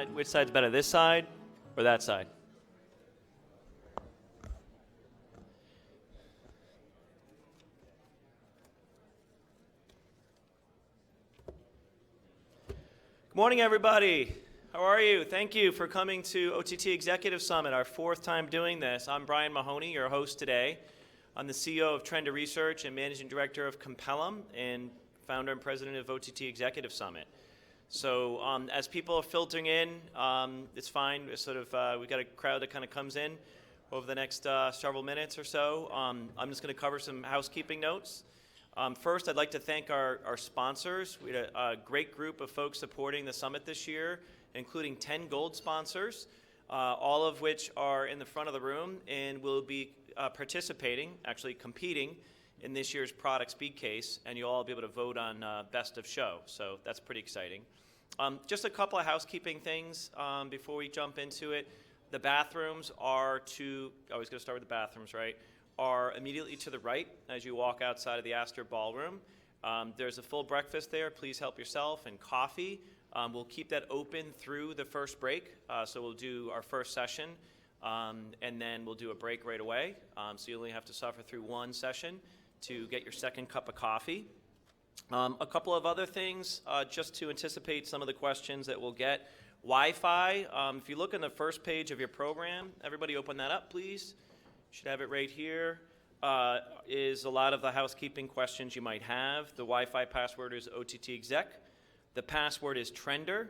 side? Which side's better, this side or that side? Good morning, everybody. How are you? Thank you for coming to OTT Executive Summit, our fourth time doing this. I'm Brian Mahoney, your host today. I'm the CEO of Trend Research and Managing Director of Compellum and founder and president of OTT Executive Summit. So as people are filtering in, it's fine. It's sort of, we've got a crowd that kind of comes in over the next several minutes or so. I'm just going to cover some housekeeping notes. First, I'd like to thank our sponsors. We had a great group of folks supporting the summit this year, including 10 gold sponsors, all of which are in the front of the room and will be participating, actually competing, in this year's product speed case, and you'll all be able to vote on best of show. So that's pretty exciting. Just a couple of housekeeping things before we jump into it. The bathrooms are always going to start with the bathrooms, right? Are immediately to the right as you walk outside of the Astor Ballroom. There's a full breakfast there. Please help yourself, and coffee. We'll keep that open through the first break. So we'll do our first session, and then we'll do a break right away. So you only have to suffer through one session to get your second cup of coffee. A couple of other things, just to anticipate some of the questions that we'll get. Wi-Fi, if you look on the first page of your program, everybody open that up, please. Should have it right here. Is a lot of the housekeeping questions you might have. The Wi-Fi password is OTT Exec. The password is Trender.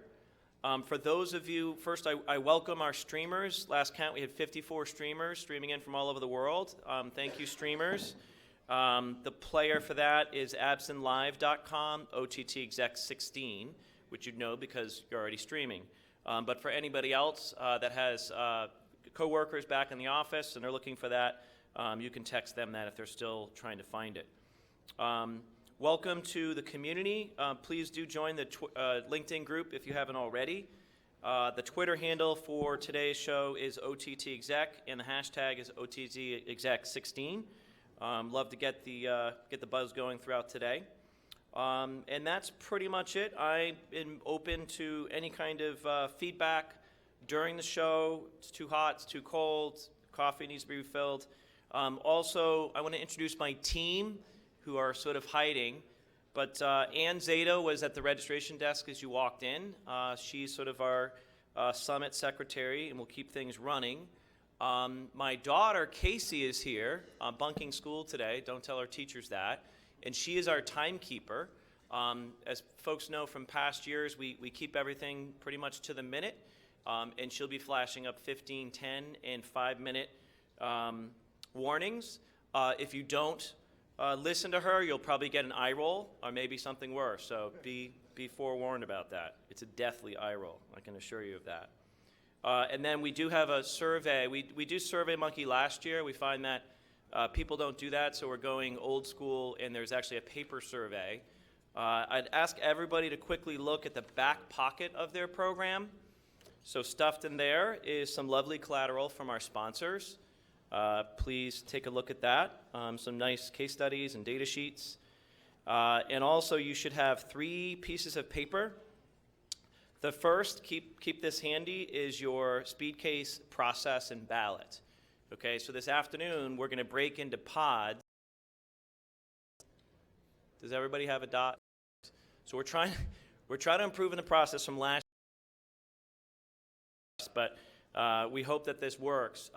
For those of you, first I welcome our streamers. Last count we had 54 streamers streaming in from all over the world. Thank you, streamers. The player for that is absonlive.com, OTT Exec 16, which you'd know because you're already streaming. But for anybody else that has co-workers back in the office and they're looking for that, you can text them that if they're still trying to find it. Welcome to the community. Please do join the LinkedIn group if you haven't already. The Twitter handle for today's show is OTT Exec, and the hashtag is OTT Exec 16. Love to get the buzz going throughout today. And that's pretty much it. I am open to any kind of feedback during the show. It's too hot, it's too cold, coffee needs to be refilled. Also, I want to introduce my team who are sort of hiding. But Ann Zato was at the registration desk as you walked in. She's sort of our summit secretary, and we'll keep things running. My daughter, Casey, is here, bunking school today. Don't tell our teachers that. And she is our timekeeper. As folks know from past years, we keep everything pretty much to the minute. And she'll be flashing up 15, 10, and 5-minute warnings. If you don't listen to her, you'll probably get an eye roll or maybe something worse. So be forewarned about that. It's a deathly eye roll, I can assure you of that. And then we do have a survey. We do SurveyMonkey last year. We find that people don't do that, so we're going old school, and there's actually a paper survey. I'd ask everybody to quickly look at the back pocket of their program. So stuffed in there is some lovely collateral from our sponsors. Please take a look at that. Some nice case studies and data sheets. And also you should have 3 pieces of paper. The first, keep this handy, is your speed case process and ballot. Okay, so this afternoon we're going to break into pods. Does everybody have a dot? So we're trying to improve in the process from last year, but we hope that this works.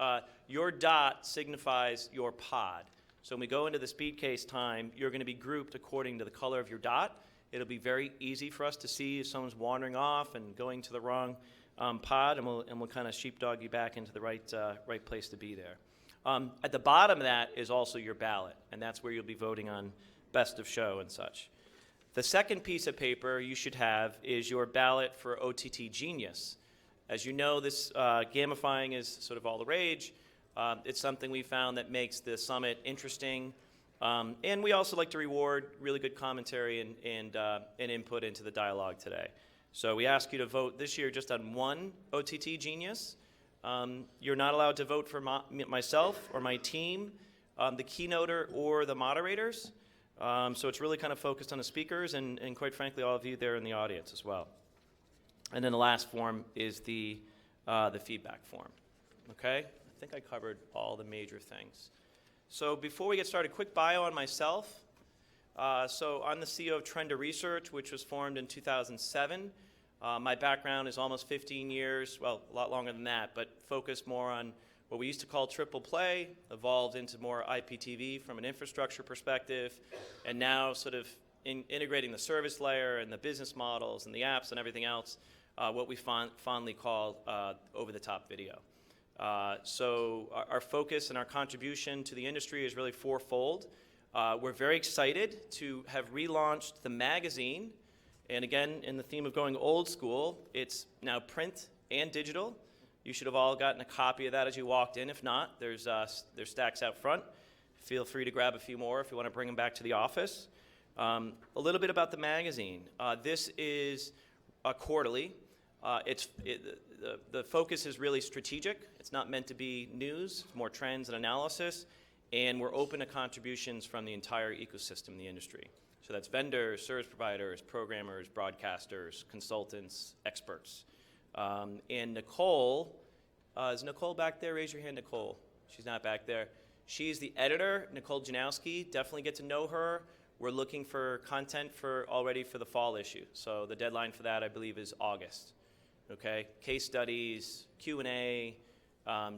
Your dot signifies your pod. So when we go into the speed case time, you're going to be grouped according to the color of your dot. It'll be very easy for us to see if someone's wandering off and going to the wrong pod, and we'll kind of sheepdog you back into the right place to be there. At the bottom of that is also your ballot, and that's where you'll be voting on best of show and such. The second piece of paper you should have is your ballot for OTT Genius. As you know, this gamifying is sort of all the rage. It's something we found that makes the summit interesting. And we also like to reward really good commentary and input into the dialogue today. So we ask you to vote this year just on one OTT Genius. You're not allowed to vote for myself or my team, the keynoter, or the moderators. So it's really kind of focused on the speakers and quite frankly, all of you there in the audience as well. And then the last form is the feedback form. Okay? I think I covered all the major things. So before we get started, quick bio on myself. So I'm the CEO of Trend Research, which was formed in 2007. My background is almost 15 years, well, a lot longer than that, but focused more on what we used to call triple play, evolved into more IPTV from an infrastructure perspective, and now sort of integrating the service layer and the business models and the apps and everything else, what we fondly call over-the-top video. So our focus and our contribution to the industry is really fourfold. We're very excited to have relaunched the magazine. And again, in the theme of going old school, it's now print and digital. You should have all gotten a copy of that as you walked in. If not, there's stacks out front. Feel free to grab a few more if you want to bring them back to the office. A little bit about the magazine. This is a quarterly. The focus is really strategic. It's not meant to be news. It's more trends and analysis. And we're open to contributions from the entire ecosystem in the industry. So that's vendors, service providers, programmers, broadcasters, consultants, experts. And Nicole, is Nicole back there? Raise your hand, Nicole. She's not back there. She's the editor, Nicole Janowski. Definitely get to know her. We're looking for content already for the fall issue. So the deadline for that, I believe, is August. Okay? Case studies, Q&A,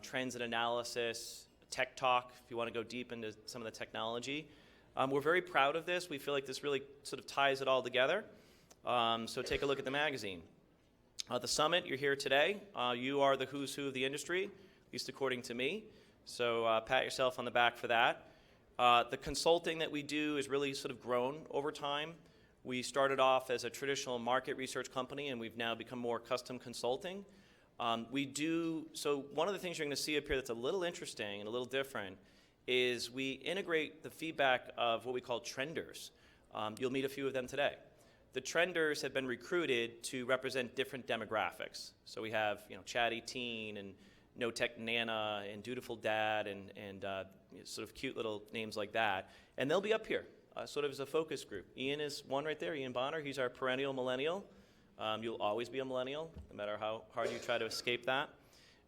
trends and analysis, tech talk, if you want to go deep into some of the technology. We're very proud of this. We feel like this really sort of ties it all together. So take a look at the magazine. The summit, you're here today. You are the who's who of the industry, at least according to me. So pat yourself on the back for that. The consulting that we do is really sort of grown over time. We started off as a traditional market research company, and we've now become more custom consulting. So one of the things you're going to see up here that's a little interesting and a little different is we integrate the feedback of what we call trenders. You'll meet a few of them today. The trenders have been recruited to represent different demographics. So we have, Chatty Teen and No Tech Nana and Dutiful Dad and sort of cute little names like that. And they'll be up here, sort of as a focus group. Ian is one right there, Ian Bonner. He's our perennial millennial. You'll always be a millennial, no matter how hard you try to escape that.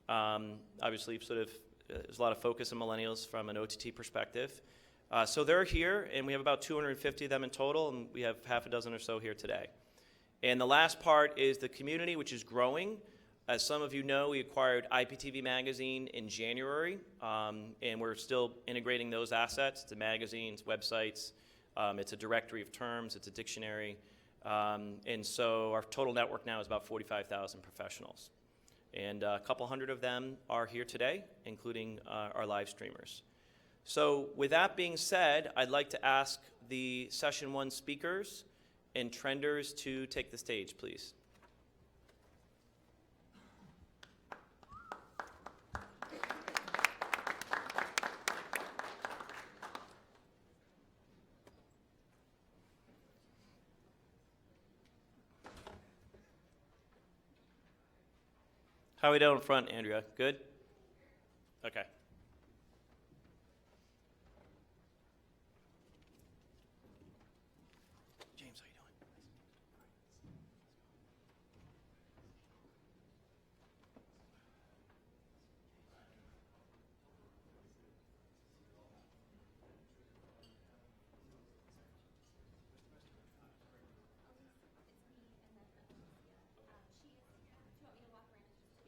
Obviously, there's a lot of focus on millennials from an OTT perspective. So they're here, and we have about 250 of them in total, and we have half a dozen or so here today. And the last part is the community, which is growing. As some of you know, we acquired IPTV Magazine in January, and we're still integrating those assets to magazines, websites. It's a directory of terms. It's a dictionary. And so our total network now is about 45,000 professionals. And a couple hundred of them are here today, including our live streamers. So with that being said, I'd like to ask the Session 1 speakers and trenders to take the stage, please. How are we doing in front, Andrea? Good? Okay. James, how you doing?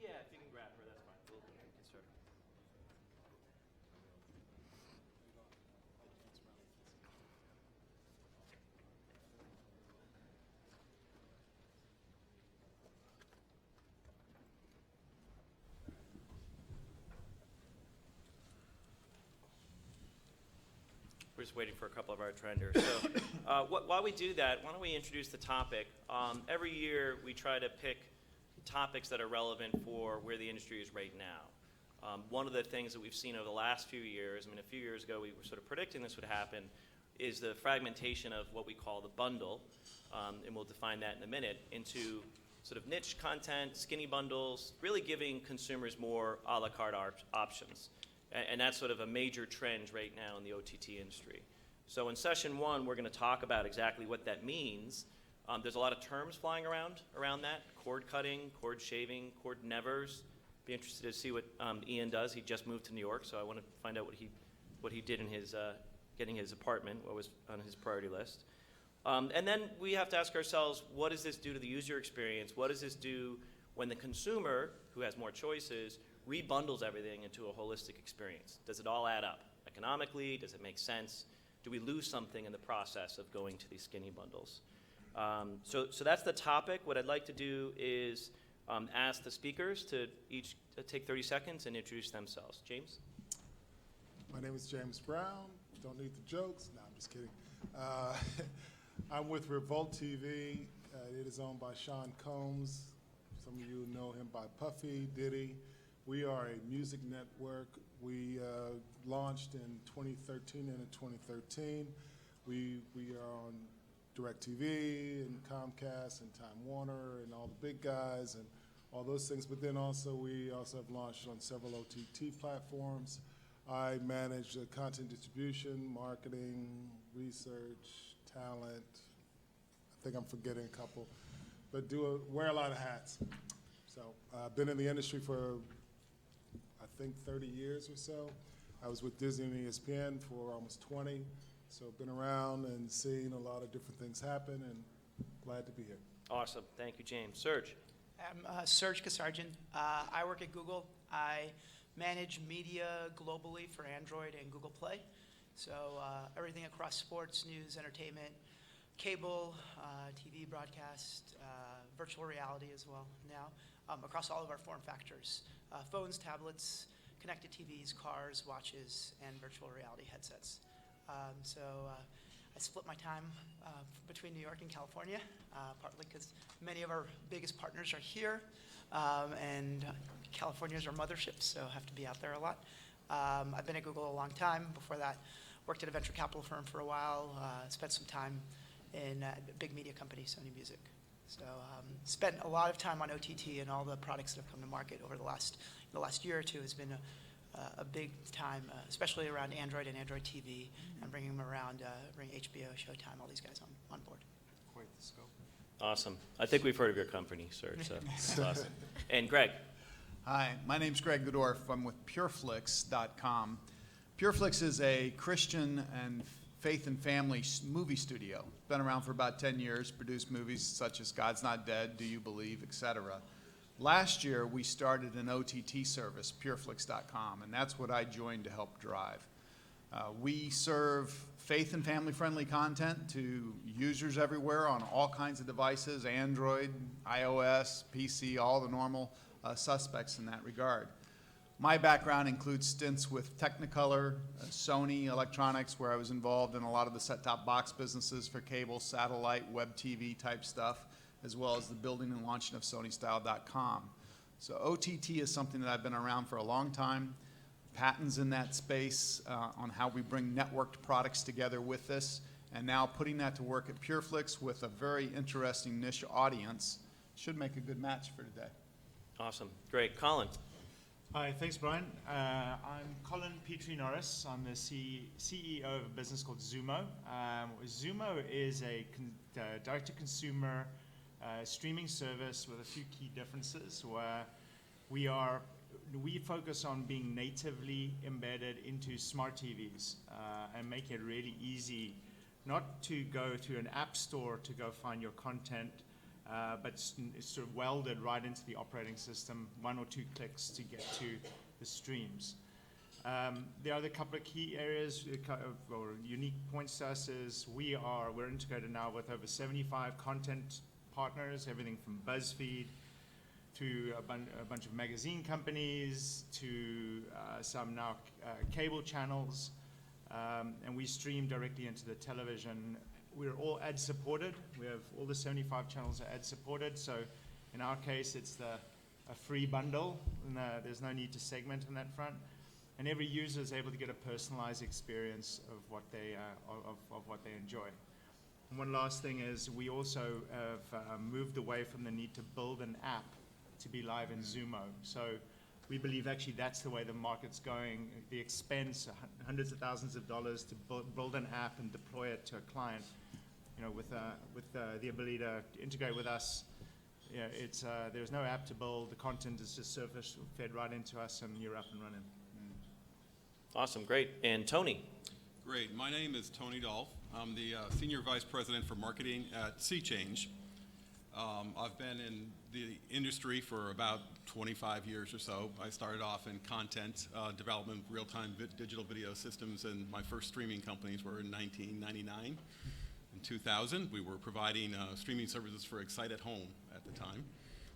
Yeah, if you can grab her, that's fine. We'll get started. We're just waiting for a couple of our trenders. So while we do that, why don't we introduce the topic? Every year we try to pick topics that are relevant for where the industry is right now. One of the things that we've seen over the last few years, a few years ago we were sort of predicting this would happen, is the fragmentation of what we call the bundle, and we'll define that in a minute, into sort of niche content, skinny bundles, really giving consumers more a la carte options. And that's sort of a major trend right now in the OTT industry. So in Session 1, we're going to talk about exactly what that means, There's a lot of terms flying around that: cord cutting, cord shaving, cord nevers. Be interested to see what Ian does. He just moved to New York, so I want to find out what he did in his getting his apartment, what was on his priority list. And then we have to ask ourselves, what does this do to the user experience? What does this do when the consumer, who has more choices, rebundles everything into a holistic experience? Does it all add up economically? Does it make sense? Do we lose something in the process of going to these skinny bundles? So that's the topic. What I'd like to do is ask the speakers to each take 30 seconds and introduce themselves. James? My name is James Brown. Don't need the jokes. No, I'm just kidding. I'm with Revolt TV. It is owned by Sean Combs. Some of you know him by Puffy, Diddy. We are a music network. We launched in 2013 and in 2013. We are on DirecTV and Comcast and Time Warner and all the big guys and all those things. But then also we also have launched on several OTT platforms. I manage content distribution, marketing, research, talent. I think I'm forgetting a couple, but wear a lot of hats. So I've been in the industry for, I think, 30 years or so. I was with Disney and ESPN for almost 20, so I've been around and seen a lot of different things happen, and glad to be here. Awesome. Thank you, James. Serge? I'm Serge Kasarjan. I work at Google. I manage media globally for Android and Google Play. So everything across sports, news, entertainment, cable, TV broadcast, virtual reality as well now, across all of our form factors: phones, tablets, connected TVs, cars, watches, and virtual reality headsets. So I split my time between New York and California, partly because many of our biggest partners are here, and California is our mothership, so I have to be out there a lot. I've been at Google a long time. Before that, worked at a venture capital firm for a while, spent some time in a big media company, Sony Music. So spent a lot of time on OTT, and all the products that have come to market over the last year or two has been a big time, especially around Android and Android TV, and bringing them around, bring HBO, Showtime, all these guys on board. Quite the scope. Awesome. I think we've heard of your company, Serge, so that's awesome. And Greg? Hi, my name's Greg Goodorf. I'm with PureFlix.com. PureFlix is a Christian and faith and family movie studio. Been around for about 10 years, produced movies such as God's Not Dead, Do You Believe, etc. Last year, we started an OTT service, PureFlix.com, and that's what I joined to help drive. We serve faith and family-friendly content to users everywhere on all kinds of devices: Android, iOS, PC, all the normal suspects in that regard. My background includes stints with Technicolor, Sony Electronics, where I was involved in a lot of the set-top box businesses for cable, satellite, web TV type stuff, as well as the building and launching of SonyStyle.com. So OTT is something that I've been around for a long time. Patents in that space on how we bring networked products together with this, and now putting that to work at PureFlix with a very interesting niche audience should make a good match for today. Awesome. Great. Colin? Hi, thanks, Brian. I'm Colin Petrie-Norris. I'm the CEO of a business called Zumo. Zumo is a direct-to-consumer streaming service with a few key differences, where we focus on being natively embedded into smart TVs and make it really easy not to go to an app store to go find your content, but it's sort of welded right into the operating system, 1 or 2 clicks to get to the streams. The other couple of key areas or unique points to us is we're integrated now with over 75 content partners, everything from BuzzFeed to a bunch of magazine companies to some now cable channels, and we stream directly into the television. We're all ad supported. We have all the 75 channels are ad supported, so in our case it's a free bundle, and there's no need to segment on that front. And every user is able to get a personalized experience of what they enjoy. And one last thing is we also have moved away from the need to build an app to be live in Zumo. So we believe actually that's the way the market's going. The expense, hundreds of thousands of dollars to build an app and deploy it to a client, with the ability to integrate with us. There's no app to build. The content is just surface fed right into us, and you're up and running. Awesome, great. And Tony. Great. My name is Tony Dolph. I'm the Senior Vice President for Marketing at SeaChange. I've been in the industry for about 25 years or so. I started off in content development, real-time digital video systems, and my first streaming companies were in 1999. In 2000, we were providing streaming services for Excite at Home at the time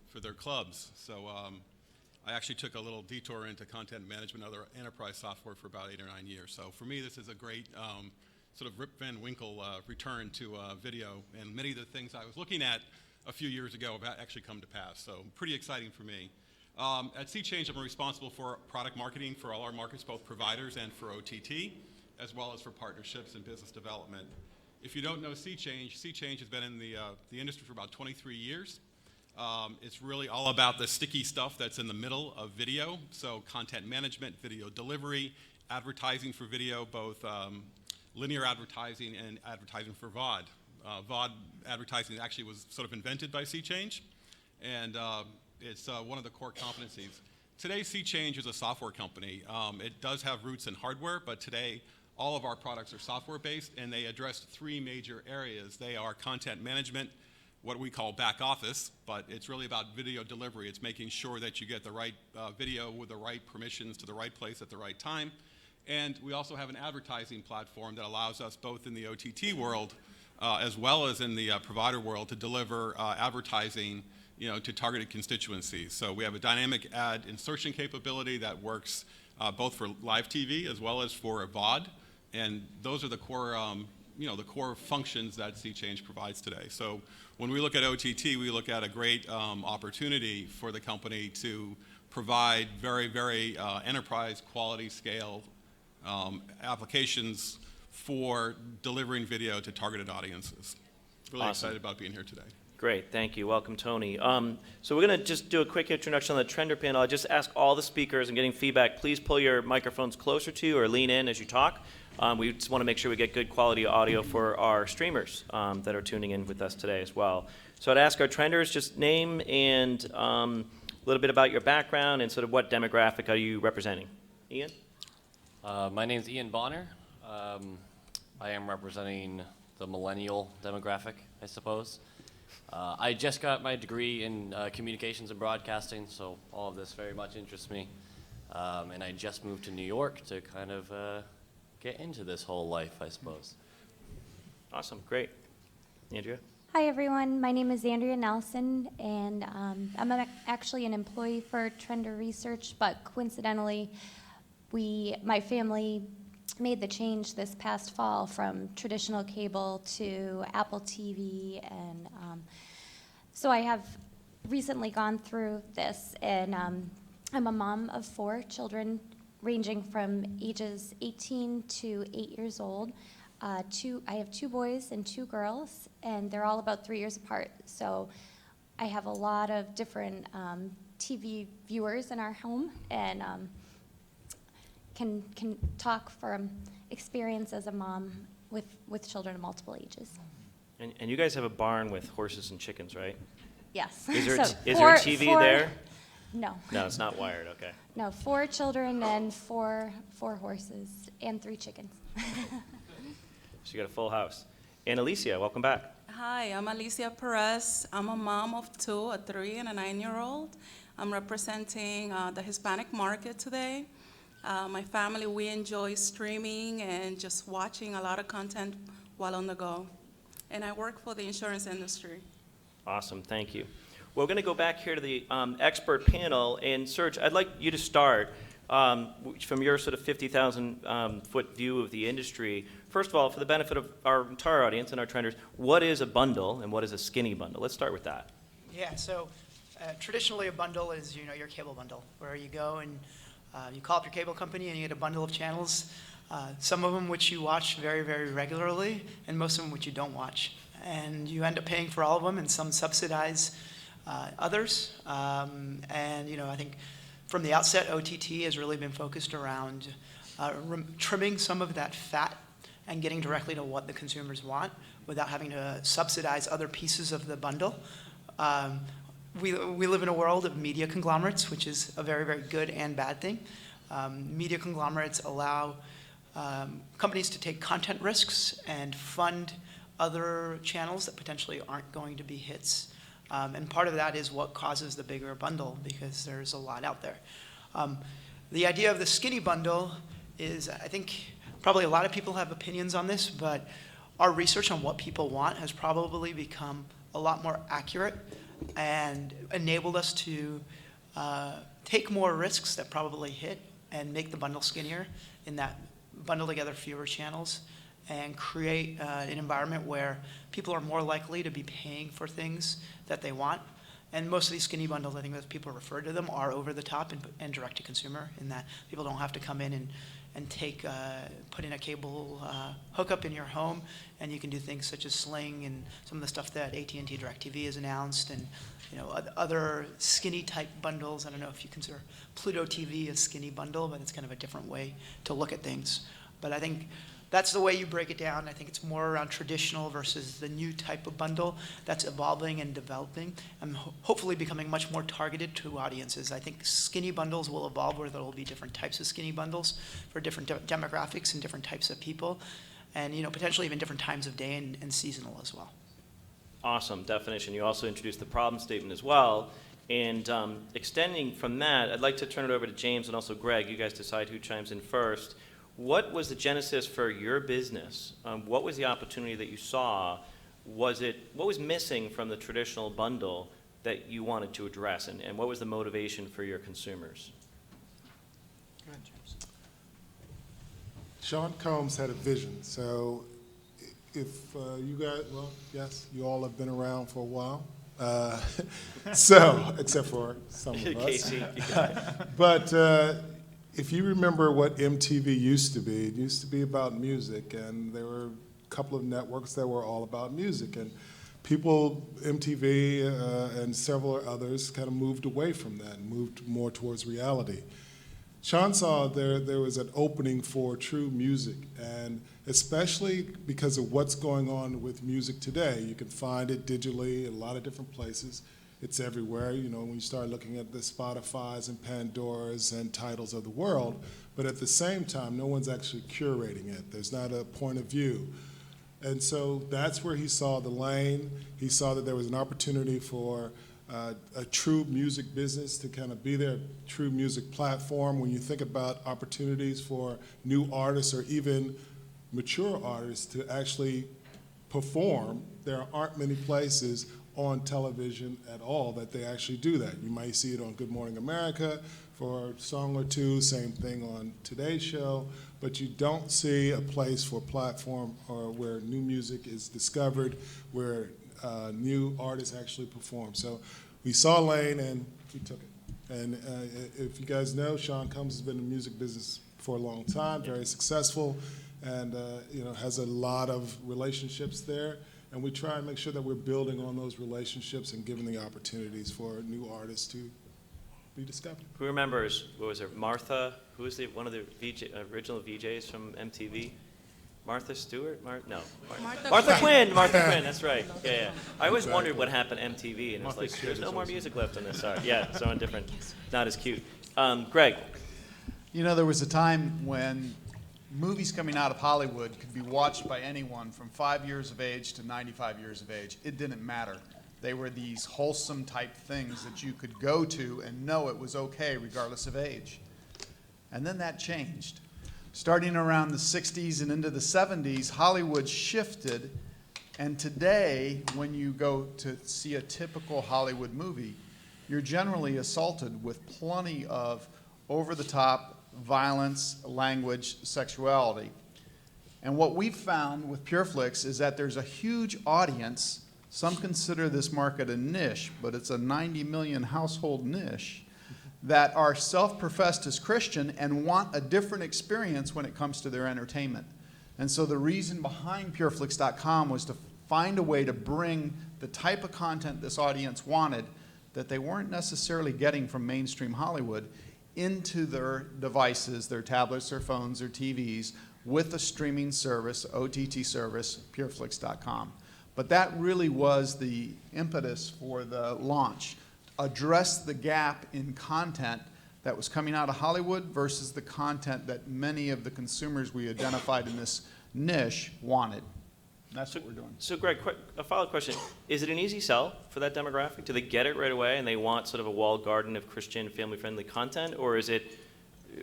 for their clubs. So I actually took a little detour into content management, other enterprise software for about 8 or 9 years. So for me, this is a great sort of Rip Van Winkle return to video, and many of the things I was looking at a few years ago have actually come to pass. So pretty exciting for me. At SeaChange, I'm responsible for product marketing for all our markets, both providers and for OTT, as well as for partnerships and business development. If you don't know SeaChange has been in the industry for about 23 years. It's really all about the sticky stuff that's in the middle of video, so content management, video delivery, advertising for video, both linear advertising and advertising for VOD. VOD advertising actually was sort of invented by SeaChange, and it's one of the core competencies. Today, SeaChange is a software company. It does have roots in hardware, but today all of our products are software-based, and they address 3 major areas. They are content management, what we call back office, but it's really about video delivery. It's making sure that you get the right video with the right permissions to the right place at the right time. And we also have an advertising platform that allows us, both in the OTT world as well as in the provider world, to deliver advertising to targeted constituencies. So we have a dynamic ad insertion capability that works both for live TV as well as for VOD. And those are the core the core functions that SeaChange provides today. So when we look at OTT, we look at a great opportunity for the company to provide very, very enterprise quality scale applications for delivering video to targeted audiences. Really Awesome. excited about being here today. Great, thank you. Welcome, Tony. So we're going to just do a quick introduction on the Trender panel. I just ask all the speakers and getting feedback, please pull your microphones closer to you or lean in as you talk. We just want to make sure we get good quality audio for our streamers that are tuning in with us today as well. So I'd ask our Trenders, just name and a little bit about your background and sort of what demographic are you representing. Ian? My name's Ian Bonner. I am representing the millennial demographic, I suppose. I just got my degree in communications and broadcasting, so all of this very much interests me. And I just moved to New York to kind of get into this whole life, I suppose. Awesome, great. Andrea? Hi, everyone. My name is Andrea Nelson, and I'm actually an employee for Trender Research, but coincidentally, my family made the change this past fall from traditional cable to Apple TV, and so I have recently gone through this, and I'm a mom of 4 children ranging from ages 18 to 8 years old. I have 2 boys and 2 girls, and they're all about 3 years apart. So I have a lot of different TV viewers in our home, and can talk from experience as a mom with children of multiple ages. And you guys have a barn with horses and chickens, right? Yes. Is there, So is there a TV there? No. No, it's not wired, okay. No, 4 children and 4 horses and 3 chickens. So you got a full house. And Alicia, welcome back. Hi, I'm Alicia Perez. I'm a mom of 2, a 3 and a 9-year-old. I'm representing the Hispanic market today. My family, we enjoy streaming and just watching a lot of content while on the go. And I work for the insurance industry. Awesome, thank you. We're going to go back here to the expert panel. And Serge, I'd like you to start from your sort of 50,000 foot view of the industry. First of all, for the benefit of our entire audience and our trenders, what is a bundle and what is a skinny bundle? Let's start with that. Yeah, so traditionally a bundle is, your cable bundle, where you go and you call up your cable company and you get a bundle of channels, some of them which you watch very, very regularly, and most of them which you don't watch. And you end up paying for all of them, and some subsidize others. And, I think from the outset, OTT has really been focused around trimming some of that fat and getting directly to what the consumers want without having to subsidize other pieces of the bundle. We live in a world of media conglomerates, which is a very, very good and bad thing. Media conglomerates allow companies to take content risks and fund other channels that potentially aren't going to be hits. And part of that is what causes the bigger bundle, because there's a lot out there. The idea of the skinny bundle is, I think, probably a lot of people have opinions on this, but our research on what people want has probably become a lot more accurate and enabled us to take more risks that probably hit and make the bundle skinnier, in that bundle together fewer channels and create an environment where people are more likely to be paying for things that they want. And most of these skinny bundles, I think as people refer to them, are over the top and direct to consumer, in that people don't have to come in and put in a cable hookup in your home, and you can do things such as Sling and some of the stuff that AT&T DirecTV has announced, and other skinny type bundles. I don't know if you consider Pluto TV a skinny bundle, but it's kind of a different way to look at things. But I think that's the way you break it down. I think it's more around traditional versus the new type of bundle that's evolving and developing and hopefully becoming much more targeted to audiences. I think skinny bundles will evolve, where there will be different types of skinny bundles for different demographics and different types of people, and potentially even different times of day and seasonal as well. Awesome definition. You also introduced the problem statement as well. And extending from that, I'd like to turn it over to James and also Greg. You guys decide who chimes in first. What was the genesis for your business? What was the opportunity that you saw? What was missing from the traditional bundle that you wanted to address? And what was the motivation for your consumers? Go ahead, James. Sean Combs had a vision. So if you guys, well, yes, you all have been around for a while. Except for some of us. Casey. But if you remember what MTV used to be, it used to be about music, and there were a couple of networks that were all about music. And people, MTV and several others, kind of moved away from that and moved more towards reality. Sean saw there was an opening for true music, and especially because of what's going on with music today. You can find it digitally in a lot of different places. It's everywhere, when you start looking at the Spotifys and Pandoras and titles of the world, but at the same time, no one's actually curating it. There's not a point of view. And so that's where he saw the lane. He saw that there was an opportunity for a true music business to kind of be their true music platform. When you think about opportunities for new artists or even mature artists to actually perform, there aren't many places on television at all that they actually do that. You might see it on Good Morning America for a song or two, same thing on Today's Show, but you don't see a place for platform or where new music is discovered, where new artists actually perform. So we saw a lane and we took it. And if you guys know, Sean Combs has been in the music business for a long time, very successful, and has a lot of relationships there. And we try and make sure that we're building on those relationships and giving the opportunities for new artists to be discovered. Who remembers, what was it, Martha? Who was one of the original VJs from MTV? Martha Stewart? Martha Quinn. Martha Quinn, that's right. Yeah. I always wondered what happened to MTV, and it's like, there's no more music left on this. Sorry. Yeah, so different. Not as cute. Greg. There was a time when movies coming out of Hollywood could be watched by anyone from 5 years of age to 95 years of age. It didn't matter. They were these wholesome type things that you could go to and know it was okay regardless of age. And then that changed. Starting around the 60s and into the 70s, Hollywood shifted, and today, when you go to see a typical Hollywood movie, you're generally assaulted with plenty of over-the-top violence, language, sexuality. And what we've found with PureFlix is that there's a huge audience. Some consider this market a niche, but it's a 90 million household niche that are self-professed as Christian and want a different experience when it comes to their entertainment. And so the reason behind PureFlix.com was to find a way to bring the type of content this audience wanted that they weren't necessarily getting from mainstream Hollywood into their devices, their tablets, their phones, their TVs, with a streaming service, OTT service, pureflix.com. But that really was the impetus for the launch. Address the gap in content that was coming out of Hollywood versus the content that many of the consumers we identified in this niche wanted. That's what we're doing. So Greg, a follow-up question. Is it an easy sell for that demographic? Do they get it right away and they want sort of a walled garden of Christian family-friendly content? Or is it,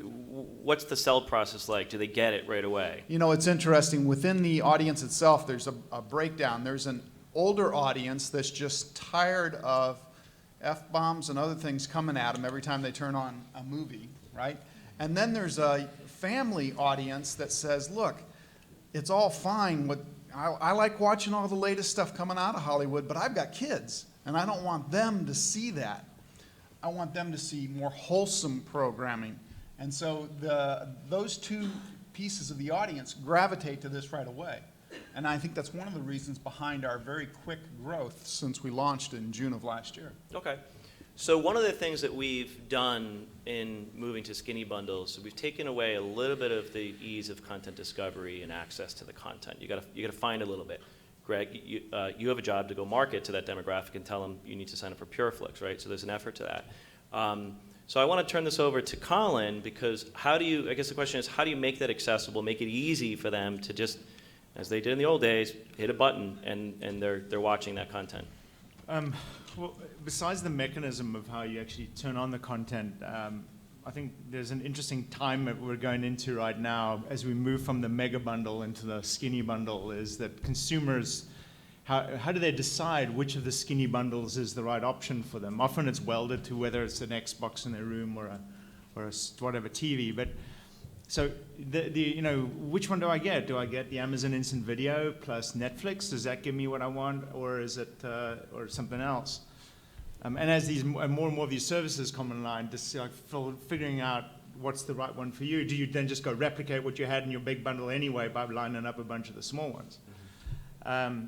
what's the sell process like? Do they get it right away? You know, it's interesting. Within the audience itself, there's a breakdown. There's an older audience that's just tired of F-bombs and other things coming at them every time they turn on a movie, right? And then there's a family audience that says, look, it's all fine with I like watching all the latest stuff coming out of Hollywood, but I've got kids, and I don't want them to see that. I want them to see more wholesome programming. And so those two pieces of the audience gravitate to this right away. And I think that's one of the reasons behind our very quick growth since we launched in June of last year. Okay. So one of the things that we've done in moving to skinny bundles, we've taken away a little bit of the ease of content discovery and access to the content. You gotta find a little bit. Greg, you have a job to go market to that demographic and tell them you need to sign up for PureFlix, right? So there's an effort to that. So I want to turn this over to Colin, because I guess the question is, how do you make that accessible, make it easy for them to just, as they did in the old days, hit a button and they're watching that content? Well, besides the mechanism of how you actually turn on the content, I think there's an interesting time that we're going into right now as we move from the mega bundle into the skinny bundle, is that consumers, how do they decide which of the skinny bundles is the right option for them? Often it's welded to whether it's an Xbox in their room or a whatever TV. But so which one do I get? Do I get the Amazon Instant Video plus Netflix? Does that give me what I want, or is it or something else? And as these more and more of these services come online, just figuring out what's the right one for you. Do you then just go replicate what you had in your big bundle anyway by lining up a bunch of the small ones? Mm-hmm.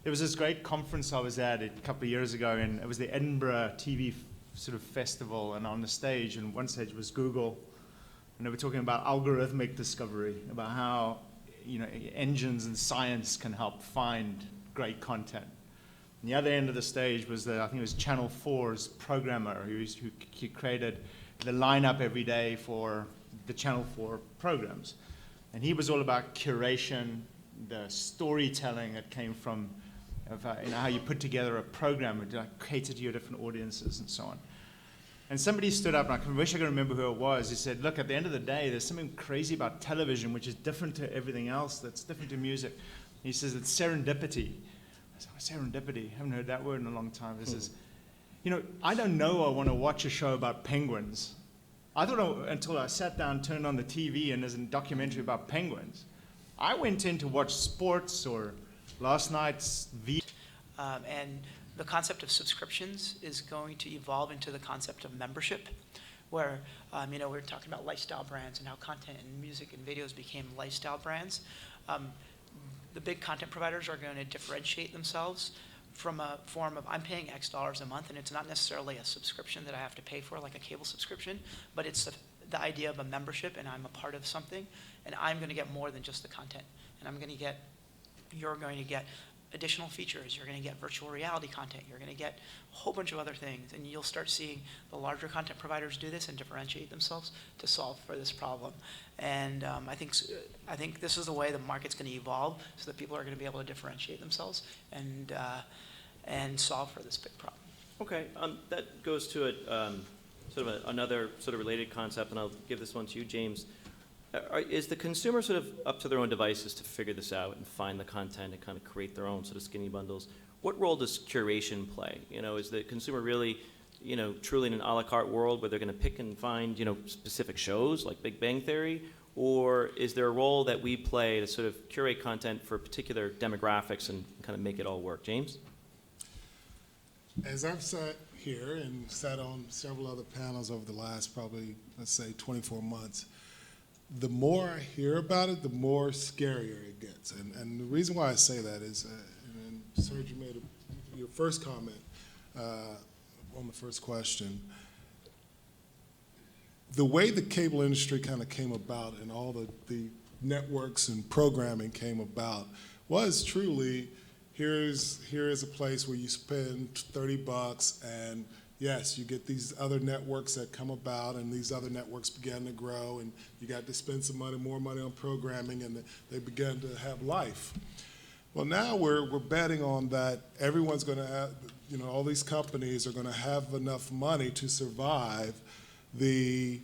There was this great conference I was at a couple of years ago, and it was the Edinburgh TV sort of festival, and on the stage, and one stage was Google, and they were talking about algorithmic discovery, about how engines and science can help find great content. And the other end of the stage was I think it was Channel 4's programmer who created the lineup every day for the Channel 4 programs. And he was all about curation, the storytelling that came from how you put together a program and cater to your different audiences and so on. And somebody stood up, and I wish I could remember who it was. He said, look, at the end of the day, there's something crazy about television, which is different to everything else, that's different to music. He says it's serendipity. I said, serendipity? I haven't heard that word in a long time. He says, I don't know I want to watch a show about penguins. I thought until I sat down, turned on the TV, and there's a documentary about penguins. I went in to watch sports or last night's and the concept of subscriptions is going to evolve into the concept of membership, where we were talking about lifestyle brands and how content and music and videos became lifestyle brands. The big content providers are going to differentiate themselves from a form of, I'm paying X dollars a month, and it's not necessarily a subscription that I have to pay for, like a cable subscription, but it's the idea of a membership, and I'm a part of something, and I'm going to get more than just the content. And you're going to get additional features, you're going to get virtual reality content, you're going to get a whole bunch of other things, and you'll start seeing the larger content providers do this and differentiate themselves to solve for this problem. And I think this is the way the market's going to evolve, so that people are going to be able to differentiate themselves and solve for this big problem. Okay, that goes to another sort of related concept, and I'll give this one to you, James. Is the consumer sort of up to their own devices to figure this out and find the content and kind of create their own sort of skinny bundles? What role does curation play? Is the consumer really, truly in an a la carte world where they're going to pick and find, specific shows like Big Bang Theory? Or is there a role that we play to sort of curate content for particular demographics and kind of make it all work? James? As I've sat here and sat on several other panels over the last probably, let's say, 24 months, the more I hear about it, the more scarier it gets. And the reason why I say that is, and Serge, you made your first comment on the first question. The way the cable industry kind of came about and all the networks and programming came about was truly, here is a place where you spend $30 and yes, you get these other networks that come about, and these other networks began to grow, and you got to spend some money, more money on programming, and they began to have life. Well, now we're betting on that everyone's going to have, all these companies are going to have enough money to survive the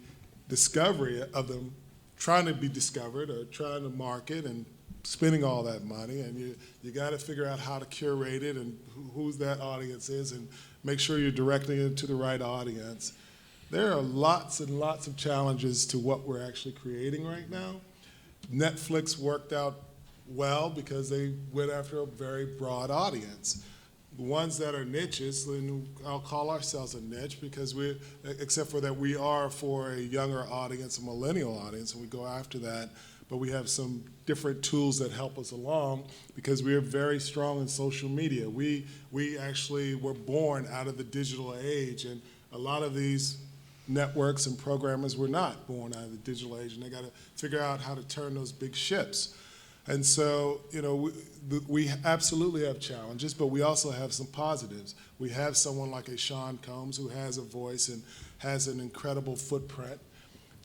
discovery of them trying to be discovered or trying to market and spending all that money, and you got to figure out how to curate it and who that audience is and make sure you're directing it to the right audience. There are lots and lots of challenges to what we're actually creating right now. Netflix worked out well because they went after a very broad audience. The ones that are niches, and I'll call ourselves a niche because except for that we are for a younger audience, a millennial audience, and we go after that, but we have some different tools that help us along because we are very strong in social media. We actually were born out of the digital age, and a lot of these networks and programmers were not born out of the digital age, and they got to figure out how to turn those big ships. And so, we absolutely have challenges, but we also have some positives. We have someone like a Sean Combs who has a voice and has an incredible footprint.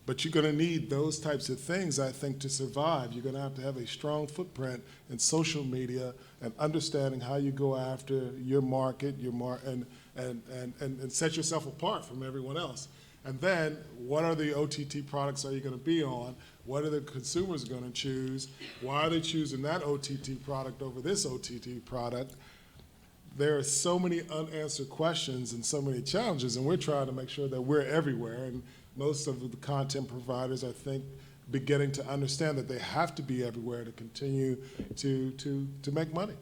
But you're going to need those types of things, I think, to survive. You're going to have a strong footprint in social media and understanding how you go after your market, and set yourself apart from everyone else. And then, what are the OTT products are you going to be on? What are the consumers going to choose? Why are they choosing that OTT product over this OTT product? There are so many unanswered questions and so many challenges, and we're trying to make sure that we're everywhere. And most of the content providers, I think, beginning to understand that they have to be everywhere to continue to make money.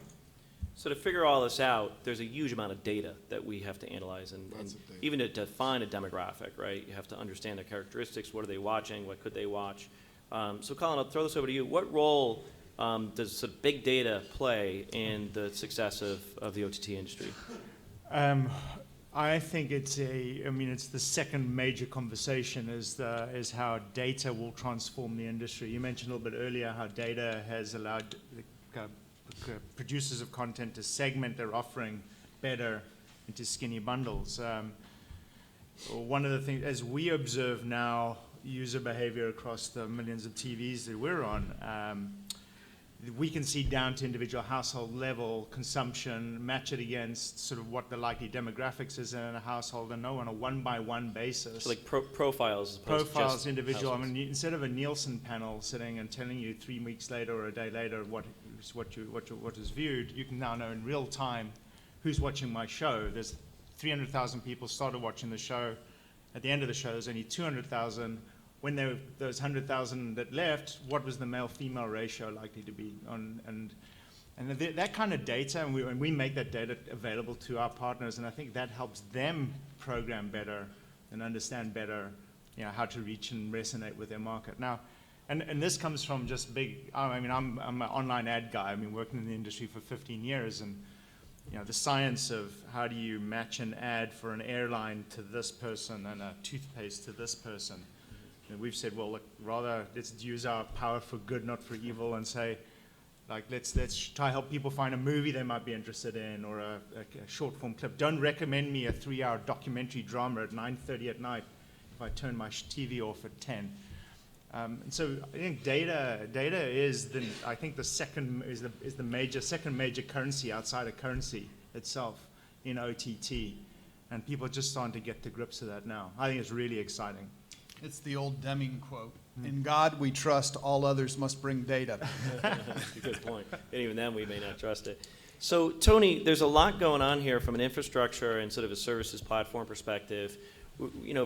So to figure all this out, there's a huge amount of data that we have to analyze, and even to define a demographic, right? You have to understand their characteristics. What are they watching? What could they watch? So Colin, I'll throw this over to you. What role does sort of big data play in the success of the OTT industry? I think it's the second major conversation is how data will transform the industry. You mentioned a little bit earlier how data has allowed the producers of content to segment their offering better into skinny bundles. One of the things, as we observe now user behavior across the millions of TVs that we're on, we can see down to individual household level consumption, match it against sort of what the likely demographics is in a household, and know on a one-by-one basis. So like profiles as opposed to Profiles, just individual. households. I mean, instead of a Nielsen panel sitting and telling you 3 weeks later or a day later what is viewed, you can now know in real time who's watching my show. There's 300,000 people started watching the show. At the end of the show, there's only 200,000. When there were those 100,000 that left, what was the male-female ratio likely to be? And that kind of data, and we make that data available to our partners, and I think that helps them program better and understand better, how to reach and resonate with their market. Now, and this comes from just I'm an online ad guy. I've been working in the industry for 15 years, and the science of how do you match an ad for an airline to this person and a toothpaste to this person. And we've said, well, look, rather let's use our power for good, not for evil, and say, like, let's try to help people find a movie they might be interested in or a short form clip. Don't recommend me a 3-hour documentary drama at 9:30 at night if I turn my TV off at 10. And so I think data is the second major currency outside of currency itself in OTT, and people are just starting to get to grips with that now. I think it's really exciting. It's the old Deming quote. In God we trust, all others must bring data. That's a good point. And even then, we may not trust it. So, Tony, there's a lot going on here from an infrastructure and sort of a services platform perspective.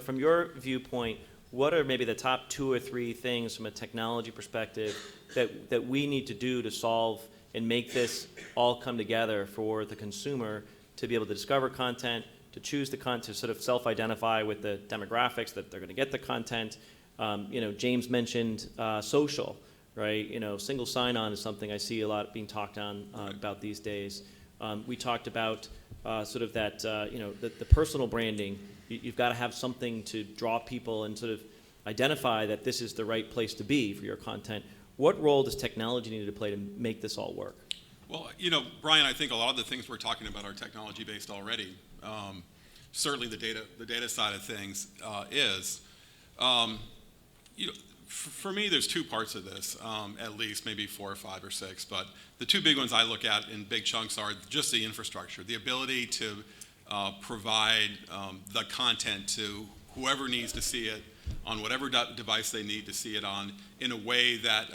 From your viewpoint, what are maybe the top 2 or 3 things from a technology perspective that we need to do to solve and make this all come together for the consumer to be able to discover content, to choose the content, to sort of self-identify with the demographics that they're going to get the content? James mentioned social, right? Single sign-on is something I see a lot being talked on about these days. We talked about sort of that, the personal branding. You've got to have something to draw people and sort of identify that this is the right place to be for your content. What role does technology need to play to make this all work? Well, Brian, I think a lot of the things we're talking about are technology-based already. Certainly the data side of things is. For me, there's two parts of this, at least, maybe 4 or 5 or 6. But the two big ones I look at in big chunks are just the infrastructure, the ability to provide the content to whoever needs to see it on whatever device they need to see it on in a way that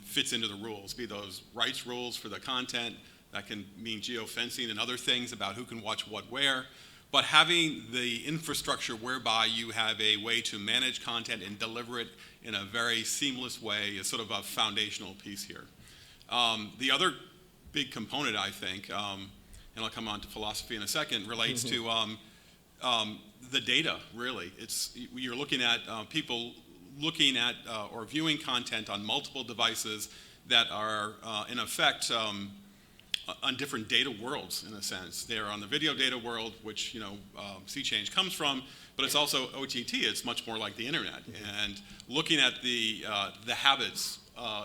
fits into the rules, be those rights rules for the content. That can mean geofencing and other things about who can watch what where. But having the infrastructure whereby you have a way to manage content and deliver it in a very seamless way is sort of a foundational piece here. The other big component, I think, and I'll come on to philosophy in a second, relates to the data, really. You're looking at people looking at or viewing content on multiple devices that are, in effect, on different data worlds, in a sense. They're on the video data world, which Sea Change comes from, but it's also OTT. It's much more like the internet. And looking at the habits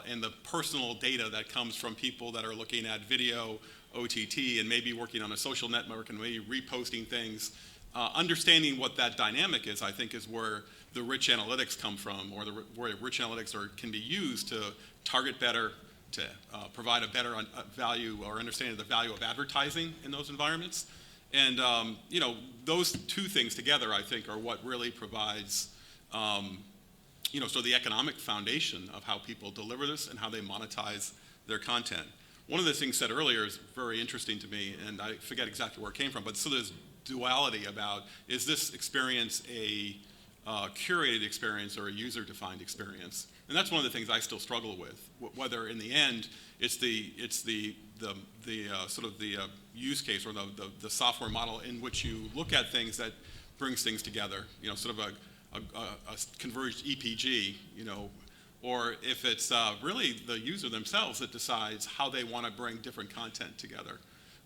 and the personal data that comes from people that are looking at video, OTT, and maybe working on a social network and maybe reposting things, understanding what that dynamic is, I think, is where the rich analytics come from, or where rich analytics can be used to target better, to provide a better value or understanding of the value of advertising in those environments. And those two things together, I think, are what really provides sort of the economic foundation of how people deliver this and how they monetize their content. One of the things said earlier is very interesting to me, and I forget exactly where it came from, but so there's duality about, is this experience a curated experience or a user-defined experience? And that's one of the things I still struggle with, whether in the end it's the sort of the use case or the software model in which you look at things that brings things together, sort of a converged EPG, or if it's really the user themselves that decides how they want to bring different content together,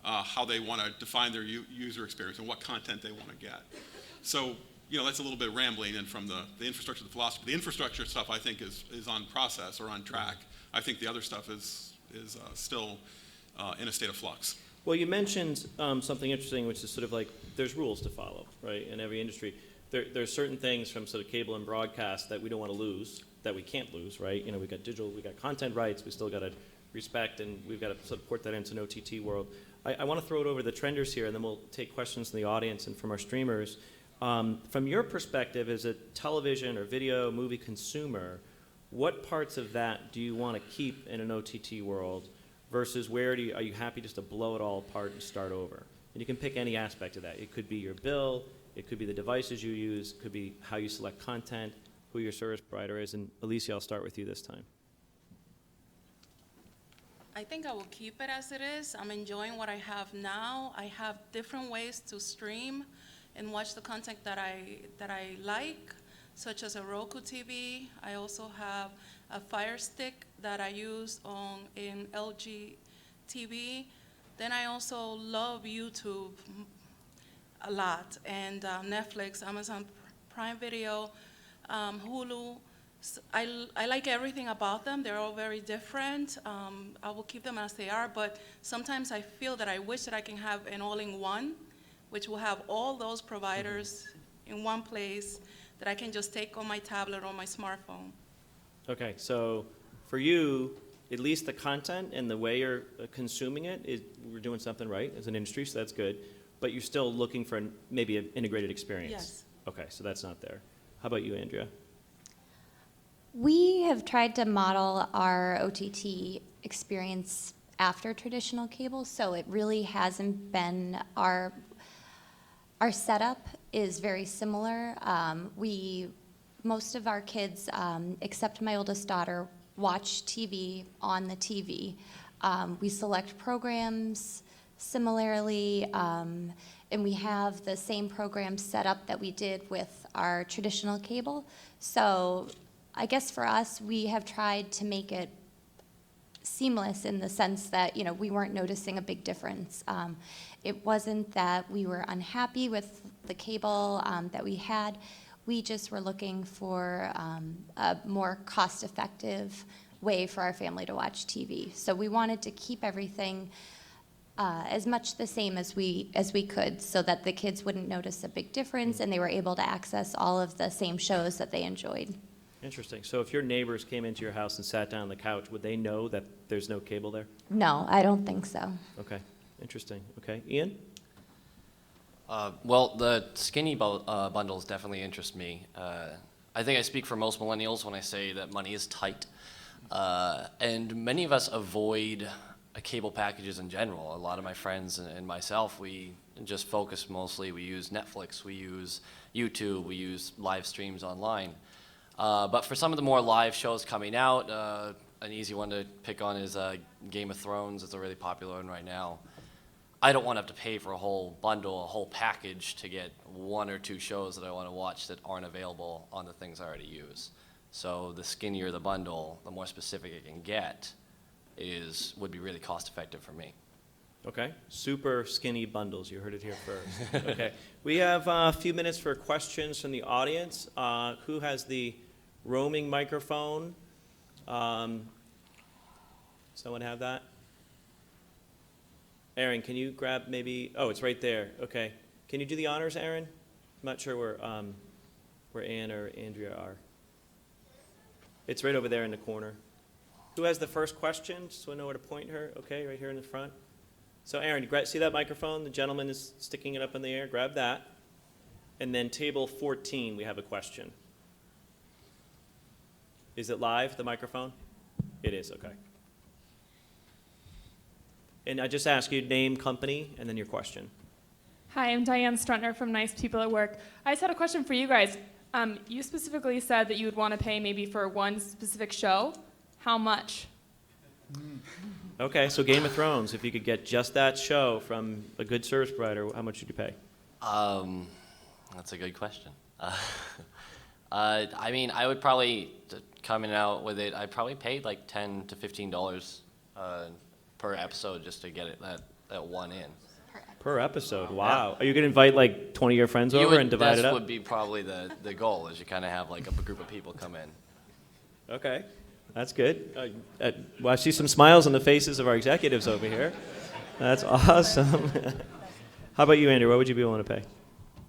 how they want to define their user experience and what content they want to get. So that's a little bit rambling, and from the infrastructure to the philosophy. The infrastructure stuff, I think, is on process or on track. I think the other stuff is still in a state of flux. Well, you mentioned something interesting, which is sort of like there's rules to follow, right, in every industry. There's certain things from sort of cable and broadcast that we don't want to lose, that we can't lose, right? We've got digital, we've got content rights, we still got to respect, and we've got to sort of port that into an OTT world. I want to throw it over to the trenders here, and then we'll take questions from the audience and from our streamers. From your perspective as a television or video movie consumer, what parts of that do you want to keep in an OTT world versus where are you happy just to blow it all apart and start over? And you can pick any aspect of that. It could be your bill, it could be the devices you use, it could be how you select content, who your service provider is. And Alicia, I'll start with you this time. I think I will keep it as it is. I'm enjoying what I have now. I have different ways to stream and watch the content that I like, such as a Roku TV. I also have a Fire Stick that I use in LG TV. Then I also love YouTube a lot, and Netflix, Amazon Prime Video, Hulu. I like everything about them. They're all very different. I will keep them as they are, but sometimes I feel that I wish that I can have an all-in-one, which will have all those providers in one place that I can just take on my tablet or my smartphone. Okay, so for you, at least the content and the way you're consuming it, we're doing something right as an industry, so that's good. But you're still looking for maybe an integrated experience. Yes. Okay, so that's not there. How about you, Andrea? We have tried to model our OTT experience after traditional cable, so it really hasn't been our setup is very similar. Most of our kids, except my oldest daughter, watch TV on the TV. We select programs similarly, and we have the same program set up that we did with our traditional cable. So I guess for us, we have tried to make it seamless in the sense that we weren't noticing a big difference. It wasn't that we were unhappy with the cable that we had. We just were looking for a more cost-effective way for our family to watch TV. So we wanted to keep everything as much the same as we could, so that the kids wouldn't notice a big difference and they were able to access all of the same shows that they enjoyed. Interesting. So if your neighbors came into your house and sat down on the couch, would they know that there's no cable there? No, I don't think so. Okay, interesting. Okay, Ian? Well, the skinny bundles definitely interest me. I think I speak for most millennials when I say that money is tight. And many of us avoid cable packages in general. A lot of my friends and myself, we just focus mostly. We use Netflix, we use YouTube, we use live streams online. But for some of the more live shows coming out, an easy one to pick on is Game of Thrones. It's a really popular one right now. I don't want to have to pay for a whole bundle, a whole package to get one or two shows that I want to watch that aren't available on the things I already use. So the skinnier the bundle, the more specific it can get, would be really cost effective for me. Okay, super skinny bundles. You heard it here first. Okay, we have a few minutes for questions from the audience. Who has the roaming microphone? Someone have that? Aaron, can you grab maybe? Oh, it's right there. Okay, can you do the honors, Aaron? I'm not sure where Ann or Andrea are. It's right over there in the corner. Who has the first question? Just want to know where to point her. Okay, right here in the front. So Aaron, you see that microphone? The gentleman is sticking it up in the air. Grab that. And then table 14, we have a question. Is it live, the microphone? It is, okay. And I just ask you name, company, and then your question. Hi, I'm Diane Struntner from Nice People at Work. I just had a question for you guys. You specifically said that you would want to pay maybe for one specific show. How much? Okay, so Game of Thrones, if you could get just that show from a good service provider, how much would you pay? That's a good question. I mean, I would probably, coming out with it, I'd probably pay like $10 to $15 per episode just to get it that one in. Per episode, wow. Are you going to invite like 20 of your friends over and divide it That up? would be probably the goal, is you kind of have like a group of people come in. Okay, that's good. Well, I see some smiles on the faces of our executives over here. That's awesome. How about you, Andrew? What would you be willing to pay?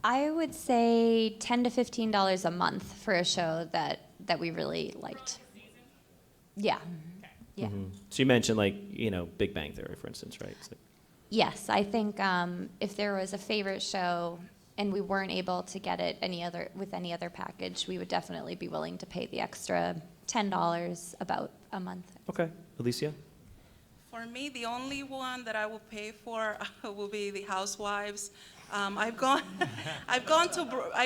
I would say $10 to $15 a month for a show that we really liked. Yeah. Yeah. Mm-hmm. So you mentioned like, Big Bang Theory, for instance, right? So, Yes, I think if there was a favorite show and we weren't able to get it with any other package, we would definitely be willing to pay the extra $10 about a month. okay. Alicia? For me, the only one that I will pay for will be the Housewives. I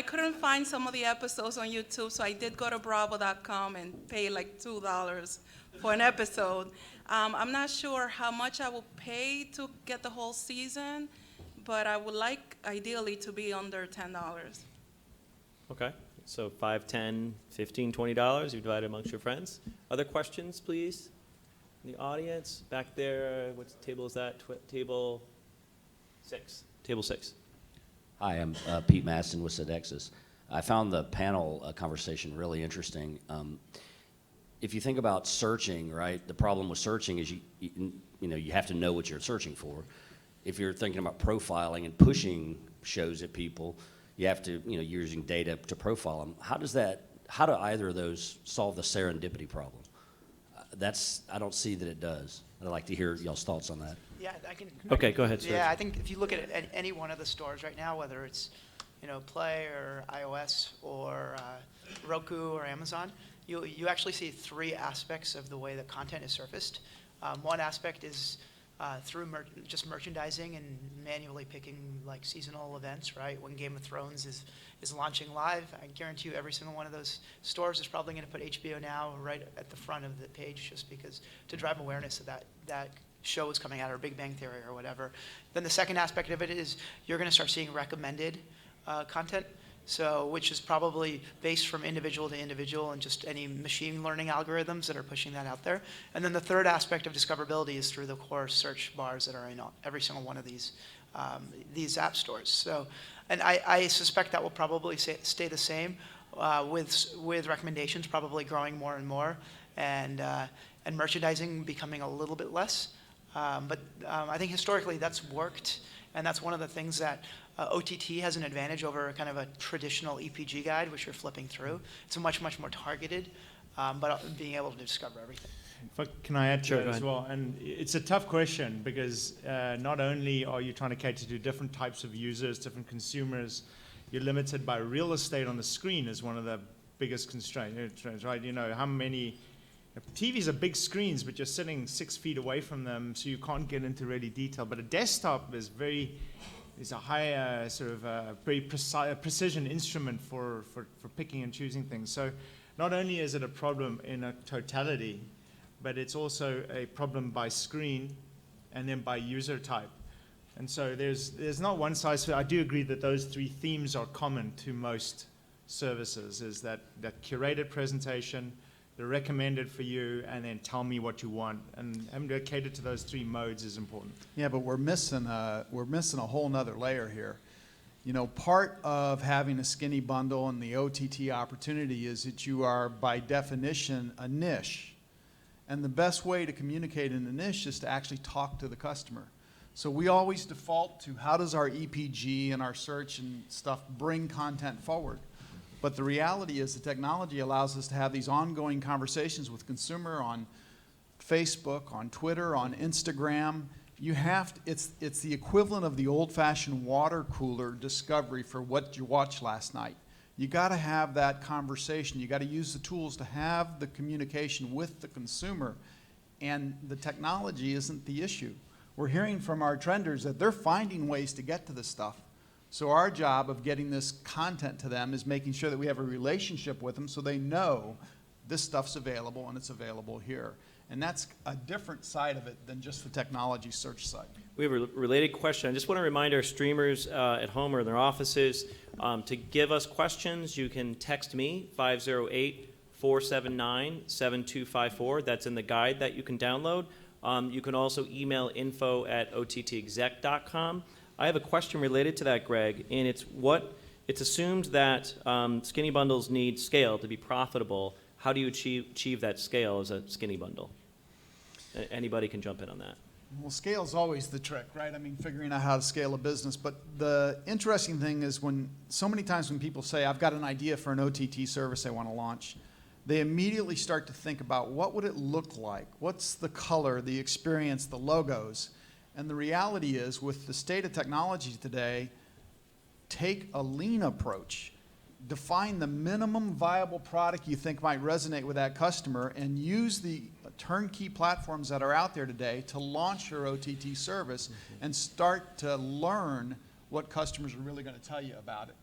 couldn't find some of the episodes on YouTube, so I did go to Bravo.com and pay like $2 for an episode. I'm not sure how much I will pay to get the whole season, but I would like, ideally, to be under $10. Okay. So $5, $10, $15, $20, you divide it amongst your friends. Other questions, please? In the audience, back there, what table is that? Table 6. Table 6. Hi, I'm Pete Maston with Sodexis. I found the panel conversation really interesting. If you think about searching, right, the problem with searching is you have to know what you're searching for. If you're thinking about profiling and pushing shows at people, you have to, you're using data to profile them. How do either of those solve the serendipity problem? I don't see that it does. I'd like to hear y'all's thoughts on that. Yeah, I can. Okay, go ahead, Serge. Yeah, I think if you look at any one of the stores right now, whether it's Play or iOS or Roku or Amazon, you actually see three aspects of the way that content is surfaced. One aspect is through just merchandising and manually picking like seasonal events, right? When Game of Thrones is launching live, I guarantee you every single one of those stores is probably going to put HBO Now right at the front of the page, just because to drive awareness of that show is coming out, or Big Bang Theory or whatever. Then the second aspect of it is you're going to start seeing recommended content. So, which is probably based from individual to individual and just any machine learning algorithms that are pushing that out there. And then the third aspect of discoverability is through the core search bars that are in every single one of these app stores. So, and I suspect that will probably stay the same with recommendations probably growing more and more. And and merchandising becoming a little bit less. But I think historically that's worked, and that's one of the things that OTT has an advantage over kind of a traditional EPG guide, which you're flipping through. It's much, much more targeted, but being able to discover everything. Can I add to Sure, that go as ahead. well? And it's a tough question because not only are you trying to cater to different types of users, different consumers, you're limited by real estate on the screen is one of the biggest constraints, right? You know, how many TVs are big screens, but you're sitting 6 feet away from them, so you can't get into really detail. But a desktop is a higher sort of very precision instrument for picking and choosing things. So not only is it a problem in a totality, but it's also a problem by screen and then by user type. And so there's not one size fit. I do agree that those three themes are common to most services, is that curated presentation, the recommended for you, and then tell me what you want. And having to cater to those three modes is important. Yeah, but we're missing a whole nother layer here. You know, part of having a skinny bundle and the OTT opportunity is that you are, by definition, a niche. And the best way to communicate in a niche is to actually talk to the customer. So we always default to how does our EPG and our search and stuff bring content forward. But the reality is the technology allows us to have these ongoing conversations with consumer on Facebook, on Twitter, on Instagram. You have to, it's the equivalent of the old-fashioned water cooler discovery for what you watched last night. You got to have that conversation. You got to use the tools to have the communication with the consumer, and the technology isn't the issue. We're hearing from our trenders that they're finding ways to get to this stuff. So our job of getting this content to them is making sure that we have a relationship with them so they know this stuff's available and it's available here. And that's a different side of it than just the technology search side. We have a related question. I just want to remind our streamers at home or in their offices to give us questions. You can text me, 508-479-7254. That's in the guide that you can download. You can also email info@ottexec.com. I have a question related to that, Greg, and it's assumed that skinny bundles need scale to be profitable. How do you achieve that scale as a skinny bundle? Anybody can jump in on that. Well, scale is always the trick, right? I mean, figuring out how to scale a business. But the interesting thing is so many times when people say, I've got an idea for an OTT service I want to launch, they immediately start to think about what would it look like? What's the color, the experience, the logos? And the reality is, with the state of technology today, take a lean approach. Define the minimum viable product you think might resonate with that customer and use the turnkey platforms that are out there today to launch your OTT service and start to learn what customers are really going to tell you about it.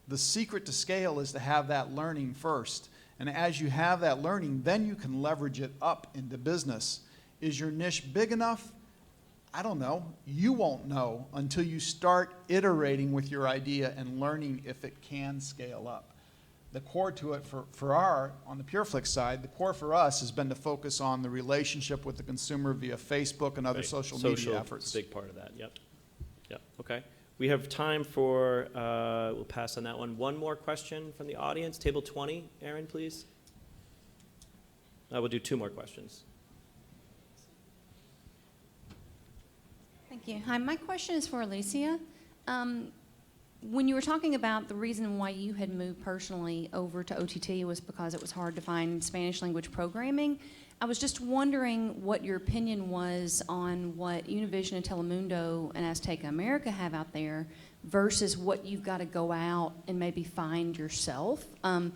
The secret to scale is to have that learning first. And as you have that learning, then you can leverage it up into business. Is your niche big enough? I don't know. You won't know until you start iterating with your idea and learning if it can scale up. The core to it on the PureFlix side, the core for us has been to focus on the relationship with the consumer via Facebook and other Right. social media efforts. Big part of that, yep. Yep, okay. We have time for, we'll pass on that one. One more question from the audience. Table 20, Aaron, please. We'll do two more questions. Thank you. Hi, my question is for Alicia. When you were talking about the reason why you had moved personally over to OTT was because it was hard to find Spanish language programming, I was just wondering what your opinion was on what Univision and Telemundo and Azteca America have out there versus what you've got to go out and maybe find yourself. And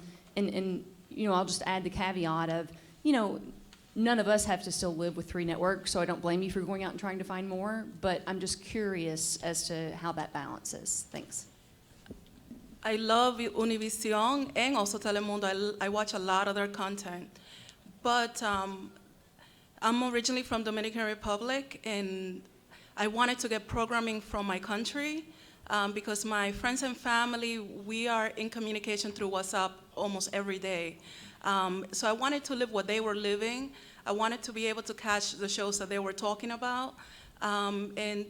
you know, I'll just add the caveat of, you know, none of us have to still live with 3 networks, so I don't blame you for going out and trying to find more, but I'm just curious as to how that balances. Thanks. I love Univision and also Telemundo. I watch a lot of their content. But I'm originally from Dominican Republic, and I wanted to get programming from my country because my friends and family, we are in communication through WhatsApp almost every day. So I wanted to live what they were living. I wanted to be able to catch the shows that they were talking about. And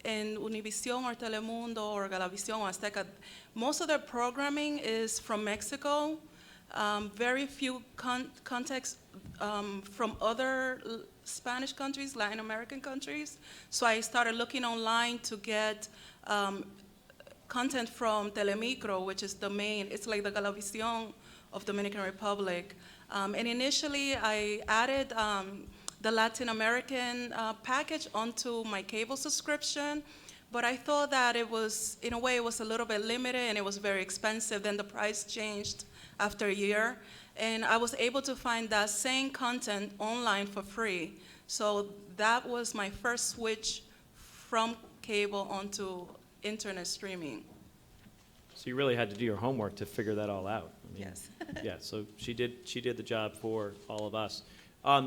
Univision or Telemundo or Galavisión or Azteca, most of their programming is from Mexico. very few contacts from other Spanish countries, Latin American countries. So I started looking online to get content from Telemicro, which is the main, it's like the Galavisión of Dominican Republic. And initially I added the Latin American package onto my cable subscription, but I thought that it was, in a way, it was a little bit limited and it was very expensive. Then the price changed after a year, and I was able to find that same content online for free. So that was my first switch from cable onto internet streaming. So you really had to do your homework to figure that all out. I mean, Yes. Yeah, so she did the job for all of us.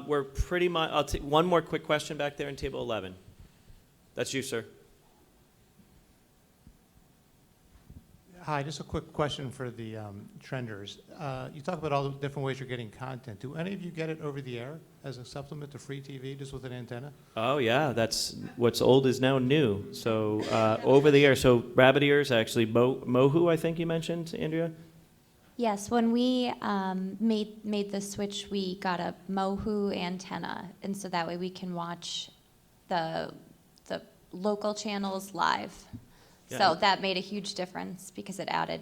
We're pretty much, I'll take one more quick question back there in table 11. That's you, sir. Hi, just a quick question for the trenders. You talk about all the different ways you're getting content. Do any of you get it over the air as a supplement to free TV, just with an antenna? Oh, yeah, that's what's old is now new. So over the air, so rabbit ears, actually, Mohu, I think you mentioned, Andrea? Yes, when we made the switch, we got a Mohu antenna, and so that way we can watch the local channels live. Yeah. So that made a huge difference because it added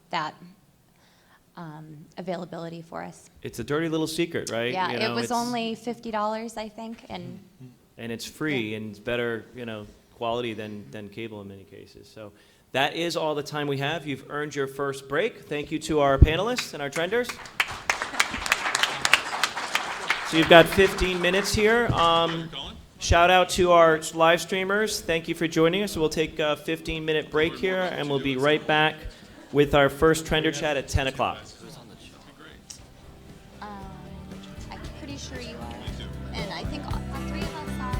that availability for us. It's a dirty little secret, right? Yeah, You it know, was it's- only $50, I think, and and it's free and it's better, quality than cable in many cases. So that is all the time we have. You've earned your first break. Thank you to our panelists and our trenders. So you've got 15 minutes here. Shout out to our live streamers. Thank you for joining us. We'll take a 15-minute break here, and we'll be right back with our first Trender Chat at 10 o'clock. I'm pretty sure you are. And I think all three of us are.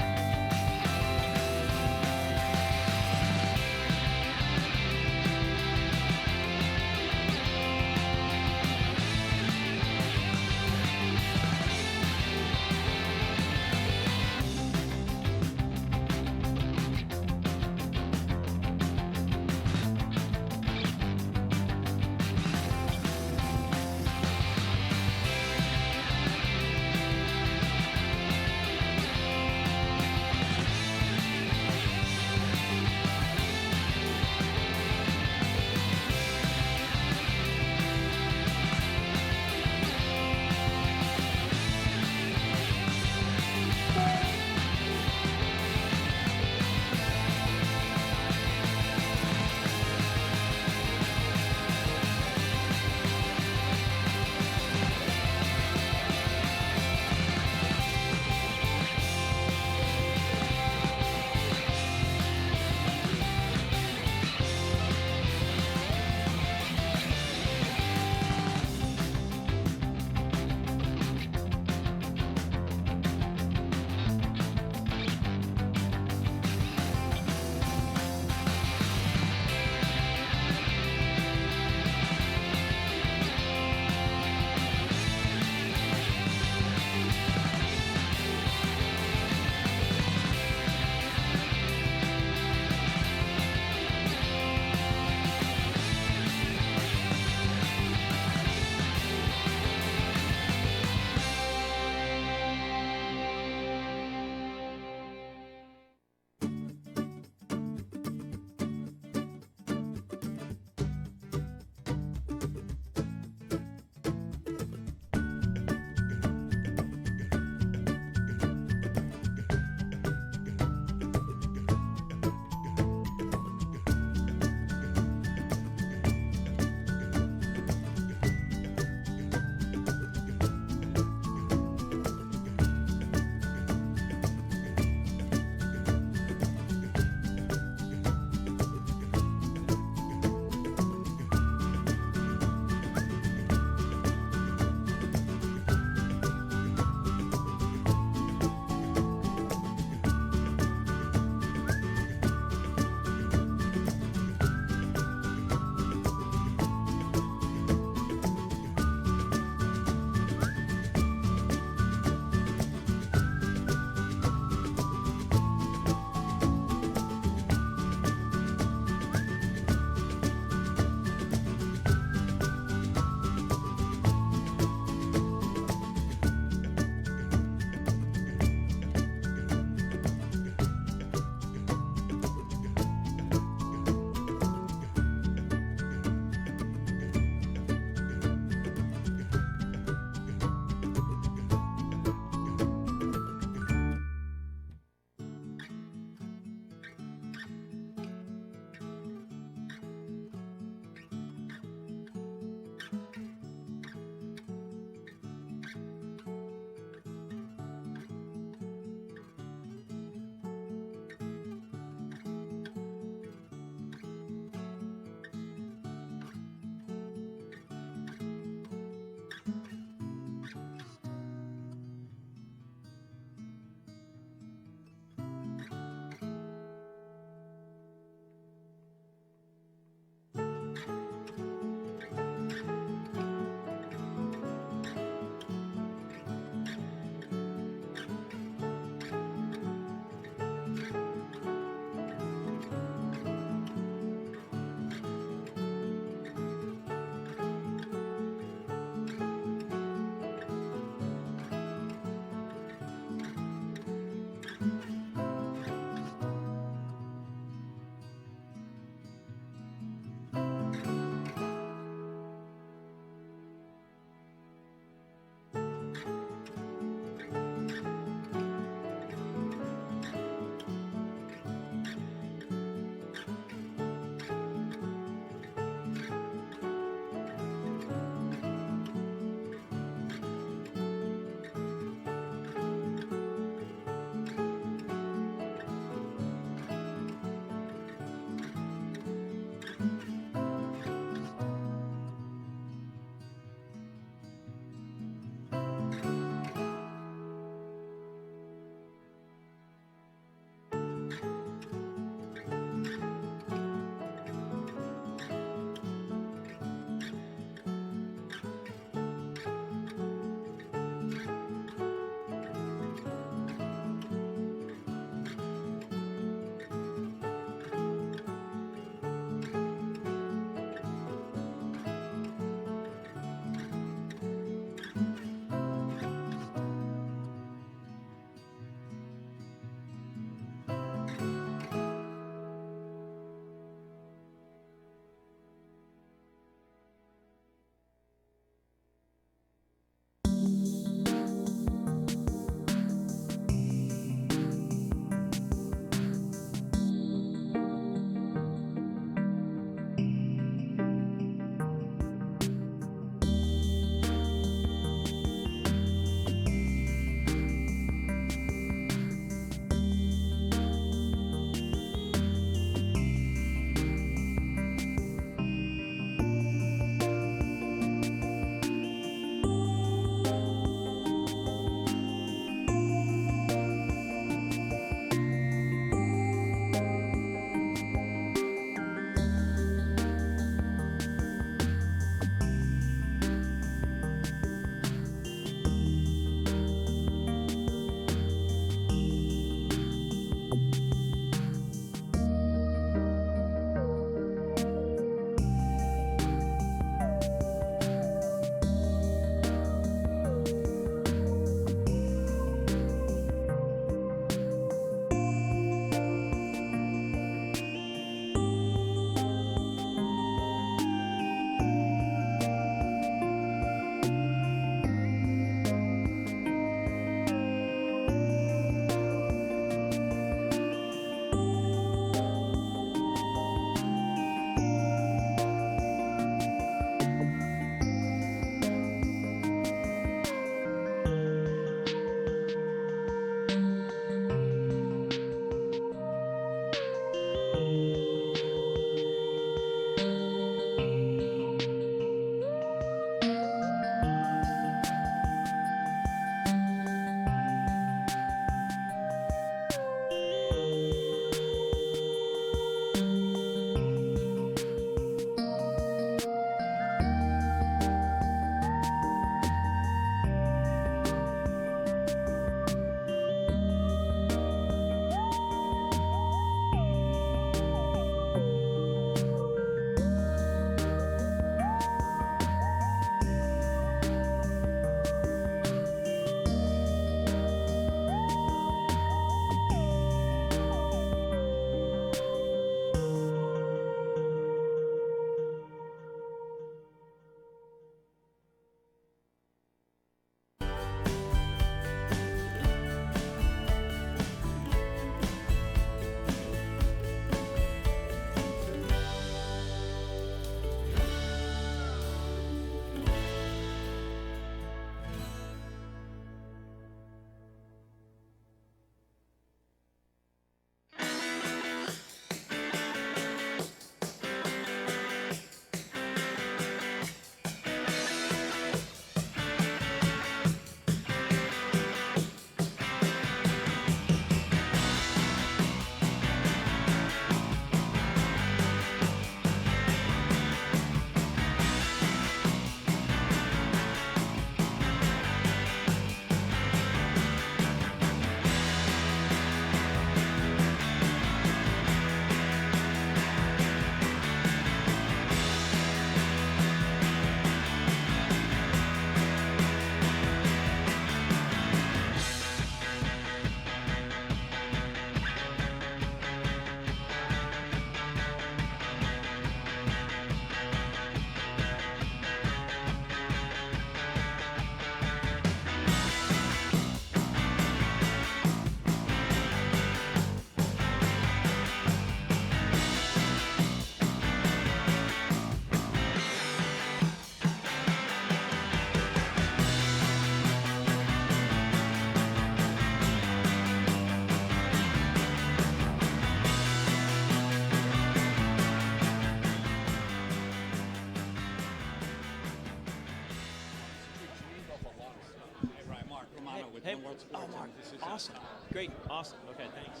Hey, hey. Oh, Mark. Awesome. Great. Awesome. Okay, thanks.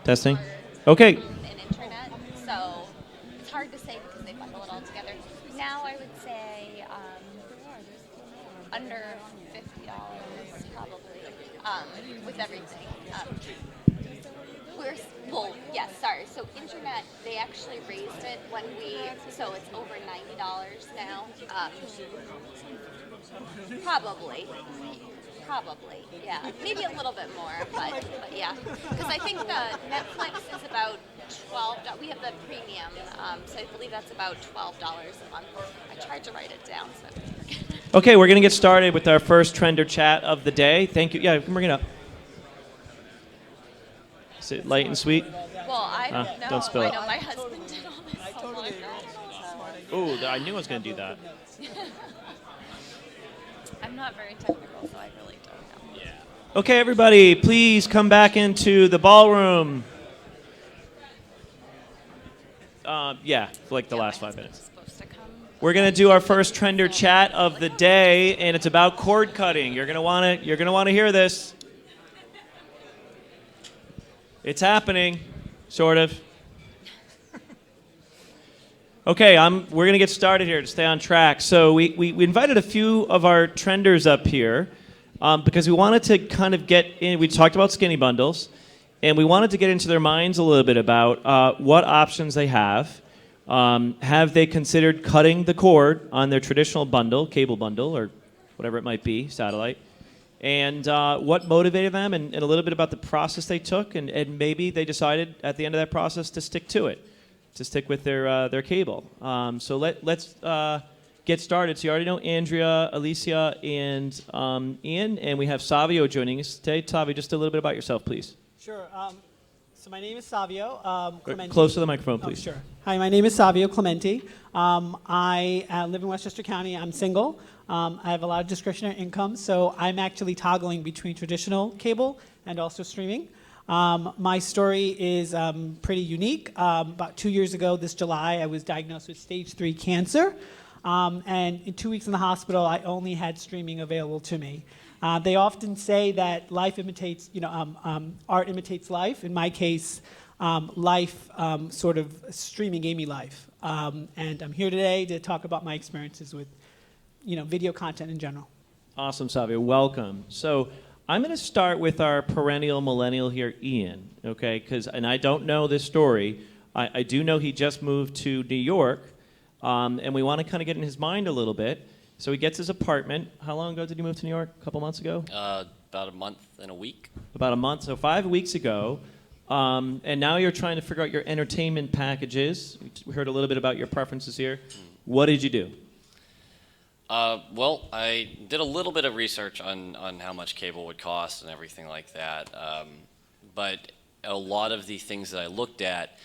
Testing. Okay. And internet, so it's hard to say because they bundle it all together. Now I would say under $50 probably with everything. Yes, sorry. So internet, they actually raised it so it's over $90 now. Probably, yeah. Maybe a little bit more, but yeah. Because I think the Netflix is about $12. We have the premium, so I believe that's about $12 a month. I tried to write it down, so I didn't forget. Okay, we're going to get started with our first Trender Chat of the day. Thank you. Yeah, bring it up. Is it light and sweet? Well, I don't know. Don't spill I it. know my husband did all this. I totally Oh, I knew I was going to do that. I'm not very technical, so I really don't know. Yeah. Okay, everybody, please come back into the ballroom. Yeah, for like the last 5 minutes. We're gonna do our first Trender Chat of the day, and it's about cord cutting. You're gonna want to hear this. It's happening, sort of. Okay, we're gonna get started here to stay on track. So we invited a few of our trenders up here because we wanted to kind of get in. We talked about skinny bundles, and we wanted to get into their minds a little bit about what options they have. Have they considered cutting the cord on their traditional bundle, cable bundle, or whatever it might be, satellite? And what motivated them, and a little bit about the process they took, and maybe they decided at the end of that process to stick to it, to stick with their cable. So let's get started. So you already know Andrea, Alicia, and Ian, and we have Savio joining us today. Savio, just a little bit about yourself, please. Sure. So my name is Savio Clementi. Close to the microphone, please. Oh, sure. Hi, my name is Savio Clementi. I live in Westchester County. I'm single. I have a lot of discretionary income, so I'm actually toggling between traditional cable and also streaming. My story is pretty unique. About 2 years ago, this July, I was diagnosed with stage 3 cancer. And in 2 weeks in the hospital, I only had streaming available to me. They often say that life imitates, art imitates life. In my case, life sort of streaming gave me life. And I'm here today to talk about my experiences with, video content in general. Awesome, Savio. Welcome. So I'm going to start with our perennial millennial here, Ian, okay? And I don't know this story. I do know he just moved to New York, and we want to kind of get in his mind a little bit. So he gets his apartment. How long ago did you move to New York? A couple months ago? About a month and a week. About a month, so 5 weeks ago. And now you're trying to figure out your entertainment packages. We heard a little bit about your preferences here. What did you do? Well, I did a little bit of research on how much cable would cost and everything like that. But a lot of the things that I looked at,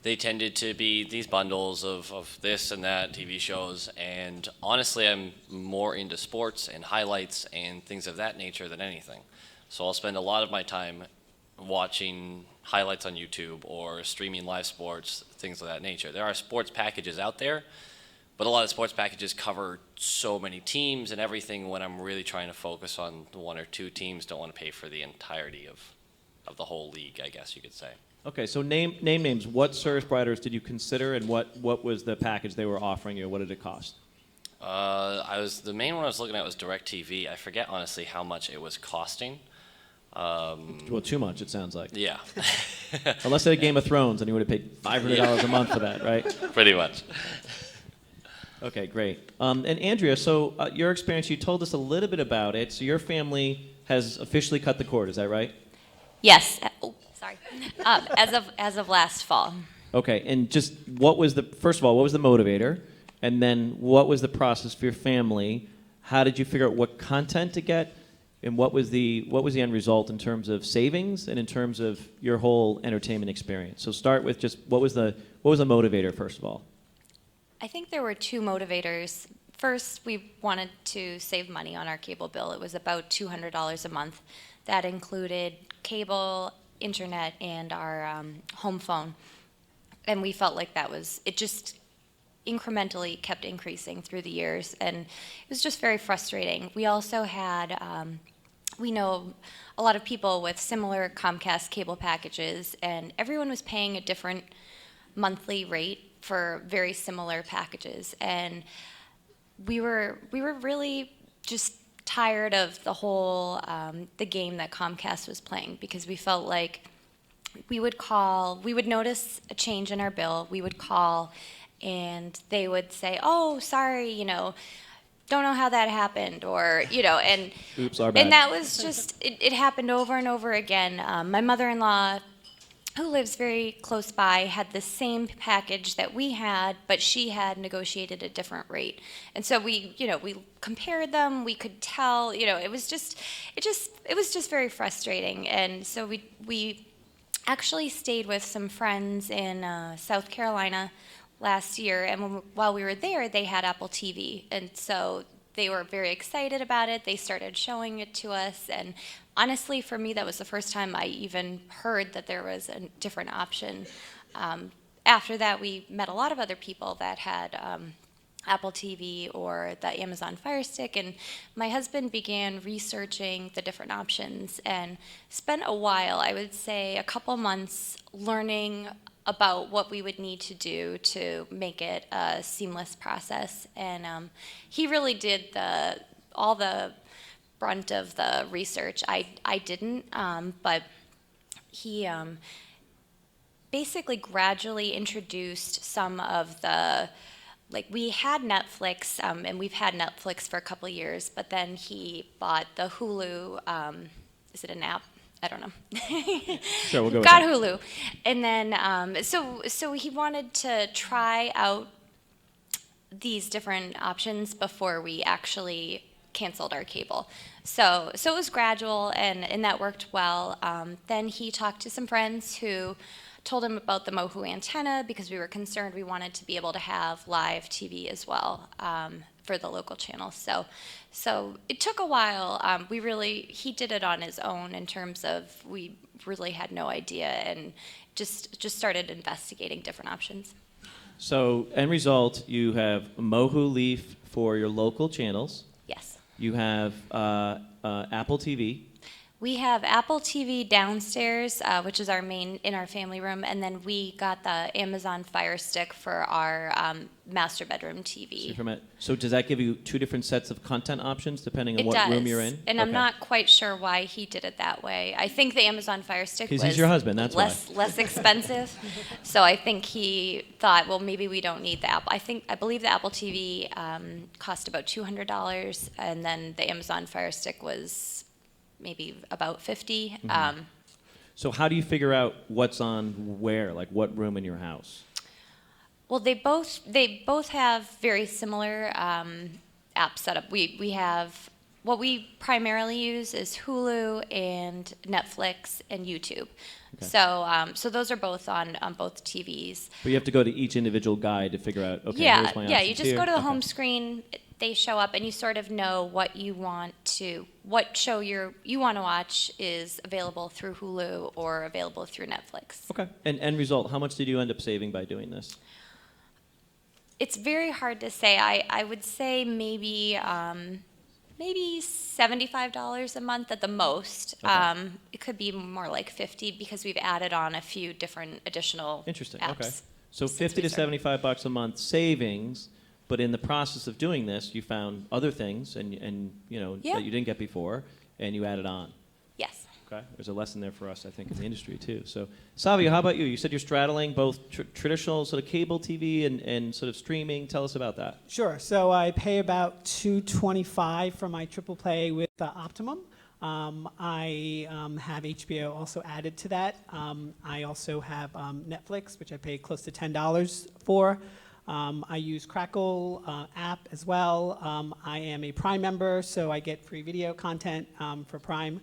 they tended to be these bundles of this and that, TV shows, and honestly, I'm more into sports and highlights and things of that nature than anything. So I'll spend a lot of my time watching highlights on YouTube or streaming live sports, things of that nature. There are sports packages out there, but a lot of sports packages cover so many teams and everything. When I'm really trying to focus on one or two teams, don't want to pay for the entirety of the whole league, I guess you could say. Okay, so name names. What service providers did you consider, and what was the package they were offering you? What did it cost? The main one I was looking at was DirecTV. I forget honestly how much it was costing. Well, too much, it sounds like. Yeah. Unless they had Game of Thrones, and you would have paid $500 a month for that, right? Pretty much. Okay, great. And Andrea, so your experience, you told us a little bit about it. So your family has officially cut the cord, is that right? Yes. Sorry. As of last fall. Okay, and just first of all, what was the motivator? And then what was the process for your family? How did you figure out what content to get? And what was the end result in terms of savings and in terms of your whole entertainment experience? So start with just what was the motivator, first of all? I think there were two motivators. First, we wanted to save money on our cable bill. It was about $200 a month. That included cable, internet, and our home phone. And we felt like incrementally kept increasing through the years, and it was just very frustrating. We also had, we know a lot of people with similar Comcast cable packages, and everyone was paying a different monthly rate for very similar packages, and we were really just tired of the whole the game that Comcast was playing, because we felt like we would notice a change in our bill, we would call, and they would say, "Oh, sorry, don't know how that happened," or and Oops, our bad. and that was just it happened over and over again. My mother-in-law, who lives very close by, had the same package that we had, but she had negotiated a different rate. And so we compared them. We could tell, it was just very frustrating. And so we actually stayed with some friends in South Carolina last year, and while we were there, they had Apple TV, and so they were very excited about it. They started showing it to us, and honestly, for me, that was the first time I even heard that there was a different option. After that, we met a lot of other people that had Apple TV or the Amazon Fire Stick, and my husband began researching the different options and spent a while, I would say a couple months, learning about what we would need to do to make it a seamless process. And he really did all the brunt of the research. I didn't, but he basically gradually introduced some of the, we had Netflix, and we've had Netflix for a couple of years, but then he bought the Hulu, is it an app? I don't know. Sure, we'll go with Got that. Hulu. And then, so he wanted to try out these different options before we actually canceled our cable. So it was gradual, and that worked well. Then he talked to some friends who told him about the Mohu antenna, because we were concerned we wanted to be able to have live TV as well for the local channels. So it took a while. He did it on his own in terms of we really had no idea, and just started investigating different options. So, end result, you have Mohu Leaf for your local channels. Yes. You have Apple TV. We have Apple TV downstairs, which is our main in our family room, and then we got the Amazon Fire Stick for our master bedroom TV. So does that give you two different sets of content options depending on It what does, room you're in? and I'm not quite sure why he did it that way. I think the Amazon Fire Stick was 'Cause he's your husband, that's less expensive, so I think he thought, well, maybe we don't need the Apple. I believe the Apple TV cost about $200, and then the Amazon Fire Stick was maybe about $50. So how do you figure out what's on where, like what room in your house? Well, they both have very similar app setup. We have, what we primarily use is Hulu and Netflix and YouTube. Okay. So those are both on both TVs. But you have to go to each individual guide to figure out, okay, Yeah, here's my yeah. options You just here. go to the Okay. home screen. They show up, and you sort of know what you want to, what show you want to watch is available through Hulu or available through Netflix. Okay. And end result, how much did you end up saving by doing this? It's very hard to say. I would say maybe $75 a month at the most. Okay. It could be more like 50 because we've added on a few different additional Interesting. apps. Okay. So since 50 we to started. $75 a month savings, but in the process of doing this, you found other things and Yeah. that you didn't get before, and you added on. Yes. Okay. There's a lesson there for us, I think, in the industry too. So, Savio, how about you? You said you're straddling both traditional sort of cable TV and sort of streaming. Tell us about that. Sure. So I pay about $225 for my triple play with Optimum. I have HBO also added to that. I also have Netflix, which I pay close to $10 for. I use Crackle app as well. I am a Prime member, so I get free video content for Prime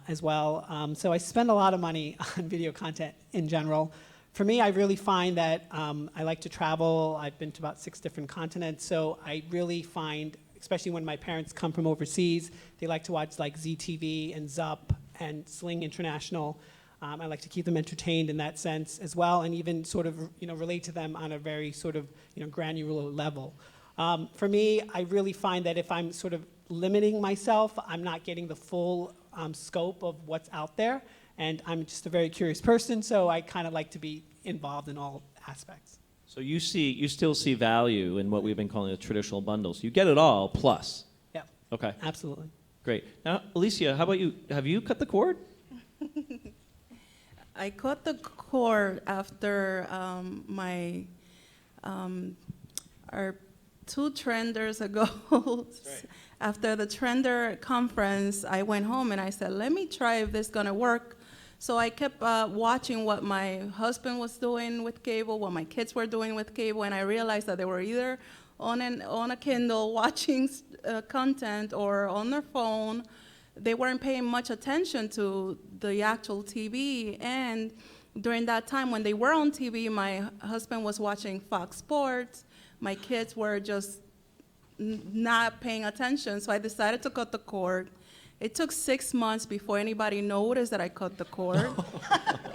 as well. So I spend a lot of money on video content in general. For me, I really find that I like to travel. I've been to about 6 different continents, so I really find, especially when my parents come from overseas, they like to watch like ZTV and Zup and Sling International. I like to keep them entertained in that sense as well, and even sort of, relate to them on a very sort of, granular level. For me, I really find that if I'm sort of limiting myself, I'm not getting the full scope of what's out there, and I'm just a very curious person, so I kind of like to be involved in all aspects. So you still see value in what we've been calling the traditional bundles. You get it all plus. Yeah. Okay. Absolutely. Great. Now, Alicia, how about you? Have you cut the cord? I cut the cord after our two trenders ago. Right. After the trender conference, I went home and I said, let me try if this is gonna work. So I kept watching what my husband was doing with cable, what my kids were doing with cable, and I realized that they were either on a Kindle watching content or on their phone. They weren't paying much attention to the actual TV. And during that time when they were on TV, my husband was watching Fox Sports. My kids were just not paying attention. So I decided to cut the cord. It took 6 months before anybody noticed that I cut the cord.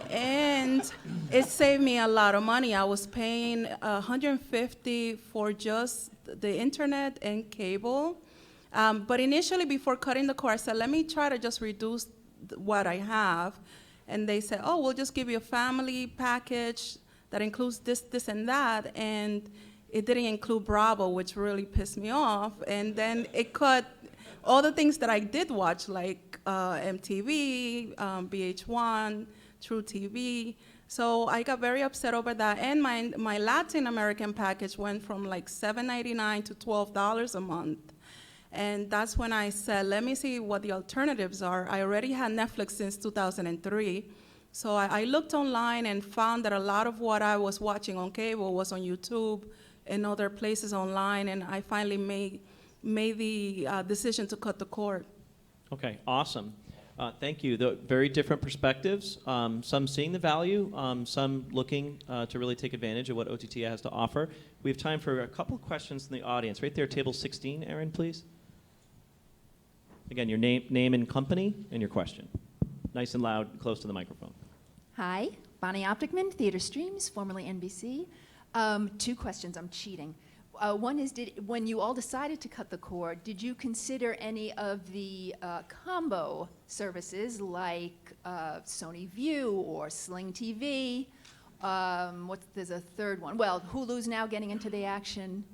And it saved me a lot of money. I was paying $150 for just the internet and cable. But initially, before cutting the cord, I said, let me try to just reduce what I have. And they said, oh, we'll just give you a family package that includes this, this, and that. And it didn't include Bravo, which really pissed me off. And then it cut all the things that I did watch, like MTV, VH1, True TV. So I got very upset over that. And my Latin American package went from like $7.99 to $12 a month. And that's when I said, let me see what the alternatives are. I already had Netflix since 2003. So I looked online and found that a lot of what I was watching on cable was on YouTube and other places online. And I finally made the decision to cut the cord. Okay, awesome. Thank you. Very different perspectives. Some seeing the value, some looking to really take advantage of what OTT has to offer. We have time for a couple of questions in the audience. Right there, table 16, Aaron, please. Again, your name and company and your question. Nice and loud, close to the microphone. Hi, Bonnie Opticman, Theater Streams, formerly NBC. 2 questions. I'm cheating. One is, when you all decided to cut the cord, did you consider any of the combo services like Sony View or Sling TV? There's a third one. Well, Hulu's now getting into the action.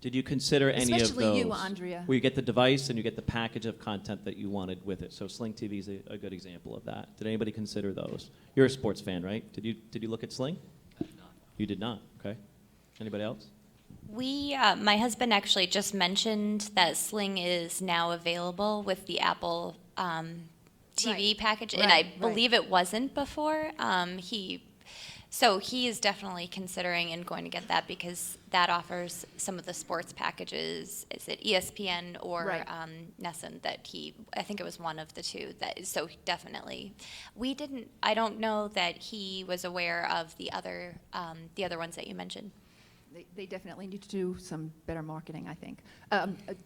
Did you consider any of those? Especially you, Andrea. Where you get the device and you get the package of content that you wanted with it. So Sling TV is a good example of that. Did anybody consider those? You're a sports fan, right? Did you look at Sling? I did not. You did not. Okay. Anybody else? My husband actually just mentioned that Sling is now available with the Apple TV package, and I believe it wasn't before. So he is definitely considering and going to get that because that offers some of the sports packages. Is it ESPN or NESN that I think it was one of the two. So definitely. I don't know that he was aware of the other ones that you mentioned. They definitely need to do some better marketing, I think.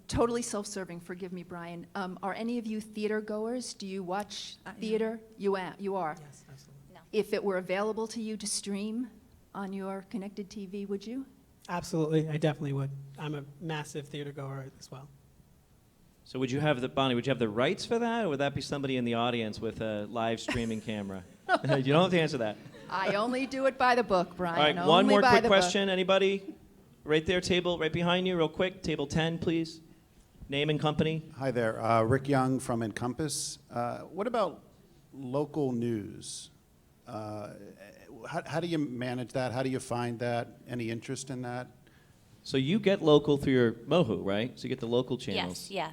Totally self-serving, forgive me, Brian. Are any of you theater goers? Do you watch theater? You are? Yes, absolutely. No. If it were available to you to stream on your connected TV, would you? Absolutely, I definitely would. I'm a massive theater goer as well. So would you have the rights for that, or would that be somebody in the audience with a live streaming camera? You don't have to answer that. I only do it by the book, Brian. All right, one more quick book. question. Anybody? Right there, table right behind you, real quick. Table 10, please. Name and company. Hi there, Rick Young from Encompass. What about local news? How do you manage that? How do you find that? Any interest in that? So you get local through your Mohu, right? So you get the local channels. Yes, yeah.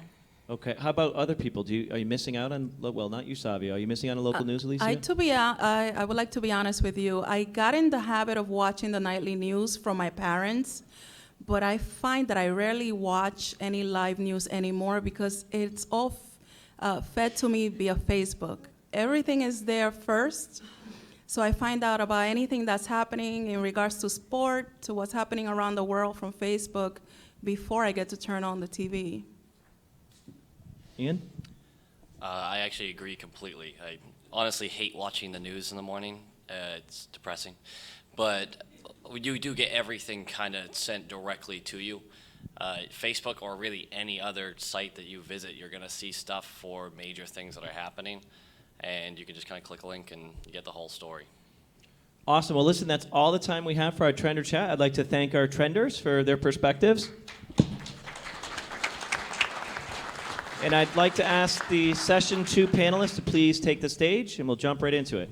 Okay. How about other people? Are you missing out on? Well, not you, Savio. Are you missing out on local news, Alicia? I would like to be honest with you. I got in the habit of watching the nightly news from my parents, but I find that I rarely watch any live news anymore because it's all fed to me via Facebook. Everything is there first. So I find out about anything that's happening in regards to sport, to what's happening around the world from Facebook before I get to turn on the TV. Ian? I actually agree completely. honestly hate watching the news in the morning. It's depressing. But you do get everything kind of sent directly to you. Facebook or really any other site that you visit, you're going to see stuff for major things that are happening. And you can just kind of click a link and you get the whole story. Awesome. Well, listen, that's all the time we have for our Trender Chat. I'd like to thank our trenders for their perspectives. And I'd like to ask the Session 2 panelists to please take the stage, and we'll jump right into it.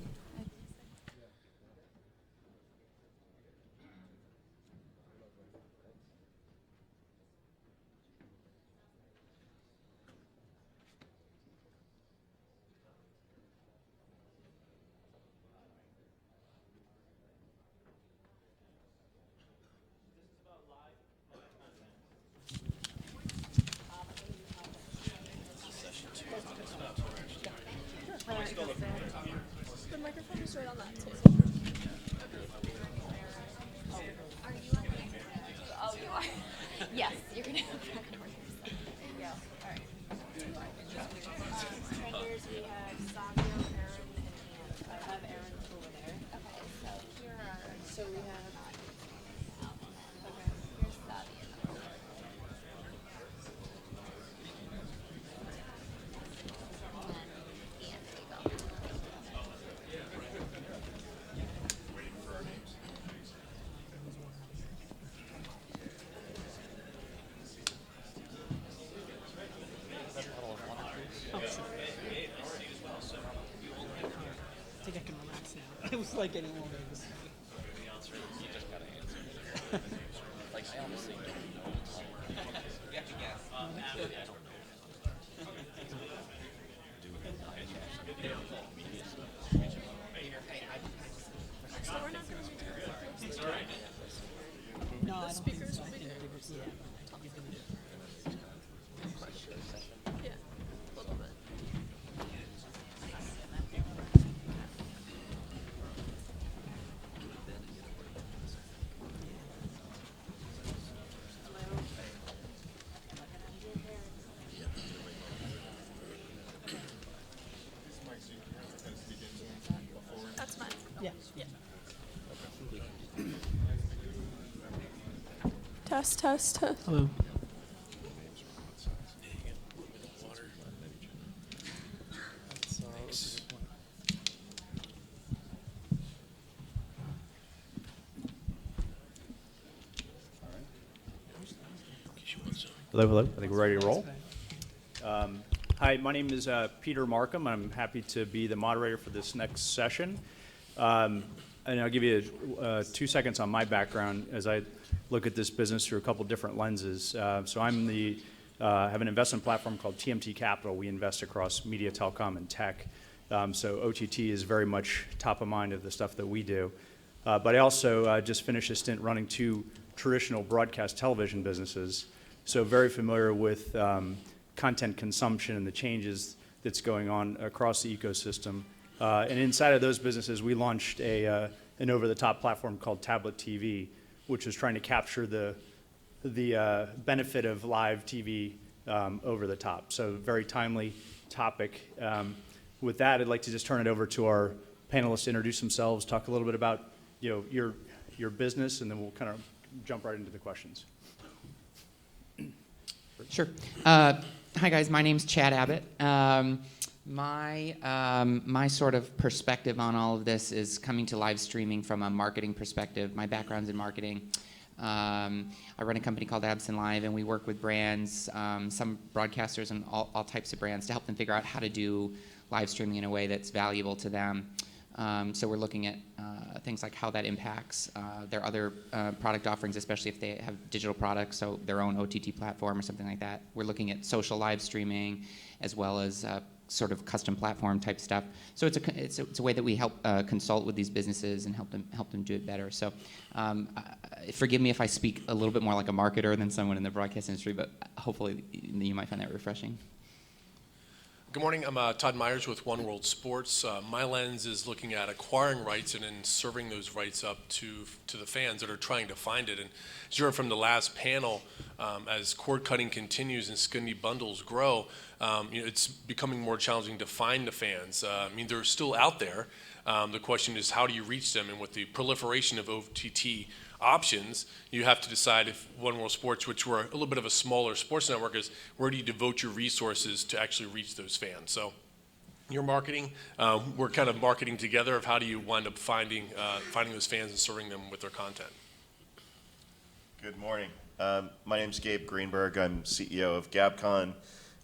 The microphone is right on that table. Oh, you are? Yes, you're going to have to back over here. There you go. All right. Trenders, we have Savio, Aaron, and Ann. I have Aaron over there. Okay, so here are... So we have... Okay, here's Savio. I think I can relax now. It was like getting older. You just got to answer. Like, I honestly don't know. You have to guess. Absolutely, I don't know. So we're not going to do No, I the don't speakers think will be there. Yeah, a little bit. That's fine. Yeah. Yeah. Test, test, test. Hello. Hello, hello. I think we're ready to roll. Hi, my name is Peter Markham. I'm happy to be the moderator for this next session. And I'll give you 2 seconds on my background as I look at this business through a couple different lenses. So I'm have an investment platform called TMT Capital. We invest across media, telecom, and tech. So OTT is very much top of mind of the stuff that we do. But I also just finished a stint running 2 traditional broadcast television businesses. So very familiar with content consumption and the changes that's going on across the ecosystem. And inside of those businesses, we launched an over-the-top platform called Tablet TV, which is trying to capture the benefit of live TV over the top. So very timely topic. With that, I'd like to just turn it over to our panelists to introduce themselves, talk a little bit about your business, and then we'll kind of jump right into the questions. Sure. Hi guys, my name's Chad Abbott. My sort of perspective on all of this is coming to live streaming from a marketing perspective. My background's in marketing. I run a company called Absent Live, and we work with brands, some broadcasters and all types of brands, to help them figure out how to do live streaming in a way that's valuable to them. So we're looking at things like how that impacts their other product offerings, especially if they have digital products, so their own OTT platform or something like that. We're looking at social live streaming as well as sort of custom platform type stuff. So it's a way that we help consult with these businesses and help them do it better. So forgive me if I speak a little bit more like a marketer than someone in the broadcast industry, but hopefully you might find that refreshing. Good morning. I'm Todd Myers with One World Sports. My lens is looking at acquiring rights and then serving those rights up to the fans that are trying to find it. And as you heard from the last panel, As cord cutting continues and skinny bundles grow, it's becoming more challenging to find the fans. I mean, they're still out there. The question is, how do you reach them? And with the proliferation of OTT options, you have to decide if One World Sports, which we're a little bit of a smaller sports network, is where do you devote your resources to actually reach those fans? So your marketing, we're kind of marketing together of how do you wind up finding those fans and serving them with their content. Good morning. My name's Gabe Greenberg. I'm CEO of GabCon.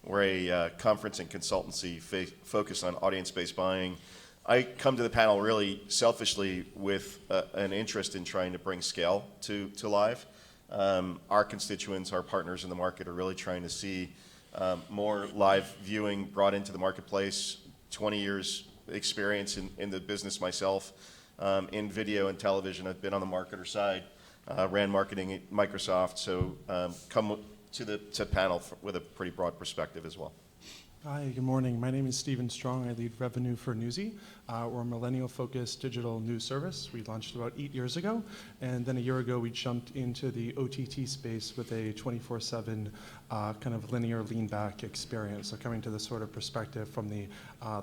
We're a conference and consultancy focused on audience-based buying. I come to the panel really selfishly with an interest in trying to bring scale to live. Our constituents, our partners in the market are really trying to see more live viewing brought into the marketplace. 20 years experience in the business myself, in video and television. I've been on the marketer side, ran marketing at Microsoft, so come to the panel with a pretty broad perspective as well. Hi, good morning. My name is Stephen Strong. I lead revenue for Newsy. We're a millennial-focused digital news service. We launched about 8 years ago, and then a year ago we jumped into the OTT space with a 24/7 kind of linear lean-back experience. So coming to this sort of perspective from the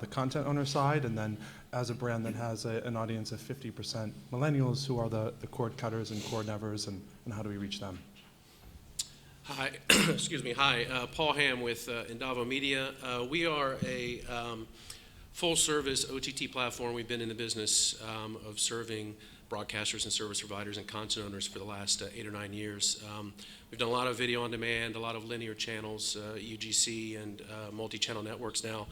content owner side, and then as a brand that has an audience of 50% millennials who are the cord cutters and cord nevers, and how do we reach them? Hi, excuse me. Hi, Paul Ham with Indavo Media. We are a full-service OTT platform. We've been in the business of serving broadcasters and service providers and content owners for the last 8 or 9 years. We've done a lot of video on demand, a lot of linear channels, UGC, and multi-channel networks now.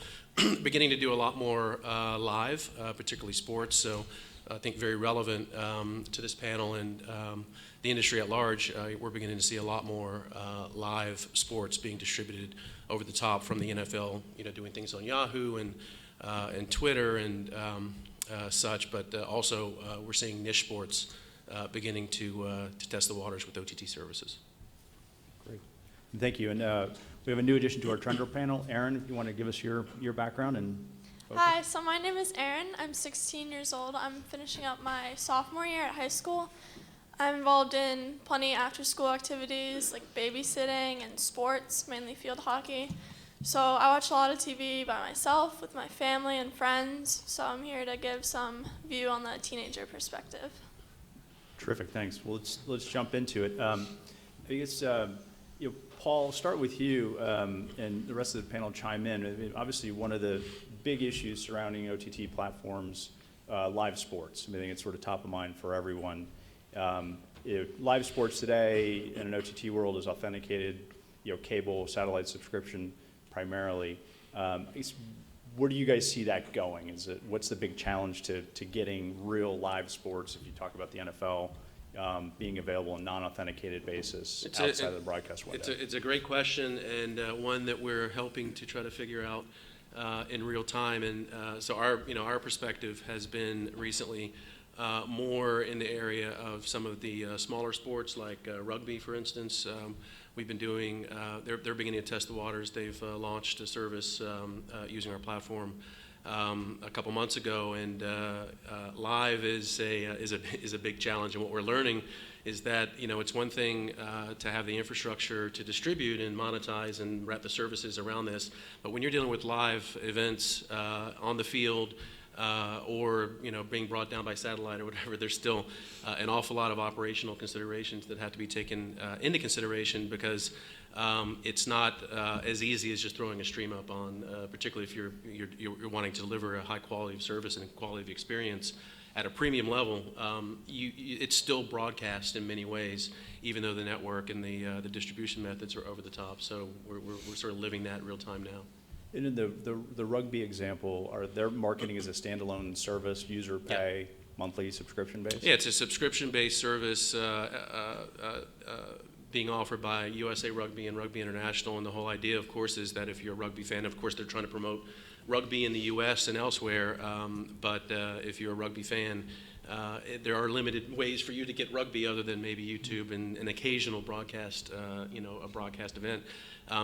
Beginning to do a lot more live, particularly sports. So I think very relevant to this panel and the industry at large. We're beginning to see a lot more live sports being distributed over the top from the NFL, doing things on Yahoo and Twitter and such, but also we're seeing niche sports beginning to test the waters with OTT services. Great. Thank you. And we have a new addition to our Trender panel. Aaron, if you want to give us your background and focus. Hi, so my name is Erin. I'm 16 years old. I'm finishing up my sophomore year at high school. I'm involved in plenty of after-school activities like babysitting and sports, mainly field hockey. So I watch a lot of TV by myself, with my family and friends. So I'm here to give some view on the teenager perspective. Terrific, thanks. Well, let's jump into it. I guess, Paul, start with you, and the rest of the panel chime in. I mean, obviously, one of the big issues surrounding OTT platforms, live sports. I think it's sort of top of mind for everyone. Live sports today in an OTT world is authenticated, cable, satellite subscription primarily. Where do you guys see that going? What's the big challenge to getting real live sports, if you talk about the NFL, being available on a non-authenticated basis outside of the broadcast window? It's a great question, and one that we're helping to try to figure out in real time. And so our perspective has been recently more in the area of some of the smaller sports like rugby, for instance. We've been doing, they're beginning to test the waters. They've launched a service using our platform a couple months ago, and live is a big challenge. And what we're learning is that it's one thing to have the infrastructure to distribute and monetize and wrap the services around this, but when you're dealing with live events on the field, or being brought down by satellite or whatever, there's still an awful lot of operational considerations that have to be taken into consideration, because it's not as easy as just throwing a stream up on, particularly if you're wanting to deliver a high quality of service and quality of experience at a premium level. It's still broadcast in many ways, even though the network and the distribution methods are over the top. So we're sort of living that real time now. And in the rugby example, are their marketing as a standalone service, user pay, monthly subscription based? Yeah, it's a subscription-based service being offered by USA Rugby and Rugby International. And the whole idea, of course, is that if you're a rugby fan, of course, they're trying to promote rugby in the U.S. and elsewhere. But if you're a rugby fan, there are limited ways for you to get rugby other than maybe YouTube and an occasional broadcast, a broadcast event.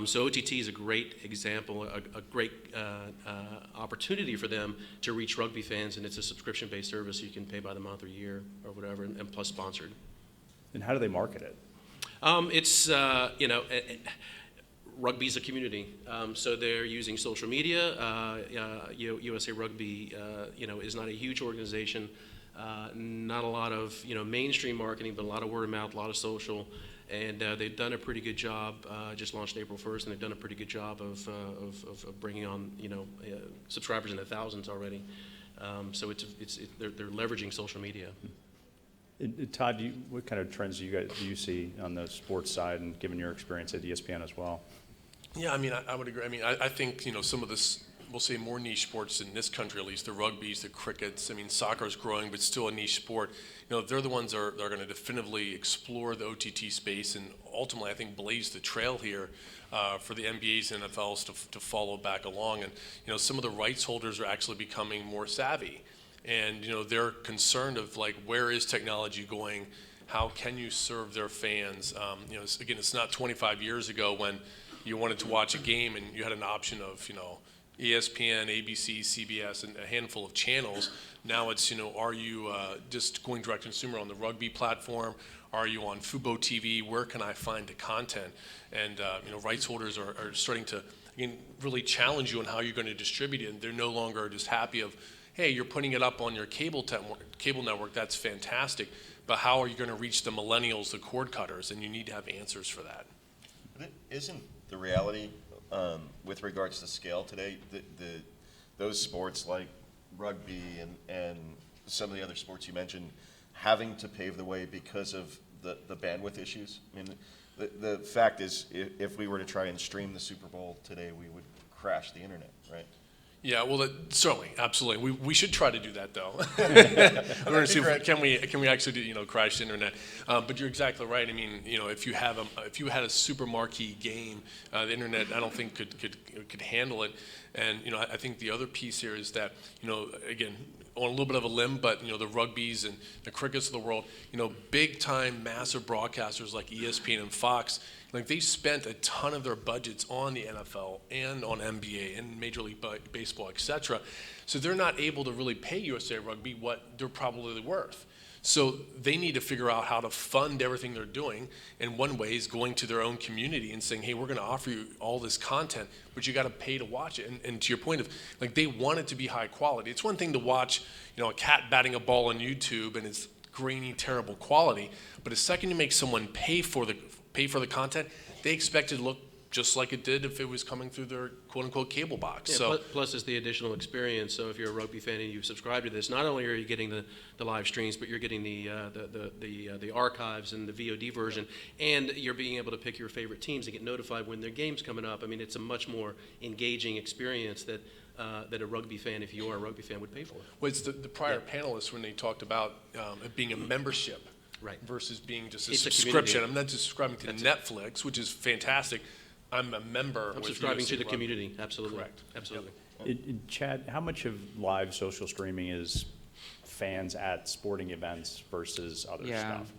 So OTT is a great example, a great opportunity for them to reach rugby fans, and it's a subscription-based service. You can pay by the month or year or whatever, and plus sponsored. And how do they market it? It's, rugby's a community, so they're using social media. USA Rugby, is not a huge organization. Not a lot of, mainstream marketing, but a lot of word of mouth, a lot of social. And they've done a pretty good job, just launched April 1st, and they've done a pretty good job of bringing on, subscribers in the thousands already. So they're leveraging social media. Todd, what kind of trends do you see on the sports side, and given your experience at ESPN as well? Yeah, I mean, I would agree. I mean, I think, some of this, we'll say more niche sports in this country at least, the rugbies, the crickets. I mean, soccer's growing, but still a niche sport. They're the ones that are going to definitively explore the OTT space and ultimately, I think, blaze the trail here for the NBAs and NFLs to follow back along. And, some of the rights holders are actually becoming more savvy. And, they're concerned of, like, where is technology going? How can you serve their fans? Again, it's not 25 years ago when you wanted to watch a game and you had an option of, ESPN, ABC, CBS, and a handful of channels. Now it's, are you just going direct consumer on the rugby platform? Are you on Fubo TV? Where can I find the content? And, rights holders are starting to, again, really challenge you on how you're going to distribute it. And they're no longer just happy of, hey, you're putting it up on your cable network, that's fantastic. But how are you going to reach the millennials, the cord cutters? And you need to have answers for that. But isn't the reality with regards to scale today, those sports like rugby and some of the other sports you mentioned having to pave the way because of the bandwidth issues? I mean, the fact is, if we were to try and stream the Super Bowl today, we would crash the internet, right? Yeah, well, certainly, absolutely. We should try to do that, though. We're going to see can we actually do, crash the internet? But you're exactly right. I mean, if you had a super marquee game, the internet I don't think could handle it. And I think the other piece here is that again, on a little bit of a limb, but the rugbies and the crickets of the world, big time massive broadcasters like ESPN and Fox. Like, they spent a ton of their budgets on the NFL and on NBA and Major League Baseball, et cetera. So they're not able to really pay USA Rugby what they're probably worth. So they need to figure out how to fund everything they're doing. And one way is going to their own community and saying, hey, we're going to offer you all this content, but you got to pay to watch it. And to your point of, like, they want it to be high quality. It's one thing to watch, a cat batting a ball on YouTube and it's grainy, terrible quality. But the second you make someone pay for the content, they expect it to look just like it did if it was coming through their quote-unquote cable box. Yeah, so plus it's the additional experience. So if you're a rugby fan and you subscribe to this, not only are you getting the live streams, but you're getting the archives and the VOD version, and you're being able to pick your favorite teams and get notified when their game's coming up. I mean, it's a much more engaging experience that a rugby fan, if you are a rugby fan, would pay for. Well, it's the prior panelists when they talked about it being a membership. Right. Versus being just a It's subscription. a I'm not just subscribing to Netflix, which is fantastic. I'm a member. I'm with subscribing USA to the Rugby. community. Absolutely. Correct. Absolutely. Chad, how much of live social streaming is fans at sporting events versus other stuff?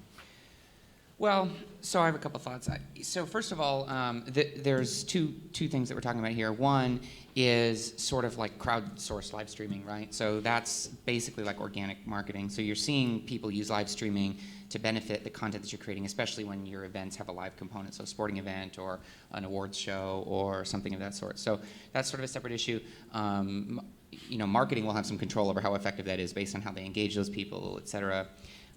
Well, so I have a couple thoughts. So first of all, there's two things that we're talking about here. One is sort of like crowdsourced live streaming, right? So that's basically like organic marketing. So you're seeing people use live streaming to benefit the content that you're creating, especially when your events have a live component, so a sporting event or an awards show or something of that sort. So that's sort of a separate issue. Marketing will have some control over how effective that is based on how they engage those people, et cetera.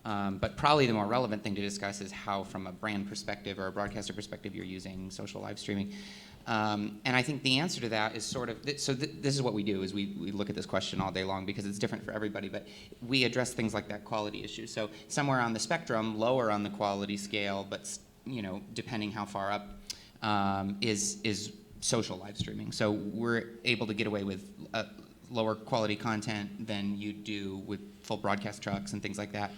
But probably the more relevant thing to discuss is how, from a brand perspective or a broadcaster perspective, you're using social live streaming. And I think the answer to that is sort of, this is what we do, is we look at this question all day long because it's different for everybody, but we address things like that quality issue. So somewhere on the spectrum, lower on the quality scale, but depending how far up, is social live streaming. So we're able to get away with lower quality content than you do with full broadcast trucks and things like that.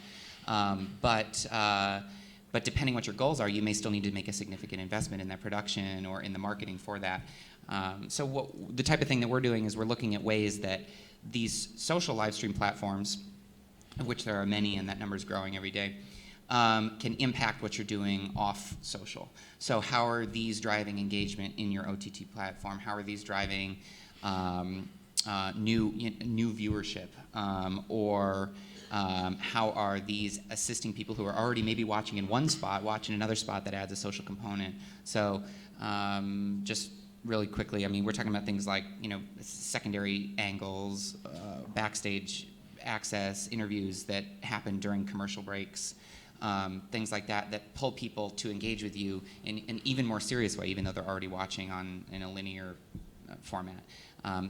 But depending what your goals are, you may still need to make a significant investment in that production or in the marketing for that. So the type of thing that we're doing is we're looking at ways that these social live stream platforms, of which there are many and that number is growing every day, can impact what you're doing off social. So how are these driving engagement in your OTT platform? How are these driving new viewership or How are these assisting people who are already maybe watching in one spot, watching another spot that adds a social component? So just really quickly, I mean, we're talking about things like, secondary angles, backstage access, interviews that happen during commercial breaks, things like that pull people to engage with you in an even more serious way, even though they're already watching in a linear format.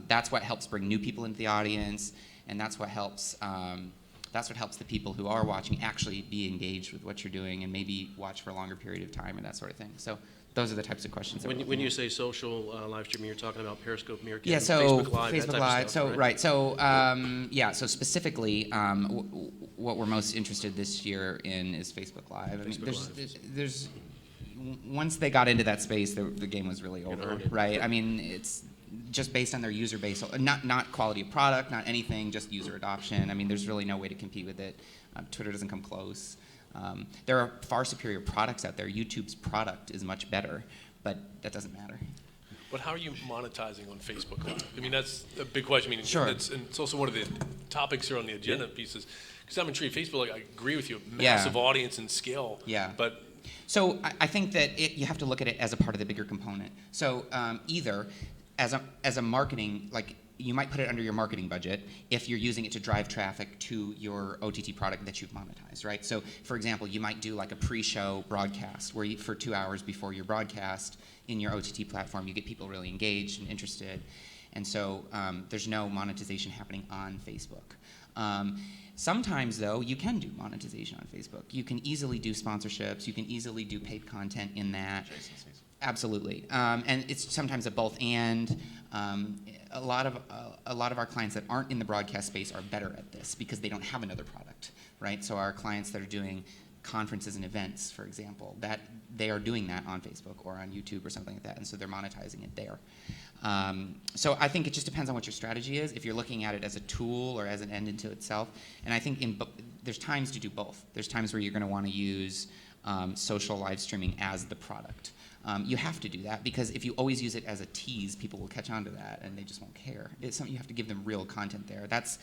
That's what helps bring new people into the audience, and that's what helps the people who are watching actually be engaged with what you're doing and maybe watch for a longer period of time and that sort of thing. So those are the types of questions. When you say social live streaming, you're talking about Periscope, Meerkat, Yeah, so Facebook Live, that type Live. of stuff, So right? So specifically, what we're most interested this year in is Facebook Live. I mean, there's once they got into that space, the game was really over, right? I mean, it's just based on their user base, not quality of product, not anything, just user adoption. I mean, there's really no way to compete with it. Twitter doesn't come close. There are far superior products out there. YouTube's product is much better, but that doesn't matter. But how are you monetizing on Facebook Live? I mean, that's a big question. I mean, Sure. and it's also one of the topics here on the agenda pieces. Because I'm intrigued. Facebook, I agree with you, massive audience and scale. Yeah. But so I think that you have to look at it as a part of the bigger component. So either as a marketing, you might put it under your marketing budget if you're using it to drive traffic to your OTT product that you've monetized, right? So, for example, you might do like a pre-show broadcast where for 2 hours before your broadcast in your OTT platform, you get people really engaged and interested. And so there's no monetization happening on Facebook. Sometimes, though, you can do monetization on Facebook. You can easily do sponsorships. You can easily do paid content in that. Absolutely. And it's sometimes a both and. A lot of our clients that aren't in the broadcast space are better at this because they don't have another product, right? So our clients that are doing conferences and events, for example, that they are doing that on Facebook or on YouTube or something like that, and so they're monetizing it there. So I think it just depends on what your strategy is. If you're looking at it as a tool or as an end into itself, and I think there's times to do both. There's times where you're going to want to use social live streaming as the product. You have to do that because if you always use it as a tease, people will catch on to that and they just won't care. It's something you have to give them real content there. That's,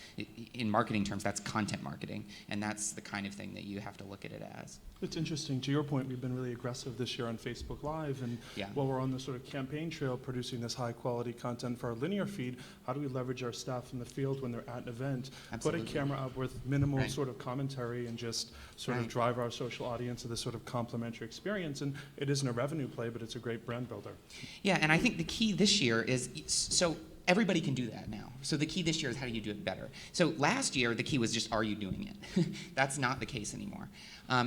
in marketing terms, that's content marketing, and that's the kind of thing that you have to look at it as. It's interesting. To your point, we've been really aggressive this year on Facebook Live, and while we're on the sort of campaign trail producing this high-quality content for our linear feed, how do we leverage our staff in the field when they're at an event, Absolutely. put a camera up with minimal sort of commentary and just sort of drive our social audience to this sort of complementary experience? And it isn't a revenue play, but it's a great brand builder. Yeah, and I think the key this year is, so everybody can do that now. So the key this year is how do you do it better? So last year, the key was just, are you doing it? That's not the case anymore.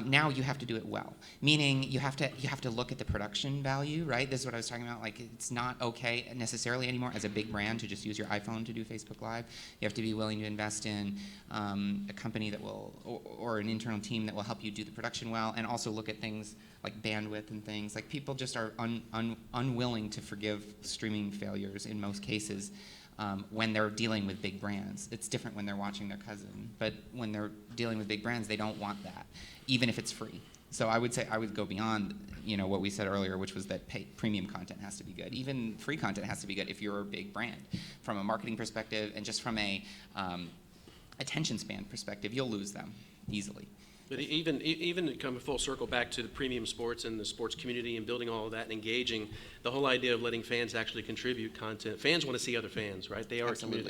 Now you have to do it well, meaning you have to look at the production value, right? This is what I was talking about. Like, it's not okay necessarily anymore as a big brand to just use your iPhone to do Facebook Live. You have to be willing to invest in a company that will, or an internal team that will help you do the production well, and also look at things like bandwidth and things. Like, people just are unwilling to forgive streaming failures in most cases. When they're dealing with big brands. It's different when they're watching their cousin, but when they're dealing with big brands, they don't want that, even if it's free. So I would say I would go beyond, what we said earlier, which was that premium content has to be good. Even free content has to be good if you're a big brand. From a marketing perspective and just from a attention span perspective, you'll lose them easily. But even coming full circle back to the premium sports and the sports community and building all of that and engaging, the whole idea of letting fans actually contribute content. Fans want to see other fans, right? They are Absolutely. a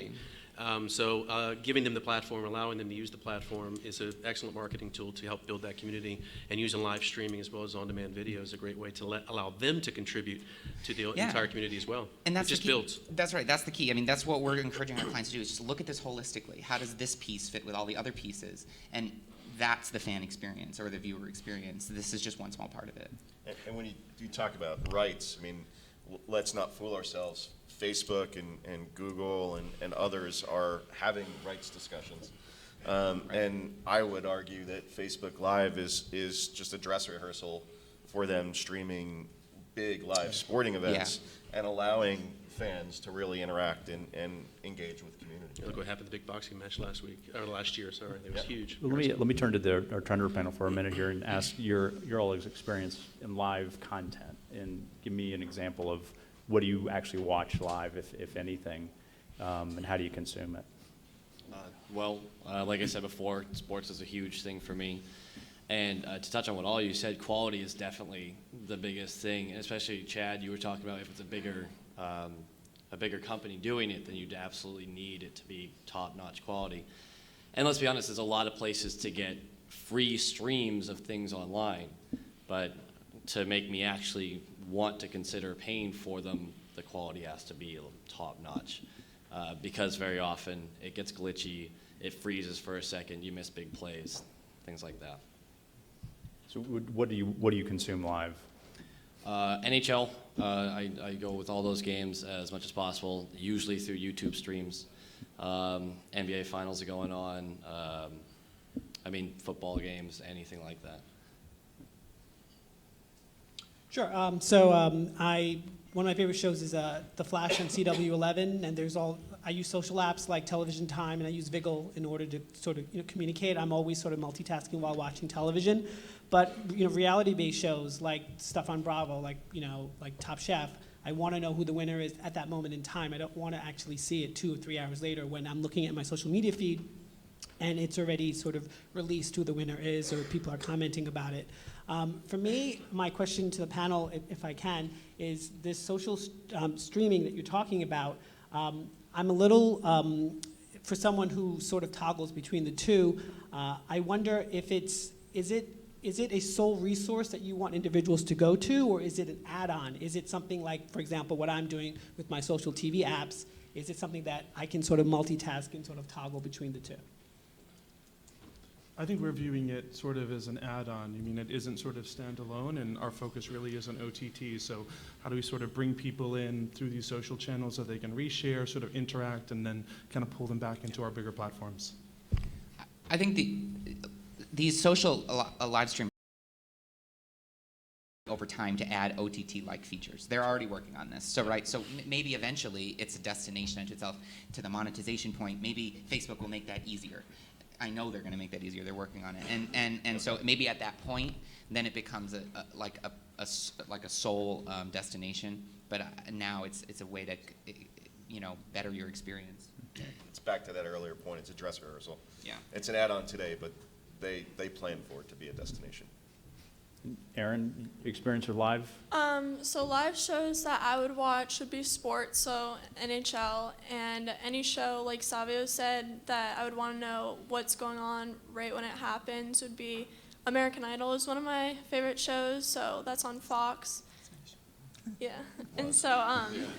community. So giving them the platform, allowing them to use the platform is an excellent marketing tool to help build that community, and using live streaming as well as on-demand video is a great way to allow them to contribute to the entire community as well. And that's it just the key. builds. That's right. That's the key. I mean, that's what we're encouraging our clients to do is just look at this holistically. How does this piece fit with all the other pieces? And that's the fan experience or the viewer experience. This is just one small part of it. And when you talk about rights, I mean, let's not fool ourselves. Facebook and Google and others are having rights discussions. And I would argue that Facebook Live is just a dress rehearsal for them streaming big live sporting events and allowing fans to really interact and engage with community. Look what happened at the big boxing match last year. Sorry, it was huge. Well, let me turn to our Trender panel for a minute here and ask your all's experience in live content, and give me an example of what do you actually watch live, if anything, and how do you consume it? Like I said before, sports is a huge thing for me. And to touch on what all you said, quality is definitely the biggest thing. Especially Chad, you were talking about if it's a bigger company doing it, then you'd absolutely need it to be top-notch quality. And let's be honest, there's a lot of places to get free streams of things online, but to make me actually want to consider paying for them, the quality has to be top-notch. Because very often it gets glitchy, it freezes for a second, you miss big plays, things like that. So what do you consume live? NHL, I go with all those games as much as possible, usually through YouTube streams. NBA finals are going on. Football games, anything like that. Sure. One of my favorite shows is The Flash on CW11, and I use social apps like Television Time, and I use Viggle in order to sort of communicate. I'm always sort of multitasking while watching television, but reality-based shows like stuff on Bravo, like Top Chef, I want to know who the winner is at that moment in time. I don't want to actually see it 2 or 3 hours later when I'm looking at my social media feed and it's already sort of released who the winner is or people are commenting about it. For me, my question to the panel, if I can, is this social streaming that you're talking about. I'm a little, for someone who sort of toggles between the two, I wonder if is it a sole resource that you want individuals to go to, or is it an add-on? Is it something like, for example, what I'm doing with my social TV apps, is it something that I can sort of multitask and sort of toggle between the two? I think we're viewing it sort of as an add-on. It isn't sort of standalone, and our focus really is on OTT. So how do we sort of bring people in through these social channels so they can reshare, sort of interact, and then kind of pull them back into our bigger platforms? I think these social live stream over time to add OTT-like features. They're already working on this. So maybe eventually it's a destination unto itself. To the monetization point, maybe Facebook will make that easier. I know they're going to make that easier. They're working on it, and so maybe at that point, then it becomes like a sole destination. But now it's a way to better your experience. It's back to that earlier point. It's a dress rehearsal. Yeah. It's an add-on today, but they plan for it to be a destination. Erin, experience with live? So live shows that I would watch would be sports, so NHL, and any show, like Savio said, that I would want to know what's going on right when it happens would be American Idol is one of my favorite shows, so that's on Fox. Yeah, and so,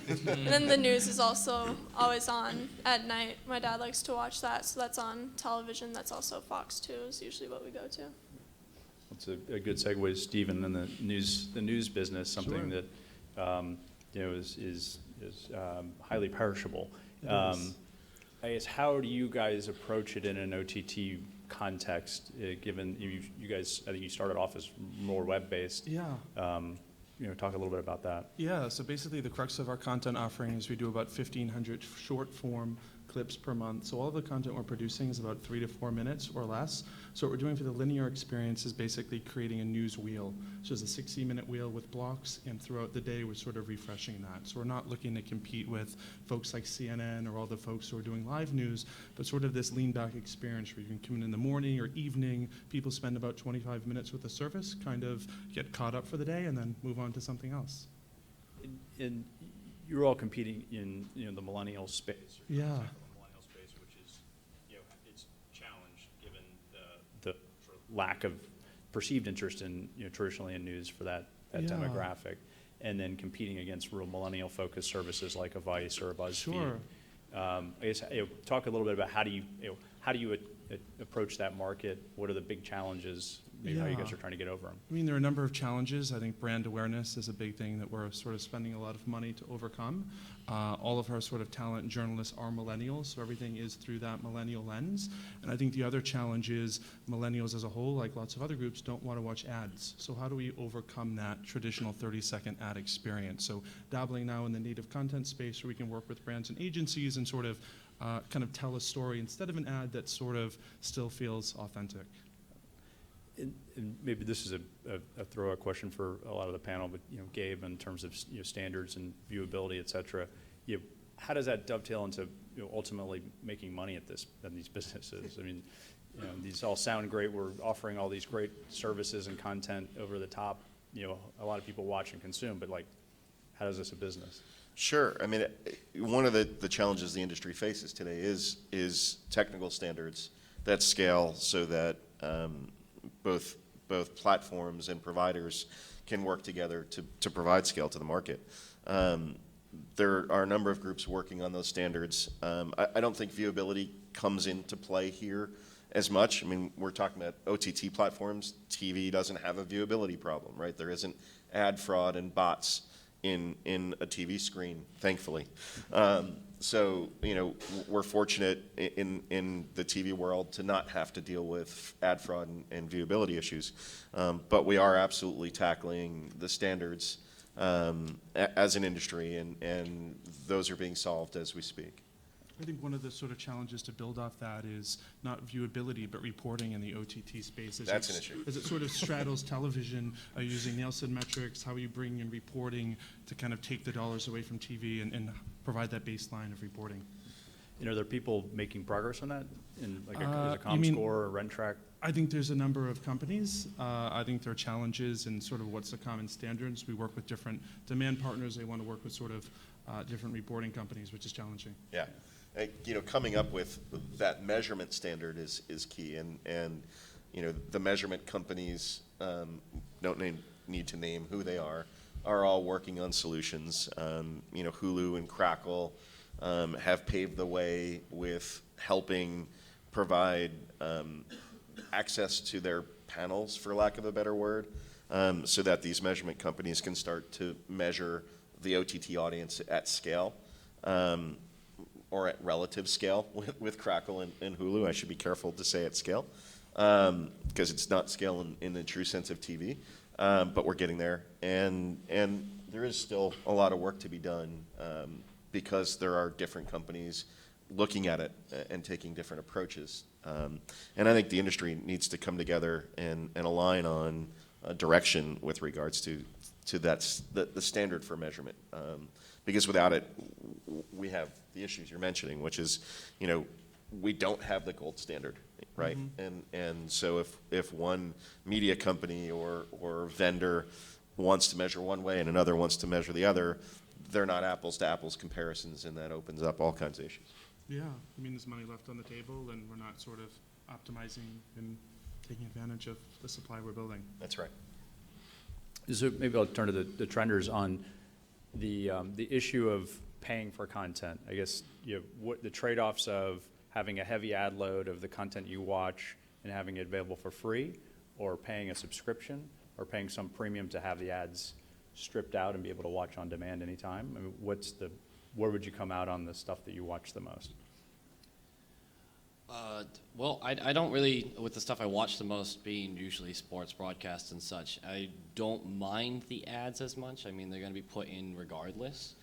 and then the news is also always on at night. My dad likes to watch that, so that's on television. That's also Fox 2 is usually what we go to. It's a good segue, Stephen, in the news business, something Sure. that is highly perishable. I guess how do you guys approach it in an OTT context? Given you guys, I think you started off as more web-based. Yeah. Talk a little bit about that. Yeah, so basically the crux of our content offering is we do about 1,500 short form clips per month. So all of the content we're producing is about 3 to 4 minutes or less. So what we're doing for the linear experience is basically creating a news wheel. So it's a 60-minute wheel with blocks, and throughout the day we're sort of refreshing that. So we're not looking to compete with folks like CNN or all the folks who are doing live news, but sort of this lean back experience where you can come in the morning or evening, people spend about 25 minutes with the service, kind of get caught up for the day, and then move on to something else. And you're all competing in the millennial space. Yeah. Millennial space, which is it's challenged given the sort of lack of perceived interest in traditionally in news for that Yeah. demographic, and then competing against real millennial focused services like a Vice or a BuzzFeed. Sure. I guess talk a little bit about how do you approach that market? What are the big challenges? Maybe how you guys are trying to get over them. There are a number of challenges. I think brand awareness is a big thing that we're sort of spending a lot of money to overcome. All of our sort of talent and journalists are millennials, so everything is through that millennial lens. And I think the other challenge is millennials as a whole, like lots of other groups, don't want to watch ads. So how do we overcome that traditional 30-second ad experience? So dabbling now in the native content space where we can work with brands and agencies and sort of kind of tell a story instead of an ad that sort of still feels authentic. And maybe this is a throw-out question for a lot of the panel, but Gabe, in terms of standards and viewability, et cetera, how does that dovetail into ultimately making money at these businesses? I mean, these all sound great. We're offering all these great services and content over the top. A lot of people watch and consume, but like, how is this a business? Sure. I mean, one of the challenges the industry faces today is technical standards that scale so that both platforms and providers can work together to provide scale to the market. There are a number of groups working on those standards. I don't think viewability comes into play here as much. I mean, we're talking about OTT platforms. TV doesn't have a viewability problem, right? There isn't ad fraud and bots in a TV screen, thankfully. So, we're fortunate in the TV world to not have to deal with ad fraud and viewability issues. But we are absolutely tackling the standards as an industry, and those are being solved as we speak. I think one of the sort of challenges to build off that is not viewability, but reporting in the OTT space. That's an issue. As it sort of straddles television, using Nielsen metrics, how are you bringing in reporting to kind of take the dollars away from TV and provide that baseline of reporting? Are there people making progress on that? In like a ComScore or RentTrack? I think there's a number of companies. I think there are challenges in sort of what's the common standards. We work with different demand partners. They want to work with sort of different reporting companies, which is challenging. Yeah. Coming up with that measurement standard is key, and the measurement companies don't need to name who they are all working on solutions. Hulu and Crackle have paved the way with helping provide access to their panels, for lack of a better word, so that these measurement companies can start to measure the OTT audience at scale. Or at relative scale with Crackle and Hulu. I should be careful to say at scale, because it's not scale in the true sense of TV, but we're getting there. And there is still a lot of work to be done, because there are different companies looking at it and taking different approaches. And I think the industry needs to come together and align on a direction with regards to the standard for measurement. Because without it, we have the issues you're mentioning, which is, we don't have the gold standard, right? Mm-hmm. And so if one media company or vendor wants to measure one way and another wants to measure the other, they're not apples to apples comparisons, and that opens up all kinds of issues. Yeah, there's money left on the table, and we're not sort of optimizing and taking advantage of the supply we're building. That's right. So maybe I'll turn to the trenders on the issue of paying for content. I guess what the trade-offs of having a heavy ad load of the content you watch and having it available for free, or paying a subscription, or paying some premium to have the ads stripped out and be able to watch on demand anytime. I mean, where would you come out on the stuff that you watch the most? Well, I don't really, with the stuff I watch the most being usually sports broadcasts and such, I don't mind the ads as much. I mean, they're going to be put in regardless.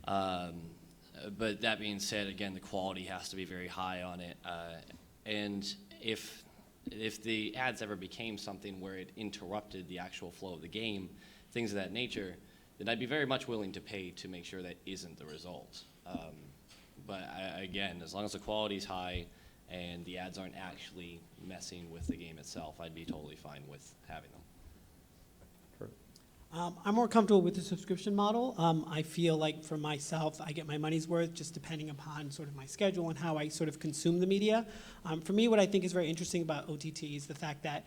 But that being said, again, the quality has to be very high on it. And if the ads ever became something where it interrupted the actual flow of the game, things of that nature, then I'd be very much willing to pay to make sure that isn't the result. But again, as long as the quality's high and the ads aren't actually messing with the game itself, I'd be totally fine with having them. I'm more comfortable with the subscription model. I feel like for myself, I get my money's worth just depending upon sort of my schedule and how I sort of consume the media. For me, what I think is very interesting about OTT is the fact that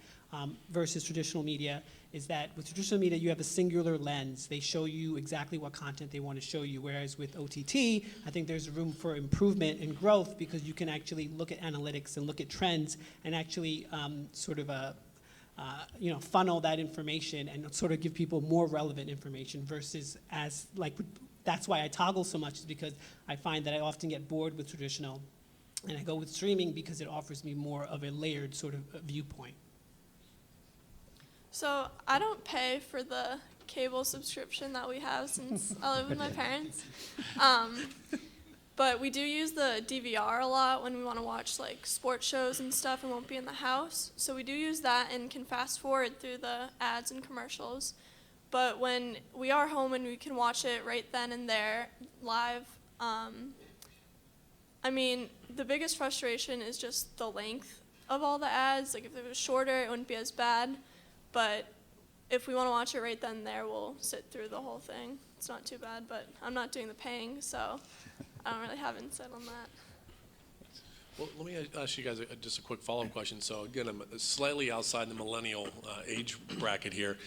versus traditional media is that with traditional media, you have a singular lens. They show you exactly what content they want to show you, whereas with OTT, I think there's room for improvement and growth because you can actually look at analytics and look at trends and actually funnel that information and sort of give people more relevant information versus that's why I toggle so much, is because I find that I often get bored with traditional and I go with streaming because it offers me more of a layered sort of viewpoint. So I don't pay for the cable subscription that we have since I live with my parents. But we do use the DVR a lot when we want to watch like sports shows and stuff and won't be in the house. So we do use that and can fast forward through the ads and commercials. But when we are home and we can watch it right then and there live, I mean, the biggest frustration is just the length of all the ads. Like if it was shorter, it wouldn't be as bad. But if we want to watch it right then and there, we'll sit through the whole thing. It's not too bad, but I'm not doing the paying, so I don't really have insight on that. Well, let me ask you guys just a quick follow-up question. So again, I'm slightly outside the millennial age bracket here.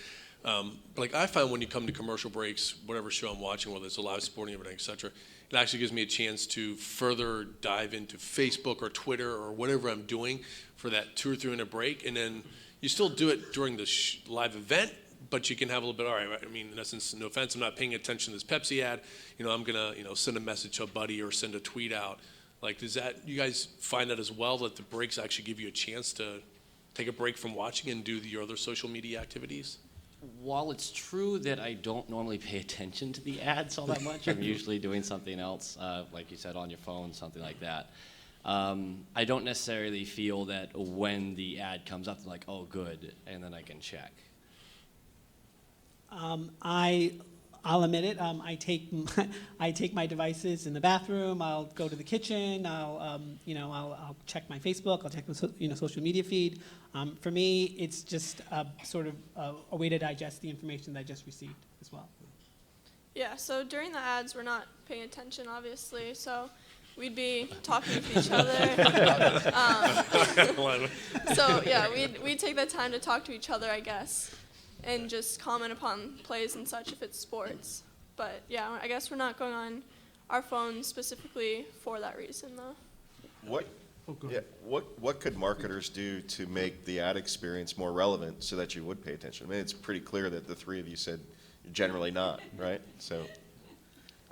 But like I find when you come to commercial breaks, whatever show I'm watching, whether it's a live sporting event, et cetera, it actually gives me a chance to further dive into Facebook or Twitter or whatever I'm doing for that 2 or 3 minute break. And then you still do it during the live event, but you can have a little bit, all right, I mean, in essence, no offense, I'm not paying attention to this Pepsi ad. You know, I'm going to, send a message to a buddy or send a tweet out. Like, does that, you guys find that as well, that the breaks actually give you a chance to take a break from watching and do your other social media activities? While it's true that I don't normally pay attention to the ads all that much, I'm usually doing something else, like you said, on your phone, something like that. I don't necessarily feel that when the ad comes up, like, oh, good, and then I can check. I'll admit it. I take my devices in the bathroom. I'll go to the kitchen. I'll check my Facebook. I'll check my social media feed. For me, it's just sort of a way to digest the information that I just received as well. Yeah. So during the ads, we're not paying attention, obviously. So we'd be talking to each other. So yeah, we'd take that time to talk to each other, I guess, and just comment upon plays and such if it's sports. But yeah, I guess we're not going on our phones specifically for that reason, though. What could marketers do to make the ad experience more relevant so that you would pay attention? I mean, it's pretty clear that the three of you said generally not, right? So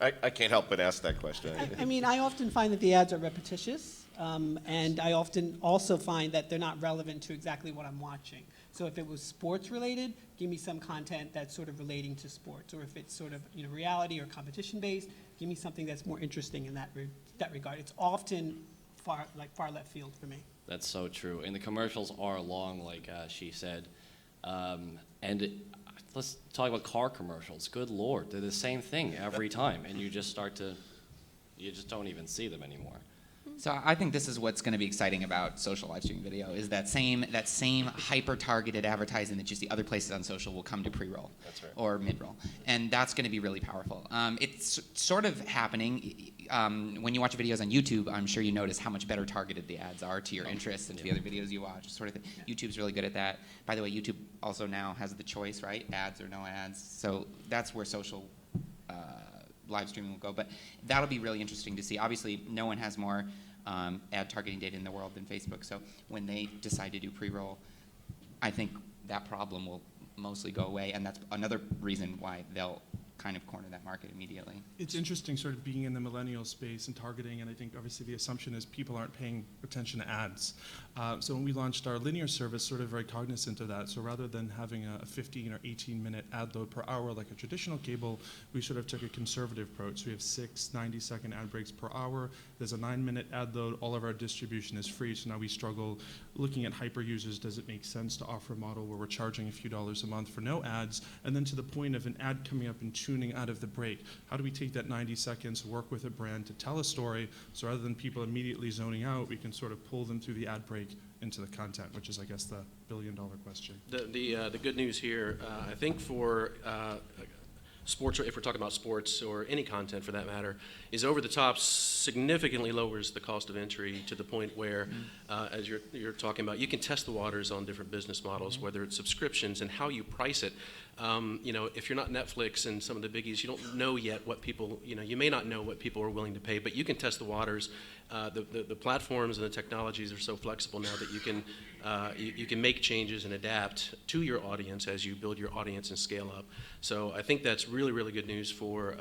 I can't help but ask that question. I mean, I often find that the ads are repetitious, and I often also find that they're not relevant to exactly what I'm watching. So if it was sports related, give me some content that's sort of relating to sports. Or if it's sort of reality or competition based, give me something that's more interesting in that regard. It's often far left field for me. That's so true. And the commercials are long, like she said. Let's talk about car commercials. Good Lord, they're the same thing every time, and you just don't even see them anymore. So I think this is what's going to be exciting about social live streaming video is that same hyper-targeted advertising that you see other places on social will come to pre-roll or mid-roll. And that's going to be really powerful. It's sort of happening. When you watch videos on YouTube, I'm sure you notice how much better targeted the ads are to your interests and to the other videos you watch. Sort of thing. YouTube's really good at that. By the way, YouTube also now has the choice, right? Ads or no ads. So that's where social live streaming will go. But that'll be really interesting to see. Obviously, no one has more ad targeting data in the world than Facebook. So when they decide to do pre-roll, I think that problem will mostly go away, and that's another reason why they'll kind of corner that market immediately. It's interesting sort of being in the millennial space and targeting, and I think obviously the assumption is people aren't paying attention to ads. So when we launched our linear service, sort of very cognizant of that. So rather than having a 15 or 18-minute ad load per hour like a traditional cable, we sort of took a conservative approach. So we have 6 90-second ad breaks per hour. There's a 9-minute ad load. All of our distribution is free. So now we struggle looking at hyper users. Does it make sense to offer a model where we're charging a few dollars a month for no ads? And then to the point of an ad coming up and tuning out of the break. How do we take that 90 seconds, work with a brand to tell a story, so rather than people immediately zoning out, we can sort of pull them through the ad break into the content, which is, I guess, the billion-dollar question. The good news here, I think for sports, or if we're talking about sports or any content for that matter, is over the top significantly lowers the cost of entry to the point where, as you're talking about, you can test the waters on different business models, whether it's subscriptions and how you price it. If you're not Netflix and some of the biggies, you don't know yet what people, you may not know what people are willing to pay, but you can test the waters. The platforms and the technologies are so flexible now that you can make changes and adapt to your audience as you build your audience and scale up. So I think that's really, really good news for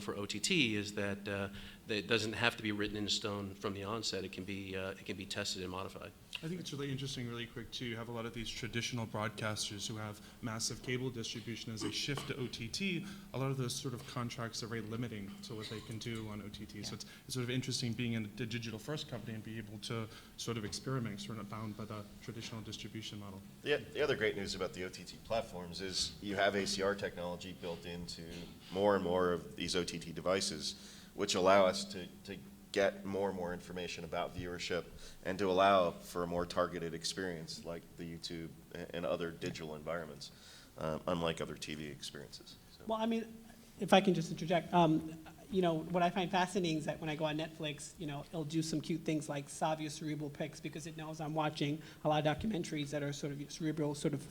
for OTT is that it doesn't have to be written in stone from the onset. It can be tested and modified. I think it's really interesting, really quick, too. You have a lot of these traditional broadcasters who have massive cable distribution. As they shift to OTT, a lot of those sort of contracts are very limiting to what they can do on OTT. Yeah. So it's sort of interesting being in a digital-first company and be able to sort of experiment, sort of bound by the traditional distribution model. The other great news about the OTT platforms is you have ACR technology built into more and more of these OTT devices, which allow us to get more and more information about viewership and to allow for a more targeted experience like the YouTube and other digital environments, unlike other TV experiences. So. Well, I mean, if I can just interject, you know, what I find fascinating is that when I go on Netflix, you know, it'll do some cute things like Savio cerebral picks because it knows I'm watching a lot of documentaries that are sort of cerebral, sort of,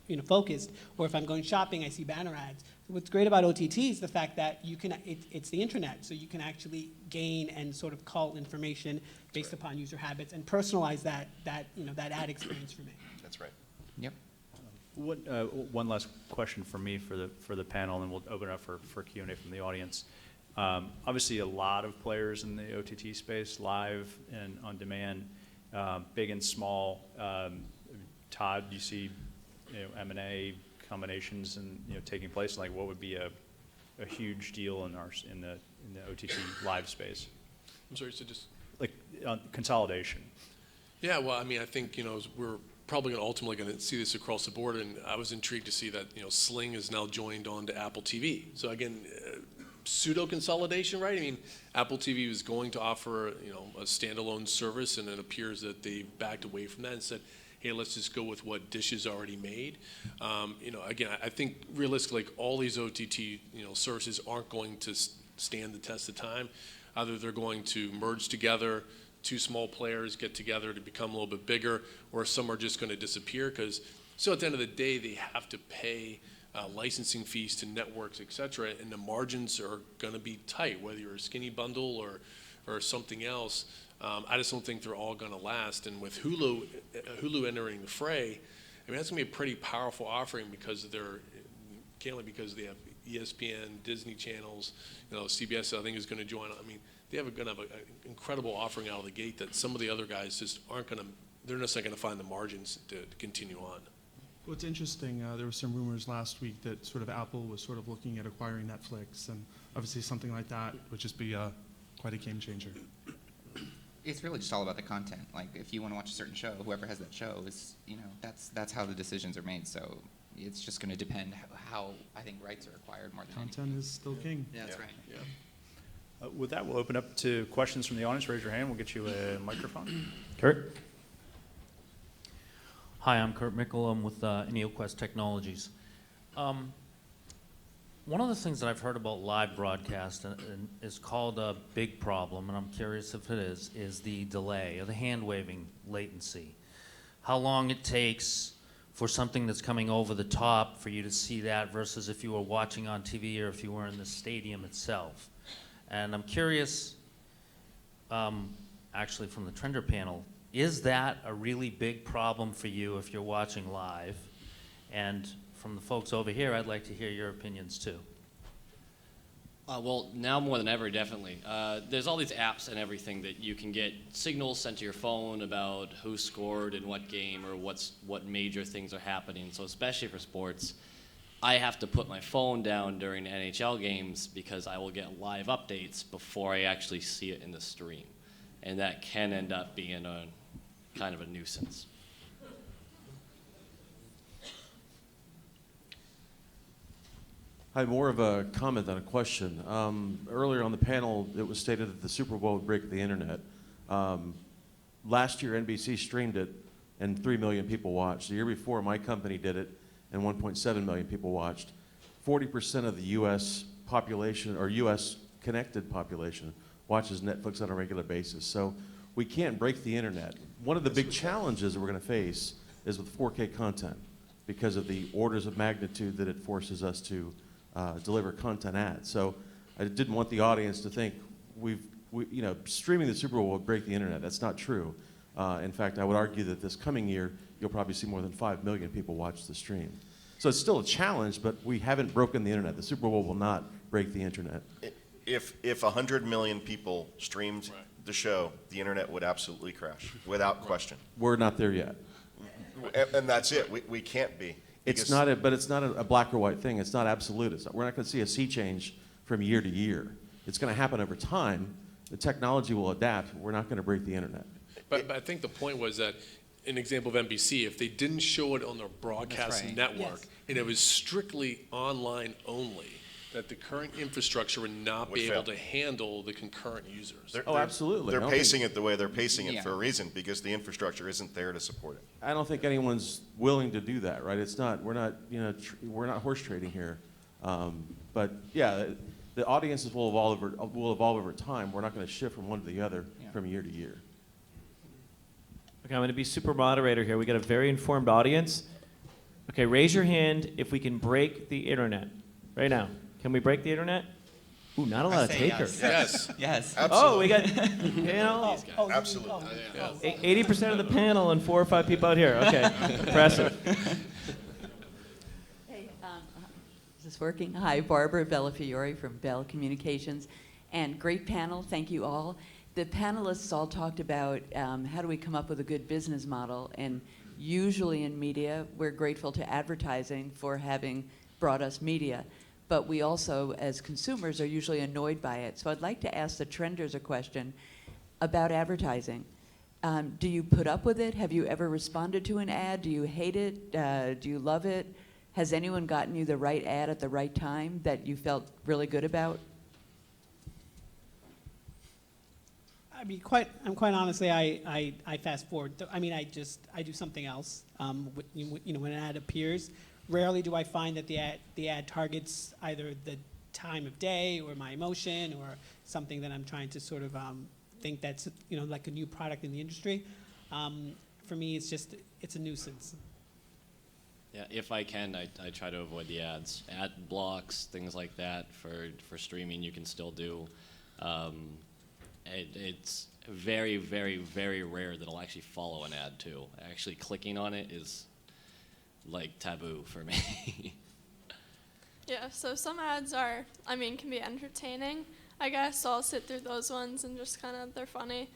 you know, focused. Or if I'm going shopping, I see banner ads. What's great about OTT is the fact that you can, it's the internet, so you can actually gain and sort of cull information based upon user habits and personalize that you know, that ad experience for me. That's right. Yep. One last question for me for the panel, and we'll open it up for Q&A from the audience. Obviously, a lot of players in the OTT space, live and on demand, big and small. Todd, do you see, you know, M&A combinations and, you know, taking place? Like, what would be a huge deal in the OTT live space? I'm sorry, so just like consolidation. Yeah, well, I mean, I think, you know, we're probably ultimately going to see this across the board, and I was intrigued to see that, you know, Sling is now joined on to Apple TV. So again, pseudo consolidation, right? I mean, Apple TV was going to offer, you know, a standalone service, and it appears that they backed away from that and said, hey, let's just go with what Dish has already made. You know, again, I think realistically, like, all these OTT, you know, services aren't going to stand the test of time. Either they're going to merge together, two small players get together to become a little bit bigger, or some are just going to disappear because, so at the end of the day, they have to pay licensing fees to networks, et cetera, and the margins are going to be tight, whether you're a skinny bundle or something else. I just don't think they're all going to last. And with Hulu entering the fray, I mean, that's going to be a pretty powerful offering because because they have ESPN, Disney channels, you know, CBS, I think, is going to join. I mean, they're going to have an incredible offering out of the gate that some of the other guys just aren't going to, they're just not going to find the margins to continue on. Well, it's interesting. There were some rumors last week that sort of Apple was sort of looking at acquiring Netflix, and obviously something like that would just be quite a game changer. It's really just all about the content. Like, if you want to watch a certain show, whoever has that show is, you know, that's how the decisions are made. So it's just going to depend how I think rights are acquired more than Content is still king. Yeah, that's right. Yeah. With that, we'll open up to questions from the audience. Raise your hand. We'll get you a microphone. Kurt? Hi, I'm Kurt Mickle. I'm with NeoQuest Technologies. One of the things that I've heard about live broadcast and is called a big problem, and I'm curious if it is the delay or the hand-waving latency. How long it takes for something that's coming over the top for you to see that versus if you were watching on TV or if you were in the stadium itself. And I'm curious, actually from the Trender panel, is that a really big problem for you if you're watching live? And from the folks over here, I'd like to hear your opinions too. Well, now more than ever, definitely. There's all these apps and everything that you can get signals sent to your phone about who scored in what game or what major things are happening. So especially for sports, I have to put my phone down during NHL games because I will get live updates before I actually see it in the stream. And that can end up being a kind of a nuisance. Hi, more of a comment than a question. Earlier on the panel, it was stated that the Super Bowl would break the internet. Last year, NBC streamed it, and 3 million people watched. The year before, my company did it, and 1.7 million people watched. 40% of the U.S. population, or U.S. connected population, watches Netflix on a regular basis. So we can't break the internet. One of the big challenges that we're going to face is with 4K content because of the orders of magnitude that it forces us to deliver content at. So I didn't want the audience to think streaming the Super Bowl would break the internet. That's not true. In fact, I would argue that this coming year, you'll probably see more than 5 million people watch the stream. So it's still a challenge, but we haven't broken the internet. The Super Bowl will not break the internet. If 100 million people streamed the show, the internet would absolutely crash, without question. We're not there yet. And that's it. We can't be. It's not a black or white thing. It's not absolute. We're not going to see a sea change from year to year. It's going to happen over time. The technology will adapt. We're not going to break the internet. But I think the point was that, an example of NBC, if they didn't show it on their broadcast network, and it was strictly online only, that the current infrastructure would not Would be fail. able to handle the concurrent users. Oh, absolutely. I They're don't pacing think- it the way they're pacing it Yeah. for a reason, because the infrastructure isn't there to support it. I don't think anyone's willing to do that, right? It's not, we're not, you know, we're not horse trading here. But yeah, the audiences will evolve over time. We're not going to shift from one to the other from year to year. Okay, I'm going to be super moderator here. We got a very informed audience. Okay, raise your hand if we can break the internet right now. Can we break the internet? Ooh, not a lot of takers. Yes. Yes. Oh, we got, you know, Absolutely. 80% of the panel and 4 or 5 people out here. Okay, impressive. Hey, is this working? Hi, Barbara Bellafiore from Bell Communications, and great panel. Thank you all. The panelists all talked about how do we come up with a good business model, and usually in media, we're grateful to advertising for having brought us media, but we also, as consumers, are usually annoyed by it. So I'd like to ask the trenders a question about advertising. Do you put up with it? Have you ever responded to an ad? Do you hate it? Do you love it? Has anyone gotten you the right ad at the right time that you felt really good about? I mean, I'm quite honestly, I fast forward. I mean, I do something else. You know, when an ad appears, rarely do I find that the ad targets either the time of day or my emotion or something that I'm trying to sort of think that's, you know, like a new product in the industry. For me, it's a nuisance. Yeah, if I can, I try to avoid the ads. Ad blocks, things like that for streaming you can still do. It's very, very, very rare that I'll actually follow an ad too. Actually clicking on it is like taboo for me. Yeah, so some ads are, I mean, can be entertaining, I guess, so I'll sit through those ones and just kind of, they're funny,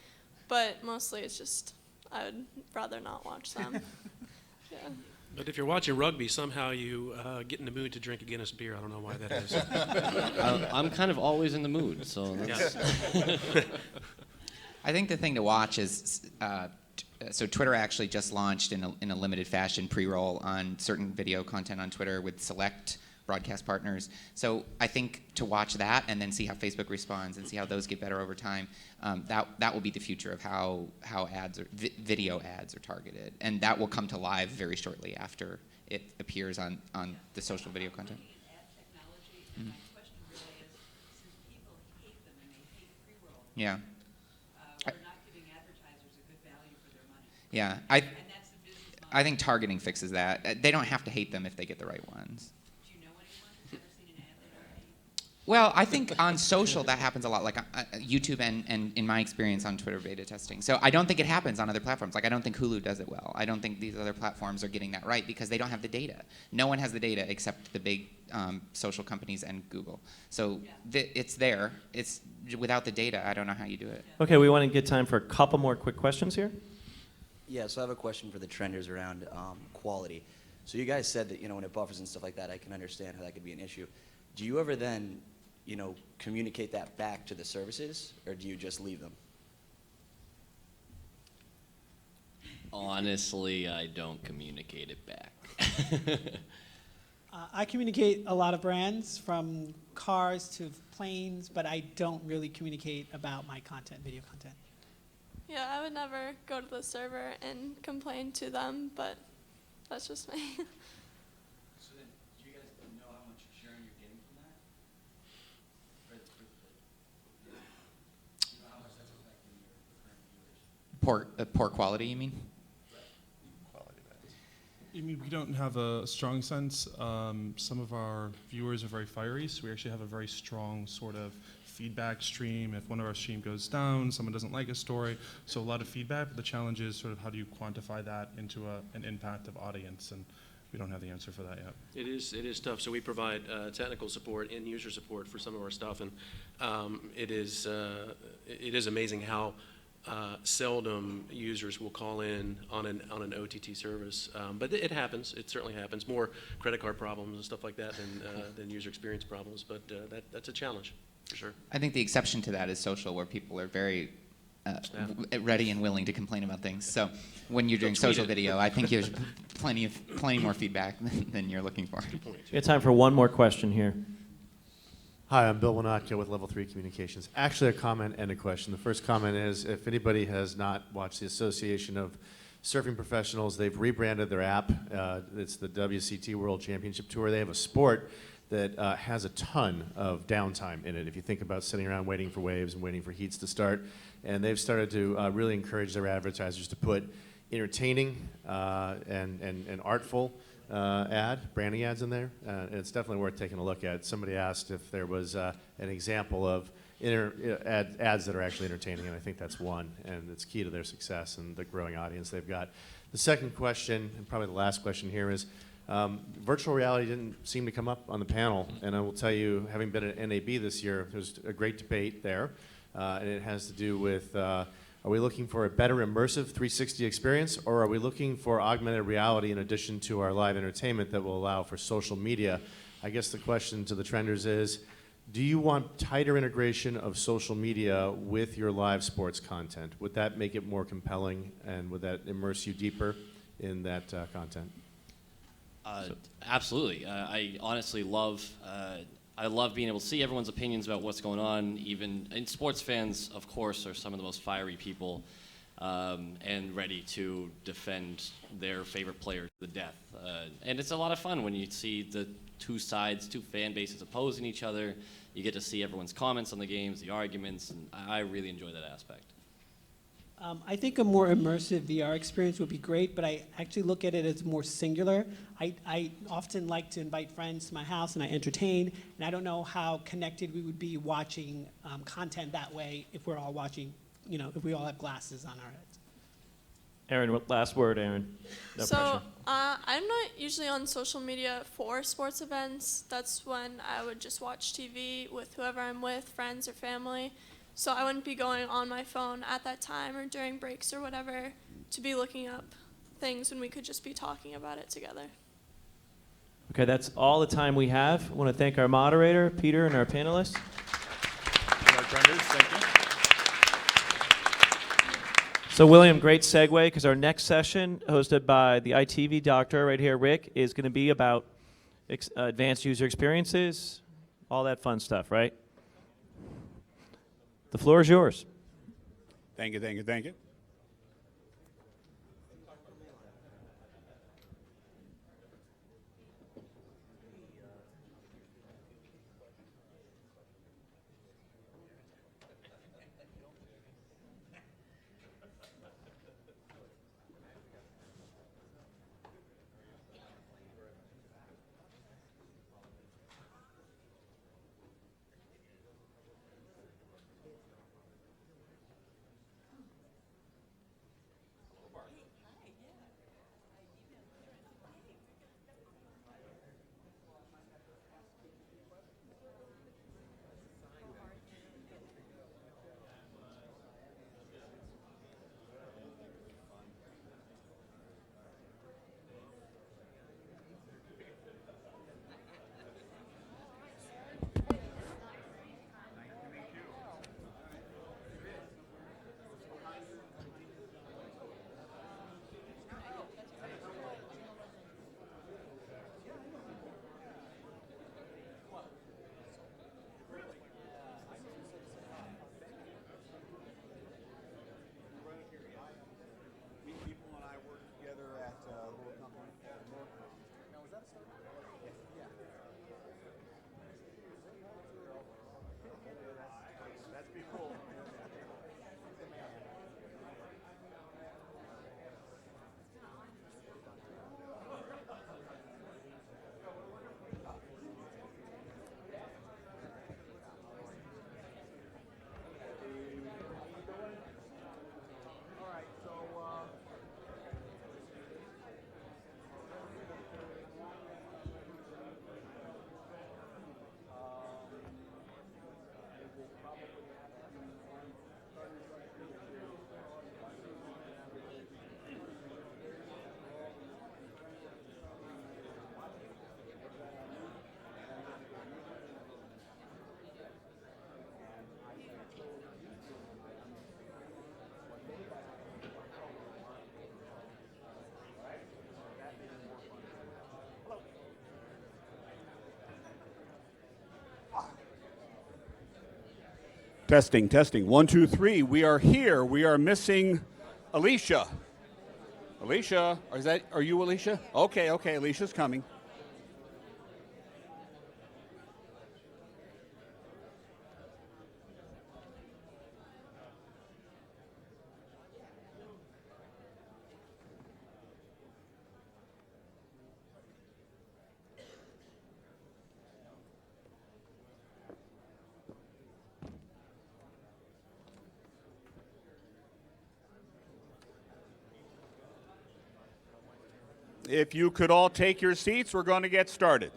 but mostly it's just, I would rather not watch them. Yeah. But if you're watching rugby, somehow you get in the mood to drink a Guinness beer. I don't know why that is. I'm kind of always in the mood, so that's I think the thing to watch is, so Twitter actually just launched in a limited fashion pre-roll on certain video content on Twitter with select broadcast partners. So I think to watch that and then see how Facebook responds and see how those get better over time, that will be the future of how ads or video ads are targeted, and that will come to live very shortly after it appears on the social video content. Mm. Yeah. We're not giving advertisers a good value for their money. Yeah, I think targeting fixes that. They don't have to hate them if they get the right ones. Do you know anyone who's ever seen an ad they don't hate? Well, I think on social that happens a lot, like YouTube and in my experience on Twitter beta testing. So I don't think it happens on other platforms. Like I don't think Hulu does it well. I don't think these other platforms are getting that right because they don't have the data. No one has the data except the big social companies and Google. So it's there. It's without the data, I don't know how you do it. Okay, we want to get time for a couple more quick questions here. Yeah, so I have a question for the trenders around quality. So you guys said that, you know, when it buffers and stuff like that, I can understand how that could be an issue. Do you ever then, you know, communicate that back to the services, or do you just leave them? honestly, I don't communicate it back. I communicate a lot of brands, from cars to planes, but I don't really communicate about my content, video content. Yeah, I would never go to the server and complain to them, but that's just me. So then, do you guys know how much sharing you're getting from that? You know how much that's affecting your current viewers? Poor quality, you mean? I mean, we don't have a strong sense. Some of our viewers are very fiery, so we actually have a very strong sort of feedback stream. If one of our stream goes down, someone doesn't like a story, so a lot of feedback. But the challenge is sort of how do you quantify that into an impact of audience, and we don't have the answer for that yet. It is tough. So we provide technical support and user support for some of our stuff, and it is amazing how seldom users will call in on an OTT service, but it happens. It certainly happens. More credit card problems and stuff like that than user experience problems, but that's a challenge for sure. I think the exception to that is social, where people are very ready and willing to complain about things. So when you're doing social video, I think there's plenty more feedback than you're looking for. We have time for one more question here. Hi, I'm Bill Winotka with Level 3 Communications. Actually, a comment and a question. The first comment is, if anybody has not watched the Association of Surfing Professionals, they've rebranded their app. It's the WCT World Championship Tour. They have a sport that has a ton of downtime in it. If you think about sitting around waiting for waves and waiting for heats to start, and they've started to really encourage their advertisers to put entertaining and artful branding ads in there. And it's definitely worth taking a look at. Somebody asked if there was an example of ads that are actually entertaining, and I think that's one, and it's key to their success and the growing audience they've got. The second question, and probably the last question here, is virtual reality didn't seem to come up on the panel, and I will tell you, having been at NAB this year, there was a great debate there, and it has to do with are we looking for a better immersive 360 experience, or are we looking for augmented reality in addition to our live entertainment that will allow for social media? I guess the question to the trenders is, do you want tighter integration of social media with your live sports content? Would that make it more compelling, and would that immerse you deeper in that content? Absolutely. I honestly love being able to see everyone's opinions about what's going on. And sports fans, of course, are some of the most fiery people and ready to defend their favorite player to the death. And it's a lot of fun when you see the two sides, two fan bases opposing each other. You get to see everyone's comments on the games, the arguments, and I really enjoy that aspect. I think a more immersive VR experience would be great, but I actually look at it as more singular. I often like to invite friends to my house and I entertain, and I don't know how connected we would be watching content that way if we're all watching, if we all have glasses on our heads. Aaron, last word, Aaron. No pressure. I'm not usually on social media for sports events. That's when I would just watch TV with whoever I'm with, friends or family. So I wouldn't be going on my phone at that time or during breaks or whatever to be looking up things when we could just be talking about it together. Okay, that's all the time we have. I want to thank our moderator, Peter, and our panelists. Our trenders, thank you. So, William, great segue, because our next session, hosted by the ITV doctor right here, Rick, is going to be about advanced user experiences, all that fun stuff, right? The floor is yours. Thank you, thank you, thank you. Testing, testing. 1, 2, 3. We are here. We are missing Alicia. Alicia, are you Alicia? Okay, Alicia's coming. If you could all take your seats, we're going to get started.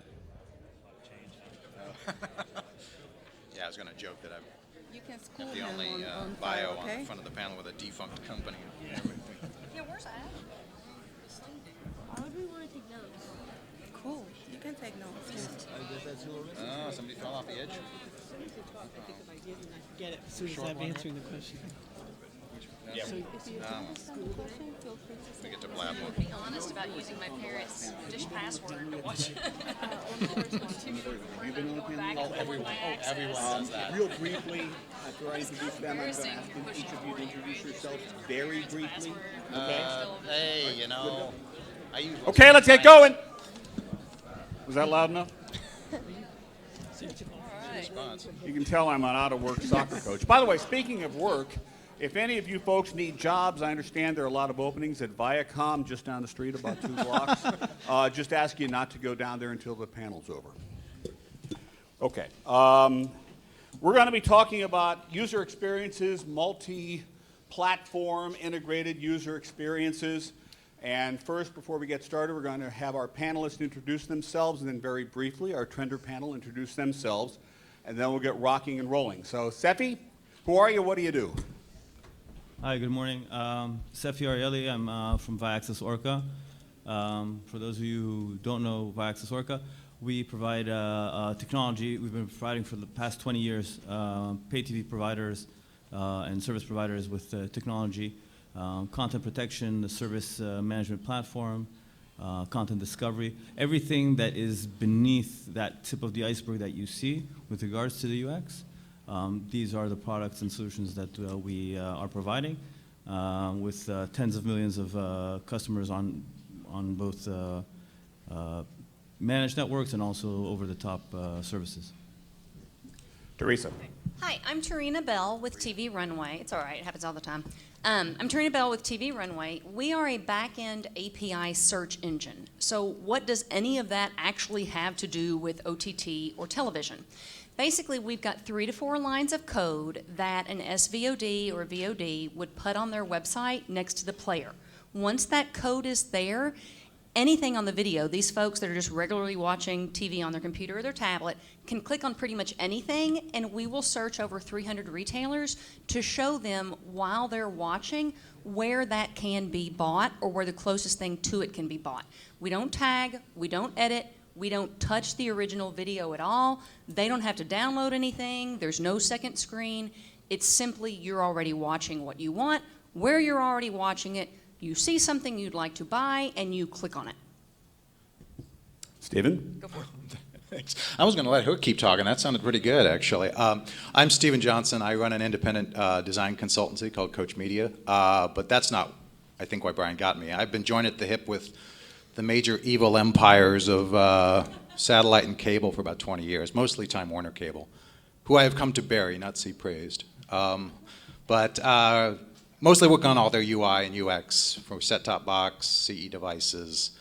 Yeah, I was going to joke that I'm You can school the him only on bio file, on okay? the front of the panel with a defunct company. Yeah, where's Ash? Why would we want to take notes? Cool. You can take notes. Oh, somebody fell off the edge. Get it as soon as I'm answering the question. Yeah. So if you Um, understand the question, feel free to say we get to it. blab I'm more. being honest about using my parents' dish password to watch. You've been on the panel? Everyone does that. Real briefly, after I introduce them, I'm going to ask each of you to introduce yourselves very briefly. Hey, you know, I use. Okay, let's get going. Was that loud enough? Response. You can tell I'm an out-of-work soccer coach. By the way, speaking of work, if any of you folks need jobs, I understand there are a lot of openings at Viacom just down the street, about 2 blocks. Just ask you not to go down there until the panel's over. Okay. We're going to be talking about user experiences, multi-platform integrated user experiences. And first, before we get started, we're going to have our panelists introduce themselves, and then very briefly, our Trender panel introduce themselves, and then we'll get rocking and rolling. So, Sefi, who are you? What do you do? Hi, good morning. Sefi Arieli, I'm from Viaccess Orca. For those of you who don't know Viaccess Orca, we provide technology. We've been providing for the past 20 years pay TV providers and service providers with technology, content protection, the service management platform, content discovery, everything that is beneath that tip of the iceberg that you see with regards to the UX. These are the products and solutions that we are providing with tens of millions of customers on both managed networks and also over-the-top services. Teresa. Hi, I'm Tarina Bell with TV Runway. It's all right, it happens all the time. I'm Tarina Bell with TV Runway. We are a back-end API search engine. So what does any of that actually have to do with OTT or television? Basically, we've got 3 to 4 lines of code that an SVOD or VOD would put on their website next to the player. Once that code is there, anything on the video, these folks that are just regularly watching TV on their computer or their tablet can click on pretty much anything, and we will search over 300 retailers to show them while they're watching where that can be bought or where the closest thing to it can be bought. We don't tag, we don't edit, we don't touch the original video at all. They don't have to download anything. There's no second screen. It's simply you're already watching what you want, where you're already watching it. You see something you'd like to buy, and you click on it. Stephen? Go for it. Thanks. I was going to let her keep talking. That sounded pretty good, actually. I'm Stephen Johnson. I run an independent design consultancy called Coach Media, but that's not, I think, why Brian got me. I've been joined at the hip with the major evil empires of satellite and cable for about 20 years, mostly Time Warner Cable, who I have come to bury, not see praised. But mostly working on all their UI and UX for set-top box, CE devices,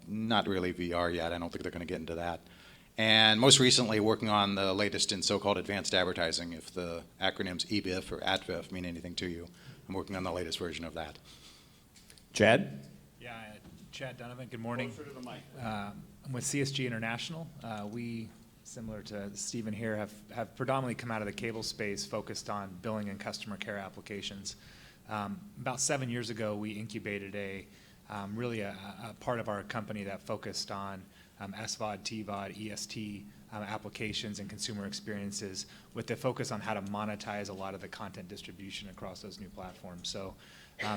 not really VR yet. I don't think they're going to get into that. And most recently working on the latest in so-called advanced advertising, if the acronyms EBIF or ADVIF mean anything to you. I'm working on the latest version of that. Chad? Yeah, Chad Donovan, good morning. Closer to the mic. I'm with CSG International. We, similar to Stephen here, have predominantly come out of the cable space focused on billing and customer care applications. About 7 years ago, we incubated really a part of our company that focused on SVOD, TVOD, EST applications and consumer experiences with the focus on how to monetize a lot of the content distribution across those new platforms. So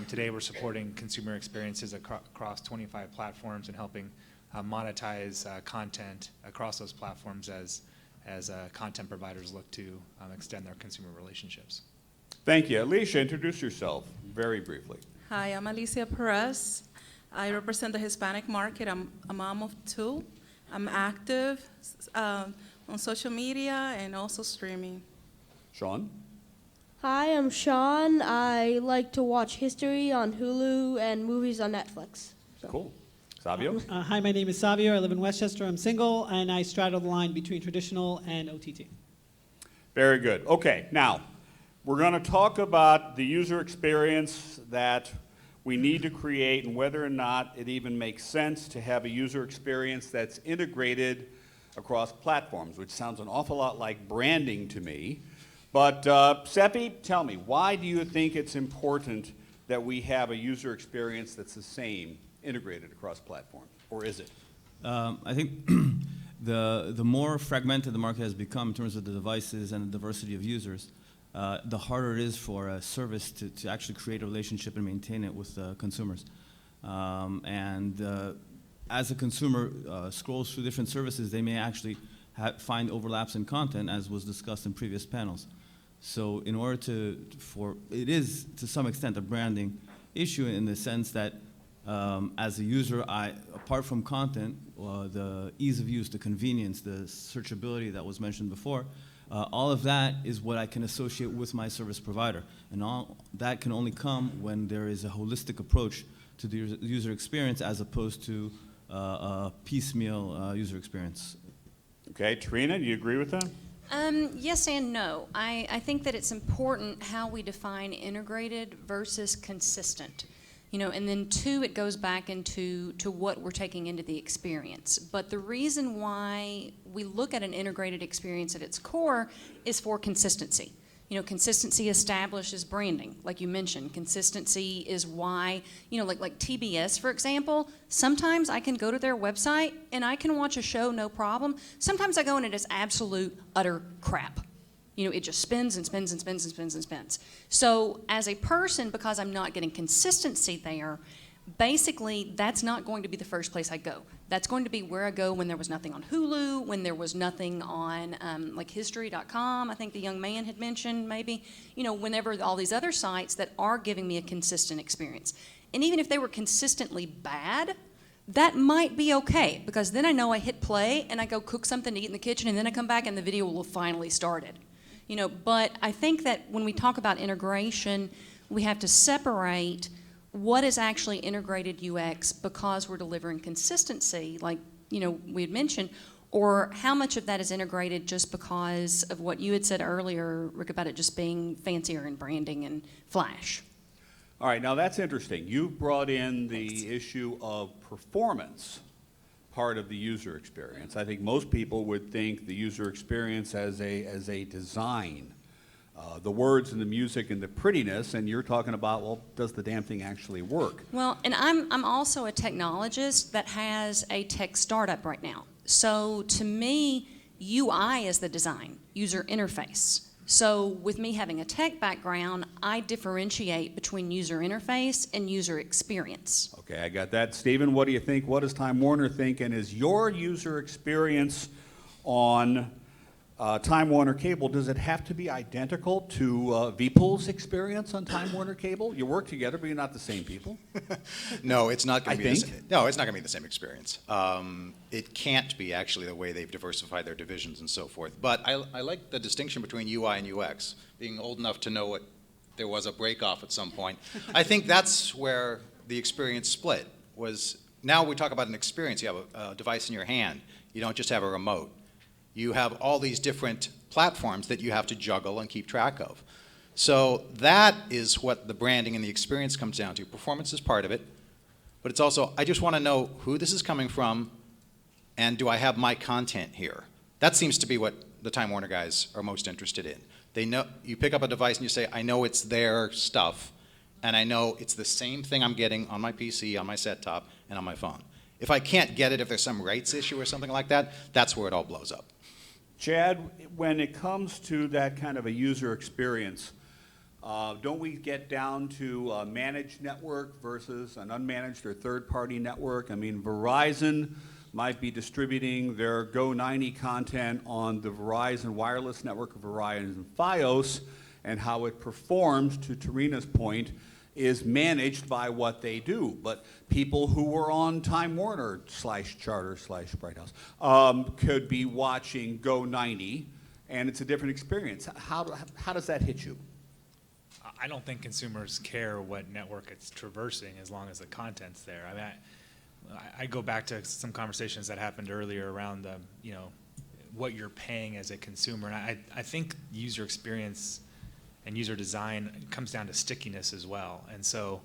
today we're supporting consumer experiences across 25 platforms and helping monetize content across those platforms as as content providers look to extend their consumer relationships. Thank you. Alicia, introduce yourself very briefly. Hi, I'm Alicia Perez. I represent the Hispanic market. I'm a mom of 2. I'm active on social media and also streaming. Sean? Hi, I'm Sean. I like to watch history on Hulu and movies on Netflix. Cool. Savio? Hi, my name is Savio. I live in Westchester. I'm single, and I straddle the line between traditional and OTT. Very good. Okay, now, we're going to talk about the user experience that we need to create and whether or not it even makes sense to have a user experience that's integrated across platforms, which sounds an awful lot like branding to me. But Seppi, tell me, why do you think it's important that we have a user experience that's the same, integrated across platforms, or is it? I think the more fragmented the market has become in terms of the devices and the diversity of users, the harder it is for a service to actually create a relationship and maintain it with consumers. As a consumer scrolls through different services, they may actually find overlaps in content, as was discussed in previous panels. So in order it is to some extent a branding issue in the sense that as a user, apart from content, the ease of use, the convenience, the searchability that was mentioned before, all of that is what I can associate with my service provider. And all that can only come when there is a holistic approach to the user experience as opposed to a piecemeal user experience. Okay, Trina, do you agree with that? Yes and no. I think that it's important how we define integrated versus consistent. And then 2, it goes back into what we're taking into the experience. But the reason why we look at an integrated experience at its core is for consistency. Consistency establishes branding, like you mentioned. Consistency is why, like TBS, for example, sometimes I can go to their website and I can watch a show no problem. Sometimes I go and it is absolute, utter crap. It just spins and spins and spins and spins and spins. So as a person, because I'm not getting consistency there, basically that's not going to be the first place I go. That's going to be where I go when there was nothing on Hulu, when there was nothing on like history.com, I think the young man had mentioned maybe, whenever all these other sites that are giving me a consistent experience. And even if they were consistently bad, that might be okay, because then I know I hit play and I go cook something to eat in the kitchen and then I come back and the video will have finally started. But I think that when we talk about integration, we have to separate what is actually integrated UX because we're delivering consistency, like we had mentioned, or how much of that is integrated just because of what you had said earlier, Rick, about it just being fancier and branding and flash. All right, now that's interesting. You brought in the issue of performance part of the user experience. I think most people would think the user experience as a design, the words and the music and the prettiness, and you're talking about, well, does the damn thing actually work? Well, and I'm also a technologist that has a tech startup right now. So to me, UI is the design, user interface. So with me having a tech background, I differentiate between user interface and user experience. Okay, I got that. Stephen, what do you think? What does Time Warner think? And is your user experience on Time Warner Cable, does it have to be identical to Vipul's experience on Time Warner Cable? You work together, but you're not the same people. No, it's not going to be. I think. No, it's not going to be the same experience. It can't be actually the way they've diversified their divisions and so forth. But I like the distinction between UI and UX. Being old enough to know what there was a break-off at some point, I think that's where the experience split. Was now we talk about an experience. You have a device in your hand. You don't just have a remote. You have all these different platforms that you have to juggle and keep track of. So that is what the branding and the experience comes down to. Performance is part of it, but it's also, I just want to know who this is coming from and do I have my content here? That seems to be what the Time Warner guys are most interested in. They know, you pick up a device and you say, I know it's their stuff, and I know it's the same thing I'm getting on my PC, on my set-top, and on my phone. If I can't get it, if there's some rights issue or something like that, that's where it all blows up. Chad, when it comes to that kind of a user experience, don't we get down to a managed network versus an unmanaged or third-party network? I mean, Verizon might be distributing their Go90 content on the Verizon wireless network of Verizon and Fios, and how it performs, to Tarina's point, is managed by what they do. But people who were on Time Warner / Charter / Bright House could be watching Go90, and it's a different experience. How does that hit you? I don't think consumers care what network it's traversing as long as the content's there. I mean, I go back to some conversations that happened earlier around the, what you're paying as a consumer, and I think user experience and user design comes down to stickiness as well. And so,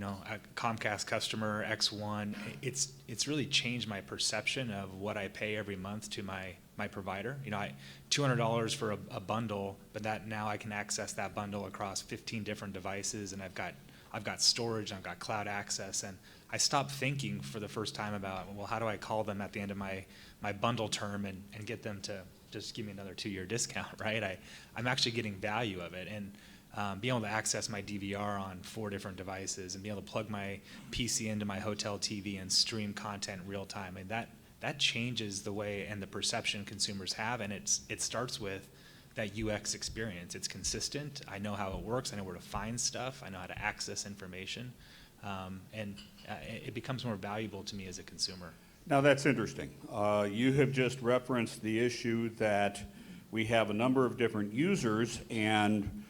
a Comcast customer X1, it's really changed my perception of what I pay every month to my provider. $200 for a bundle, but that now I can access that bundle across 15 different devices, and I've got storage, I've got cloud access, and I stopped thinking for the first time about, well, how do I call them at the end of my bundle term and get them to just give me another 2-year discount, right? I'm actually getting value of it, and being able to access my DVR on 4 different devices and be able to plug my PC into my hotel TV and stream content real time, and that changes the way and the perception consumers have, and it starts with that UX experience. It's consistent. I know how it works. I know where to find stuff. I know how to access information, and it becomes more valuable to me as a consumer. Now that's interesting. You have just referenced the issue that we have a number of different users, and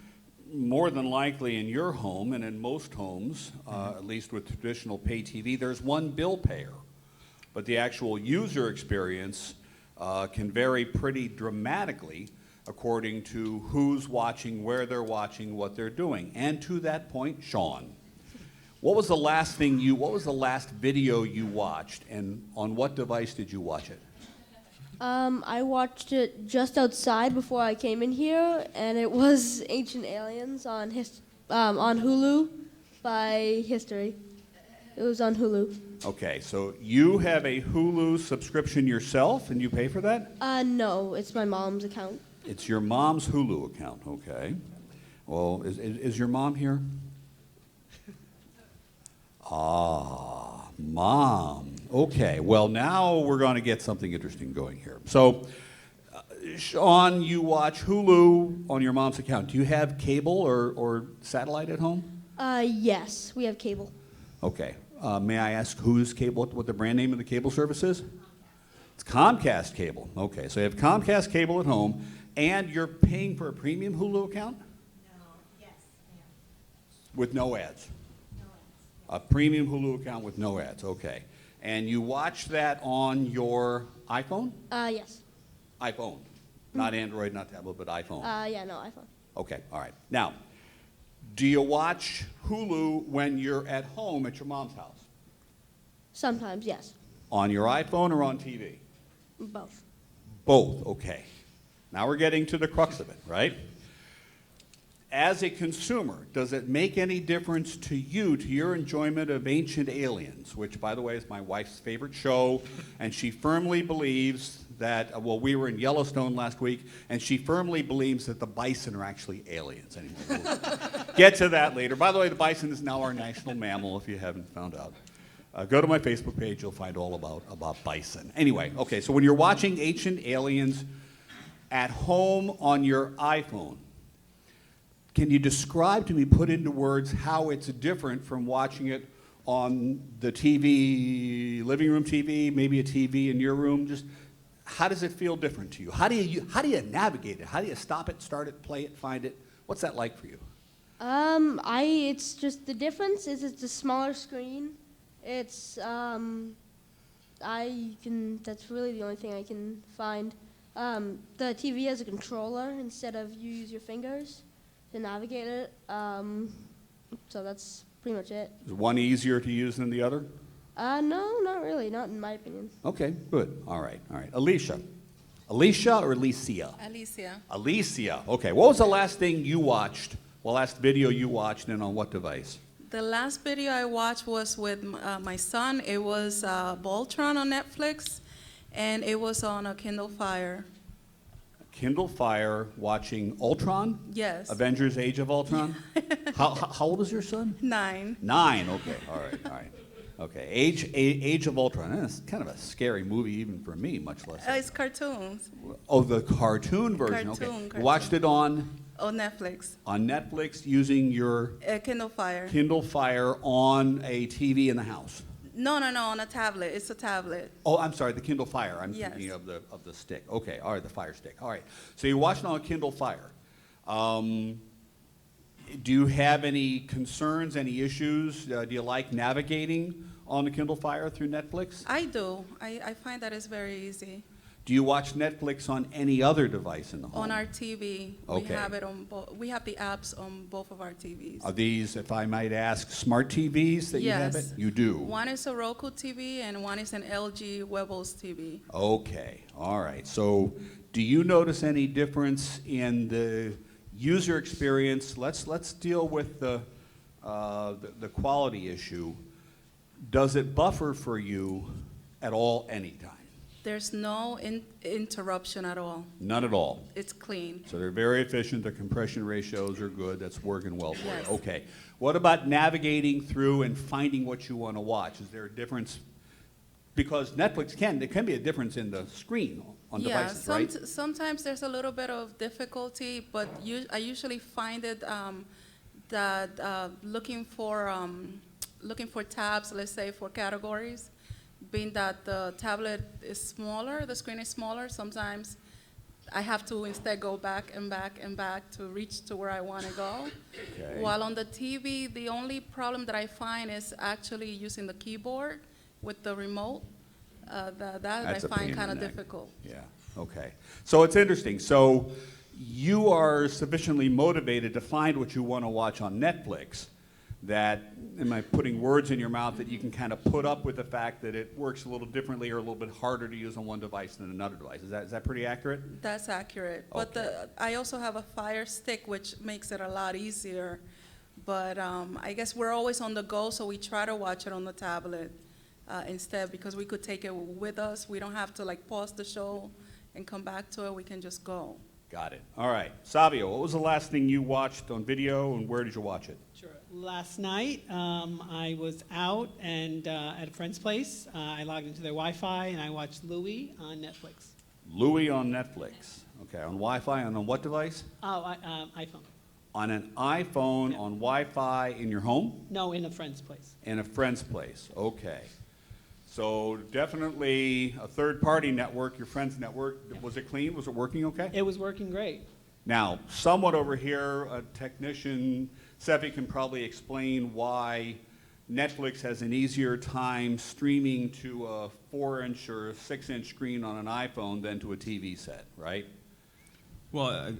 more than likely in your home and in most homes, at least with traditional pay TV, there's one bill payer. But the actual user experience can vary pretty dramatically according to who's watching, where they're watching, what they're doing. And to that point, Sean, what was the last video you watched, and on what device did you watch it? I watched it just outside before I came in here, and it was Ancient Aliens on Hulu by History. It was on Hulu. Okay, so you have a Hulu subscription yourself, and you pay for that? No, it's my mom's account. It's your mom's Hulu account, okay. Well, is your mom here? Ah, Mom. Okay, well, now we're going to get something interesting going here. So, Sean, you watch Hulu on your mom's account. Do you have cable or satellite at home? Yes, we have cable. Okay. May I ask whose cable, what the brand name of the cable service is? It's Comcast Cable. Okay, so you have Comcast Cable at home, and you're paying for a premium Hulu account? No, yes, ma'am. With no ads? No ads. A premium Hulu account with no ads, okay. And you watch that on your iPhone? Yes. iPhone. Not Android, not tablet, but iPhone. Yeah, no, iPhone. Okay, all right. Now, do you watch Hulu when you're at home at your mom's house? Sometimes, yes. On your iPhone or on TV? Both. Both, okay. Now we're getting to the crux of it, right? As a consumer, does it make any difference to you, to your enjoyment of Ancient Aliens, which, by the way, is my wife's favorite show, and she firmly believes that, well, we were in Yellowstone last week, and she firmly believes that the bison are actually aliens. Anyway, we'll get to that later. By the way, the bison is now our national mammal, if you haven't found out. Go to my Facebook page, you'll find all about bison. Anyway, okay, so when you're watching Ancient Aliens at home on your iPhone, can you describe to me, put into words, how it's different from watching it on the TV, living room TV, maybe a TV in your room? Just how does it feel different to you? How do you navigate it? How do you stop it, start it, play it, find it? What's that like for you? It's just the difference is it's a smaller screen. It's that's really the only thing I can find. The TV has a controller instead of you use your fingers to navigate it. So that's pretty much it. Is one easier to use than the other? No, not really, not in my opinion. Okay, good. All right. Alicia. Alicia or Alicia? Alicia. Alicia. Okay, what was the last thing you watched, last video you watched, and on what device? The last video I watched was with my son. It was Voltron on Netflix, and it was on a Kindle Fire. Kindle Fire, watching Ultron? Yes. Avengers Age of Ultron? How old is your son? 9. 9, okay, all right. Okay, Age of Ultron. That's kind of a scary movie even for me, much less. It's cartoons. Oh, the cartoon version. Cartoon. You watched it on Netflix. Using your Kindle Fire. Kindle Fire on a TV in the house. No, on a tablet. It's a tablet. Oh, I'm sorry, the Kindle Fire. I'm Yes. thinking of the stick. Okay, all right, the Fire Stick. All right. So you watched it on a Kindle Fire. Do you have any concerns, any issues? Do you like navigating on the Kindle Fire through Netflix? I do. I find that it's very easy. Do you watch Netflix on any other device in the home? On our TV. Okay. We have it on we have the apps on both of our TVs. Are these, if I might ask, smart TVs that you have it? Yes. You do. One is a Roku TV and one is an LG Webos TV. Okay, all right. So do you notice any difference in the user experience? Let's deal with the quality issue. Does it buffer for you at all anytime? There's no interruption at all. None at all. It's clean. So they're very efficient, their compression ratios are good, that's working well for Yes. you. Okay. What about navigating through and finding what you want to watch? Is there a difference? Because Netflix there can be a difference in the screen on devices, right? Sometimes there's a little bit of difficulty, but I usually find it that looking for tabs, let's say for categories, being that the tablet is smaller, the screen is smaller, sometimes I have to instead go back and back and back to reach to where I want to go. Okay. While on the TV, the only problem that I find is actually using the keyboard with the remote. That That's I a pain find in kind the of neck. difficult. Yeah, okay. So it's interesting. So you are sufficiently motivated to find what you want to watch on Netflix that, am I putting words in your mouth, that you can kind of put up with the fact that it works a little differently or a little bit harder to use on one device than another device? Is that pretty accurate? That's accurate. But I also have a Fire Stick, which makes it a lot easier. But I guess we're always on the go, so we try to watch it on the tablet instead, because we could take it with us. We don't have to like pause the show and come back to it. We can just go. Got it. All right. Savio, what was the last thing you watched on video and where did you watch it? Sure. Last night, I was out and at a friend's place. I logged into their Wi-Fi and I watched Louie on Netflix. Louie on Netflix. Okay, on Wi-Fi and on what device? Oh, iPhone. On an iPhone, on Wi-Fi in your home? No, in a friend's place. In a friend's place, okay. So definitely a third-party network, your friend's network. Was it clean? Was it working okay? It was working great. Now, someone over here, a technician, Sefi can probably explain why Netflix has an easier time streaming to a 4-inch or 6-inch screen on an iPhone than to a TV set, right? Well,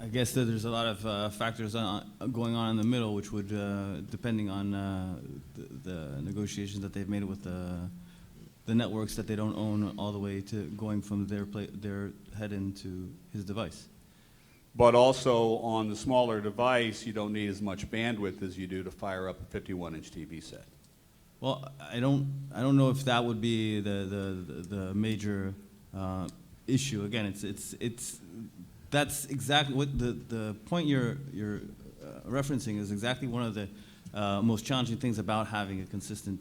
I guess that there's a lot of factors going on in the middle, which would, depending on the negotiations that they've made with the networks that they don't own, all the way to going from their head into his device. But also on the smaller device, you don't need as much bandwidth as you do to fire up a 51-inch TV set. Well, I don't know if that would be the major issue. Again, that's exactly what the point you're referencing is exactly one of the most challenging things about having a consistent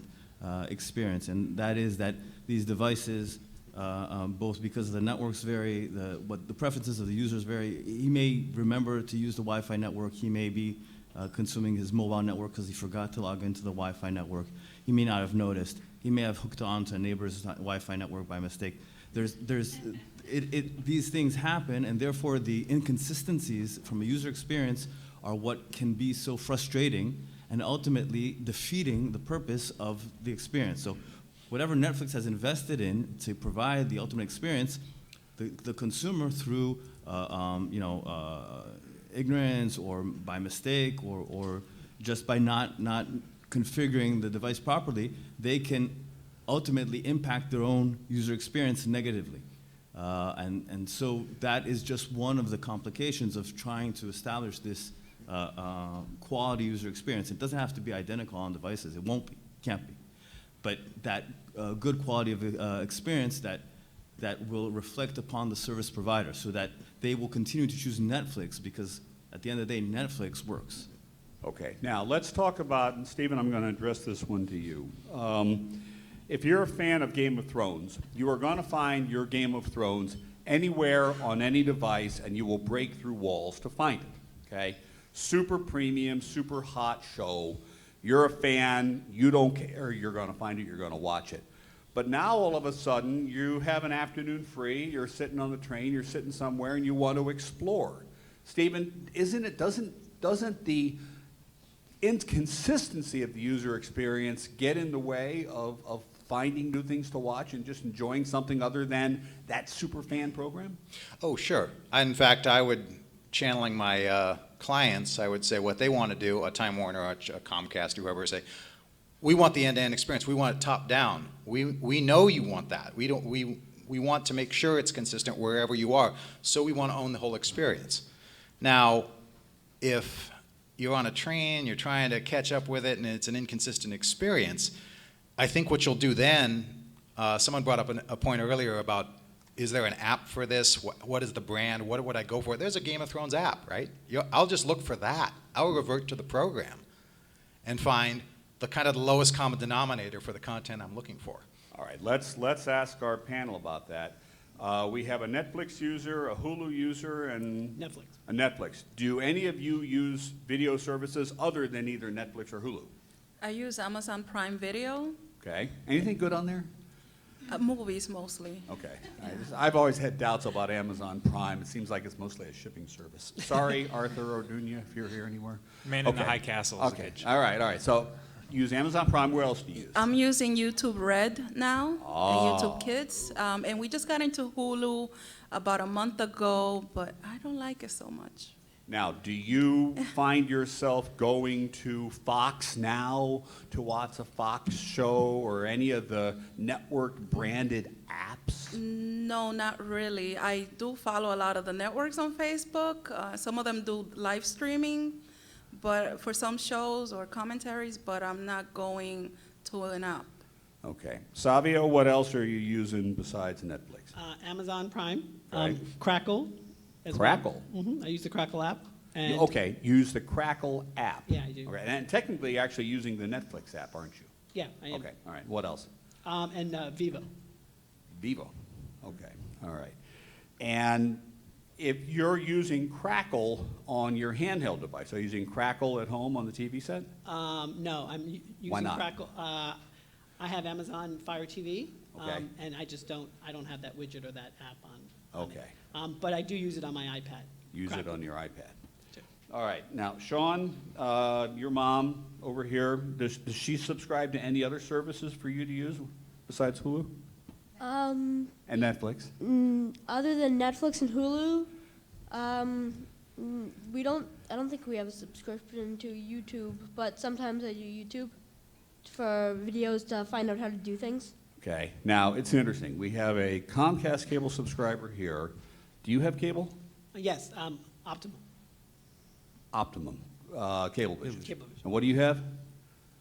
experience, and that is that these devices, both because the networks vary, what the preferences of the users vary. He may remember to use the Wi-Fi network. He may be consuming his mobile network because he forgot to log into the Wi-Fi network. He may not have noticed. He may have hooked on to a neighbor's Wi-Fi network by mistake. These things happen, and therefore the inconsistencies from a user experience are what can be so frustrating and ultimately defeating the purpose of the experience. So whatever Netflix has invested in to provide the ultimate experience, the consumer through ignorance or by mistake or just by not configuring the device properly, they can ultimately impact their own user experience negatively. And so that is just one of the complications of trying to establish this quality user experience. It doesn't have to be identical on devices. It won't be, can't be. But that good quality of experience that will reflect upon the service provider so that they will continue to choose Netflix because at the end of the day, Netflix works. Okay, now let's talk about, and Stephen, I'm going to address this one to you. If you're a fan of Game of Thrones, you are going to find your Game of Thrones anywhere on any device, and you will break through walls to find it, okay? Super premium, super hot show. You're a fan, you don't care, you're going to find it, you're going to watch it. But now all of a sudden, you have an afternoon free, you're sitting on the train, you're sitting somewhere, and you want to explore. Stephen, doesn't the inconsistency of the user experience get in the way of finding new things to watch and just enjoying something other than that super fan program? Oh, sure. In fact, I would, channeling my clients, I would say what they want to do, a Time Warner or a Comcast, whoever, say, we want the end-to-end experience. We want it top down. We know you want that. We want to make sure it's consistent wherever you are. So we want to own the whole experience. Now, if you're on a train, you're trying to catch up with it, and it's an inconsistent experience, I think what you'll do then, someone brought up a point earlier about, is there an app for this? What is the brand? What would I go for? There's a Game of Thrones app, right? I'll just look for that. I'll revert to the program and find the kind of the lowest common denominator for the content I'm looking for. All right, let's ask our panel about that. We have a Netflix user, a Hulu user, and Netflix. A Netflix. Do any of you use video services other than either Netflix or Hulu? I use Amazon Prime Video, Okay. Anything good on there? movies mostly. Okay. I've always had doubts about Amazon Prime. It seems like it's mostly a shipping service. Sorry, Arthur Orduña, if you're here anywhere. Man in the High Castle. Okay. All right. So use Amazon Prime. Where else do you use? I'm using YouTube Red now and Oh. YouTube Kids, and we just got into Hulu about a month ago, but I don't like it so much. Now, do you find yourself going to Fox Now to watch a Fox show or any of the network-branded apps? No, not really. I do follow a lot of the networks on Facebook. Some of them do live streaming, but for some shows or commentaries, but I'm not going to an app. Okay. Savio, what else are you using besides Netflix? Amazon Prime, Okay. Crackle. As Crackle? Well. I use the Crackle app. And Okay, use the Crackle app. Yeah, I do. Okay, and technically you're actually using the Netflix app, aren't you? Yeah, I am. Okay, all right. What else? And Vivo. Vivo. Okay, all right. And if you're using Crackle on your handheld device, are you using Crackle at home on the TV set? No, I'm using Why not? Crackle. I have Amazon Fire TV, Okay. and I don't have that widget or that app on. Okay. But I do use it on my iPad. Use it Crackle. on your iPad. All right. Now, Sean, your mom over here, does she subscribe to any other services for you to use besides Hulu and Netflix? Other than Netflix and Hulu, I don't think we have a subscription to YouTube, but sometimes I do YouTube for videos to find out how to do things. Okay. Now, it's interesting. We have a Comcast cable subscriber here. Do you have cable? Yes, Optimum. Optimum. Cablevision. Cablevision. And what do you have?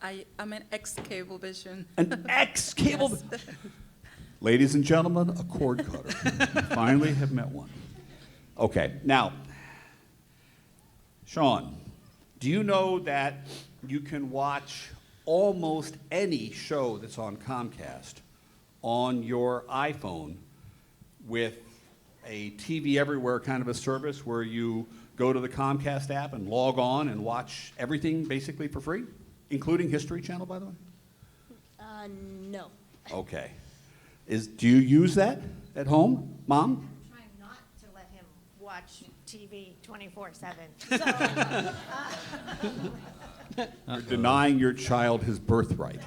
I'm an ex-Cablevision. An ex-cable. Ladies and gentlemen, a cord cutter. You finally have met one. Okay. Now, Sean, do you know that you can watch almost any show that's on Comcast on your iPhone with a TV Everywhere kind of a service where you go to the Comcast app and log on and watch everything basically for free, including History Channel, by the way? No. Okay. Do you use that at home, Mom? I'm trying not to let him watch TV 24/7. So, You're denying your child his birthright.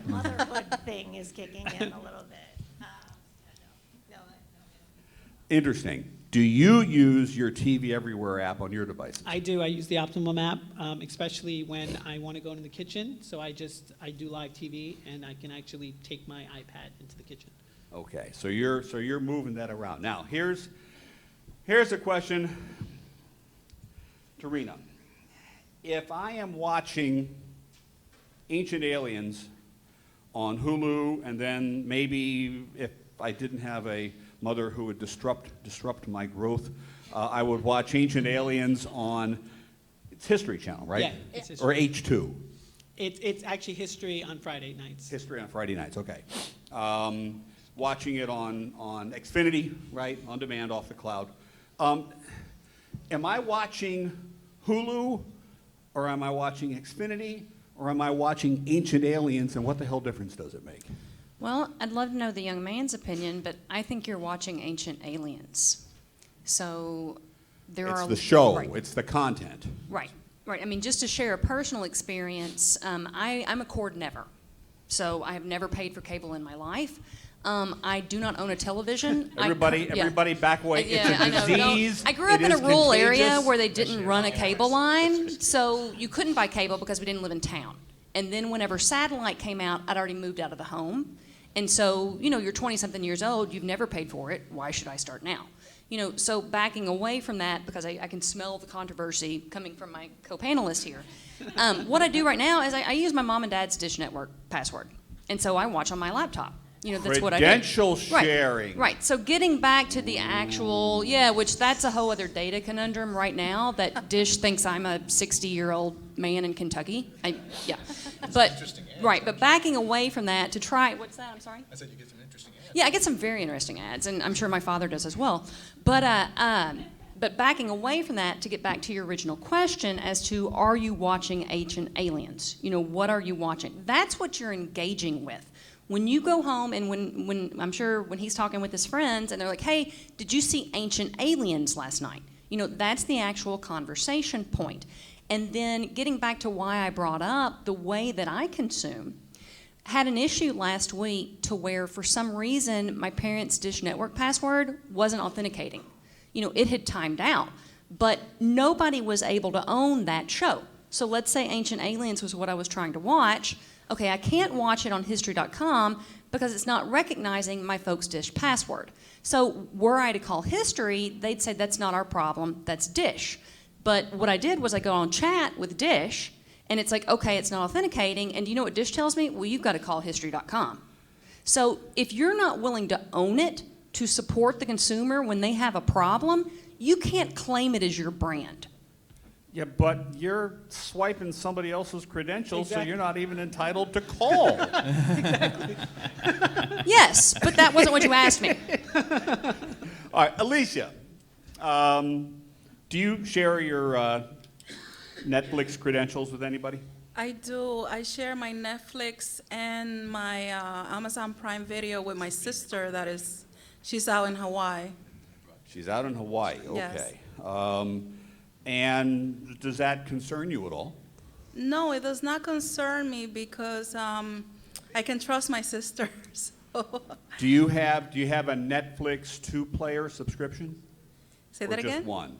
motherhood thing is kicking in a little bit. No. Interesting. Do you use your TV Everywhere app on your devices? I do. I use the Optimum app, especially when I want to go into the kitchen. So I do live TV, and I can actually take my iPad into the kitchen. Okay, so you're moving that around. Now, here's a question to Rena. If I am watching Ancient Aliens on Hulu, and then maybe if I didn't have a mother who would disrupt my growth, I would watch Ancient Aliens on It's History Channel, right? Yeah, it's History. Or H2? It's actually history on Friday nights. History on Friday nights, okay. Watching it on Xfinity, right, on demand off the cloud. Am I watching Hulu, or am I watching Xfinity, or am I watching Ancient Aliens, and what the hell difference does it make? Well, I'd love to know the young man's opinion, but I think you're watching Ancient Aliens. So there are... It's the show, right. it's the content. Right, right. I mean, just to share a personal experience, I'm a cord never. So I have never paid for cable in my life. I do not own a television. Everybody back away. Yeah, it's a disease. I grew up in a rural area contagious. where they didn't run a cable line, so you couldn't buy cable because we didn't live in town. And then whenever satellite came out, I'd already moved out of the home. And so, you know, you're 20-something years old, you've never paid for it, why should I start now? You know, so backing away from that, because I can smell the controversy coming from my co-panelist here, what I do right now is I use my mom and dad's Dish Network password. And so I watch on my laptop. You know, that's what I do. Credential sharing. Right. So getting back to the actual, which that's a whole other data conundrum right now, that Dish thinks I'm a 60-year-old man in Kentucky. But right, but backing away from that to try, what's that? I'm sorry? I said you get some interesting ads. Yeah, I get some very interesting ads, and I'm sure my father does as well. But backing away from that to get back to your original question as to, are you watching Ancient Aliens? You know, what are you watching? That's what you're engaging with. When you go home, and when I'm sure when he's talking with his friends and they're like, hey, did you see Ancient Aliens last night? You know, that's the actual conversation point. And then getting back to why I brought up the way that I consume, had an issue last week to where for some reason my parents' Dish Network password wasn't authenticating. You know, it had timed out, but nobody was able to own that show. So let's say Ancient Aliens was what I was trying to watch. Okay, I can't watch it on history.com because it's not recognizing my folks' Dish password. So were I to call History, they'd say that's not our problem, that's Dish. But what I did was I go on chat with Dish, and it's like, okay, it's not authenticating, and do you know what Dish tells me? Well, you've got to call history.com. So if you're not willing to own it, to support the consumer when they have a problem, you can't claim it as your brand. Yeah, but you're swiping somebody else's credentials, Exactly. so you're not even entitled to call. Exactly. Yes, but that wasn't what you asked me. All right, Alicia, do you share your Netflix credentials with anybody? I do. I share my Netflix and my Amazon Prime Video with my sister she's out in Hawaii. She's out in Hawaii, Yes. okay. And does that concern you at all? No, it does not concern me because I can trust my sister. So. Do you have a Netflix 2-player subscription? Say that or again? Just one?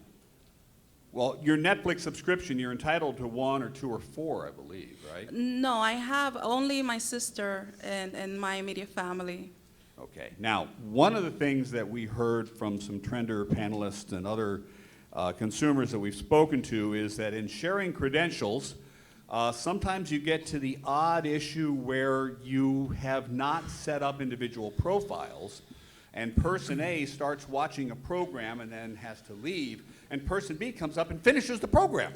Well, your Netflix subscription, you're entitled to 1 or 2 or 4, I believe, right? No, I have only my sister and my immediate family. Okay. Now, one of the things that we heard from some Trender panelists and other consumers that we've spoken to is that in sharing credentials, sometimes you get to the odd issue where you have not set up individual profiles, and person A starts watching a program and then has to leave, and person B comes up and finishes the program.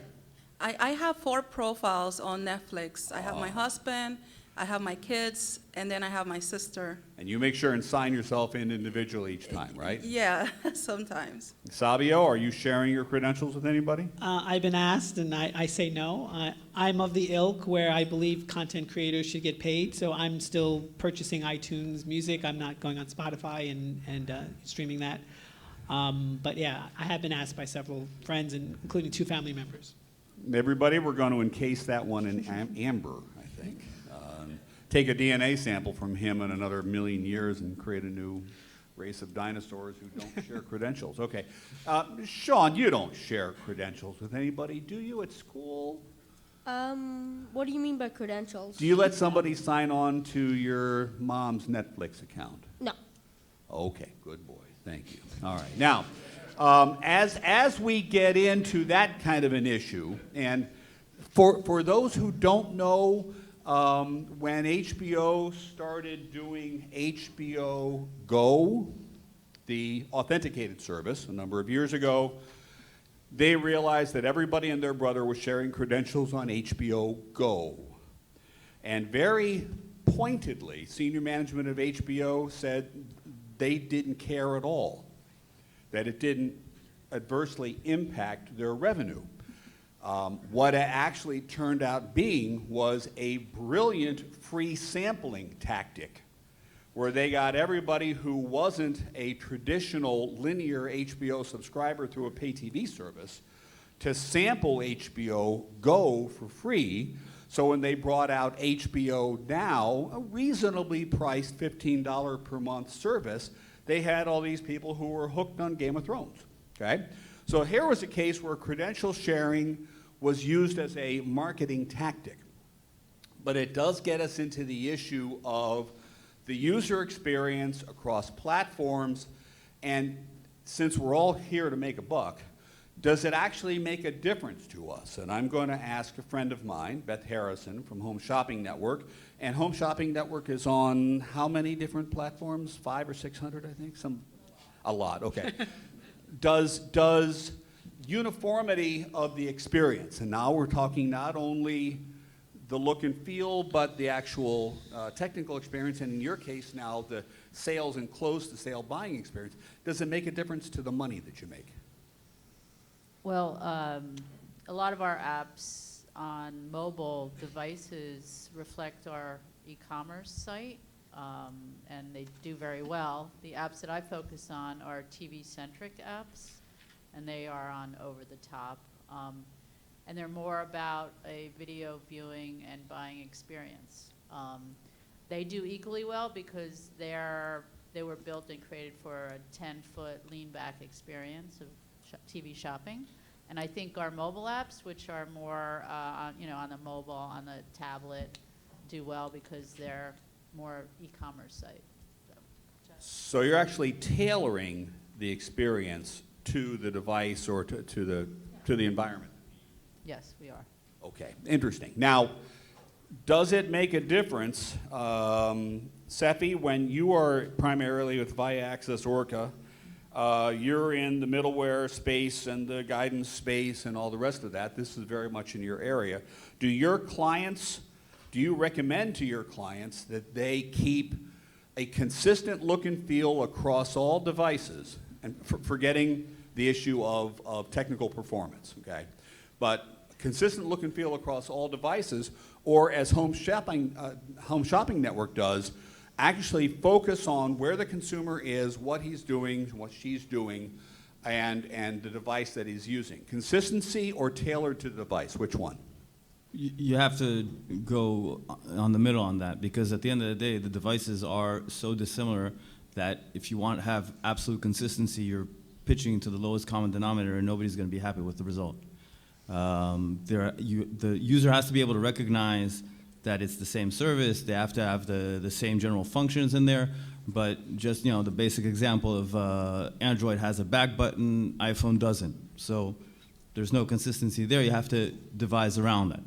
I have 4 profiles on Netflix. I have my husband, I have my kids, and then I have my sister. And you make sure and sign yourself in individually each time, right? Yeah, sometimes. Savio, are you sharing your credentials with anybody? I've been asked, and I say no. I'm of the ilk where I believe content creators should get paid, so I'm still purchasing iTunes music. I'm not going on Spotify and streaming that. But yeah, I have been asked by several friends, including 2 family members. Everybody, we're going to encase that one in amber, I think. Take a DNA sample from him in another 1,000,000 years and create a new race of dinosaurs who don't share credentials. Okay. Sean, you don't share credentials with anybody, do you, at school? What do you mean by credentials? Do you let somebody sign on to your mom's Netflix account? No. Okay, good boy. Thank you. All right. Now, as we get into that kind of an issue, and for those who don't know, when HBO started doing HBO Go, the authenticated service, a number of years ago, they realized that everybody and their brother was sharing credentials on HBO Go. And very pointedly, senior management of HBO said they didn't care at all, that it didn't adversely impact their revenue. What it actually turned out being was a brilliant free sampling tactic, where they got everybody who wasn't a traditional linear HBO subscriber through a pay TV service to sample HBO Go for free. So when they brought out HBO Now, a reasonably priced $15 per month service, they had all these people who were hooked on Game of Thrones, okay? So here was a case where credential sharing was used as a marketing tactic. But it does get us into the issue of the user experience across platforms, and since we're all here to make a buck, does it actually make a difference to us? And I'm going to ask a friend of mine, Beth Harrison from Home Shopping Network, and Home Shopping Network is on how many different platforms? 500 or 600, I think? A lot, okay. Does uniformity of the experience, and now we're talking not only the look and feel, but the actual technical experience, and in your case now, the sales and close-to-sale buying experience, does it make a difference to the money that you make? Well, a lot of our apps on mobile devices reflect our e-commerce site, and they do very well. The apps that I focus on are TV-centric apps, and they are on over-the-top. And they're more about a video viewing and buying experience. They do equally well because they were built and created for a 10-foot lean-back experience of TV shopping. And I think our mobile apps, which are more on the mobile, on the tablet, do well because they're more e-commerce site. So you're actually tailoring the experience to the device or to the environment? Yes, we are. Okay, interesting. Now, does it make a difference, Sefi, when you are primarily with VIA Access Orca, you're in the middleware space and the guidance space and all the rest of that. This is very much in your area. Do you recommend to your clients that they keep a consistent look and feel across all devices, and forgetting the issue of technical performance, okay? But consistent look and feel across all devices, or as Home Shopping Network does, actually focus on where the consumer is, what he's doing, what she's doing, and the device that he's using. Consistency or tailored to the device, which one? You have to go on the middle on that, because at the end of the day, the devices are so dissimilar that if you want to have absolute consistency, you're pitching to the lowest common denominator and nobody's going to be happy with the result. The user has to be able to recognize that it's the same service. They have to have the same general functions in there, but just the basic example of Android has a back button, iPhone doesn't. So there's no consistency there. You have to devise around that.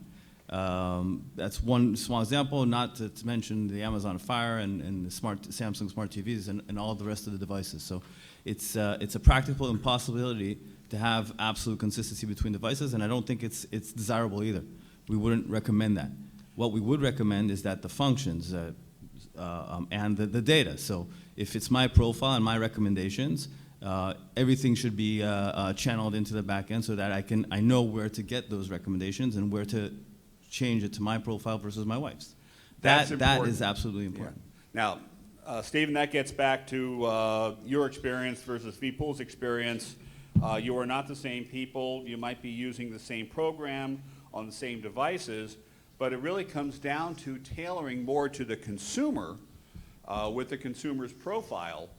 That's one small example, not to mention the Amazon Fire and the Samsung smart TVs and all the rest of the devices. So it's a practical impossibility to have absolute consistency between devices, and I don't think it's desirable either. We wouldn't recommend that. What we would recommend is that the functions and the data. So if it's my profile and my recommendations, everything should be channeled into the back end so that I know where to get those recommendations and where to change it to my profile versus my wife's. That is absolutely important. Yeah. Now, Stephen, that gets back to your experience versus VPool's experience. You are not the same people. You might be using the same program on the same devices, but it really comes down to tailoring more to the consumer with the consumer's profile,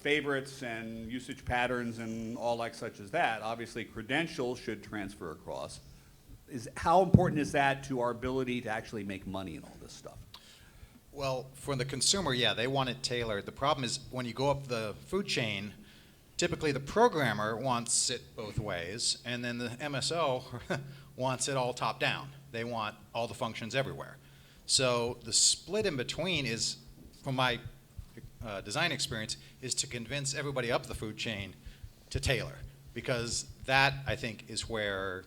favorites and usage patterns and all like such as that. Obviously, credentials should transfer across. How important is that to our ability to actually make money in all this stuff? Well, for the consumer, yeah, they want it tailored. The problem is when you go up the food chain, typically the programmer wants it both ways, and then the MSO wants it all top down. They want all the functions everywhere. So the split in between is, from my design experience, is to convince everybody up the food chain to tailor, because That, I think, is where,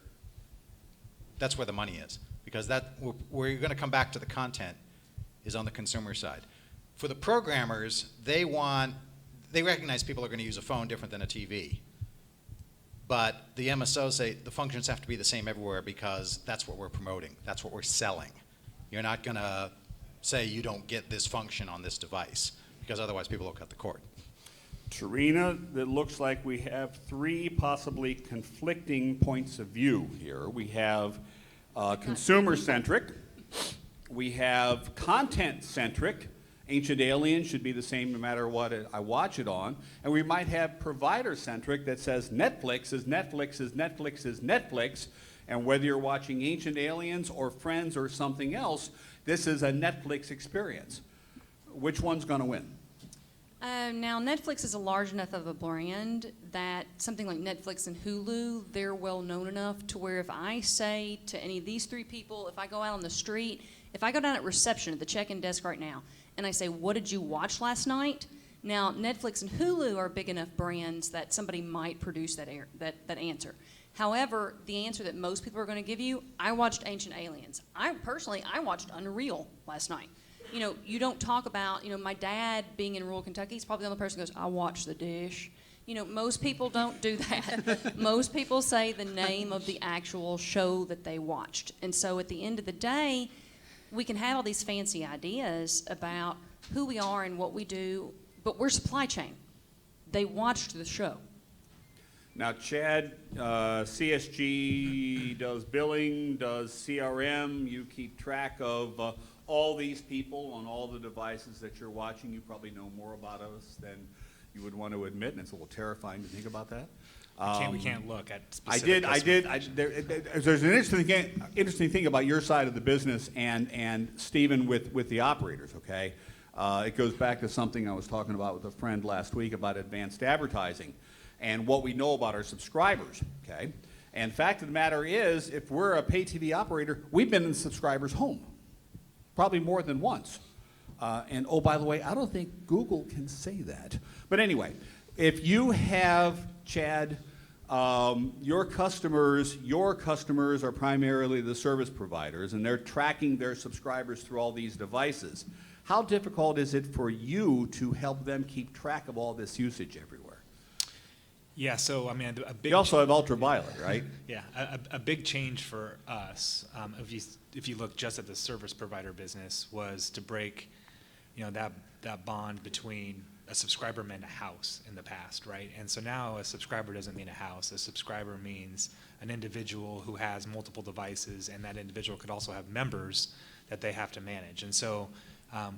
that's where the money is. Because that, where you're going to come back to the content is on the consumer side. For the programmers, they recognize people are going to use a phone different than a TV. But the MSOs say the functions have to be the same everywhere because that's what we're promoting. That's what we're selling. You're not going to say you don't get this function on this device because otherwise people will cut the cord. Tarina, it looks like we have three possibly conflicting points of view here. We have consumer-centric, we have content-centric. Ancient Aliens should be the same no matter what I watch it on. And we might have provider-centric that says Netflix is Netflix is Netflix is Netflix. And whether you're watching Ancient Aliens or Friends or something else, this is a Netflix experience. Which one's going to win? Now, Netflix is a large enough of a brand that something like Netflix and Hulu, they're well known enough to where if I say to any of these three people, if I go out on the street, if I go down at reception at the check-in desk right now, and I say, what did you watch last night? Now, Netflix and Hulu are big enough brands that somebody might produce that answer. However, the answer that most people are going to give you, I watched Ancient Aliens. I watched Unreal last night. You know, you don't talk about, you know, my dad being in rural Kentucky, he's probably the only person who goes, I watched The Dish. You know, most people don't do that. Most people say the name of the actual show that they watched. And so at the end of the day, we can have all these fancy ideas about who we are and what we do, but we're supply chain. They watched the show. Now, Chad, CSG does billing, does CRM. You keep track of all these people on all the devices that you're watching. You probably know more about us than you would want to admit, and it's a little terrifying to think about that. We can't look at specific There's an interesting thing about your side of the business and Stephen with the operators, okay? It goes back to something I was talking about with a friend last week about advanced advertising and what we know about our subscribers, okay? And fact of the matter is, if we're a pay TV operator, we've been in the subscriber's home, probably more than once. And oh, by the way, I don't think Google can say that. But anyway, if you have, Chad, your customers are primarily the service providers, and they're tracking their subscribers through all these devices. How difficult is it for you to help them keep track of all this usage everywhere? Yeah, so I mean, a big. You also have ultraviolet, right? Yeah, a big change for us, if you look just at the service provider business, was to break, you know, that bond between a subscriber meant a house in the past, right? And so now a subscriber doesn't mean a house. A subscriber means an individual who has multiple devices, and that individual could also have members that they have to manage. And so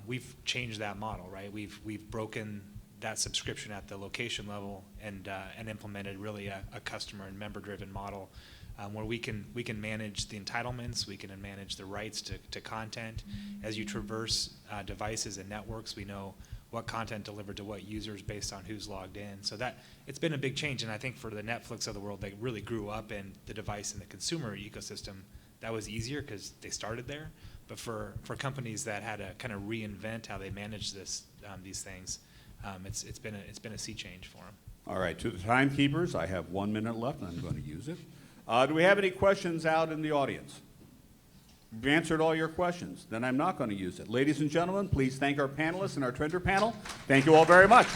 we've changed that model, right? We've broken that subscription at the location level and implemented really a customer and member-driven model where we can manage the entitlements, we can manage the rights to content. As you traverse devices and networks, we know what content delivered to what users based on who's logged in. So that it's been a big change, and I think for the Netflix of the world, they really grew up in the device and the consumer ecosystem. That was easier because they started there. But for companies that had to kind of reinvent how they manage these things, it's been a sea change for them. All right, to the timekeepers, I have 1 minute left, and I'm going to use it. Do we have any questions out in the audience? You've answered all your questions. Then I'm not going to use it. Ladies and gentlemen, please thank our panelists and our Trender panel. Thank you all very much.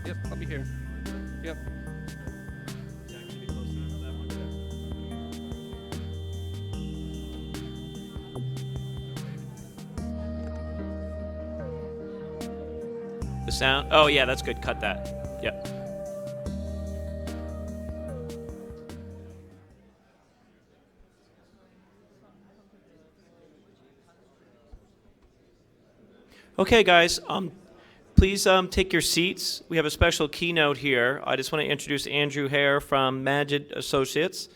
Yep, I'll be here. Yep. The sound? Oh, yeah, that's good. Cut that. Yep. Okay, guys, please take your seats. We have a special keynote here. I just want to introduce Andrew Hare from Magid Associates.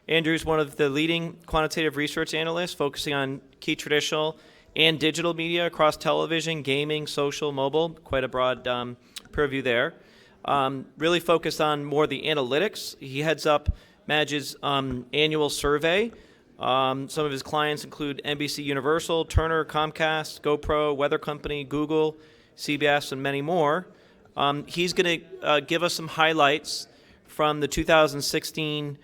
Andrew is one of the leading quantitative research analysts focusing on key traditional and digital media across television, gaming, social, mobile. Quite a broad purview there. Really focused on more the analytics. He heads up Magid's annual survey. Some of his clients include NBC Universal, Turner, Comcast, GoPro, Weather Company, Google, CBS, and many more. He's going to give us some highlights from the 2016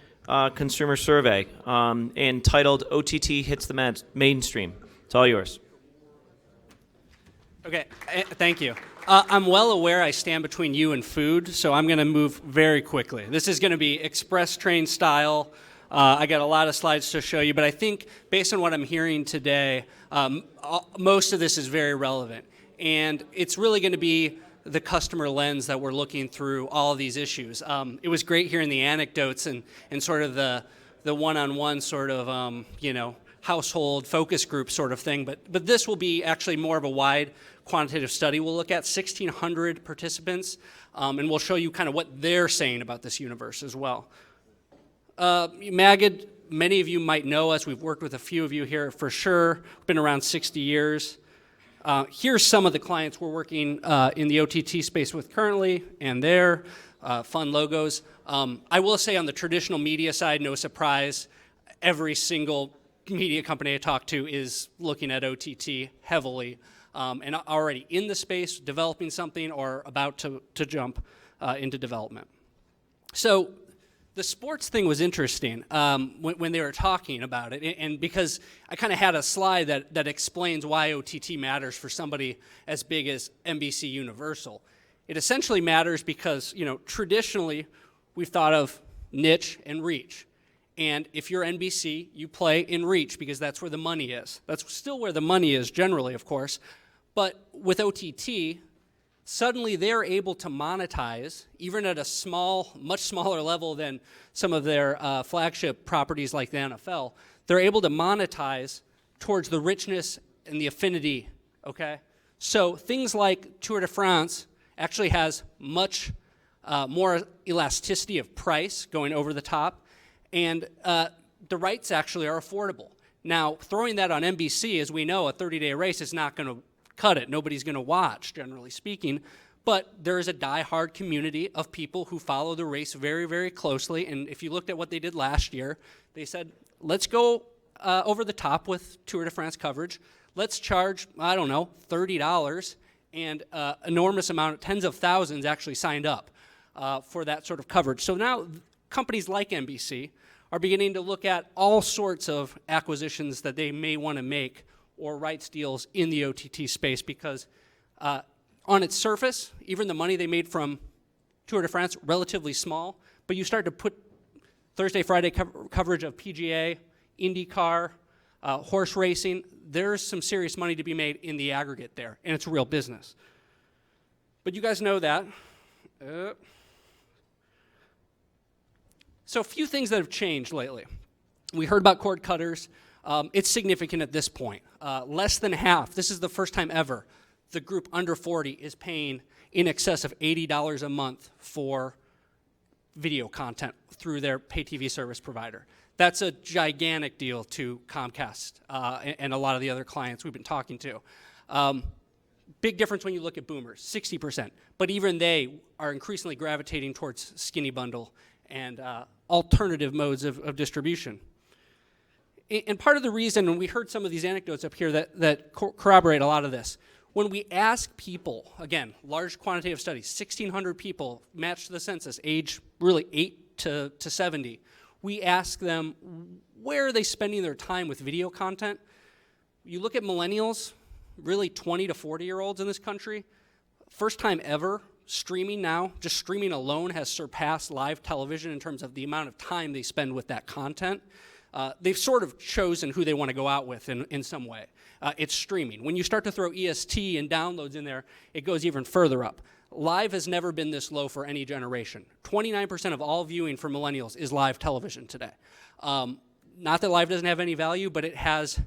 consumer survey entitled OTT Hits the Mainstream. It's all yours. Okay, thank you. I'm well aware I stand between you and food, so I'm going to move very quickly. This is going to be express train style. I got a lot of slides to show you, but I think based on what I'm hearing today, most of this is very relevant. And it's really going to be the customer lens that we're looking through all of these issues. It was great hearing the anecdotes and sort of the one-on-one sort of, household focus group sort of thing. But this will be actually more of a wide quantitative study. We'll look at 1,600 participants, and we'll show you kind of what they're saying about this universe as well. Magid, many of you might know us. We've worked with a few of you here for sure. Been around 60 years. Here's some of the clients we're working in the OTT space with currently, and their fun logos. I will say on the traditional media side, no surprise, every single media company I talk to is looking at OTT heavily and already in the space, developing something or about to jump into development. So the sports thing was interesting when they were talking about it, and because I kind of had a slide that explains why OTT matters for somebody as big as NBC Universal. It essentially matters because, traditionally we've thought of niche and reach. And if you're NBC, you play in reach because that's where the money is. That's still where the money is generally, of course. But with OTT, suddenly they're able to monetize, even at a much smaller level than some of their flagship properties like the NFL. They're able to monetize towards the richness and the affinity, okay? So things like Tour de France actually has much more elasticity of price going over the top, and the rights actually are affordable. Now, throwing that on NBC, as we know, a 30-day race is not going to cut it. Nobody's going to watch, generally speaking. But there is a die-hard community of people who follow the race very, very closely. And if you looked at what they did last year, they said, let's go over the top with Tour de France coverage. Let's charge, I don't know, $30. And enormous amount, tens of thousands actually signed up for that sort of coverage. So now companies like NBC are beginning to look at all sorts of acquisitions that they may want to make or rights deals in the OTT space because on its surface, even the money they made from Tour de France, relatively small, but you start to put Thursday, Friday coverage of PGA, IndyCar, horse racing, there's some serious money to be made in the aggregate there, and it's real business. But you guys know that. So a few things that have changed lately. We heard about cord cutters. It's significant at this point. Less than half, this is the first time ever, the group under 40 is paying in excess of $80 a month for video content through their pay TV service provider. That's a gigantic deal to Comcast and a lot of the other clients we've been talking to. Big difference when you look at boomers, 60%. But even they are increasingly gravitating towards skinny bundle and alternative modes of distribution. And part of the reason, and we heard some of these anecdotes up here that corroborate a lot of this, when we ask people, again, large quantitative studies, 1,600 people matched to the census, age really 8 to 70, we ask them, where are they spending their time with video content? You look at millennials, really 20 to 40-year-olds in this country, first time ever, streaming now, just streaming alone has surpassed live television in terms of the amount of time they spend with that content. They've sort of chosen who they want to go out with in some way. It's streaming. When you start to throw EST and downloads in there, it goes even further up. Live has never been this low for any generation. 29% of all viewing for millennials is live television today. Not that live doesn't have any value, but it has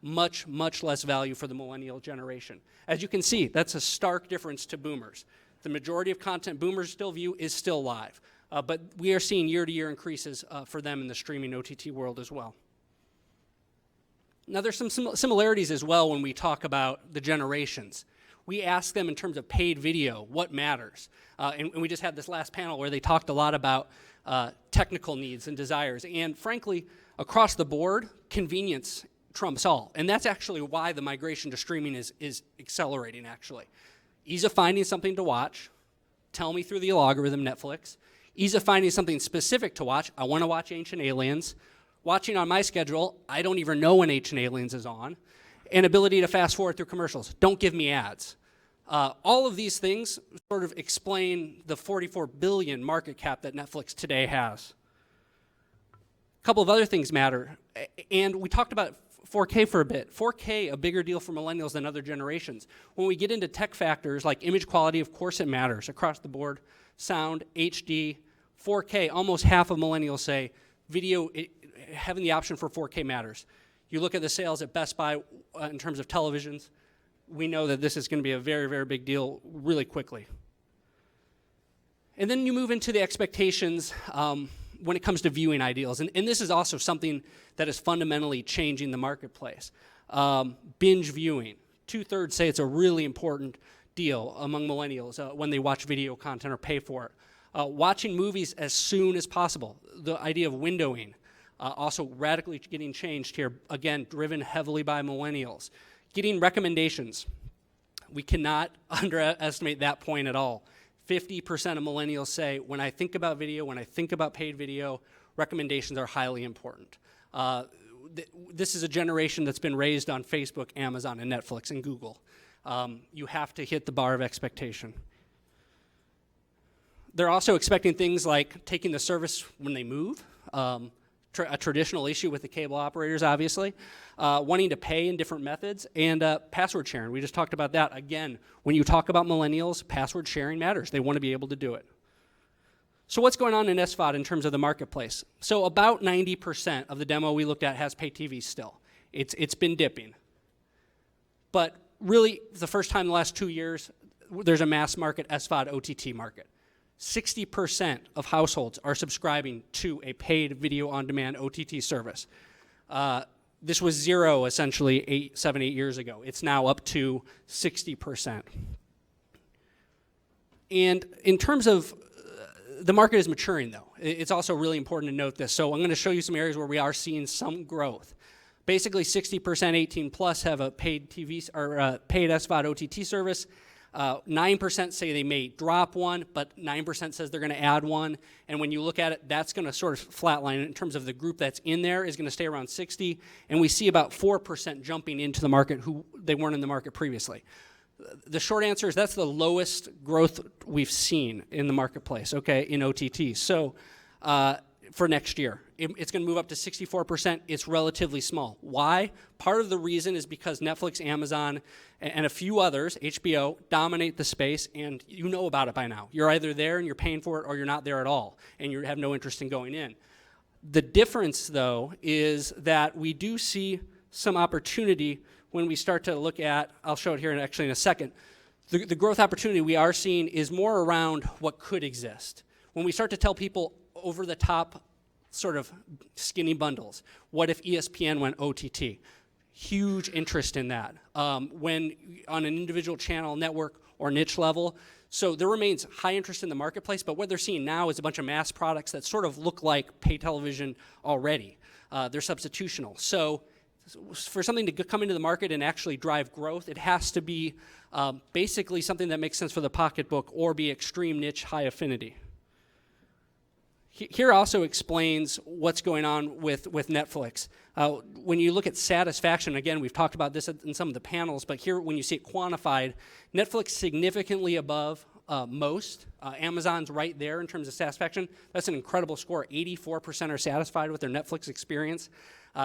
much, much less value for the millennial generation. As you can see, that's a stark difference to boomers. The majority of content boomers still view is still live, but we are seeing year-to-year increases for them in the streaming OTT world as well. Now, there's some similarities as well when we talk about the generations. We ask them in terms of paid video, what matters? And we just had this last panel where they talked a lot about technical needs and desires. And frankly, across the board, convenience trumps all. And that's actually why the migration to streaming is accelerating, actually. Ease of finding something to watch. Tell me through the algorithm, Netflix. Ease of finding something specific to watch. I want to watch Ancient Aliens. Watching on my schedule, I don't even know when Ancient Aliens is on. And ability to fast forward through commercials. Don't give me ads. All of these things sort of explain the $44 billion market cap that Netflix today has. A couple of other things matter. And we talked about 4K for a bit. 4K, a bigger deal for millennials than other generations. When we get into tech factors like image quality, of course it matters across the board. Sound, HD, 4K, almost half of millennials say video, having the option for 4K matters. You look at the sales at Best Buy in terms of televisions, we know that this is going to be a very, very big deal really quickly. And then you move into the expectations when it comes to viewing ideals. And this is also something that is fundamentally changing the marketplace. Binge viewing. 2/3 say it's a really important deal among millennials when they watch video content or pay for it. Watching movies as soon as possible. The idea of windowing. Also radically getting changed here, again, driven heavily by millennials. Getting recommendations. We cannot underestimate that point at all. 50% of millennials say, when I think about video, when I think about paid video, recommendations are highly important. This is a generation that's been raised on Facebook, Amazon, and Netflix, and Google. You have to hit the bar of expectation. They're also expecting things like taking the service when they move, a traditional issue with the cable operators, obviously, wanting to pay in different methods, and password sharing. We just talked about that. Again, when you talk about millennials, password sharing matters. They want to be able to do it. So what's going on in SVOD in terms of the marketplace? So about 90% of the demo we looked at has pay TV still. It's been dipping. But really, the first time in the last 2 years, there's a mass market SVOD OTT market. 60% of households are subscribing to a paid video-on-demand OTT service. This was zero, essentially, 7, 8 years ago. It's now up to 60%. And in terms of the market is maturing, though. It's also really important to note this. So I'm going to show you some areas where we are seeing some growth. Basically, 60% 18 plus have a paid TV or paid SVOD OTT service. 9% say they may drop one, but 9% says they're going to add one. And when you look at it, that's going to sort of flatline in terms of the group that's in there is going to stay around 60. And we see about 4% jumping into the market who they weren't in the market previously. The short answer is that's the lowest growth we've seen in the marketplace, okay, in OTT. So for next year, it's going to move up to 64%. It's relatively small. Why? Part of the reason is because Netflix, Amazon, and a few others, HBO, dominate the space, and you know about it by now. You're either there and you're paying for it, or you're not there at all, and you have no interest in going in. The difference, though, is that we do see some opportunity when we start to look at, I'll show it here actually in a second, the growth opportunity we are seeing is more around what could exist. When we start to tell people over-the-top sort of skinny bundles, what if ESPN went OTT? Huge interest in that. When on an individual channel, network, or niche level. So there remains high interest in the marketplace, but what they're seeing now is a bunch of mass products that sort of look like pay television already. They're substitutional. So for something to come into the market and actually drive growth, it has to be basically something that makes sense for the pocketbook or be extreme niche, high affinity. Here also explains what's going on with Netflix. When you look at satisfaction, again, we've talked about this in some of the panels, but here when you see it quantified, Netflix significantly above most. Amazon's right there in terms of satisfaction. That's an incredible score. 84% are satisfied with their Netflix experience.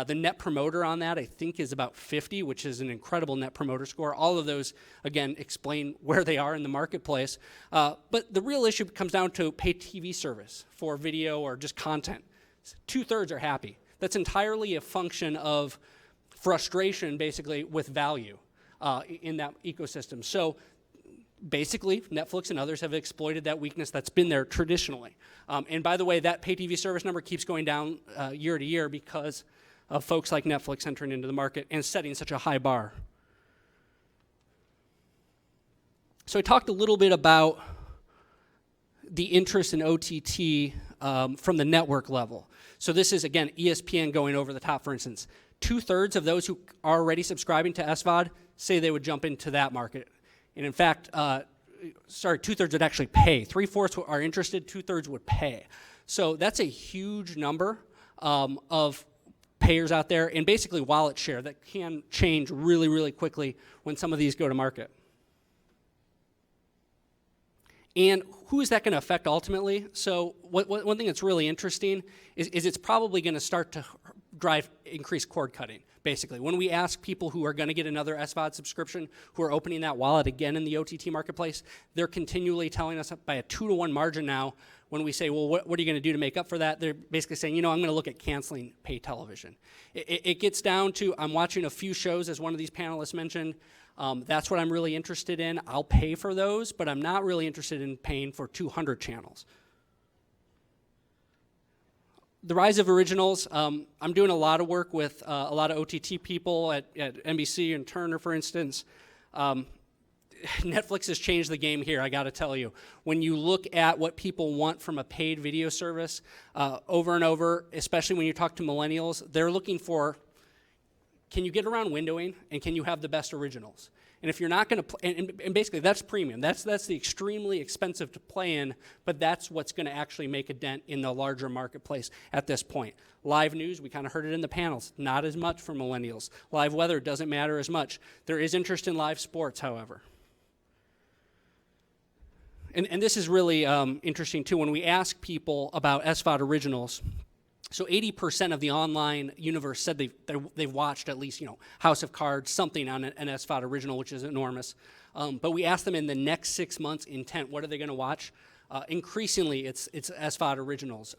The net promoter on that, I think, is about 50, which is an incredible net promoter score. All of those, again, explain where they are in the marketplace. But the real issue comes down to pay TV service for video or just content. 2/3 are happy. That's entirely a function of frustration, basically, with value in that ecosystem. So basically, Netflix and others have exploited that weakness that's been there traditionally. And by the way, that pay TV service number keeps going down year to year because of folks like Netflix entering into the market and setting such a high bar. So I talked a little bit about the interest in OTT from the network level. So this is, again, ESPN going over the top, for instance. 2/3 of those who are already subscribing to SVOD say they would jump into that market. And in fact, 2/3 would actually pay. 3/4 are interested, 2/3 would pay. So that's a huge number of payers out there, and basically wallet share that can change really, really quickly when some of these go to market. And who is that going to affect ultimately? So one thing that's really interesting is it's probably going to start to drive increased cord cutting, basically. When we ask people who are going to get another SVOD subscription, who are opening that wallet again in the OTT marketplace, they're continually telling us by a 2-to-1 margin now, when we say, well, what are you going to do to make up for that? They're basically saying, I'm going to look at canceling pay television. It gets down to, I'm watching a few shows, as one of these panelists mentioned. That's what I'm really interested in. I'll pay for those, but I'm not really interested in paying for 200 channels. The rise of originals, I'm doing a lot of work with a lot of OTT people at NBC and Turner, for instance. Netflix has changed the game here, I gotta tell you. When you look at what people want from a paid video service, over and over, especially when you talk to millennials, they're looking for, can you get around windowing, and can you have the best originals? And if you're not going to, and basically that's premium. That's the extremely expensive to play in, but that's what's going to actually make a dent in the larger marketplace at this point. Live news, we kind of heard it in the panels, not as much for millennials. Live weather doesn't matter as much. There is interest in live sports, however. And this is really interesting too. When we ask people about SVOD originals, so 80% of the online universe said they've watched at least, House of Cards, something on an SVOD original, which is enormous. But we asked them in the next 6 months intent, what are they going to watch? Increasingly, it's SVOD originals.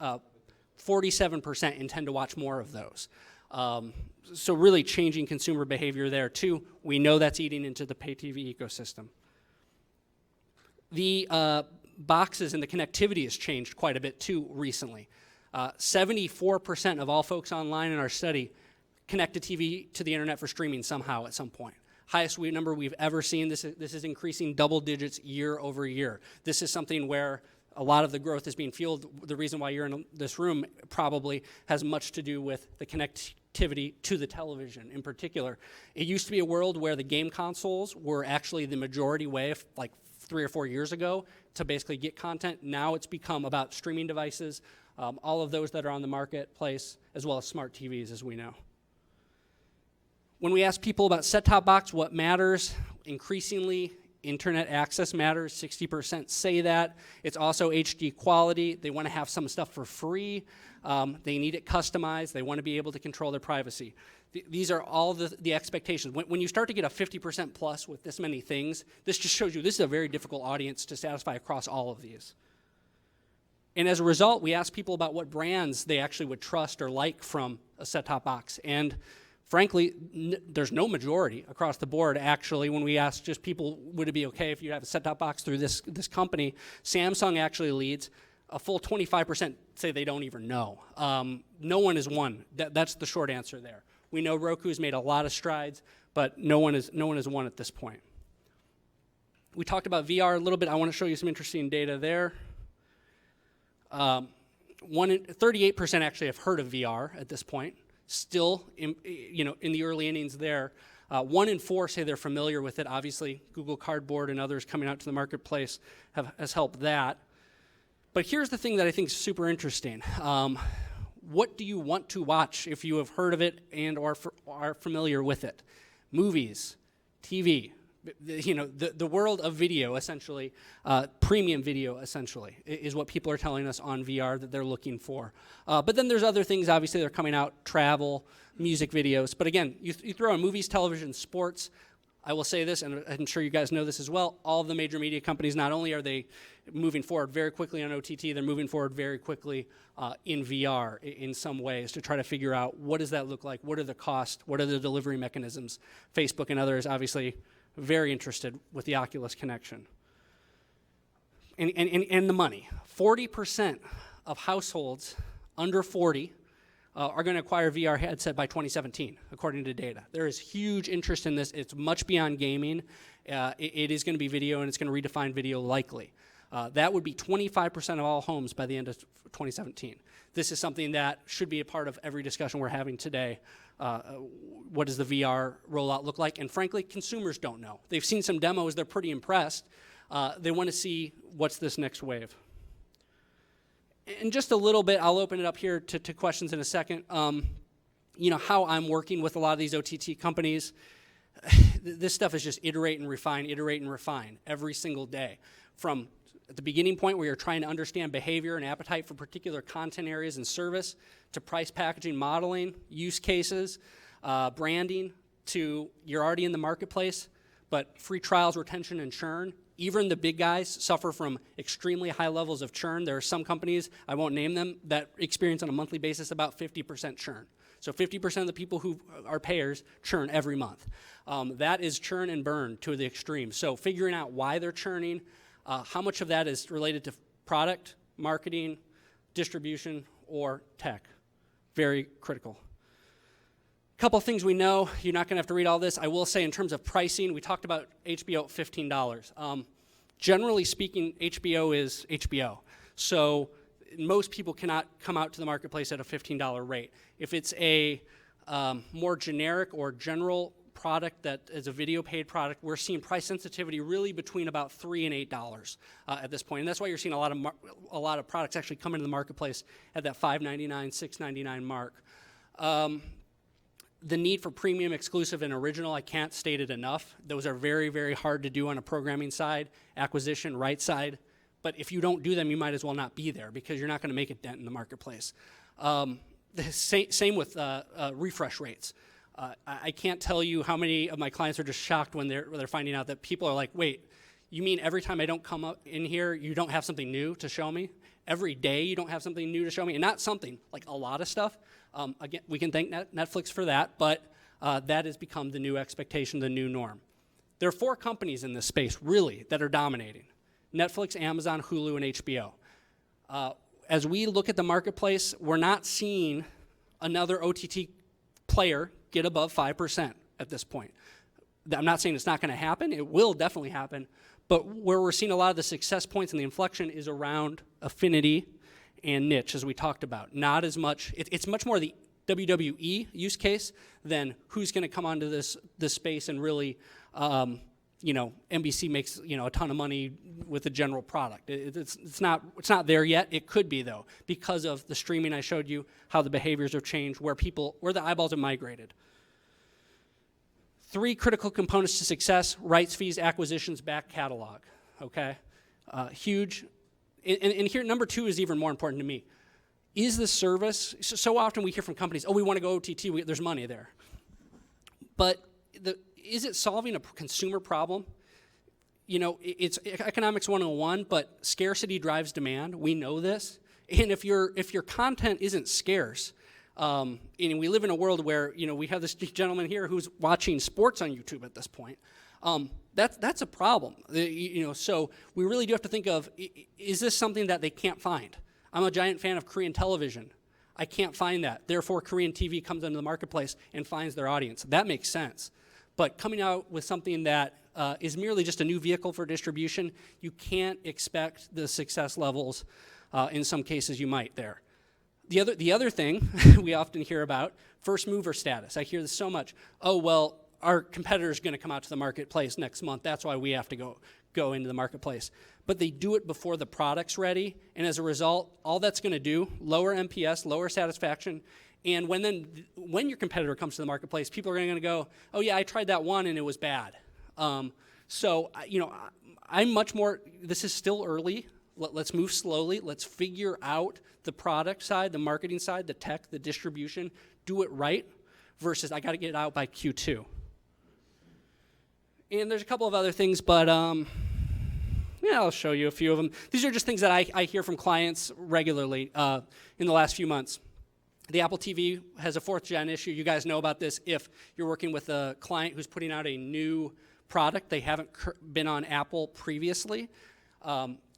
47% intend to watch more of those. So really changing consumer behavior there too. We know that's eating into the pay TV ecosystem. The boxes and the connectivity has changed quite a bit too recently. 74% of all folks online in our study connect to TV to the internet for streaming somehow at some point. Highest number we've ever seen. This is increasing double digits year over year. This is something where a lot of the growth is being fueled. The reason why you're in this room probably has much to do with the connectivity to the television in particular. It used to be a world where the game consoles were actually the majority way, like 3 or 4 years ago, to basically get content. Now it's become about streaming devices, all of those that are on the marketplace, as well as smart TVs, as we know. When we ask people about set-top box, what matters, increasingly, internet access matters. 60% say that. It's also HD quality. They want to have some stuff for free. They need it customized. They want to be able to control their privacy. These are all the expectations. When you start to get a 50% plus with this many things, this just shows you this is a very difficult audience to satisfy across all of these. And as a result, we ask people about what brands they actually would trust or like from a set-top box. And frankly, there's no majority across the board, actually. When we ask just people, would it be okay if you have a set-top box through this company, Samsung actually leads. A full 25% say they don't even know. No one has won. That's the short answer there. We know Roku's made a lot of strides, but no one has won at this point. We talked about VR a little bit. I want to show you some interesting data there. 38% actually have heard of VR at this point. Still, in the early innings there. 1 in 4 say they're familiar with it. Obviously, Google Cardboard and others coming out to the marketplace has helped that. But here's the thing that I think is super interesting. What do you want to watch if you have heard of it and or are familiar with it? Movies, TV, the world of video, essentially, premium video, essentially, is what people are telling us on VR that they're looking for. But then there's other things, obviously, that are coming out, travel, music videos. But again, you throw in movies, television, sports. I will say this, and I'm sure you guys know this as well, all of the major media companies, not only are they moving forward very quickly on OTT, they're moving forward very quickly in VR in some ways to try to figure out what does that look like, what are the costs, what are the delivery mechanisms. Facebook and others, obviously, very interested with the Oculus connection. And the money. 40% of households under 40 are going to acquire VR headset by 2017, according to data. There is huge interest in this. It's much beyond gaming. It is going to be video, and it's going to redefine video likely. That would be 25% of all homes by the end of 2017. This is something that should be a part of every discussion we're having today. What does the VR rollout look like? And frankly, consumers don't know. They've seen some demos. They're pretty impressed. They want to see what's this next wave. And just a little bit, I'll open it up here to questions in a second. How I'm working with a lot of these OTT companies. This stuff is just iterate and refine every single day. From at the beginning point where you're trying to understand behavior and appetite for particular content areas and service, to price, packaging, modeling, use cases, branding, to you're already in the marketplace, but free trials, retention, and churn. Even the big guys suffer from extremely high levels of churn. There are some companies, I won't name them, that experience on a monthly basis about 50% churn. So 50% of the people who are payers churn every month. That is churn and burn to the extreme. So figuring out why they're churning, how much of that is related to product, marketing, distribution, or tech. Very critical. A couple things we know, you're not going to have to read all this. I will say in terms of pricing, we talked about HBO at $15. Generally speaking, HBO is HBO. So most people cannot come out to the marketplace at a $15 rate. If it's a more generic or general product that is a video paid product, we're seeing price sensitivity really between about $3 and $8 at this point. And that's why you're seeing a lot of products actually come into the marketplace at that $5.99, $6.99 mark. The need for premium, exclusive, and original, I can't state it enough. Those are very, very hard to do on a programming side, acquisition, right side. But if you don't do them, you might as well not be there because you're not going to make a dent in the marketplace. Same with refresh rates. I can't tell you how many of my clients are just shocked when they're finding out that people are like, wait, you mean every time I don't come up in here, you don't have something new to show me? Every day you don't have something new to show me? And not something, like a lot of stuff. Again, we can thank Netflix for that, but that has become the new expectation, the new norm. There are 4 companies in this space, really, that are dominating. Netflix, Amazon, Hulu, and HBO. As we look at the marketplace, we're not seeing another OTT player get above 5% at this point. I'm not saying it's not going to happen. It will definitely happen. But where we're seeing a lot of the success points and the inflection is around affinity and niche, as we talked about. Not as much, it's much more the WWE use case than who's going to come onto this space and really, NBC makes a ton of money with the general product. It's not there yet. It could be though, because of the streaming I showed you, how the behaviors have changed, where the eyeballs have migrated. 3 critical components to success: rights fees, acquisitions, back catalog. Okay, huge. And here, number 2 is even more important to me. Is the service, so often we hear from companies, oh, we want to go OTT, there's money there. But is it solving a consumer problem? It's economics 101, but scarcity drives demand. We know this. And if your content isn't scarce, and we live in a world where, we have this gentleman here who's watching sports on YouTube at this point. That's a problem. So we really do have to think of, is this something that they can't find? I'm a giant fan of Korean television. I can't find that. Therefore, Korean TV comes into the marketplace and finds their audience. That makes sense. But coming out with something that is merely just a new vehicle for distribution, you can't expect the success levels in some cases you might there. The other thing we often hear about, first mover status. I hear this so much. Oh, well, our competitor's going to come out to the marketplace next month. That's why we have to go into the marketplace. But they do it before the product's ready, and as a result, all that's going to do, lower NPS, lower satisfaction, and when your competitor comes to the marketplace, people are going to go, oh yeah, I tried that one and it was bad. So, I'm much more, this is still early. Let's move slowly. Let's figure out the product side, the marketing side, the tech, the distribution, do it right versus I got to get it out by Q2. And there's a couple of other things, but I'll show you a few of them. These are just things that I hear from clients regularly in the last few months. The Apple TV has a 4th gen issue. You guys know about this. If you're working with a client who's putting out a new product, they haven't been on Apple previously,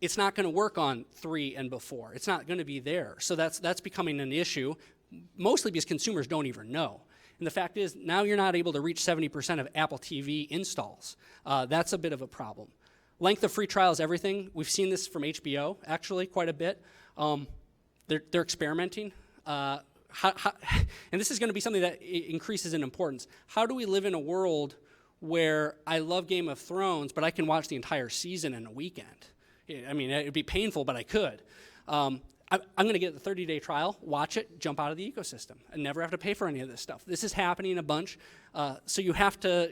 it's not going to work on 3 and before. It's not going to be there. So that's becoming an issue, mostly because consumers don't even know. And the fact is, now you're not able to reach 70% of Apple TV installs. That's a bit of a problem. Length of free trial is everything. We've seen this from HBO, actually, quite a bit. They're experimenting. And this is going to be something that increases in importance. How do we live in a world where I love Game of Thrones, but I can watch the entire season in a weekend? I mean, it'd be painful, but I could. I'm going to get the 30-day trial, watch it, jump out of the ecosystem, and never have to pay for any of this stuff. This is happening a bunch, so you have to,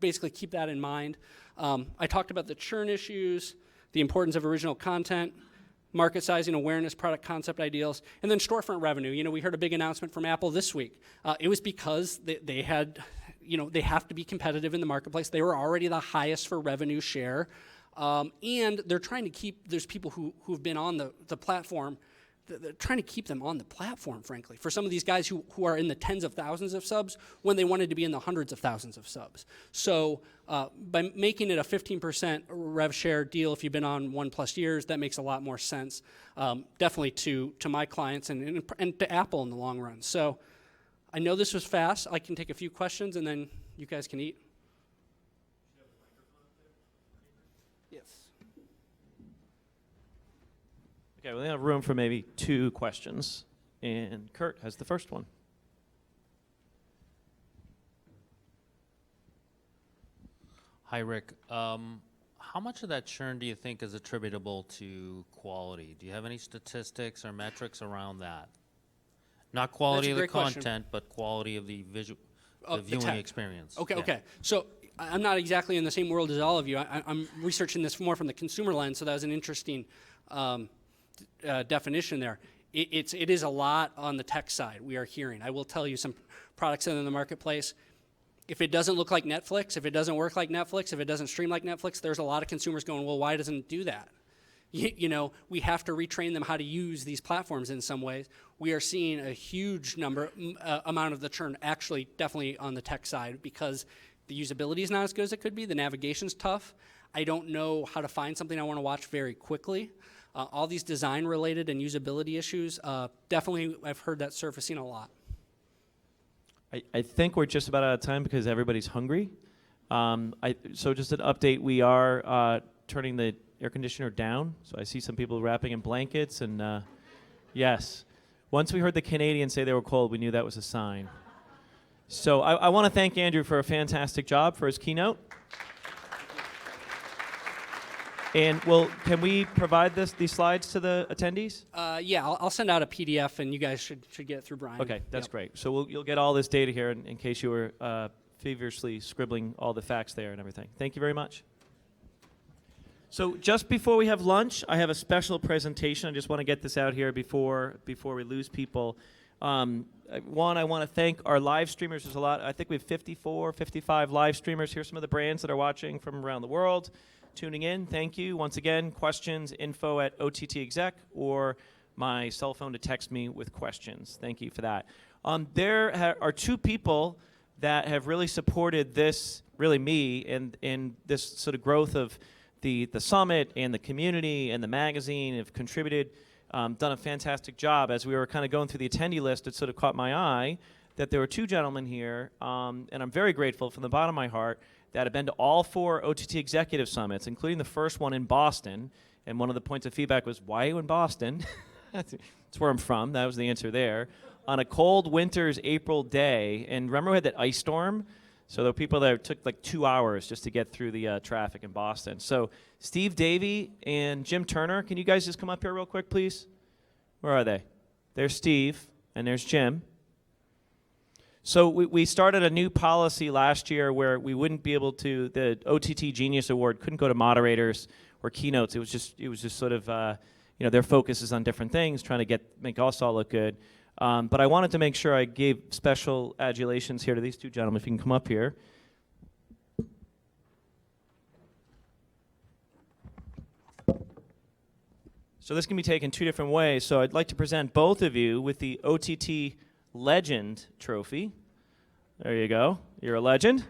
basically keep that in mind. I talked about the churn issues, the importance of original content, market sizing, awareness, product concept ideals, and then storefront revenue. We heard a big announcement from Apple this week. It was because they had, they have to be competitive in the marketplace. They were already the highest for revenue share. And they're trying to keep, there's people who've been on the platform, they're trying to keep them on the platform, frankly, for some of these guys who are in the tens of thousands of subs when they wanted to be in the hundreds of thousands of subs. So by making it a 15% rev share deal if you've been on 1+ years, that makes a lot more sense, definitely to my clients and to Apple in the long run. So I know this was fast. I can take a few questions and then you guys can eat. Okay, we only have room for maybe 2 questions. And Kurt has the first one. Hi, Rick. How much of that churn do you think is attributable to quality? Do you have any statistics or metrics around that? Not quality of the content, but quality of the viewing experience. Okay, yeah. okay. So I'm not exactly in the same world as all of you. I'm researching this more from the consumer lens, so that was an interesting definition there. It is a lot on the tech side we are hearing. I will tell you some products in the marketplace. If it doesn't look like Netflix, if it doesn't work like Netflix, if it doesn't stream like Netflix, there's a lot of consumers going, well, why doesn't it do that? We have to retrain them how to use these platforms in some ways. We are seeing a huge amount of the churn actually definitely on the tech side because the usability is not as good as it could be. The navigation's tough. I don't know how to find something I want to watch very quickly. All these design-related and usability issues, definitely I've heard that surfacing a lot. I think we're just about out of time because everybody's hungry. So just an update, we are turning the air conditioner down. So I see some people wrapping in blankets and yes. Once we heard the Canadians say they were cold, we knew that was a sign. So I want to thank Andrew for a fantastic job for his keynote. And can we provide these slides to the attendees? Yeah, I'll send out a PDF, and you guys should get it through Brian. Okay, that's great. So you'll get all this data here in case you were feverishly scribbling all the facts there and everything. Thank you very much. So just before we have lunch, I have a special presentation. I just want to get this out here before we lose people. One, I want to thank our live streamers. There's a lot. I think we have 54, 55 live streamers. Here's some of the brands that are watching from around the world. Tuning in, thank you. Once again, questions, info@OTT Exec, or my cell phone to text me with questions. Thank you for that. There are 2 people that have really supported this, really me, in this sort of growth of the summit and the community and the magazine, have contributed, done a fantastic job. As we were kind of going through the attendee list, it sort of caught my eye that there were 2 gentlemen here, and I'm very grateful from the bottom of my heart that have been to all 4 OTT Executive Summits, including the first one in Boston. And one of the points of feedback was, why are you in Boston? That's where I'm from. That was the answer there. On a cold winter's April day. And remember we had that ice storm? So there were people that took like 2 hours just to get through the traffic in Boston. So Steve Davey and Jim Turner, can you guys just come up here real quick, please? Where are they? There's Steve, and there's Jim. So we started a new policy last year where we wouldn't be able to, the OTT Genius Award couldn't go to moderators or keynotes. It was just sort of, their focus is on different things, trying to make us all look good. But I wanted to make sure I gave special adulations here to these two gentlemen. If you can come up here. So this can be taken two different ways. So I'd like to present both of you with the OTT Legend Trophy. There you go. You're a legend.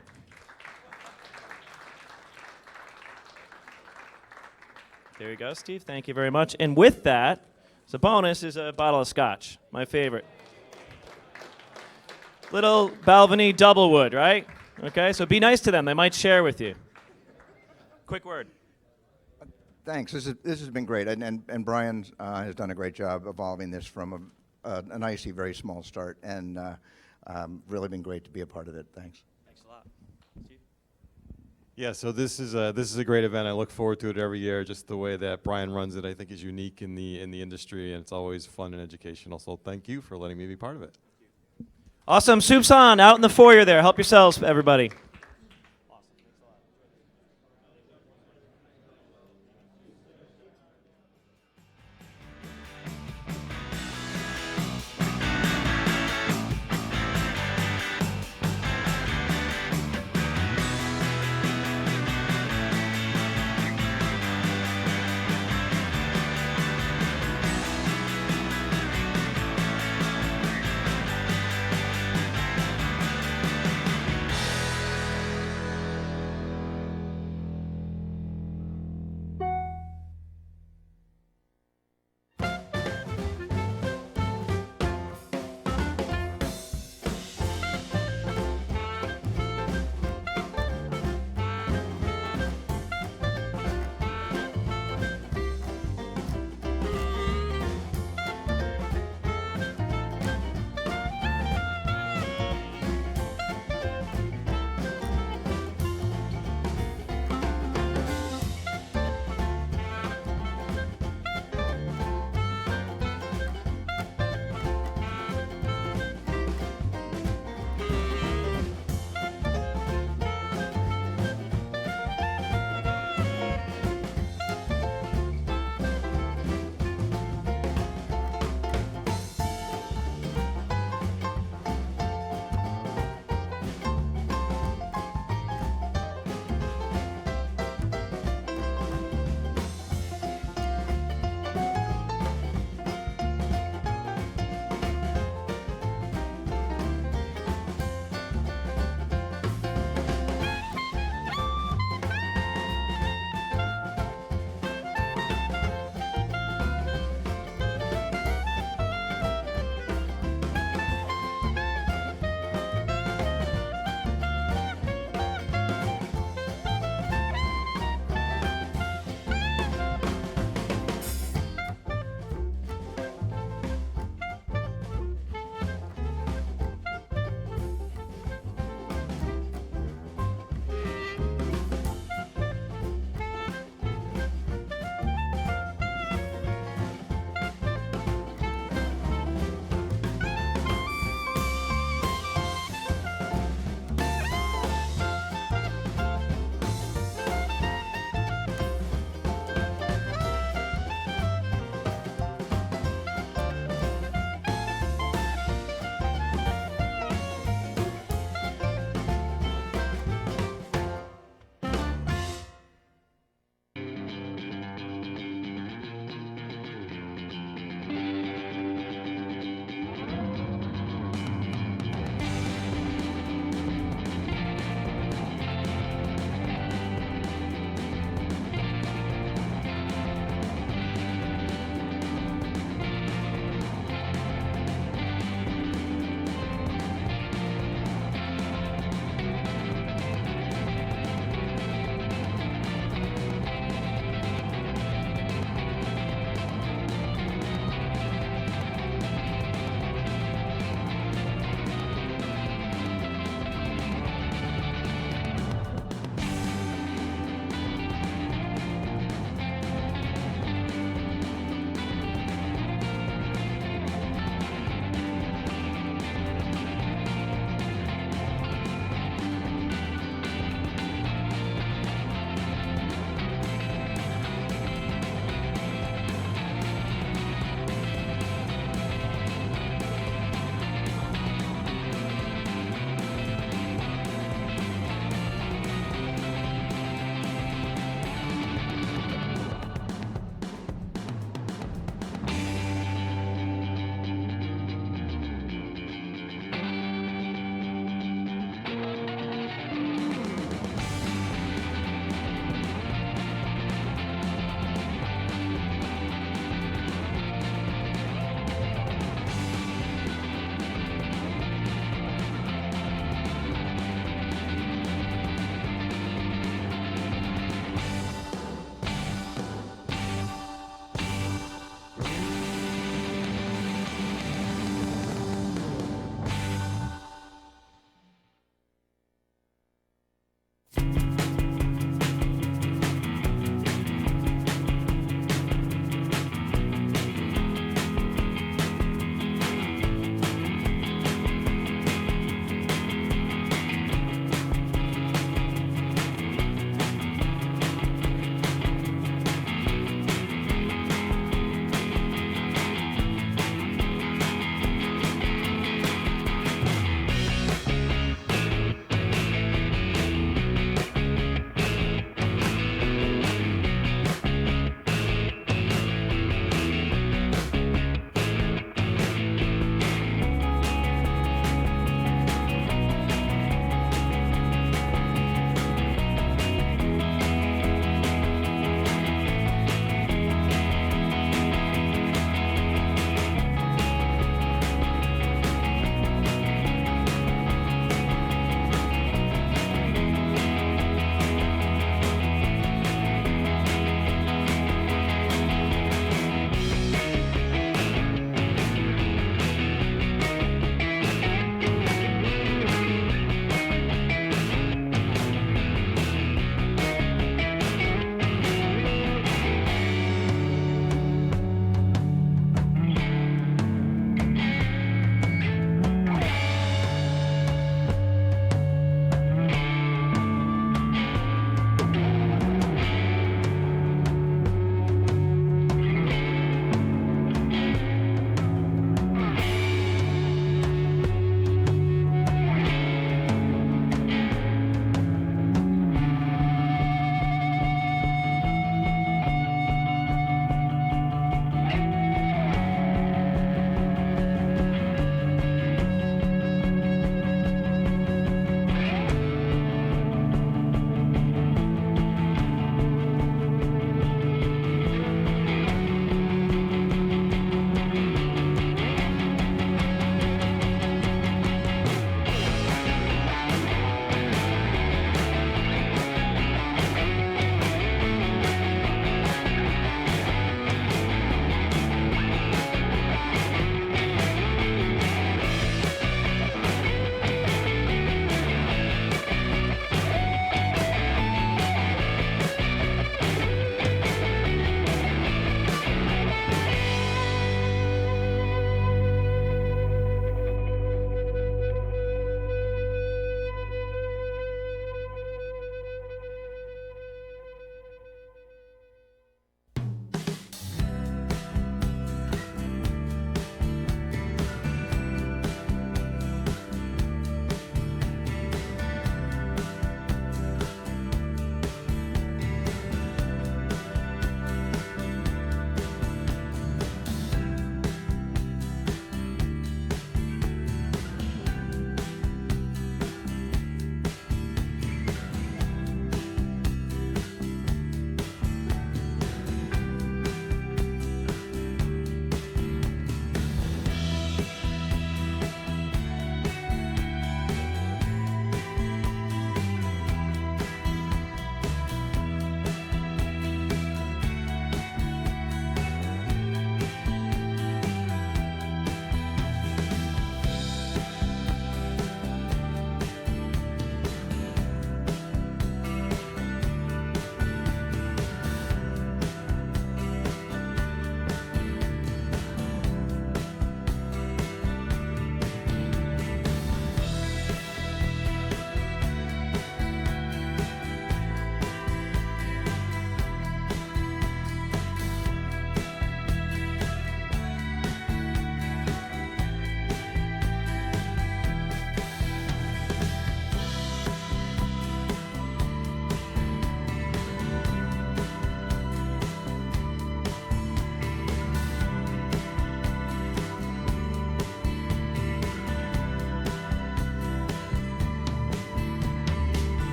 There you go, Steve. Thank you very much. And with that, as a bonus, is a bottle of scotch, my favorite. Little Balvenie Doublewood, right? Okay, so be nice to them. They might share with you. Quick word. Thanks. This has been great, and Brian has done a great job evolving this from an icy, very small start, and really been great to be a part of it. Thanks. Thanks a lot. Steve? Yeah, so this is a great event. I look forward to it every year. Just the way that Brian runs it, I think, is unique in the industry, and it's always fun and educational. So thank you for letting me be part of it. Awesome. Soup's on out in the foyer there. Help yourselves, everybody.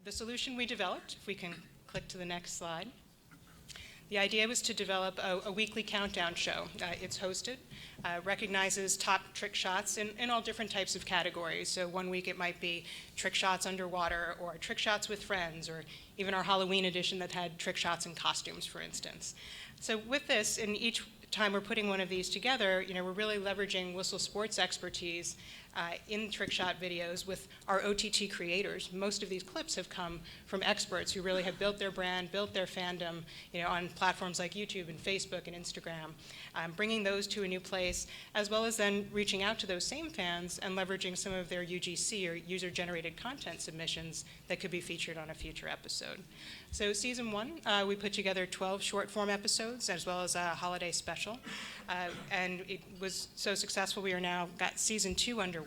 The solution we developed, if we can click to the next slide, the idea was to develop a weekly countdown show. It's hosted, recognizes top trick shots in all different types of categories. So one week it might be trick shots underwater, or trick shots with friends, or even our Halloween edition that had trick shots in costumes, for instance. So with this, in each time we're putting one of these together, we're really leveraging Whistle Sports expertise in trick shot videos with our OTT creators. Most of these clips have come from experts who really have built their brand, built their fandom, on platforms like YouTube and Facebook and Instagram, bringing those to a new place, as well as then reaching out to those same fans and leveraging some of their UGC, or user-generated content submissions, that could be featured on a future episode. So season 1, we put together 12 short-form episodes, as well as a holiday special, and it was so successful we are now got season 2 underway.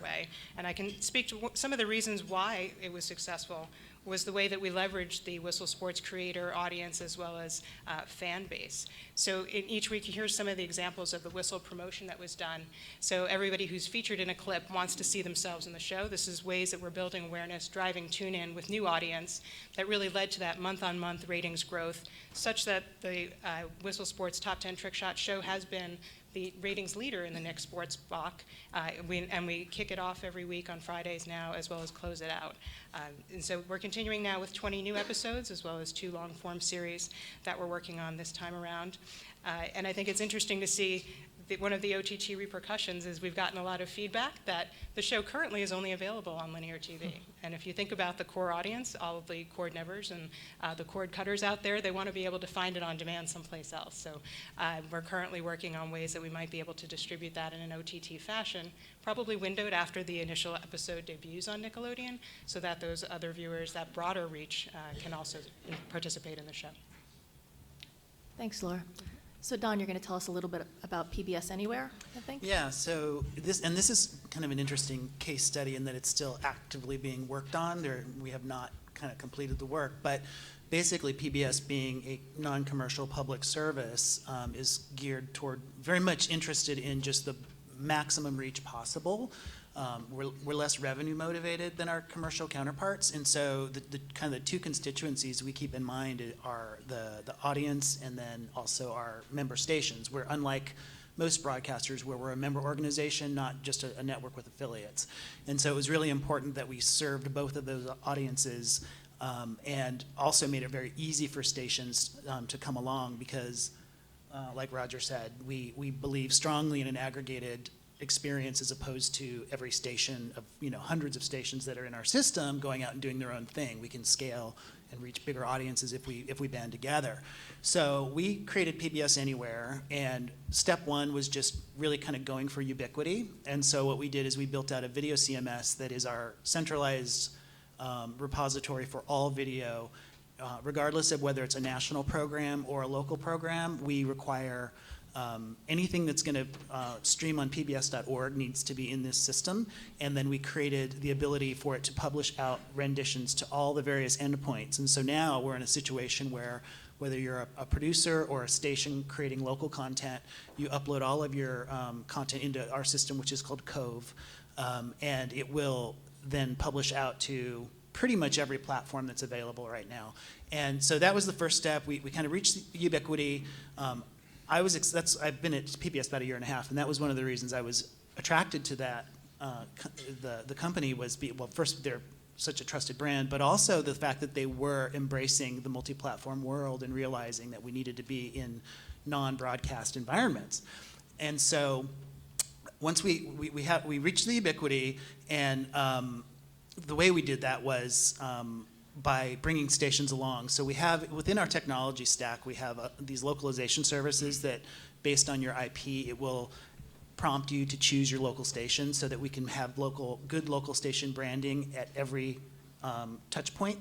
And I can speak to some of the reasons why it was successful was the way that we leveraged the Whistle Sports creator audience as well as fan base. So in each week, here's some of the examples of the Whistle promotion that was done. So everybody who's featured in a clip wants to see themselves in the show. This is ways that we're building awareness, driving tune-in with new audience that really led to that month-on-month ratings growth, such that the Whistle Sports Top 10 Trick Shot show has been the ratings leader in the Nick Sports block, and we kick it off every week on Fridays now, as well as close it out. And so we're continuing now with 20 new episodes, as well as 2 long-form series that we're working on this time around. And I think it's interesting to see one of the OTT repercussions is we've gotten a lot of feedback that the show currently is only available on linear TV. And if you think about the core audience, all of the cord nevers and the cord cutters out there, they want to be able to find it on demand someplace else. So we're currently working on ways that we might be able to distribute that in an OTT fashion, probably windowed after the initial episode debuts on Nickelodeon, so that those other viewers, that broader reach, can also participate in the show. Thanks, Laura. So Don, you're going to tell us a little bit about PBS Anywhere, I think? Yeah, so this is kind of an interesting case study in that it's still actively being worked on. We have not kind of completed the work, but basically PBS, being a non-commercial public service, is geared toward, very much interested in just the maximum reach possible. We're less revenue motivated than our commercial counterparts, and so the kind of the 2 constituencies we keep in mind are the audience and then also our member stations. We're unlike most broadcasters where we're a member organization, not just a network with affiliates. And so it was really important that we served both of those audiences, and also made it very easy for stations to come along because, like Roger said, we believe strongly in an aggregated experience as opposed to every station of hundreds of stations that are in our system going out and doing their own thing. We can scale and reach bigger audiences if we band together. So we created PBS Anywhere, and step 1 was just really kind of going for ubiquity. And so what we did is we built out a video CMS that is our centralized repository for all video, regardless of whether it's a national program or a local program. We require anything that's going to stream on pbs.org needs to be in this system, and then we created the ability for it to publish out renditions to all the various endpoints. And so now we're in a situation where whether you're a producer or a station creating local content, you upload all of your content into our system, which is called Cove, and it will then publish out to pretty much every platform that's available right now. And so that was the first step. We kind of reached the ubiquity. I've been at PBS about 1.5 years, and that was one of the reasons I was attracted to that. The company was, well, first, they're such a trusted brand, but also the fact that they were embracing the multi-platform world and realizing that we needed to be in non-broadcast environments. And so once we reached the ubiquity, and the way we did that was by bringing stations along. So we have, within our technology stack, we have these localization services that, based on your IP, it will prompt you to choose your local station so that we can have good local station branding at every touch point.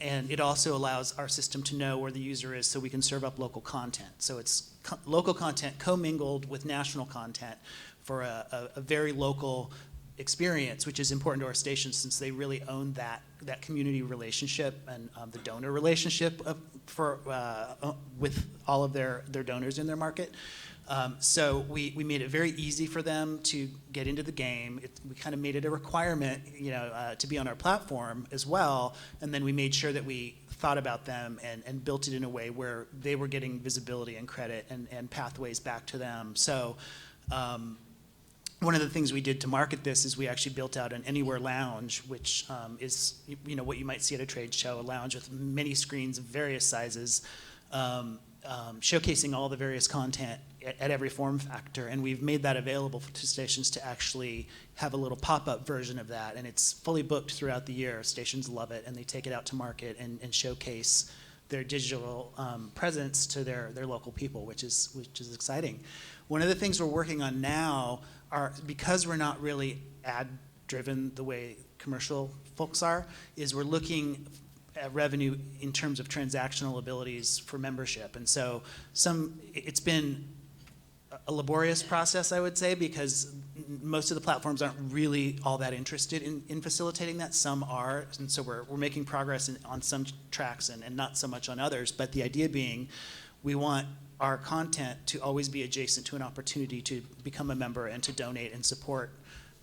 And it also allows our system to know where the user is so we can serve up local content. So it's local content commingled with national content for a very local experience, which is important to our stations since they really own that community relationship and the donor relationship with all of their donors in their market. So we made it very easy for them to get into the game. We kind of made it a requirement, to be on our platform as well. And then we made sure that we thought about them and built it in a way where they were getting visibility and credit and pathways back to them. So one of the things we did to market this is we actually built out an Anywhere Lounge, which is what you might see at a trade show, a lounge with many screens of various sizes, showcasing all the various content at every form factor. And we've made that available to stations to actually have a little pop-up version of that. And it's fully booked throughout the year. Stations love it, and they take it out to market and showcase their digital presence to their local people, which is exciting. One of the things we're working on now are, because we're not really ad-driven the way commercial folks are, is we're looking at revenue in terms of transactional abilities for membership. And so it's been a laborious process, I would say, because most of the platforms aren't really all that interested in facilitating that. Some are, and so we're making progress on some tracks and not so much on others. But the idea being, we want our content to always be adjacent to an opportunity to become a member and to donate and support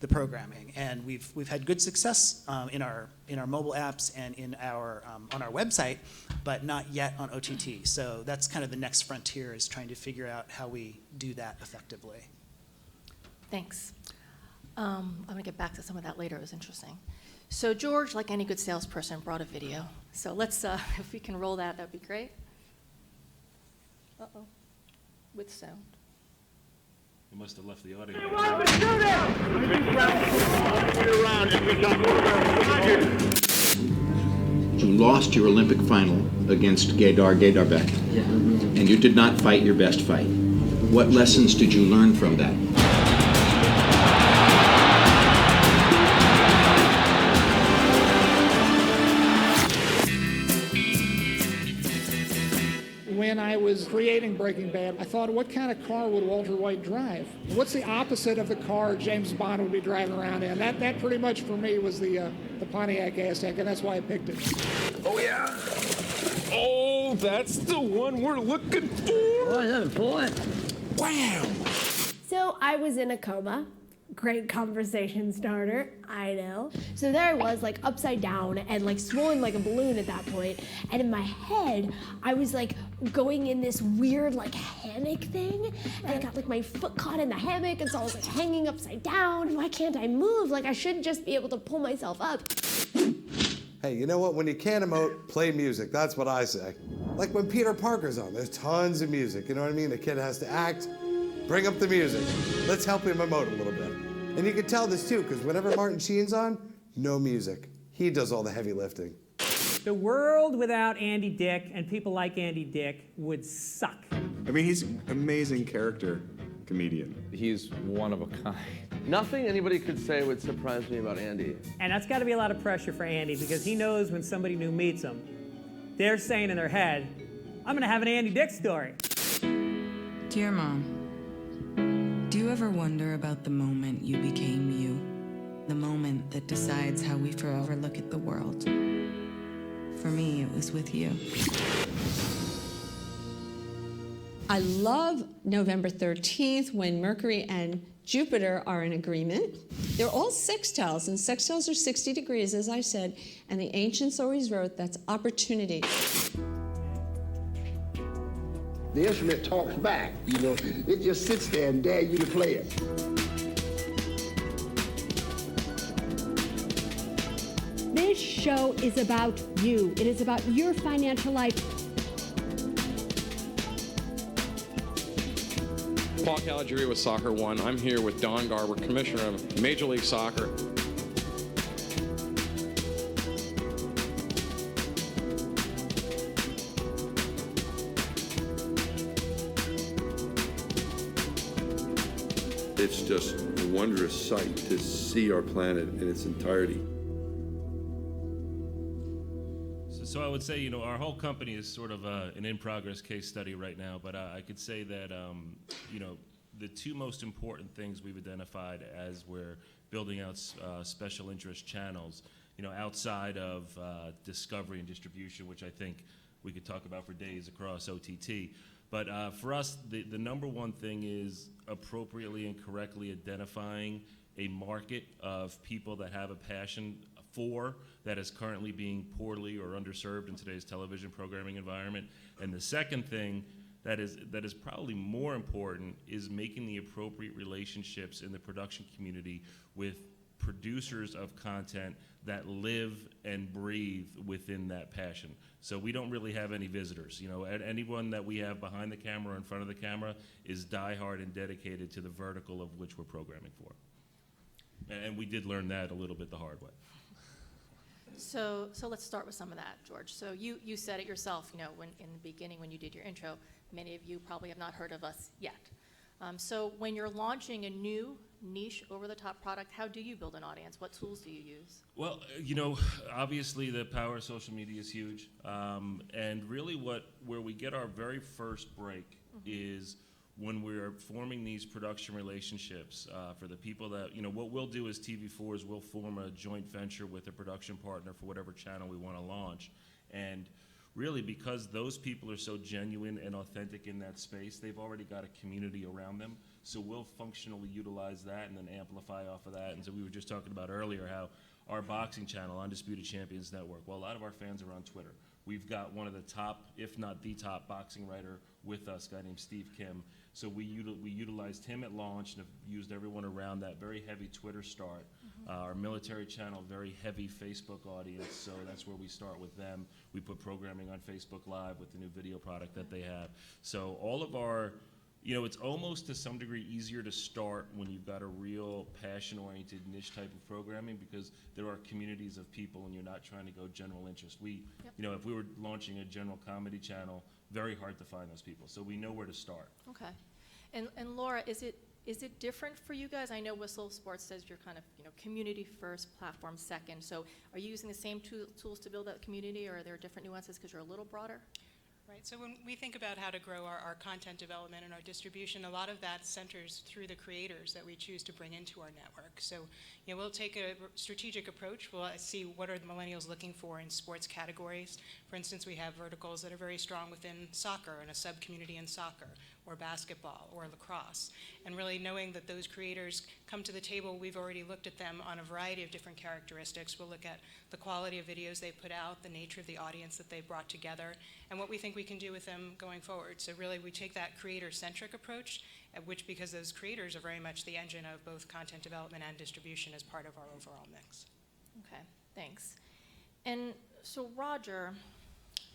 the programming. And we've had good success in our mobile apps and in our on our website, but not yet on OTT. So that's kind of the next frontier, is trying to figure out how we do that effectively. Thanks. I'm going to get back to some of that later. It was interesting. So George, like any good salesperson, brought a video. So let's, if we can roll that, that'd be great. Uh-oh, with sound. You must have left the audio. You lost your Olympic final against Gaydar-Beck, and you did not fight your best fight. What lessons did you learn from that? When I was creating Breaking Bad, I thought, what kind of car would Walter White drive? What's the opposite of the car James Bond would be driving around in? That pretty much for me was the Pontiac Aztek, and that's why I picked it. Oh, yeah? Oh, that's the one we're looking for. Oh, is that a boy? Wow. So I was in a coma. Great conversation starter, I know. So there I was, like upside down and like swollen like a balloon at that point. And in my head, I was like going in this weird like hammock thing. And I got like my foot caught in the hammock, and so I was like hanging upside down. Why can't I move? Like I should just be able to pull myself up. Hey, you know what? When you can't emote, play music. That's what I say. Like when Peter Parker's on, there's tons of music. You know what I mean? The kid has to act. Bring up the music. Let's help him emote a little bit. And you can tell this too, because whenever Martin Sheen's on, no music. He does all the heavy lifting. The world without Andy Dick and people like Andy Dick would suck. I mean, he's an amazing character comedian. He's one of a kind. Nothing anybody could say would surprise me about Andy. And that's got to be a lot of pressure for Andy, because he knows when somebody new meets him, they're saying in their head, I'm going to have an Andy Dick story. Dear Mom, do you ever wonder about the moment you became you? The moment that decides how we forever look at the world? For me, it was with you. I love November 13th when Mercury and Jupiter are in agreement. They're all sextiles, and sextiles are 60 degrees, as I said, and the ancients always wrote that's opportunity. The instrument talks back, you know. It just sits there and dare you to play it. This show is about you. It is about your financial life. Paul Caligiuri with Soccer One. I'm here with Don Garber, Commissioner of Major League Soccer. It's just a wondrous sight to see our planet in its entirety. So I would say, our whole company is sort of an in-progress case study right now, but I could say that, the two most important things we've identified as we're building out special interest channels, outside of discovery and distribution, which I think we could talk about for days across OTT, But for us, the number one thing is appropriately and correctly identifying a market of people that have a passion for that is currently being poorly or underserved in today's television programming environment. And the second thing that is probably more important is making the appropriate relationships in the production community with producers of content that live and breathe within that passion. So we don't really have any visitors. Anyone that we have behind the camera or in front of the camera is diehard and dedicated to the vertical of which we're programming for. And we did learn that a little bit the hard way. So let's start with some of that, George. So you said it yourself, when in the beginning when you did your intro, many of you probably have not heard of us yet. So when you're launching a new niche over-the-top product, how do you build an audience? What tools do you use? Well, obviously the power of social media is huge. And really where we get our very first break is when we're forming these production relationships for the people that, what we'll do as TV4 is we'll form a joint venture with a production partner for whatever channel we want to launch. And really, because those people are so genuine and authentic in that space, they've already got a community around them. So we'll functionally utilize that and then amplify off of that. And so we were just talking about earlier how our boxing channel, Undisputed Champions Network, well, a lot of our fans are on Twitter. We've got one of the top, if not the top, boxing writer with us, a guy named Steve Kim. So we utilized him at launch and have used everyone around that. Very heavy Twitter start. Our military channel, very heavy Facebook audience, so that's where we start with them. We put programming on Facebook Live with the new video product that they have. So all of our, it's almost to some degree easier to start when you've got a real passion-oriented niche type of programming because there are communities of people and you're not trying to go general interest. If we were launching a general comedy channel, very hard to find those people. So we know where to start. Okay. And Laura, is it different for you guys? I know Whistle Sports says you're kind of, community first, platform second. So are you using the same tools to build that community, or are there different nuances because you're a little broader? Right, so when we think about how to grow our content development and our distribution, a lot of that centers through the creators that we choose to bring into our network. So, we'll take a strategic approach. We'll see what are the millennials looking for in sports categories. For instance, we have verticals that are very strong within soccer and a sub-community in soccer, or basketball, or lacrosse. And really knowing that those creators come to the table, we've already looked at them on a variety of different characteristics. We'll look at the quality of videos they put out, the nature of the audience that they brought together, and what we think we can do with them going forward. So really we take that creator-centric approach, because those creators are very much the engine of both content development and distribution as part of our overall mix. Okay, thanks. And so Roger,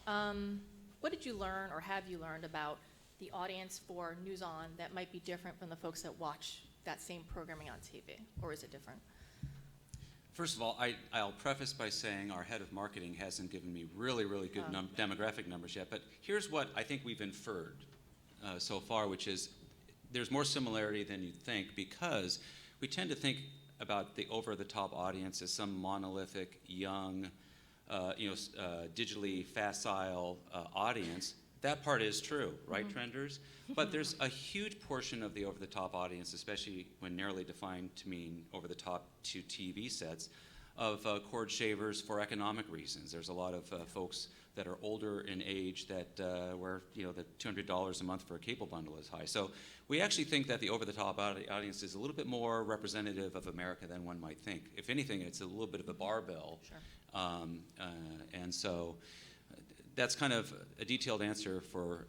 what did you learn or have you learned about the audience for News On that might be different from the folks that watch that same programming on TV, or is it different? First of all, I'll preface by saying our head of marketing hasn't given me really good demographic numbers yet, but here's what I think we've inferred so far, which is there's more similarity than you'd think because we tend to think about the over-the-top audience as some monolithic, young, digitally facile audience. That part is true, right, Trenders? But there's a huge portion of the over-the-top audience, especially when narrowly defined to mean over-the-top to TV sets, of cord shavers for economic reasons. There's a lot of folks that are older in age that where the $200 a month for a cable bundle is high. So we actually think that the over-the-top audience is a little bit more representative of America than one might think. If anything, it's a little bit of a barbell. Sure. And so that's kind of a detailed answer for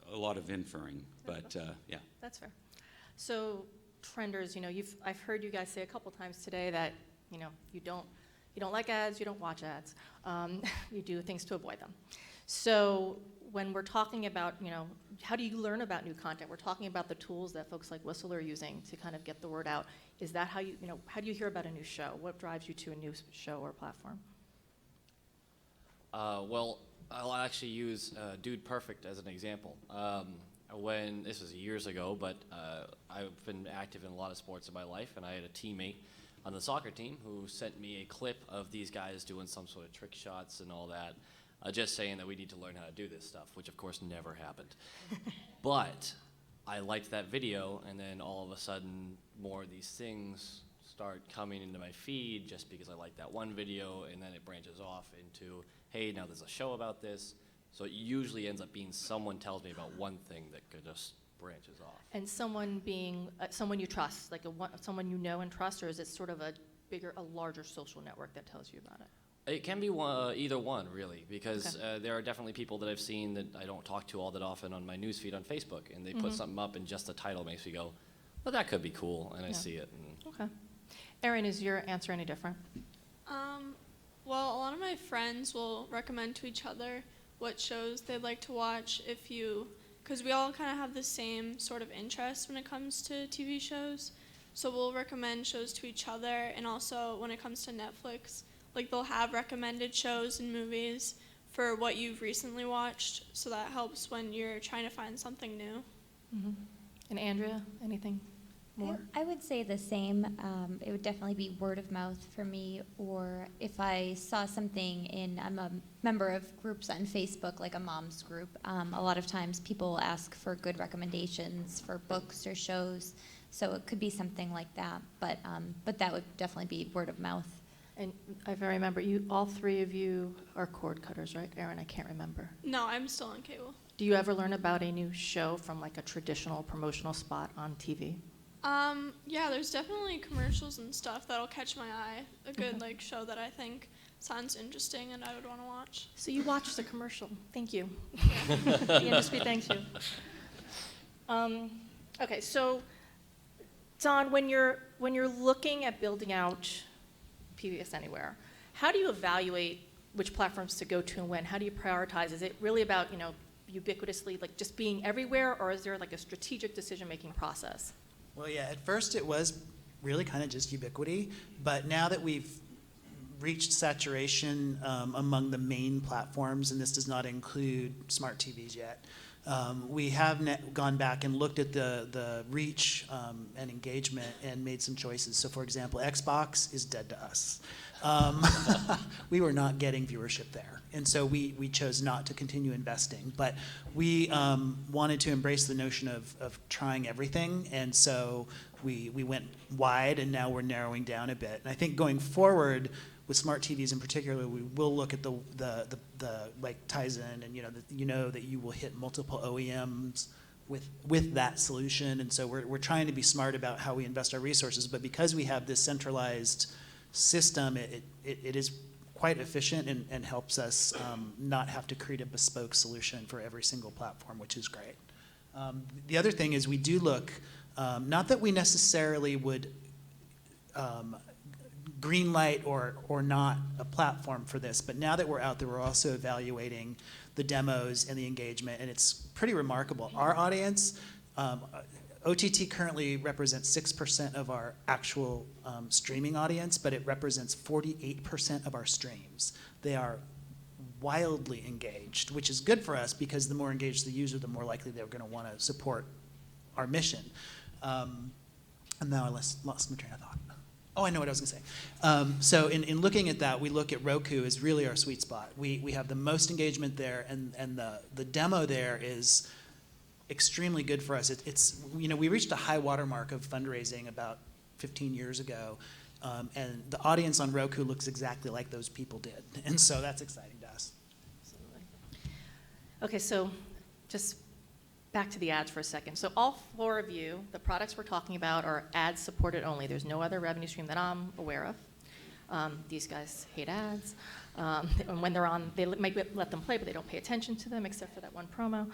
a lot of inferring, but yeah. That's fair. So, Trenders, I've heard you guys say a couple times today that you don't like ads, you don't watch ads, you do things to avoid them. So, when we're talking about how do you learn about new content? We're talking about the tools that folks like Whistle are using to kind of get the word out. Is that how how do you hear about a new show? What drives you to a new show or platform? Well, I'll actually use Dude Perfect as an example. When this was years ago, but I've been active in a lot of sports in my life, and I had a teammate on the soccer team who sent me a clip of these guys doing some sort of trick shots and all that, just saying that we need to learn how to do this stuff, which of course never happened. But I liked that video, and then all of a sudden more of these things start coming into my feed just because I like that one video, and then it branches off into, hey, now there's a show about this. So it usually ends up being someone tells me about one thing that could just branches off. And someone being someone you trust, like someone you know and trust, or is it sort of a larger social network that tells you about it? It can be either one, really, because there are definitely people that I've seen that I don't talk to all that often on my newsfeed on Facebook, and they put something up, and just the title makes me go, well, that could be cool, and I see it. And okay. Erin, is your answer any different? Well, a lot of my friends will recommend to each other what shows they'd like to watch because we all kind of have the same sort of interest when it comes to TV shows. So we'll recommend shows to each other, and also when it comes to Netflix, like they'll have recommended shows and movies for what you've recently watched, so that helps when you're trying to find something new. And Andrea, anything more? I would say the same. It would definitely be word of mouth for me, or if I saw something I'm a member of groups on Facebook, like a mom's group. A lot of times people ask for good recommendations for books or shows, so it could be something like that. But that would definitely be word of mouth. And if I remember, all three of you are cord cutters, right? Erin, I can't remember. No, I'm still on cable. Do you ever learn about a new show from like a traditional promotional spot on TV? Yeah, there's definitely commercials and stuff that'll catch my eye. A good show that I think sounds interesting and I would want to watch. So you watched the commercial. Thank you. The industry thanks you. Okay, so Don, when you're looking at building out PBS Anywhere, how do you evaluate which platforms to go to and when? How do you prioritize? Is it really about ubiquitously like just being everywhere, or is there like a strategic decision-making process? Well, yeah, at first it was really kind of just ubiquity, but now that we've reached saturation among the main platforms, and this does not include smart TVs yet, we have gone back and looked at the reach and engagement and made some choices. So, for example, Xbox is dead to us. We were not getting viewership there, and so we chose not to continue investing. But we wanted to embrace the notion of trying everything, and so we went wide, and now we're narrowing down a bit. And I think going forward, with smart TVs in particular, we will look at the like Tizen, and that you will hit multiple OEMs with that solution, and so we're trying to be smart about how we invest our resources. But because we have this centralized system, it is quite efficient and helps us not have to create a bespoke solution for every single platform, which is great. The other thing is we do look, not that we necessarily would green light or not a platform for this, but now that we're out there, we're also evaluating the demos and the engagement, and it's pretty remarkable. Our audience, OTT currently represents 6% of our actual streaming audience, but it represents 48% of our streams. They are wildly engaged, which is good for us because the more engaged the user, the more likely they're going to want to support our mission. And now I lost my train of thought. Oh, I know what I was going to say. So in looking at that, we look at Roku as really our sweet spot. We have the most engagement there, and the demo there is extremely good for us. We reached a high watermark of fundraising about 15 years ago, and the audience on Roku looks exactly like those people did, and so that's exciting to us. Absolutely. Okay, so just back to the ads for a second. So all four of you, the products we're talking about are ad supported only. There's no other revenue stream that I'm aware of. These guys hate ads. And when they're on, they might let them play, but they don't pay attention to them except for that one promo.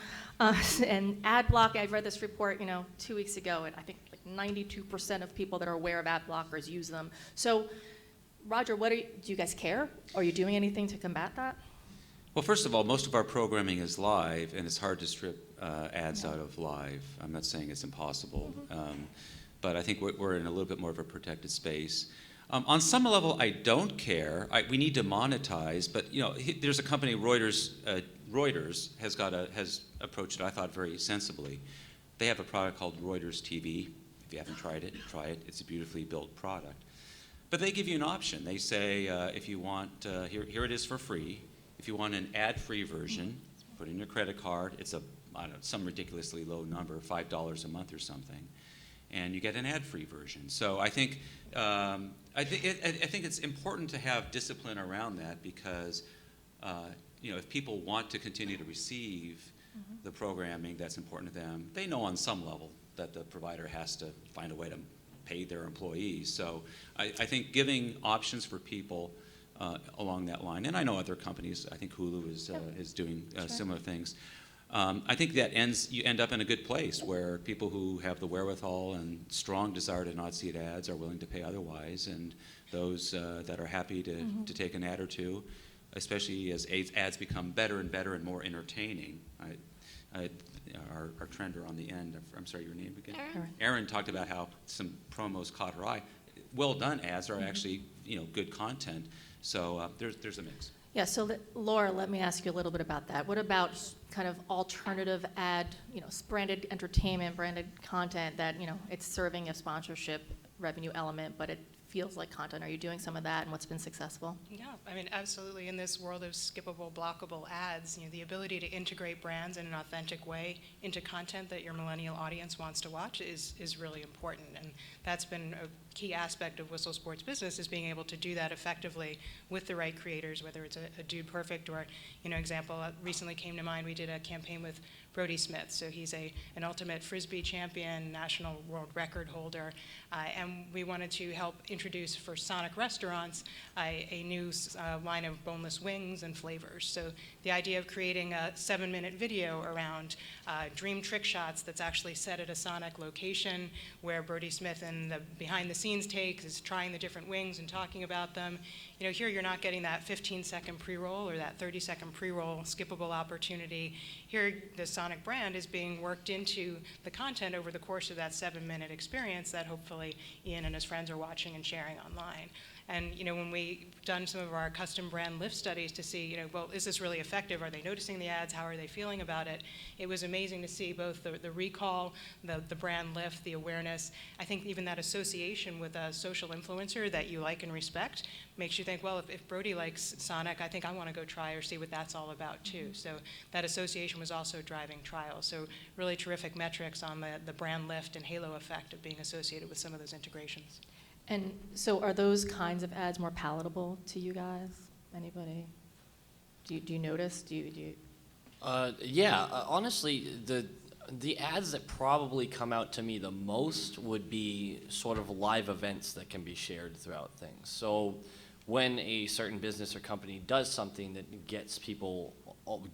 And ad block, I read this report 2 weeks ago, and I think like 92% of people that are aware of ad blockers use them. So Roger, do you guys care? Are you doing anything to combat that? Well, first of all, most of our programming is live, and it's hard to strip ads out of live. I'm not saying it's impossible, but I think we're in a little bit more of a protected space. On some level, I don't care. We need to monetize, but there's a company, Reuters. Reuters has approached it, I thought, very sensibly. They have a product called Reuters TV. If you haven't tried it, try it. It's a beautifully built product. But they give you an option. They say, if you want, here it is for free. If you want an ad-free version, put in your credit card. It's some ridiculously low number, $5 a month or something, and you get an ad-free version. So I think it's important to have discipline around that because if people want to continue to receive the programming that's important to them, they know on some level that the provider has to find a way to pay their employees. So I think giving options for people along that line, and I know other companies, I think Hulu is doing similar things. I think that you end up in a good place where people who have the wherewithal and strong desire to not see ads are willing to pay otherwise, and those that are happy to take an ad or two, especially as ads become better and better and more entertaining. Our trender on the end, I'm sorry, your name again? Erin talked about how some promos caught her eye. Well done ads are actually good content, so there's a mix. Yeah, so Laura, let me ask you a little bit about that. What about kind of alternative ad, branded entertainment, branded content that, it's serving a sponsorship revenue element, but it feels like content? Are you doing some of that, and what's been successful? Yeah, I mean, absolutely. In this world of skippable, blockable ads, the ability to integrate brands in an authentic way into content that your millennial audience wants to watch is really important. And that's been a key aspect of Whistle Sports Business, is being able to do that effectively with the right creators, whether it's a Dude Perfect or, example recently came to mind, we did a campaign with Brody Smith. So he's an ultimate Frisbee champion, national world record holder, and we wanted to help introduce for Sonic restaurants a new line of boneless wings and flavors. So the idea of creating a 7-minute video around dream trick shots that's actually set at a Sonic location, where Brody Smith in the behind-the-scenes takes is trying the different wings and talking about them. Here you're not getting that 15-second pre-roll or that 30-second pre-roll skippable opportunity. Here, the Sonic brand is being worked into the content over the course of that 7-minute experience that hopefully Ian and his friends are watching and sharing online. And when we've done some of our custom brand lift studies to see, well, is this really effective? Are they noticing the ads? How are they feeling about it? It was amazing to see both the recall, the brand lift, the awareness. I think even that association with a social influencer that you like and respect makes you think, well, if Brody likes Sonic, I think I want to go try or see what that's all about too. So that association was also driving trials. So really terrific metrics on the brand lift and halo effect of being associated with some of those integrations. And so are those kinds of ads more palatable to you guys? Anybody? Do you notice? Do you? Honestly, the ads that probably come out to me the most would be sort of live events that can be shared throughout things. So when a certain business or company does something that gets people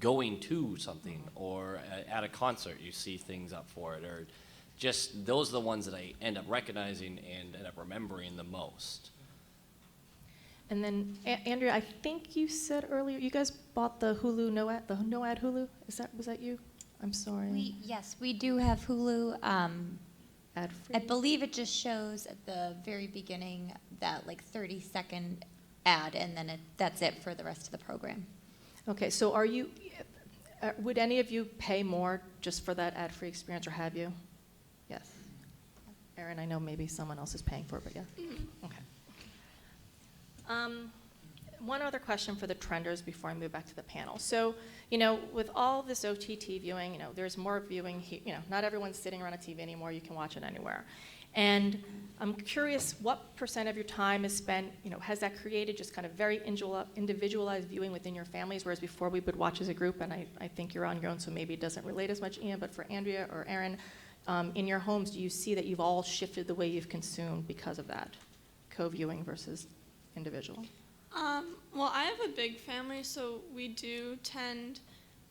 going to something, or at a concert you see things up for it, or just those are the ones that I end up recognizing and end up remembering the most. And then, Andrea, I think you said earlier you guys bought the Hulu the no ad Hulu. Was that you? I'm sorry. Yes, we do have Hulu. Ad-free? I believe it just shows at the very beginning that 30-second ad, and then that's it for the rest of the program. Okay, so would any of you pay more just for that ad-free experience, or have you? Yes. Erin, I know maybe someone else is paying for it, but yeah. Okay. One other question for the trenders before I move back to the panel. So, with all this OTT viewing, there's more viewing. Not everyone's sitting around a TV anymore. You can watch it anywhere. And I'm curious, what % of your time is spent, has that created just kind of very individualized viewing within your families, whereas before we would watch as a group, and I think you're on your own, so maybe it doesn't relate as much, Ian, but for Andrea or Erin, in your homes, do you see that you've all shifted the way you've consumed because of that, co-viewing versus individual? Well, I have a big family, so we do tend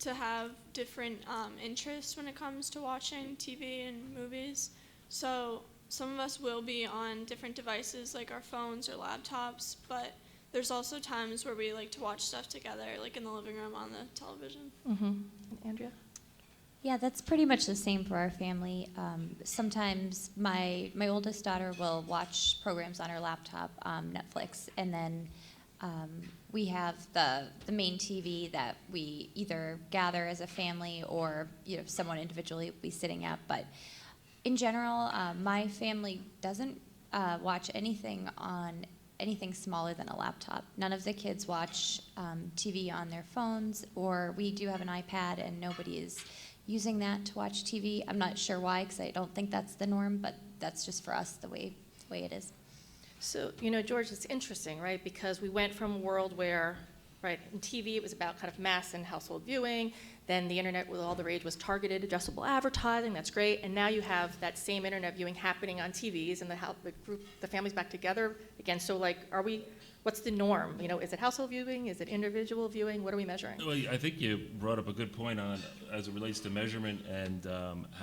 to have different interests when it comes to watching TV and movies. So some of us will be on different devices like our phones or laptops, but there's also times where we like to watch stuff together, like in the living room on the television. Mm-hmm. Andrea? Yeah, that's pretty much the same for our family. Sometimes my oldest daughter will watch programs on her laptop, Netflix, and then we have the main TV that we either gather as a family or someone individually will be sitting at. But in general, my family doesn't watch anything on anything smaller than a laptop. None of the kids watch TV on their phones, or we do have an iPad and nobody is using that to watch TV. I'm not sure why, because I don't think that's the norm, but that's just for us the way it is. So, George, it's interesting, right? Because we went from a world where right? In TV, it was about kind of mass and household viewing. Then the internet with all the rage was targeted addressable advertising. That's great. And now you have that same internet viewing happening on TVs, and the family's back together again. So like, what's the norm? You know, is it household viewing? Is it individual viewing? What are we measuring? Well, I think you brought up a good point on as it relates to measurement and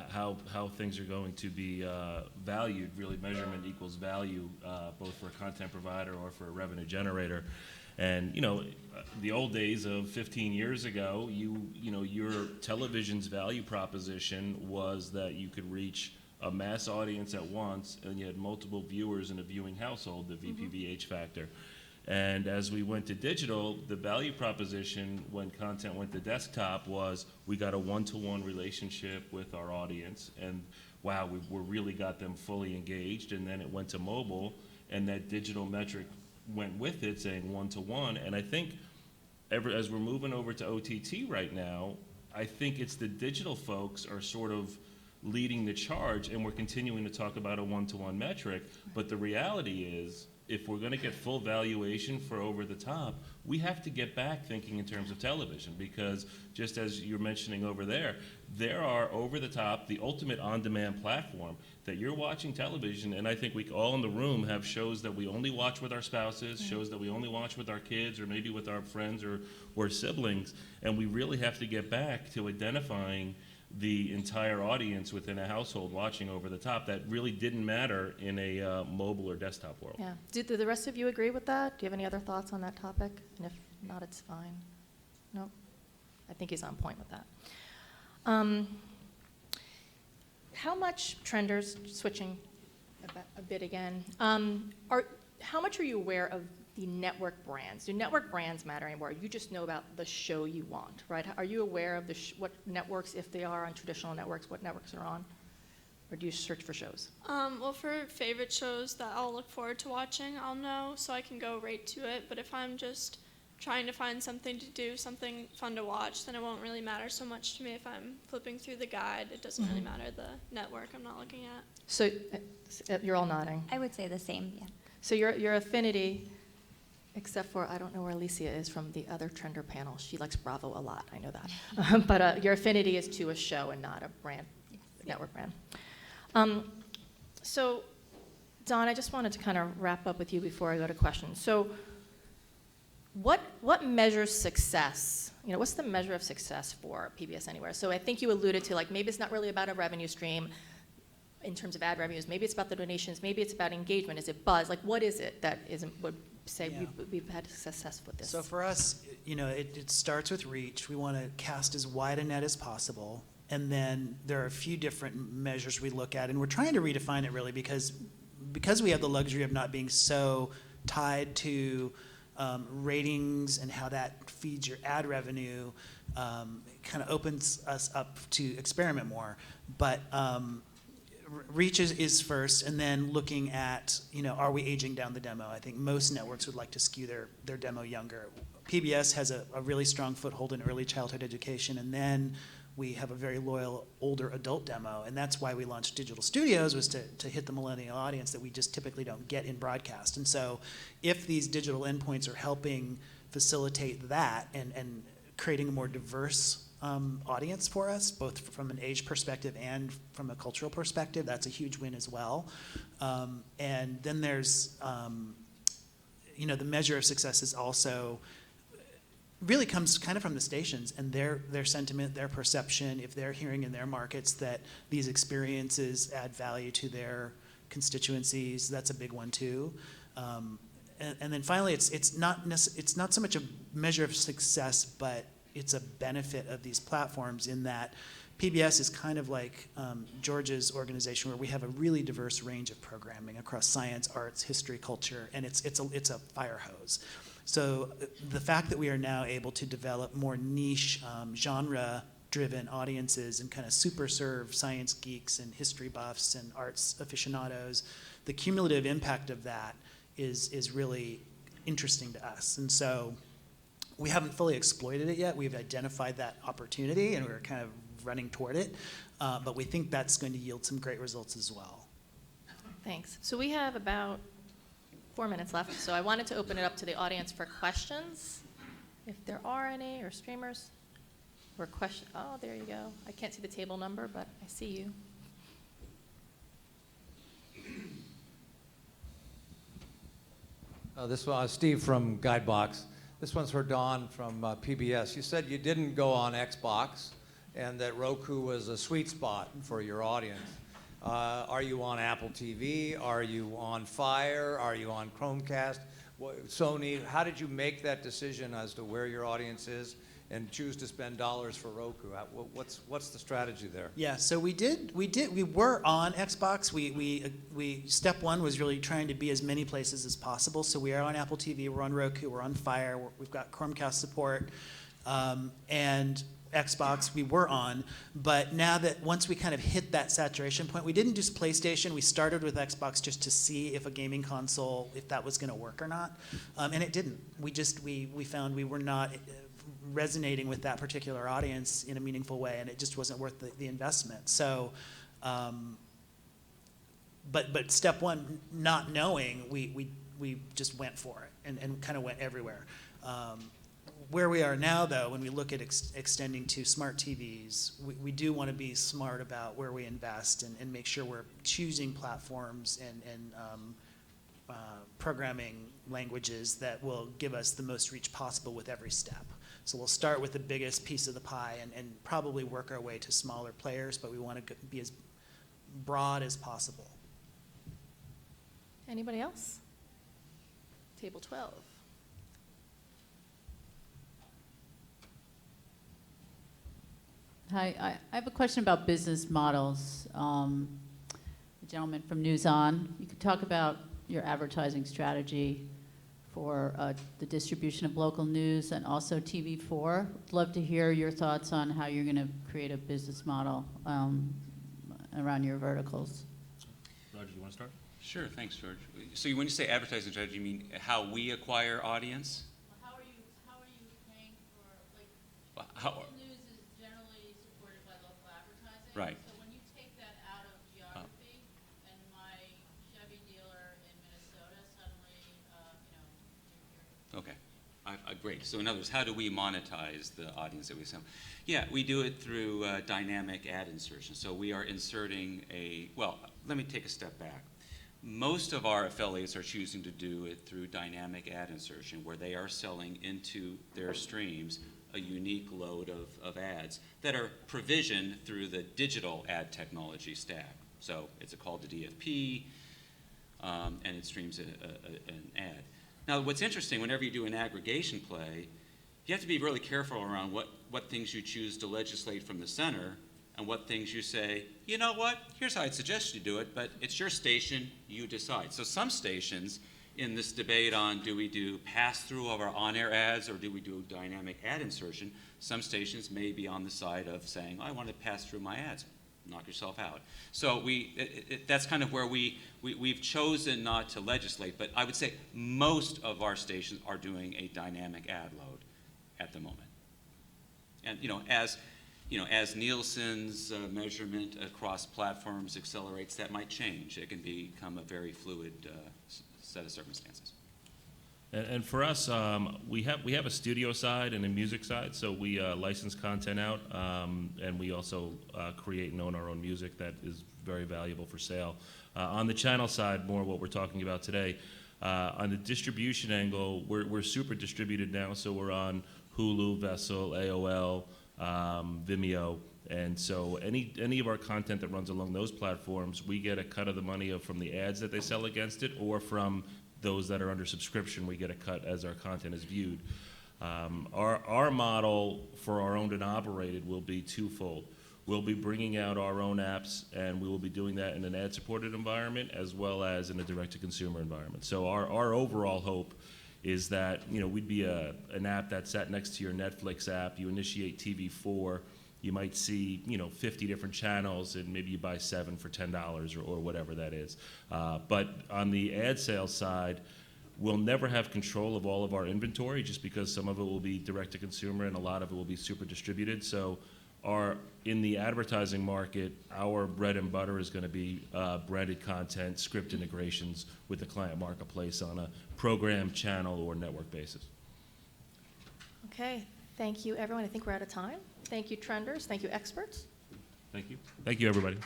how things are going to be valued. Really, measurement equals value, both for a content provider or for a revenue generator. And you know, the old days of 15 years ago, you know, your television's value proposition was that you could reach a mass audience at once, and you had multiple viewers in a viewing household, the VPVH factor. And as we went to digital, the value proposition when content went to desktop was we got a one-to-one relationship with our audience, and wow, we really got them fully engaged. And then it went to mobile, and that digital metric went with it, saying one-to-one. And I think as we're moving over to OTT right now, I think it's the digital folks are sort of leading the charge, and we're continuing to talk about a one-to-one metric. But the reality is, if we're going to get full valuation for over the top, we have to get back thinking in terms of television, because just as you're mentioning over there are over the top, the ultimate on-demand platform that you're watching television. And I think we all in the room have shows that we only watch with our spouses, shows that we only watch with our kids, or maybe with our friends or siblings. And we really have to get back to identifying the entire audience within a household watching over the top. That really didn't matter in a mobile or desktop world. Yeah. Do the rest of you agree with that? Do you have any other thoughts on that topic? And if not, it's fine. No? I think he's on point with that. How much, trenders, switching a bit again, how much are you aware of the network brands? Do network brands matter anymore? You just know about the show you want, right? Are you aware of what networks, if they are on traditional networks, what networks are on? Or do you search for shows? Well, for favorite shows that I'll look forward to watching, I'll know, so I can go right to it. But if I'm just trying to find something to do, something fun to watch, then it won't really matter so much to me if I'm flipping through the guide. It doesn't really matter the network I'm not looking at. So you're all nodding. I would say the same, yeah. So your affinity, except for I don't know where Alicia is from the other trender panel. She likes Bravo a lot, I know that. But your affinity is to a show and not a brand, network brand. So Don, I just wanted to kind of wrap up with you before I go to questions. So what measures success? You know, what's the measure of success for PBS Anywhere? So I think you alluded to, like, maybe it's not really about a revenue stream in terms of ad revenues. Maybe it's about the donations. Maybe it's about engagement. Is it buzz? Like, what is it that would say we've had success with this? So for us, you know, it starts with reach. We want to cast as wide a net as possible. And then there are a few different measures we look at. And we're trying to redefine it really because we have the luxury of not being so tied to ratings and how that feeds your ad revenue, kind of opens us up to experiment more. But reach is first, and then looking at, you know, are we aging down the demo? I think most networks would like to skew their demo younger. PBS has a really strong foothold in early childhood education, and then we have a very loyal older adult demo, and that's why we launched Digital Studios, was to hit the millennial audience that we just typically don't get in broadcast. And so if these digital endpoints are helping facilitate that and creating a more diverse audience for us, both from an age perspective and from a cultural perspective, that's a huge win as well. And then there's, you know, the measure of success is also really comes kind of from the stations and their sentiment, their perception. If they're hearing in their markets that these experiences add value to their constituencies, that's a big one too. And then finally, it's not so much a measure of success, but it's a benefit of these platforms in that PBS is kind of like George's organization, where we have a really diverse range of programming across science, arts, history, culture, and it's a fire hose. So the fact that we are now able to develop more niche, genre-driven audiences and kind of super serve science geeks and history buffs and arts aficionados, the cumulative impact of that is really interesting to us. And so we haven't fully exploited it yet. We've identified that opportunity and we're kind of running toward it. But we think that's going to yield some great results as well. Thanks. So we have about 4 minutes left, so I wanted to open it up to the audience for questions. if there are any, or streamers, or question. Oh, there you go. I can't see the table number, but I see you. This one, Steve from Guidebox. This one's for Dawn from PBS. You said you didn't go on Xbox and that Roku was a sweet spot for your audience. Are you on Apple TV? Are you on Fire? Are you on Chromecast? Sony? How did you make that decision as to where your audience is and choose to spend dollars for Roku? What's the strategy there? Yeah, so we were on Xbox. We step one was really trying to be as many places as possible. So we are on Apple TV, we're on Roku, we're on Fire, we've got Chromecast support, and Xbox we were on. But now that once we kind of hit that saturation point, we didn't just PlayStation. We started with Xbox just to see if a gaming console, if that was going to work or not, and it didn't. We found we were not resonating with that particular audience in a meaningful way, and it just wasn't worth the investment. So, but step one, not knowing, we just went for it and kind of went everywhere. Where we are now, though, when we look at extending to smart TVs, we do want to be smart about where we invest and make sure we're choosing platforms and programming languages that will give us the most reach possible with every step. So we'll start with the biggest piece of the pie and probably work our way to smaller players, but we want to be as broad as possible. Anybody else? Table 12. Hi, I have a question about business models. The gentleman from News On, you could talk about your advertising strategy for the distribution of local news and also TV4. I'd love to hear your thoughts on how you're going to create a business model around your verticals. Roger, you want to start? Sure, thanks, George. So when you say advertising strategy, you mean how we acquire audience? How are you paying for, like, How, local news is generally supported by local advertising. right. So when you take that out of geography, and my Chevy dealer in Minnesota suddenly, Okay, great. So in other words, how do we monetize the audience that we sell? Yeah, we do it through dynamic ad insertion. So we are inserting well, let me take a step back. Most of our affiliates are choosing to do it through dynamic ad insertion, where they are selling into their streams a unique load of ads that are provisioned through the digital ad technology stack. So it's a call to DFP, and it streams an ad. Now, what's interesting, whenever you do an aggregation play, you have to be really careful around what things you choose to legislate from the center and what things you say, you know what, here's how I'd suggest you do it, but it's your station, you decide. So some stations in this debate on do we do pass-through of our on-air ads or do we do dynamic ad insertion, some stations may be on the side of saying, I want to pass through my ads. Knock yourself out. So that's kind of where we've chosen not to legislate, but I would say most of our stations are doing a dynamic ad load at the moment. And as Nielsen's measurement across platforms accelerates, that might change. It can become a very fluid set of circumstances. And for us, we have a studio side and a music side, so we license content out, and we also create and own our own music that is very valuable for sale. On the channel side, more what we're talking about today, on the distribution angle, we're super distributed now, so we're on Hulu, Vessel, AOL, Vimeo, and so any of our content that runs along those platforms, we get a cut of the money from the ads that they sell against it, or from those that are under subscription, we get a cut as our content is viewed. Our model for our owned and operated will be twofold. We'll be bringing out our own apps, and we will be doing that in an ad-supported environment as well as in a direct-to-consumer environment. So our overall hope is that we'd be an app that sat next to your Netflix app. You initiate TV4, you might see 50 different channels, and maybe you buy 7 for $10 or whatever that is. But on the ad sales side, we'll never have control of all of our inventory, just because some of it will be direct to consumer and a lot of it will be super distributed. So in the advertising market, our bread and butter is going to be branded content, script integrations with the client marketplace on a program, channel, or network basis. Okay, thank you, everyone. I think we're out of time. Thank you, trenders. Thank you, experts. Thank you. Thank you, everybody.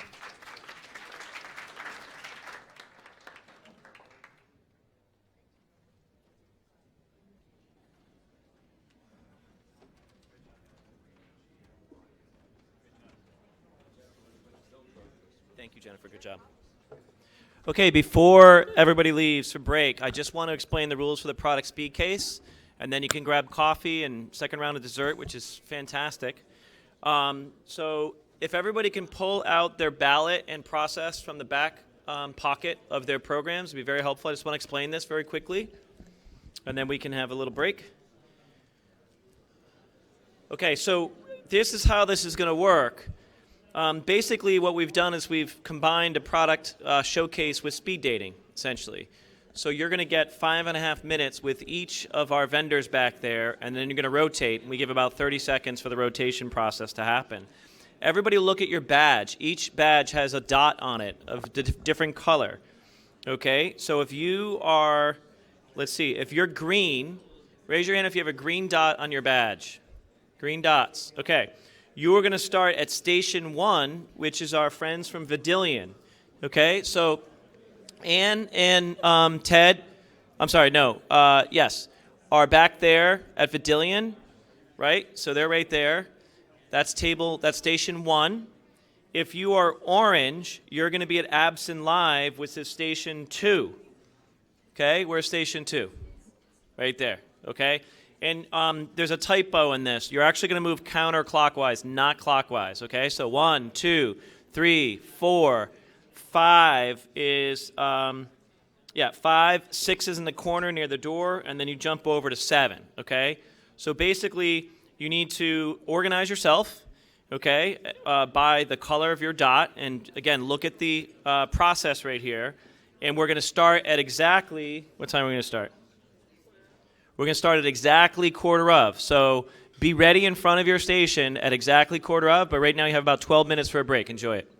Thank you, Jennifer. Good job. Okay, before everybody leaves for break, I just want to explain the rules for the product speed case, and then you can grab coffee and second round of dessert, which is fantastic. So if everybody can pull out their ballot and process from the back pocket of their programs, it'd be very helpful. I just want to explain this very quickly, and then we can have a little break. Okay, so this is how this is going to work. Basically, what we've done is we've combined a product showcase with speed dating, essentially. So you're going to get 5.5 minutes with each of our vendors back there, and then you're going to rotate, and we give about 30 seconds for the rotation process to happen. Everybody look at your badge. Each badge has a dot on it of different color. Okay, so if you are, let's see, if you're green, raise your hand if you have a green dot on your badge. Green dots. Okay. You are going to start at Station 1, which is our friends from Vidillion. Okay, so Ann and Ted, yes, are back there at Vidillion, right? So they're right there. That's Station 1. If you are orange, you're going to be at Absent Live, which is Station 2. Okay, where's Station 2? Right there, okay? And there's a typo in this. You're actually going to move counterclockwise, not clockwise, okay? So 1, 2, 3, 4, 5 is, 5, 6 is in the corner near the door, and then you jump over to 7, okay? So basically, you need to organize yourself, okay, by the color of your dot. And again, look at the process right here. And we're going to start at exactly, what time are we going to start? We're going to start at exactly quarter of. So be ready in front of your station at exactly quarter of, but right now you have about 12 minutes for a break. Enjoy it.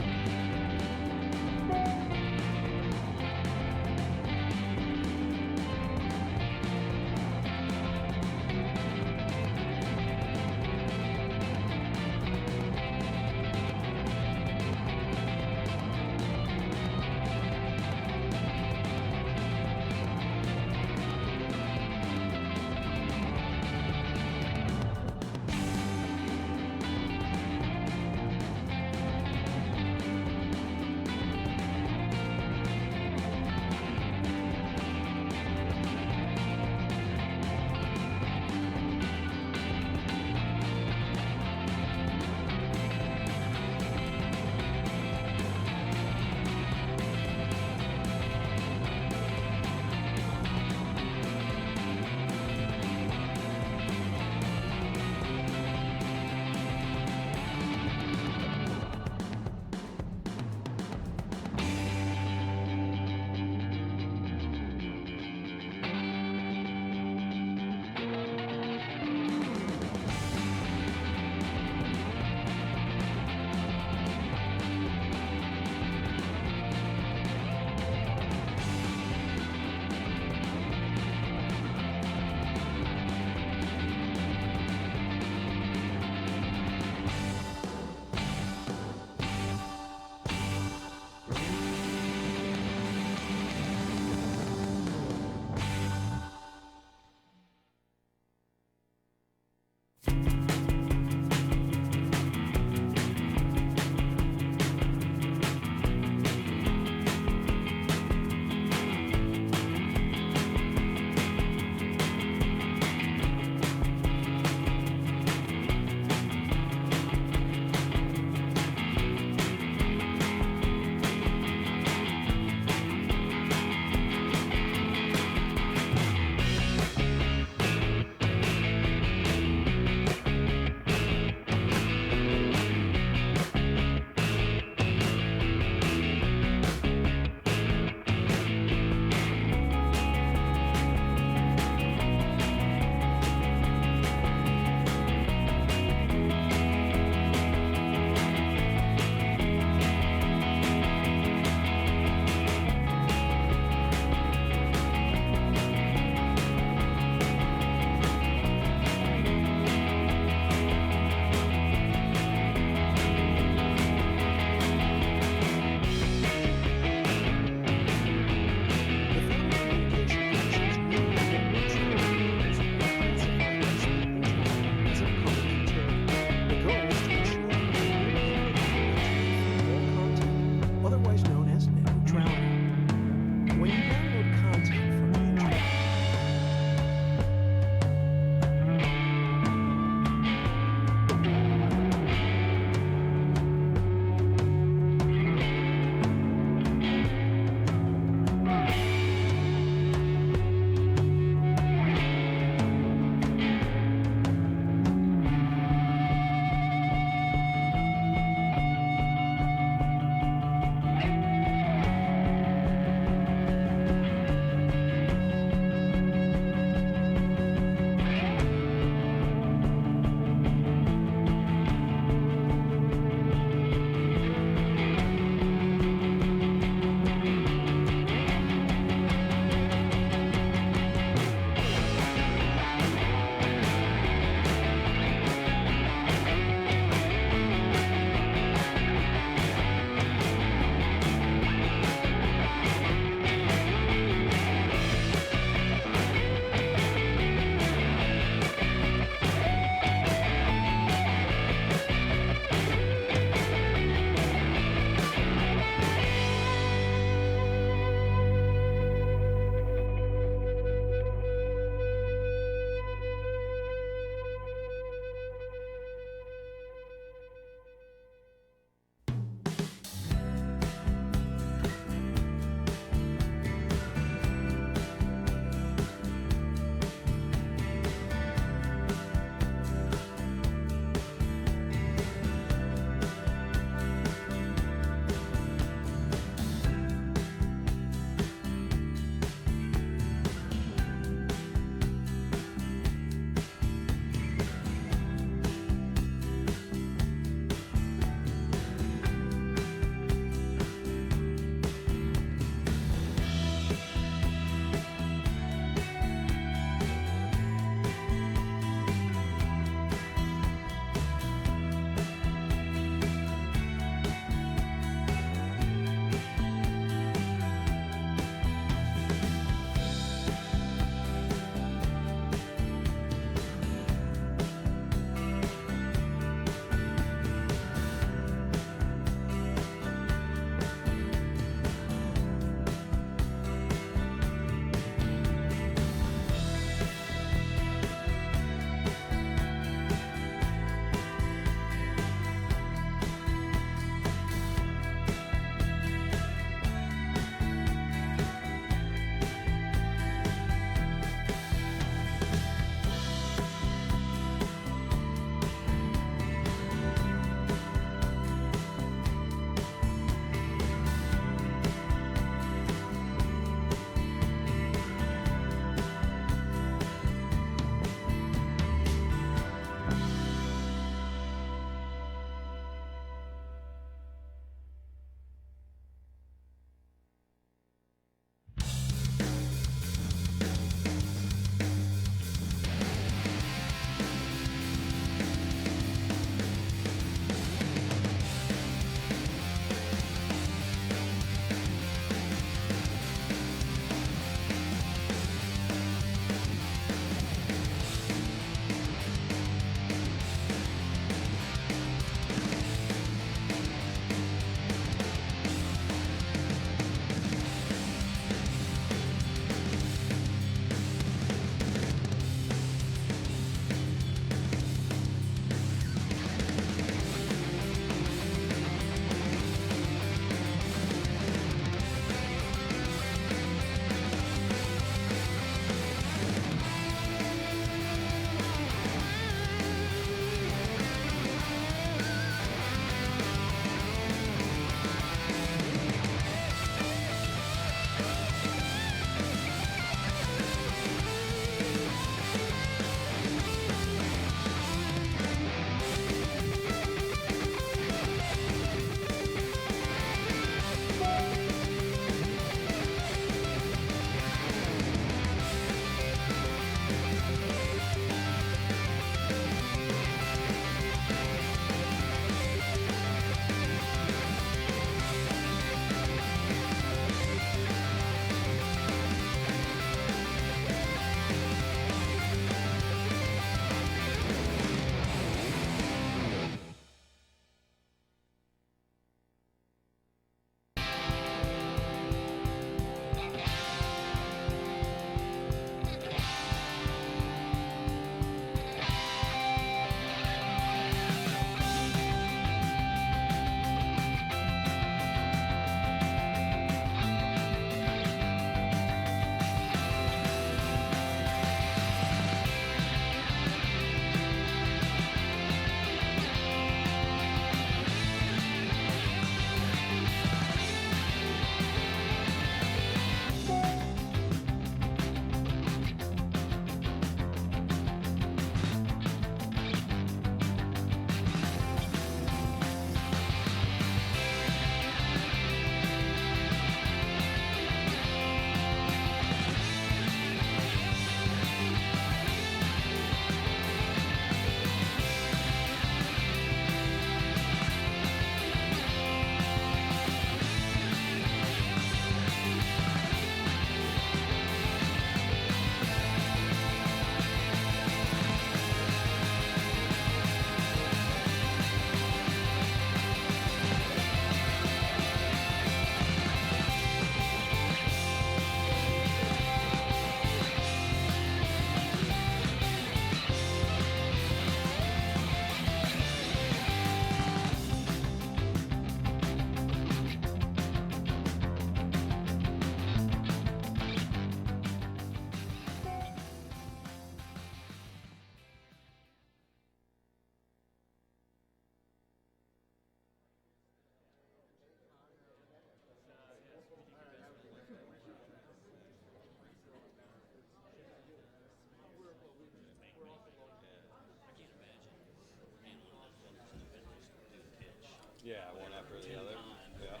Yeah, one after the other. Yeah.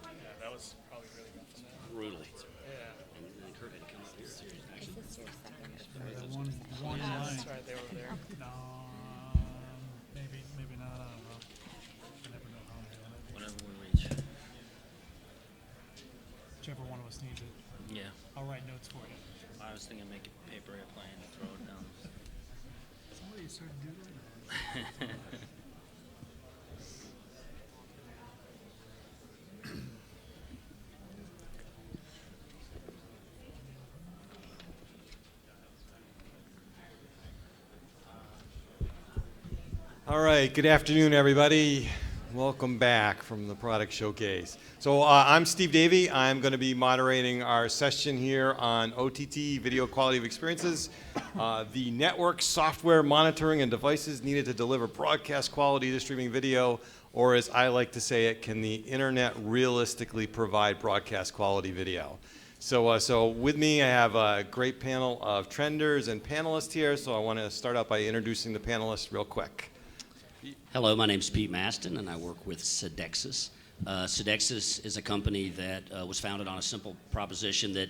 Yeah, that was probably really rough on that. Brutally. Yeah. And then Kurt had to come up here. Is this your second or One third? that's right, they were there. Maybe not. I don't know. I never know how I'm doing it. Whenever we reach. Whichever one of us needs it. Yeah. I'll write notes for you. I was thinking make a paper airplane and throw it down. Somebody started to do that. All right, good afternoon, everybody. Welcome back from the product showcase. So I'm Steve Davey. I'm going to be moderating our session here on OTT, Video Quality of Experiences, the network software monitoring and devices needed to deliver broadcast quality to streaming video, or as I like to say it, can the internet realistically provide broadcast quality video? So with me, I have a great panel of trenders and panelists here, so I want to start out by introducing the panelists real quick. Hello, my name is Pete Maston, and I work with Sodexis. Sodexis is a company that was founded on a simple proposition that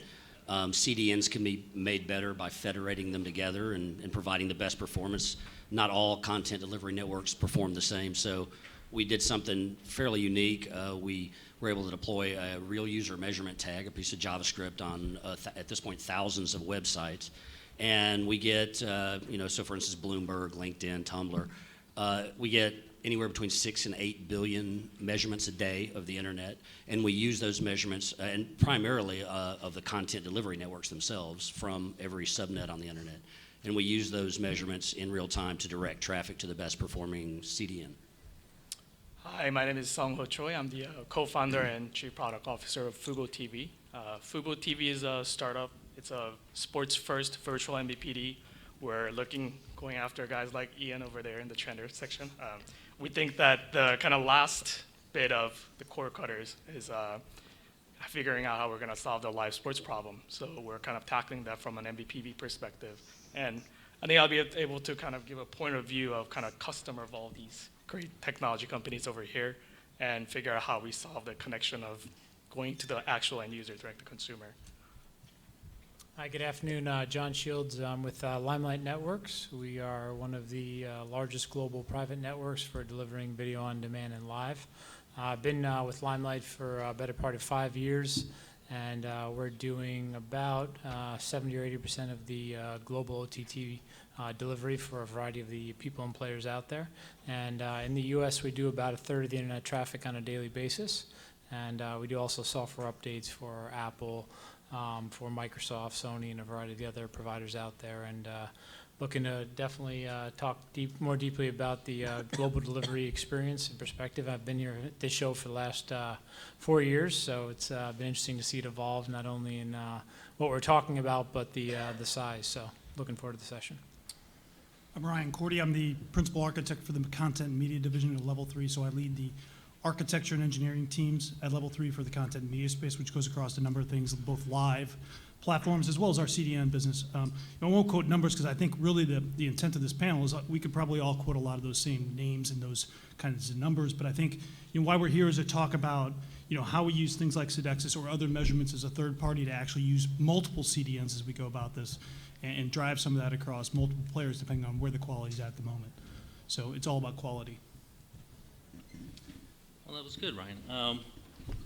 CDNs can be made better by federating them together and providing the best performance. Not all content delivery networks perform the same, so we did something fairly unique. We were able to deploy a real user measurement tag, a piece of JavaScript on, at this point, thousands of websites. And we get, so for instance, Bloomberg, LinkedIn, Tumblr, we get anywhere between 6 and 8 billion measurements a day of the internet, and we use those measurements, and primarily of the content delivery networks themselves from every subnet on the internet. And we use those measurements in real time to direct traffic to the best performing CDN. Hi, my name is Sung-Ho Choi. I'm the co-founder and chief product officer of Fubo TV. Fubo TV is a startup. It's a sports-first virtual MVPD. We're going after guys like Ian over there in the trender section. We think that the kind of last bit of the cord cutters is figuring out how we're going to solve the live sports problem. So we're kind of tackling that from an MVPD perspective. And I think I'll be able to kind of give a point of view of kind of customer of all these great technology companies over here and figure out how we solve the connection of going to the actual end user, direct to consumer. Hi, good afternoon. John Shields with Limelight Networks. We are one of the largest global private networks for delivering video on demand and live. I've been with Limelight for a better part of 5 years, and we're doing about 70 or 80% of the global OTT delivery for a variety of the people and players out there. And in the US, we do about a third of the internet traffic on a daily basis. And we do also software updates for Apple, for Microsoft, Sony, and a variety of the other providers out there, and looking to definitely talk more deeply about the global delivery experience and perspective. I've been here at this show for the last 4 years, so it's been interesting to see it evolve, not only in what we're talking about, but the size. So looking forward to the session. I'm Ryan Cordy. I'm the principal architect for the content and media division at Level 3, so I lead the architecture and engineering teams at Level 3 for the content and media space, which goes across a number of things, both live platforms as well as our CDN business. I won't quote numbers because I think really the intent of this panel is we could probably all quote a lot of those same names and those kinds of numbers, but I think why we're here is to talk about how we use things like Sodexis or other measurements as a third party to actually use multiple CDNs as we go about this and drive some of that across multiple players depending on where the quality is at the moment. So it's all about quality. Well, that was good, Ryan.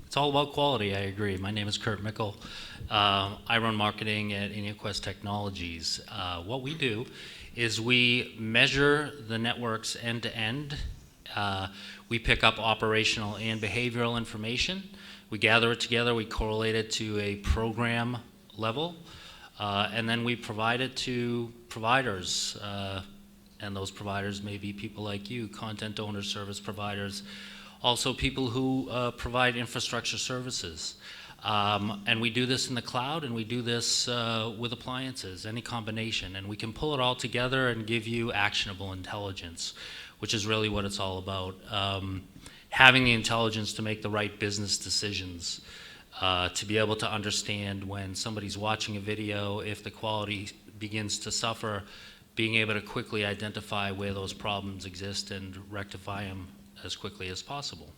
It's all about quality, I agree. My name is Kurt Mickle. I run marketing at InnoQuest Technologies. What we do is we measure the networks end to end. We pick up operational and behavioral information. We gather it together, we correlate it to a program level, and then we provide it to providers. And those providers may be people like you, content owners, service providers, also people who provide infrastructure services. And we do this in the cloud, and we do this with appliances, any combination. And we can pull it all together and give you actionable intelligence, which is really what it's all about. Having the intelligence to make the right business decisions, to be able to understand when somebody's watching a video, if the quality begins to suffer, being able to quickly identify where those problems exist and rectify them as quickly as possible.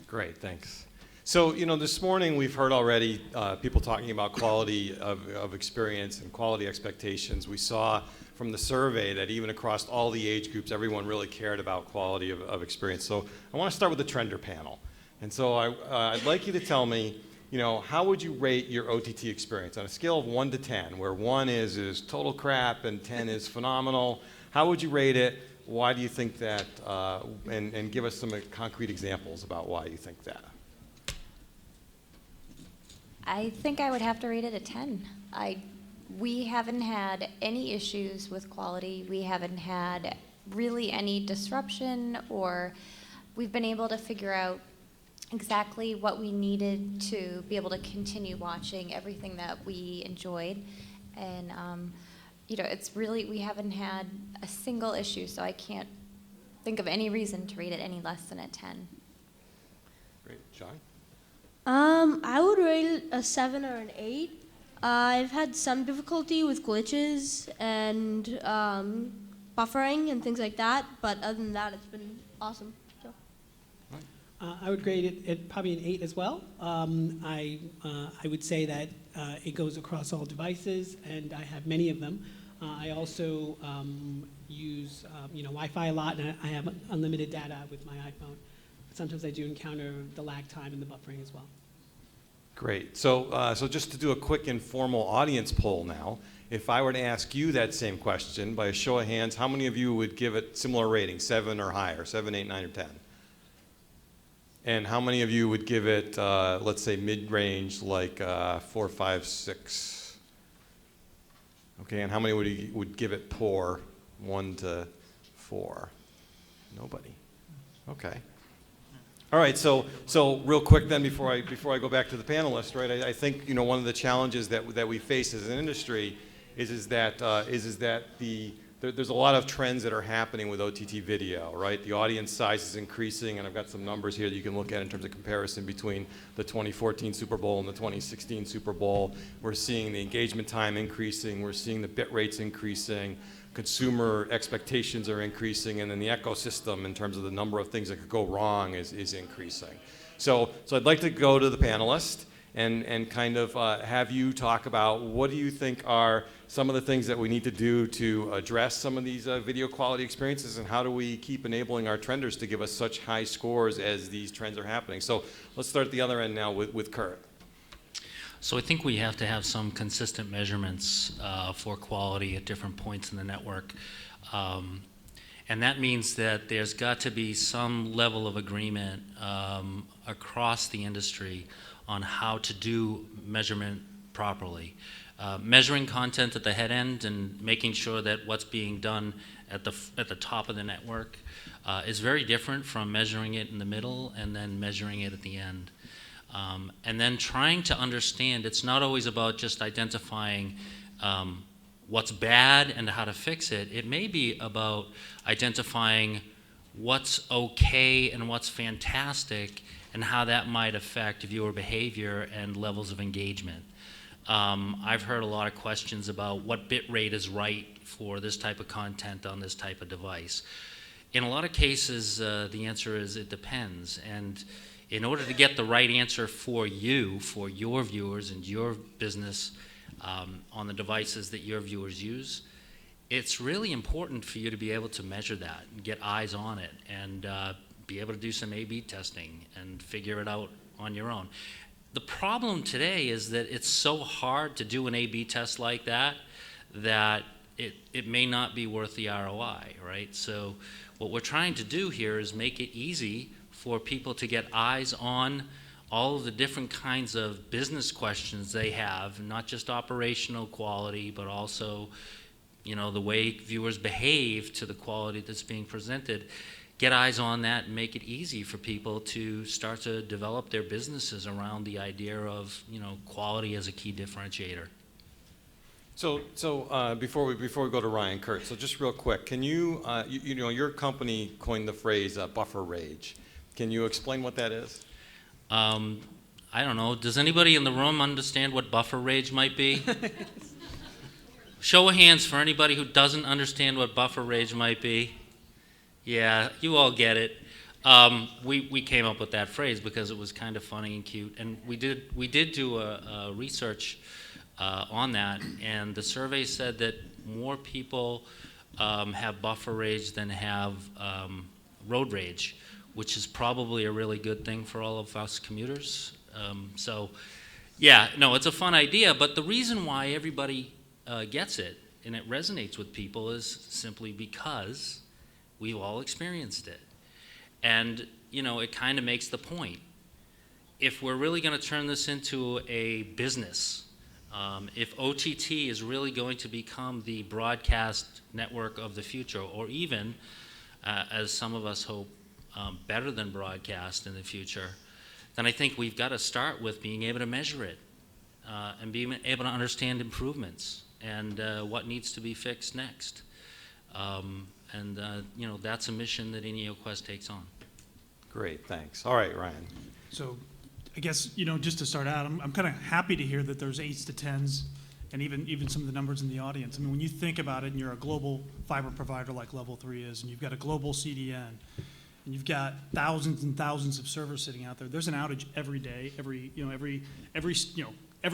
Great, thanks. So, this morning we've heard already people talking about quality of experience and quality expectations. We saw from the survey that even across all the age groups, everyone really cared about quality of experience. So I want to start with the Trender panel. And so I'd like you to tell me, how would you rate your OTT experience on a scale of 1 to 10, where 1 is total crap and 10 is phenomenal? How would you rate it? Why do you think that? And give us some concrete examples about why you think that. I think I would have to rate it a 10. We haven't had any issues with quality. We haven't had really any disruption, or we've been able to figure out exactly what we needed to be able to continue watching everything that we enjoyed. And, it's really, we haven't had a single issue, so I can't think of any reason to rate it any less than a 10. Great. John? I would rate it a 7 or an 8. I've had some difficulty with glitches and buffering and things like that, but other than that, it's been awesome. So. I would grade it at probably an 8 as well. I would say that it goes across all devices, and I have many of them. I also use Wi-Fi a lot, and I have unlimited data with my iPhone. But sometimes I do encounter the lag time and the buffering as well. Great. So just to do a quick informal audience poll now, if I were to ask you that same question by a show of hands, how many of you would give it similar rating, 7 or higher, 7, 8, 9, or 10? And how many of you would give it, let's say, mid-range, like 4, 5, 6? Okay, and how many would give it poor, 1 to 4? Nobody. Okay. All right, so real quick then, before I go back to the panelists, right? I think one of the challenges that we face as an industry is that there's a lot of trends that are happening with OTT video, right? The audience size is increasing, and I've got some numbers here that you can look at in terms of comparison between the 2014 Super Bowl and the 2016 Super Bowl. We're seeing the engagement time increasing, we're seeing the bit rates increasing, consumer expectations are increasing, and then the ecosystem in terms of the number of things that could go wrong is increasing. So I'd like to go to the panelists and kind of have you talk about what do you think are some of the things that we need to do to address some of these video quality experiences, and how do we keep enabling our trenders to give us such high scores as these trends are happening. So let's start at the other end now with Kurt. So I think we have to have some consistent measurements for quality at different points in the network. And that means that there's got to be some level of agreement across the industry on how to do measurement properly. Measuring content at the head end and making sure that what's being done at the top of the network is very different from measuring it in the middle and then measuring it at the end. And then trying to understand, it's not always about just identifying what's bad and how to fix it. It may be about identifying what's okay and what's fantastic and how that might affect viewer behavior and levels of engagement. I've heard a lot of questions about what bit rate is right for this type of content on this type of device. In a lot of cases, the answer is it depends. And in order to get the right answer for you, for your viewers and your business on the devices that your viewers use, it's really important for you to be able to measure that and get eyes on it and be able to do some A/B testing and figure it out on your own. The problem today is that it's so hard to do an A/B test like that that it may not be worth the ROI, right? So what we're trying to do here is make it easy for people to get eyes on all of the different kinds of business questions they have, not just operational quality, but also, the way viewers behave to the quality that's being presented. Get eyes on that and make it easy for people to start to develop their businesses around the idea of, quality as a key differentiator. So before we go to Ryan, Kurt, so just real quick, can you, your company coined the phrase buffer rage. Can you explain what that is? I don't know. Does anybody in the room understand what buffer rage might be? Show of hands for anybody who doesn't understand what buffer rage might be. Yeah, you all get it. We came up with that phrase because it was kind of funny and cute, and we did do a research on that, and the survey said that more people have buffer rage than have road rage, which is probably a really good thing for all of us commuters. So, yeah, no, it's a fun idea, but the reason why everybody gets it and it resonates with people is simply because we've all experienced it. And, you know, it kind of makes the point. If we're really going to turn this into a business, if OTT is really going to become the broadcast network of the future, or even, as some of us hope, better than broadcast in the future, then I think we've got to start with being able to measure it and being able to understand improvements and what needs to be fixed next. You know, that's a mission that InioQuest takes on. Great, thanks. All right, Ryan. So I guess, you know, just to start out, I'm kind of happy to hear that there's 8s to 10s and even some of the numbers in the audience. I mean, when you think about it and you're a global fiber provider like Level 3 is, and you've got a global CDN, and you've got thousands and thousands of servers sitting out there, there's an outage every day, every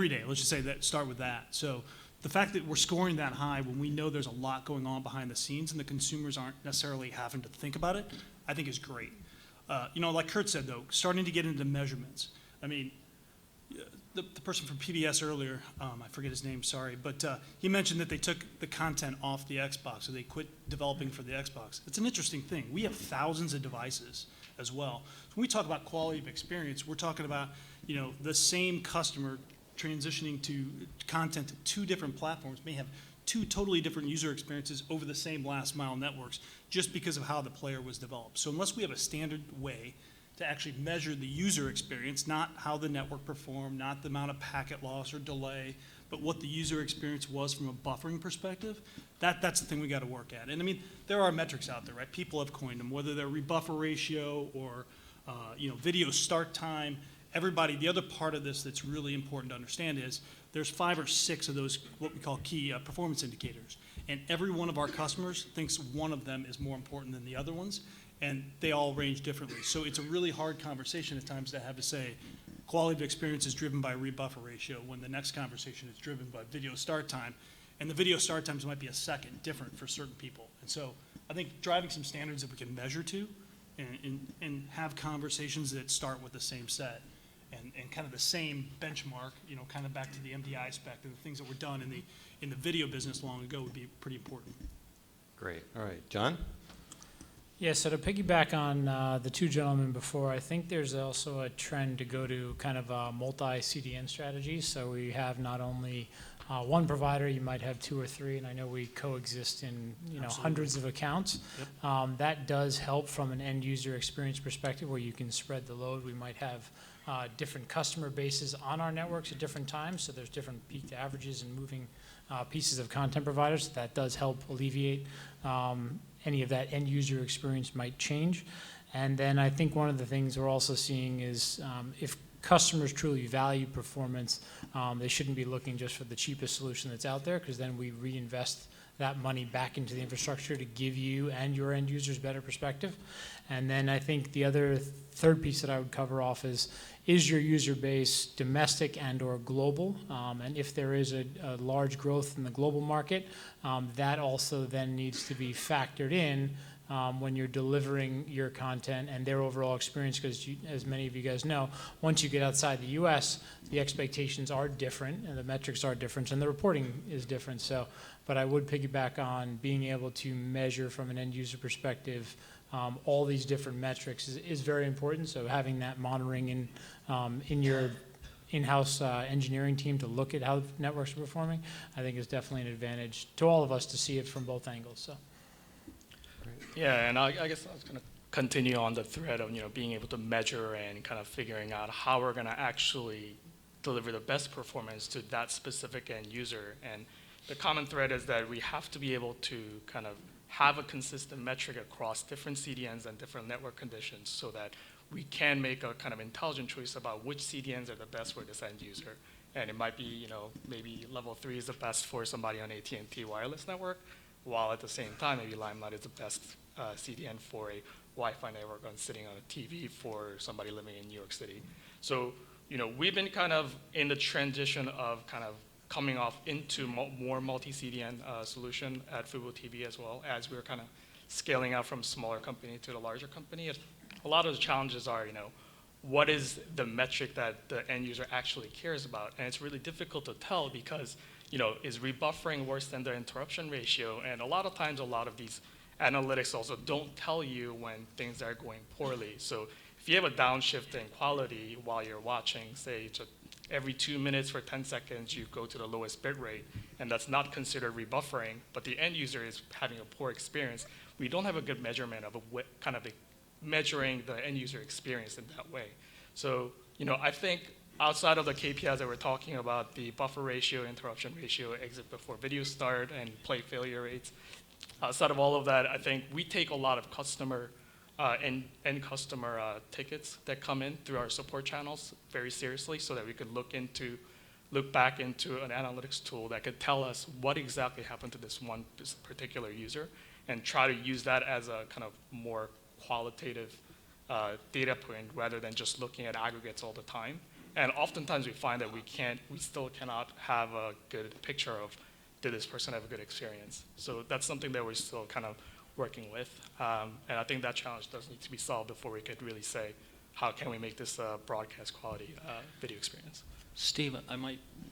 day. Let's just say that, start with that. So the fact that we're scoring that high when we know there's a lot going on behind the scenes and the consumers aren't necessarily having to think about it, I think is great. You know, like Kurt said, though, starting to get into measurements. I mean, the person from PBS earlier, I forget his name, sorry, but he mentioned that they took the content off the Xbox, so they quit developing for the Xbox. It's an interesting thing. We have thousands of devices as well. So when we talk about quality of experience, we're talking about, you know, the same customer transitioning to content to 2 different platforms may have 2 totally different user experiences over the same last mile networks just because of how the player was developed. So unless we have a standard way to actually measure the user experience, not how the network performed, not the amount of packet loss or delay, but what the user experience was from a buffering perspective, that's the thing we got to work at. And I mean, there are metrics out there, right? People have coined them, whether they're rebuffer ratio or you know, video start time. Everybody, the other part of this that's really important to understand is there's 5 or 6 of those what we call key performance indicators. And every one of our customers thinks one of them is more important than the other ones, and they all range differently. So it's a really hard conversation at times to have to say quality of experience is driven by rebuffer ratio when the next conversation is driven by video start time. And the video start times might be a second different for certain people. And so I think driving some standards that we can measure to and have conversations that start with the same set and kind of the same benchmark, you know, kind of back to the MDI spec and the things that were done in the video business long ago would be pretty important. Great. All right, John? Yeah, so to piggyback on the 2 gentlemen before, I think there's also a trend to go to kind of a multi-CDN strategy. So we have not only one provider, you might have 2 or 3, and I know we coexist in hundreds of accounts. Yep. That does help from an end user experience perspective where you can spread the load. We might have different customer bases on our networks at different times, so there's different peak to averages and moving pieces of content providers. That does help alleviate any of that end user experience might change. And then I think one of the things we're also seeing is if customers truly value performance, they shouldn't be looking just for the cheapest solution that's out there, because then we reinvest that money back into the infrastructure to give you and your end users better perspective. And then I think the other third piece that I would cover off is your user base domestic and or global? And if there is a large growth in the global market, that also then needs to be factored in when you're delivering your content and their overall experience, because as many of you guys know, once you get outside the US, the expectations are different and the metrics are different and the reporting is different. So, but I would piggyback on being able to measure from an end user perspective all these different metrics is very important. So having that monitoring in your in-house engineering team to look at how networks are performing, I think is definitely an advantage to all of us to see it from both angles. So. Yeah, and I guess I was going to continue on the thread of being able to measure and kind of figuring out how we're going to actually deliver the best performance to that specific end user. And the common thread is that we have to be able to kind of have a consistent metric across different CDNs and different network conditions so that we can make a kind of intelligent choice about which CDNs are the best for this end user and it might be, maybe level 3 is the best for somebody on AT&T wireless network, while at the same time, maybe Limelight is the best CDN for a Wi-Fi network sitting on a TV for somebody living in New York City. So, we've been kind of in the transition of kind of coming off into more multi-CDN solution at Fubo TV as well, as we're kind of scaling out from smaller company to the larger company. A lot of the challenges are, what is the metric that the end user actually cares about? And it's really difficult to tell because, is rebuffering worse than the interruption ratio? And a lot of times, a lot of these analytics also don't tell you when things are going poorly. So if you have a downshift in quality while you're watching, say just every 2 minutes for 10 seconds, you go to the lowest bit rate, and that's not considered rebuffering, but the end user is having a poor experience, we don't have a good measurement of kind of measuring the end user experience in that way. So, I think outside of the KPIs that we're talking about, the buffer ratio, interruption ratio, exit before video start, and play failure rates, outside of all of that, I think we take a lot of customer end customer tickets that come in through our support channels very seriously, so that we could look back into an analytics tool that could tell us what exactly happened to this particular user, and try to use that as a kind of more qualitative data point rather than just looking at aggregates all the time. And oftentimes we find that we still cannot have a good picture of, did this person have a good experience? So that's something that we're still kind of working with. And I think that challenge does need to be solved before we could really say, how can we make this a broadcast quality video experience? Steve, I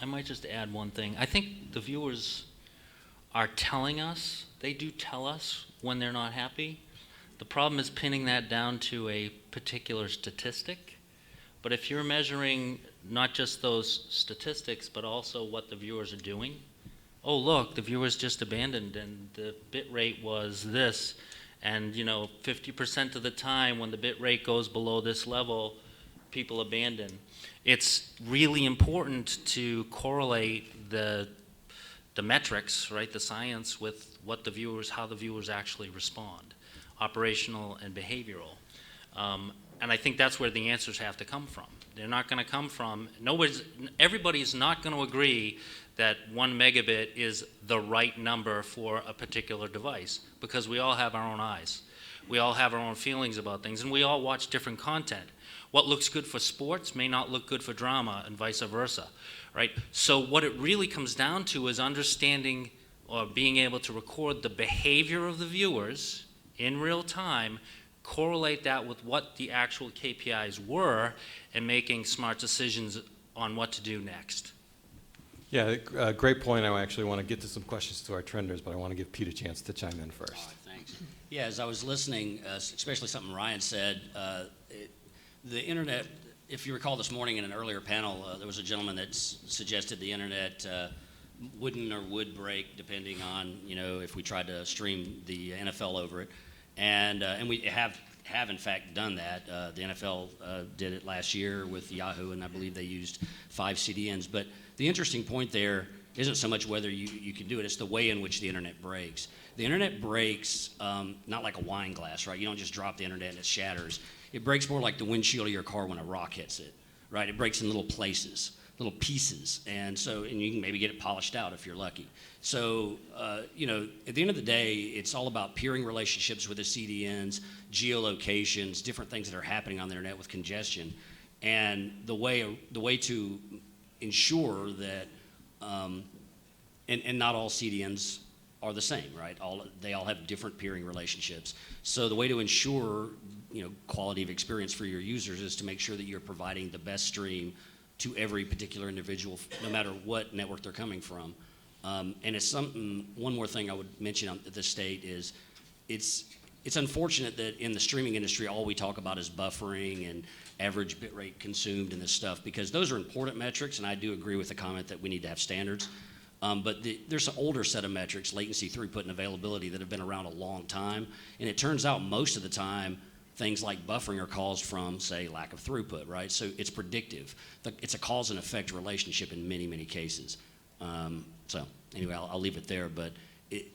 might just add one thing. I think the viewers are telling us, they do tell us when they're not happy. The problem is pinning that down to a particular statistic. But if you're measuring not just those statistics, but also what the viewers are doing, oh, look, the viewers just abandoned and the bit rate was this, and 50% of the time when the bit rate goes below this level, people abandon. It's really important to correlate the metrics, right, the science, with what the viewers, how the viewers actually respond, operational and behavioral. And I think that's where the answers have to come from. They're not going to come from, everybody's not going to agree that 1 megabit is the right number for a particular device, because we all have our own eyes. We all have our own feelings about things, and we all watch different content. What looks good for sports may not look good for drama, and vice versa, right? So what it really comes down to is understanding or being able to record the behavior of the viewers in real time, correlate that with what the actual KPIs were, and making smart decisions on what to do next. Yeah, great point. I actually want to get to some questions to our trenders, but I want to give Pete a chance to chime in first. All right, thanks. Yeah, as I was listening, especially something Ryan said, the internet, if you recall this morning in an earlier panel, there was a gentleman that suggested the internet wouldn't or would break depending on, if we tried to stream the NFL over it. And we have in fact done that. The NFL did it last year with Yahoo, and I believe they used 5 CDNs. But the interesting point there isn't so much whether you can do it, it's the way in which the internet breaks. The internet breaks not like a wine glass, right? You don't just drop the internet and it shatters. It breaks more like the windshield of your car when a rock hits it, right? It breaks in little places, little pieces, and you can maybe get it polished out if you're lucky. So, at the end of the day, it's all about peering relationships with the CDNs, geolocations, different things that are happening on the internet with congestion, and the way to ensure that, and not all CDNs are the same, right? They all have different peering relationships. So the way to ensure, quality of experience for your users is to make sure that you're providing the best stream to every particular individual, no matter what network they're coming from. And it's one more thing I would mention at this state is, it's unfortunate that in the streaming industry, all we talk about is buffering and average bit rate consumed and this stuff, because those are important metrics, and I do agree with the comment that we need to have standards. But there's an older set of metrics, latency, throughput, and availability, that have been around a long time. And it turns out most of the time, things like buffering are caused from, say, lack of throughput, right? So it's predictive. It's a cause and effect relationship in many, many cases. So anyway, I'll leave it there. But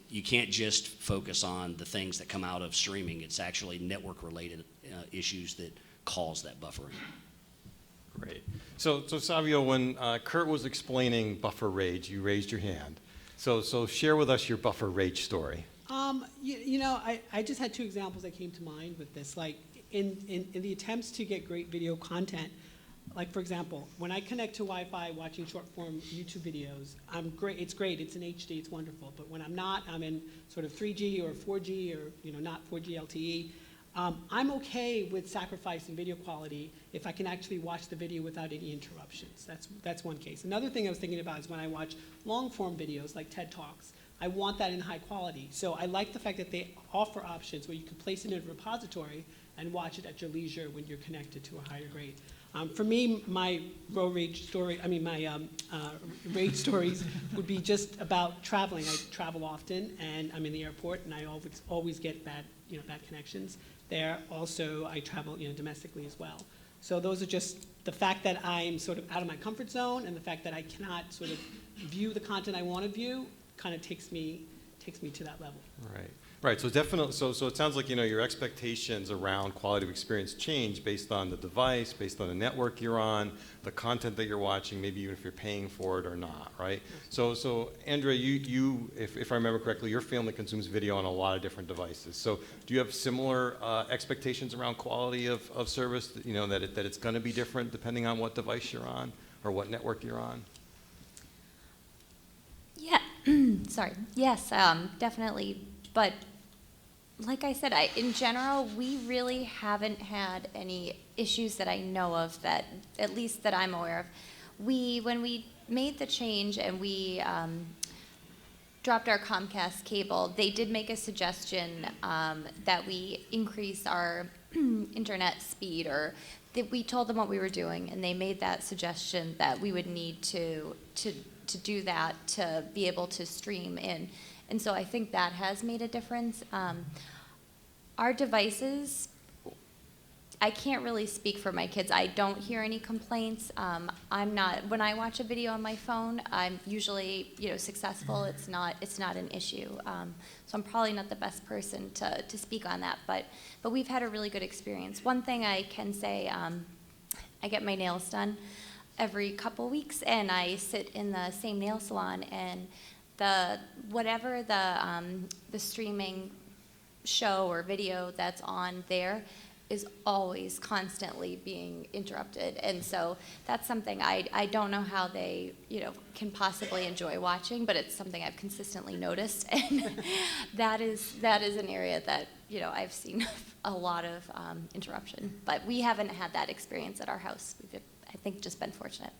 you can't just focus on the things that come out of streaming. It's actually network-related issues that cause that buffering. Great. So Savio, when Kurt was explaining buffer rage, you raised your hand. So share with us your buffer rage story. I just had two examples that came to mind with this. Like in the attempts to get great video content, like for example, when I connect to Wi-Fi watching short form YouTube videos, it's great, it's in HD, it's wonderful. But when I'm not, I'm in sort of 3G or 4G or not 4G LTE. I'm okay with sacrificing video quality if I can actually watch the video without any interruptions. That's one case. Another thing I was thinking about is when I watch long form videos like TED Talks, I want that in high quality. So I like the fact that they offer options where you can place it in a repository and watch it at your leisure when you're connected to a higher grade. For me, my rage stories would be just about traveling. I travel often, and I'm in the airport, and I always get bad connections there. Also, I travel domestically as well. So those are just the fact that I'm sort of out of my comfort zone, and the fact that I cannot sort of view the content I want to view kind of takes me to that level. Right. So definitely. So it sounds like your expectations around quality of experience change based on the device, based on the network you're on, the content that you're watching, maybe even if you're paying for it or not. Right. So Andrea, you if I remember correctly, your family consumes video on a lot of different devices. So do you have similar expectations around quality of service? That it's going to be different depending on what device you're on or what network you're on. Yeah. Sorry. Yes, definitely. But like I said, in general, we really haven't had any issues that I know of, that at least that I'm aware of. When we made the change and we dropped our Comcast cable, they did make a suggestion that we increase our internet speed, or that we told them what we were doing, and they made that suggestion that we would need to do that to be able to stream in. And so I think that has made a difference. Our devices, I can't really speak for my kids. I don't hear any complaints. When I watch a video on my phone, I'm usually successful. It's not an issue. So I'm probably not the best person to speak on that, but we've had a really good experience. One thing I can say, I get my nails done every couple weeks, and I sit in the same nail salon, and whatever the streaming show or video that's on there is always constantly being interrupted, and so that's something I don't know how they can possibly enjoy watching, but it's something I've consistently noticed, and that is an area that I've seen a lot of interruption, but we haven't had that experience at our house. We've, I think, just been fortunate.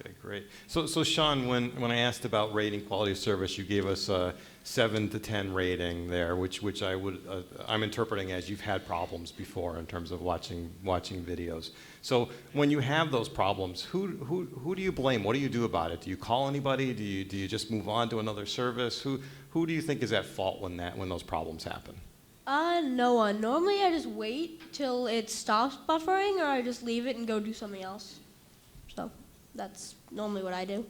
Okay, great. So Sean, when I asked about rating quality of service, you gave us a 7 to 10 rating there, which I'm interpreting as you've had problems before in terms of watching videos. So when you have those problems, who do you blame? What do you do about it? Do you call anybody? Do you just move on to another service? Who do you think is at fault when those problems happen? No one. Normally I just wait till it stops buffering, or I just leave it and go do something else. So that's normally what I do.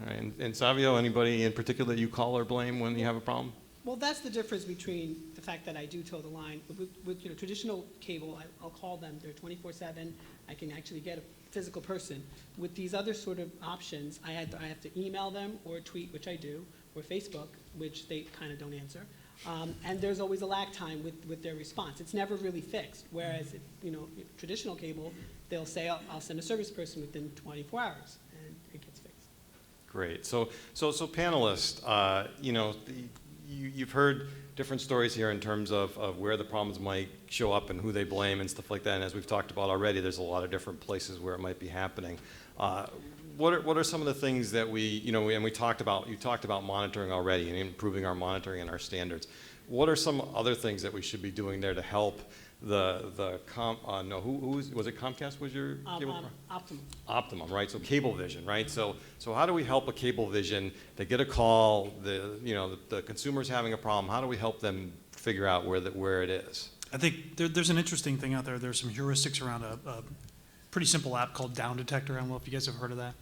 All right, and Savio, anybody in particular that you call or blame when you have a problem? Well, that's the difference between the fact that I do toe the line. With traditional cable, I'll call them. They're 24/7. I can actually get a physical person. With these other sort of options, I have to email them or tweet, which I do, or Facebook, which they kind of don't answer. And there's always a lag time with their response. It's never really fixed. Whereas, traditional cable, they'll say, I'll send a service person within 24 hours, and it gets fixed. Great. So panelists, you've heard different stories here in terms of where the problems might show up and who they blame and stuff like that. And as we've talked about already, there's a lot of different places where it might be happening. What are some of the things that and you talked about monitoring already and improving our monitoring and our standards. What are some other things that we should be doing there to help was it Comcast was your cable? Optimum, right? So Cablevision, right? So how do we help a Cablevision? They get a call, the consumer's having a problem. How do we help them figure out where it is? I think there's an interesting thing out there. There's some heuristics around a pretty simple app called Down Detector. I don't know if you guys have heard of that.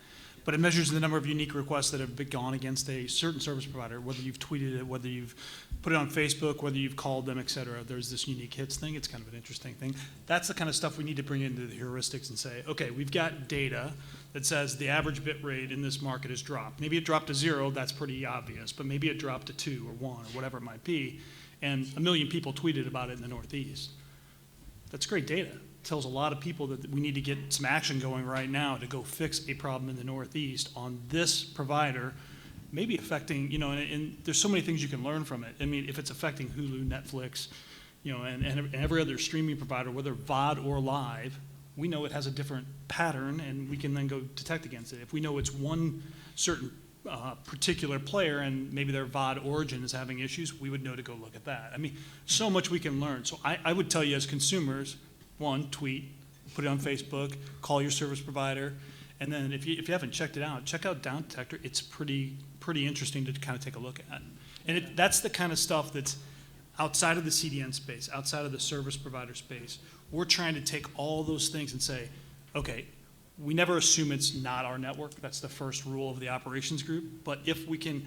but it measures the number of unique requests that have been gone against a certain service provider, whether you've tweeted it, whether you've put it on Facebook, whether you've called them, et cetera. There's this unique hits thing. It's kind of an interesting thing. That's the kind of stuff we need to bring into the heuristics and say, okay, we've got data that says the average bit rate in this market has dropped. Maybe it dropped to 0, that's pretty obvious, but maybe it dropped to 2 or 1 or whatever it might be, and 1 million people tweeted about it in the Northeast. That's great data. It tells a lot of people that we need to get some action going right now to go fix a problem in the Northeast on this provider, maybe affecting, you know, and there's so many things you can learn from it. I mean, if it's affecting Hulu, Netflix, you know, and every other streaming provider, whether VOD or live, we know it has a different pattern, and we can then go detect against it. If we know it's one certain particular player and maybe their VOD origin is having issues, we would know to go look at that. I mean, so much we can learn. So I would tell you as consumers, one, tweet, put it on Facebook, call your service provider, and then if you haven't checked it out, check out Down Detector. It's pretty interesting to kind of take a look at. And that's the kind of stuff that's outside of the CDN space, outside of the service provider space. We're trying to take all those things and say, okay, we never assume it's not our network. That's the first rule of the operations group. But if we can,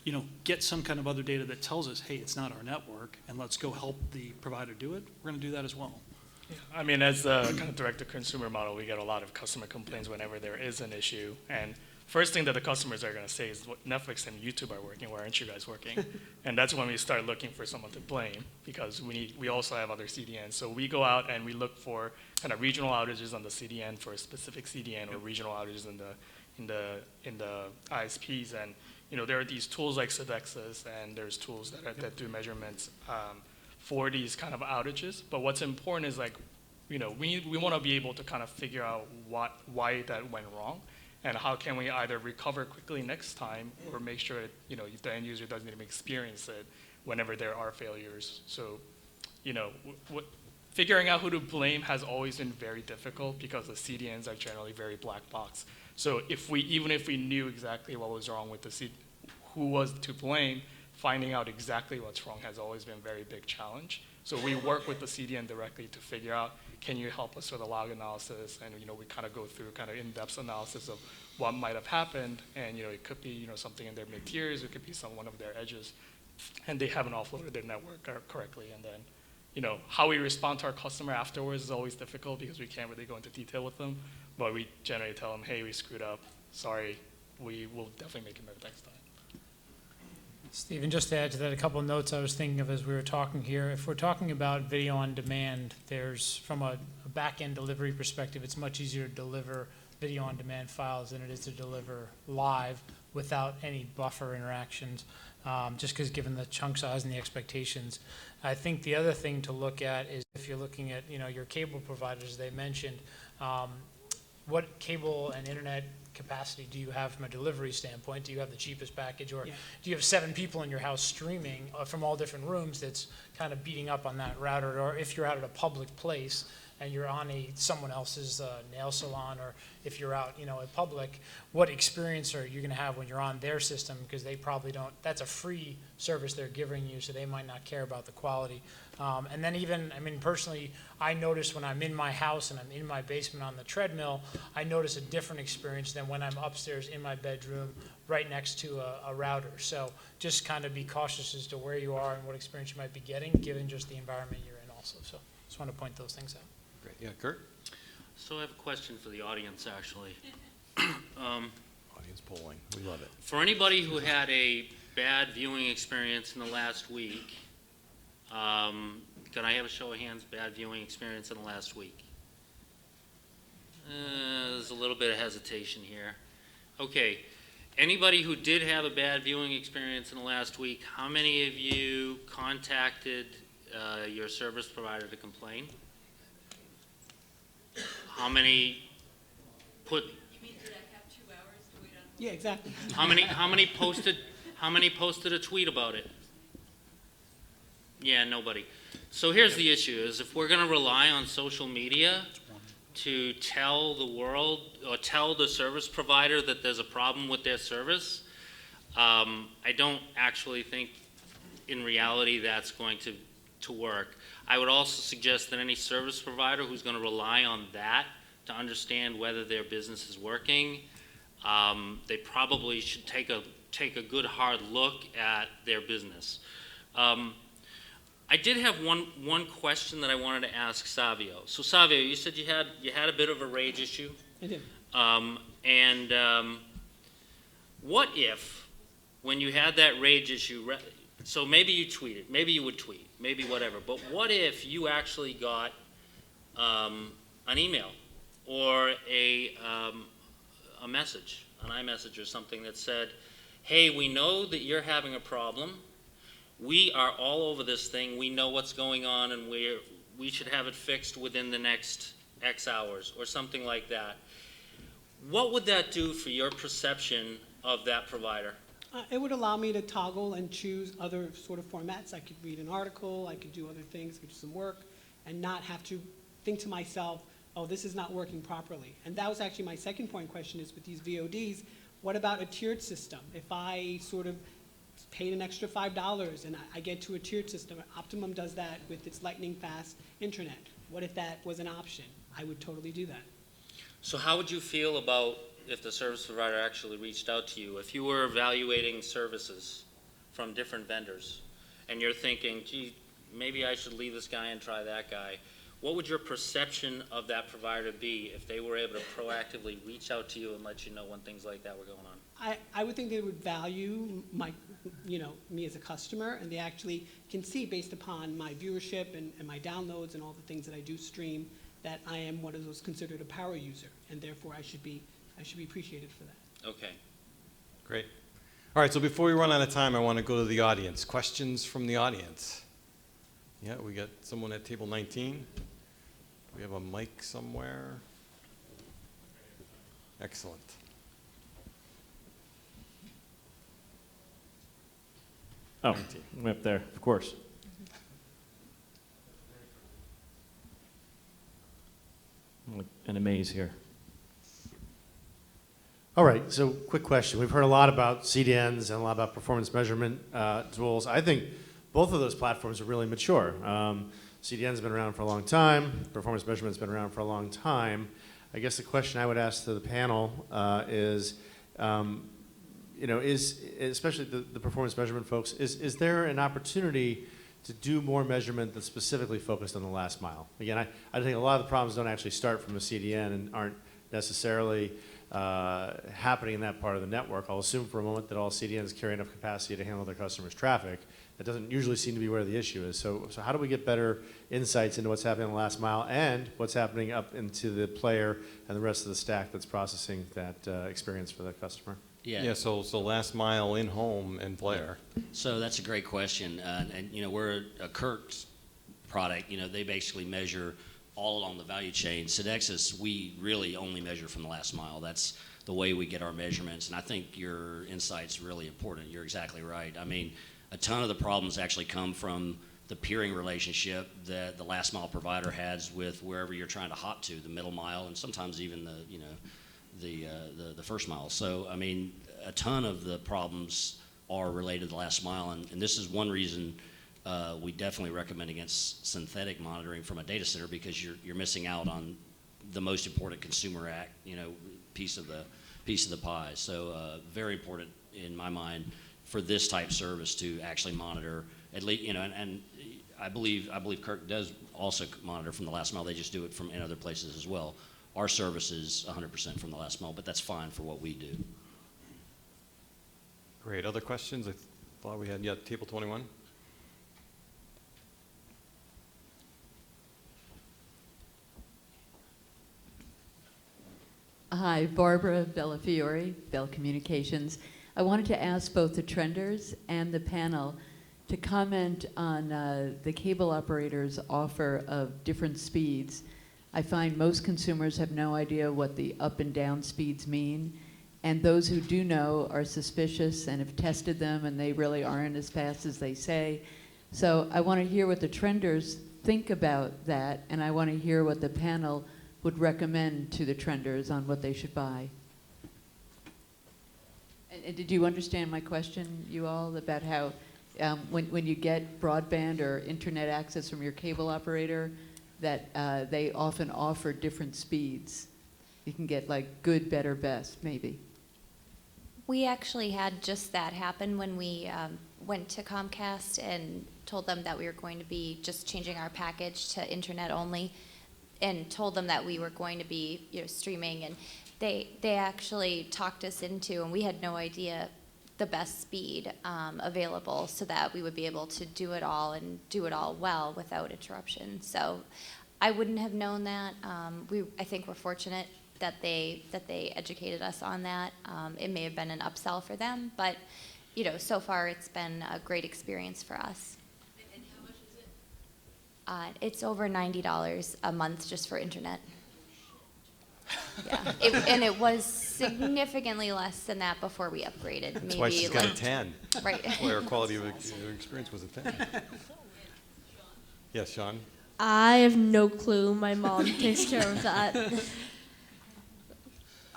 you know, get some kind of other data that tells us, hey, it's not our network, and let's go help the provider do it, we're going to do that as well. Yeah, I mean, as the kind of direct-to-consumer model, we get a lot of customer complaints whenever there is an issue. And first thing that the customers are going to say is, what Netflix and YouTube are working, why aren't you guys working? And that's when we start looking for someone to blame, because we also have other CDNs. So we go out and we look for kind of regional outages on the CDN for a specific CDN, or regional outages in the ISPs. And you know, there are these tools like Sodexis, and there's tools that do measurements for these kind of outages. But what's important is, like, you know, we want to be able to kind of figure out why that went wrong, and how can we either recover quickly next time, or make sure that, you know, the end user doesn't even experience it whenever there are failures. So, you know, figuring out who to blame has always been very difficult, because the CDNs are generally very black box. So even if we knew exactly what was wrong with who was to blame, finding out exactly what's wrong has always been a very big challenge. So we work with the CDN directly to figure out, can you help us with a log analysis? And, you know, we kind of go through kind of in-depth analysis of what might have happened. And, you know, it could be, you know, something in their mid-tiers, it could be one of their edges, and they haven't offloaded their network correctly. And then, you know, how we respond to our customer afterwards is always difficult, because we can't really go into detail with them. But we generally tell them, hey, we screwed up, sorry, we will definitely make it better next time. Stephen, just to add to that, a couple of notes I was thinking of as we were talking here. If we're talking about video on demand, there's, from a back-end delivery perspective, it's much easier to deliver video on demand files than it is to deliver live without any buffer interactions, just because given the chunk size and the expectations. I think the other thing to look at is, if you're looking at, you know, your cable providers, they mentioned, what cable and internet capacity do you have from a delivery standpoint? Do you have the cheapest package, or do you have 7 people in your house streaming from all different rooms that's kind of beating up on that router? Or if you're out at a public place and you're on someone else's nail salon, or if you're out, you know, in public, what experience are you going to have when you're on their system? Because they probably don't, that's a free service they're giving you, so they might not care about the quality. And then even, I mean, personally, I notice when I'm in my house and I'm in my basement on the treadmill, I notice a different experience than when I'm upstairs in my bedroom right next to a router. So just kind of be cautious as to where you are and what experience you might be getting, given just the environment you're in also. So just want to point those things out. Great. Yeah, Kurt? So I have a question for the audience, actually. Audience polling. We love it. For anybody who had a bad viewing experience in the last week, can I have a show of hands, bad viewing experience in the last week? There's a little bit of hesitation here. Okay, anybody who did have a bad viewing experience in the last week, how many of you contacted your service provider to complain? How many put? You mean did I have 2 hours to wait on? Yeah, exactly. How many posted a tweet about it? Yeah, nobody. So here's the issue: is if we're going to rely on social media to tell the world or tell the service provider that there's a problem with their service, I don't actually think in reality that's going to work. I would also suggest that any service provider who's going to rely on that to understand whether their business is working, they probably should take a good hard look at their business. I did have one question that I wanted to ask Savio. So Savio, you said you had a bit of a rage issue. I did. What if, when you had that rage issue, so maybe you tweeted, maybe you would tweet, maybe whatever, but what if you actually got an email or a message, an iMessage or something that said, hey, we know that you're having a problem. We are all over this thing. We know what's going on, and we should have it fixed within the next X hours or something like that. What would that do for your perception of that provider? It would allow me to toggle and choose other sort of formats. I could read an article, I could do other things, I could do some work, and not have to think to myself, oh, this is not working properly. And that was actually my second point question is with these VODs, what about a tiered system? If I sort of paid an extra $5 and I get to a tiered system, Optimum does that with its lightning fast internet. What if that was an option? I would totally do that. So how would you feel about if the service provider actually reached out to you? If you were evaluating services from different vendors and you're thinking, gee, maybe I should leave this guy and try that guy, what would your perception of that provider be if they were able to proactively reach out to you and let you know when things like that were going on? I would think they would value me as a customer, and they actually can see based upon my viewership and my downloads and all the things that I do stream that I am one of those considered a power user, and therefore I should be appreciated for that. Okay. Great. All right, so before we run out of time, I want to go to the audience. Questions from the audience? Yeah, we got someone at table 19. We have a mic somewhere. Excellent. Oh, way up there, of course. I'm like in a maze here. All right, so quick question. We've heard a lot about CDNs and a lot about performance measurement tools. I think both of those platforms are really mature. CDN's been around for a long time. Performance measurement's been around for a long time. I guess the question I would ask to the panel is, especially the performance measurement folks, is there an opportunity to do more measurement that's specifically focused on the last mile? Again, I think a lot of the problems don't actually start from a CDN and aren't necessarily happening in that part of the network. I'll assume for a moment that all CDNs carry enough capacity to handle their customers' traffic. That doesn't usually seem to be where the issue is. So how do we get better insights into what's happening in the last mile and what's happening up into the player and the rest of the stack that's processing that experience for the customer? Yeah. So last mile in home and player. So that's a great question. And we're a Kirk's product. They basically measure all along the value chain. Sodexis, we really only measure from the last mile. That's the way we get our measurements. And I think your insight's really important. You're exactly right. I mean, a ton of the problems actually come from the peering relationship that the last mile provider has with wherever you're trying to hop to, the middle mile, and sometimes even the first mile. So, I mean, a ton of the problems are related to the last mile, and this is one reason we definitely recommend against synthetic monitoring from a data center, because you're missing out on the most important consumer piece of the pie. So, very important in my mind for this type service to actually monitor at least, and I believe Kirk does also monitor from the last mile. They just do it from in other places as well. Our service is 100% from the last mile, but that's fine for what we do. Great. Other questions? I thought we had, table 21. Hi, Barbara Bellafiore, Bell Communications. I wanted to ask both the trenders and the panel to comment on the cable operators' offer of different speeds. I find most consumers have no idea what the up and down speeds mean, and those who do know are suspicious and have tested them, and they really aren't as fast as they say. So I want to hear what the trenders think about that, and I want to hear what the panel would recommend to the trenders on what they should buy. And did you understand my question, you all, about how when you get broadband or internet access from your cable operator, that they often offer different speeds? You can get like good, better, best, maybe. We actually had just that happen when we went to Comcast and told them that we were going to be just changing our package to internet only, and told them that we were going to be, streaming, and they actually talked us into, and we had no idea, the best speed available, so that we would be able to do it all and do it all well without interruption. So I wouldn't have known that. I think we're fortunate that they educated us on that. It may have been an upsell for them, but so far it's been a great experience for us. And how much is it? It's over $90 a month just for internet. Yeah, and it was significantly less than that before we upgraded. That's maybe why she's got a 10. Right. That's why her quality of experience was a 10. Yes, Sean? I have no clue. My mom takes care of that.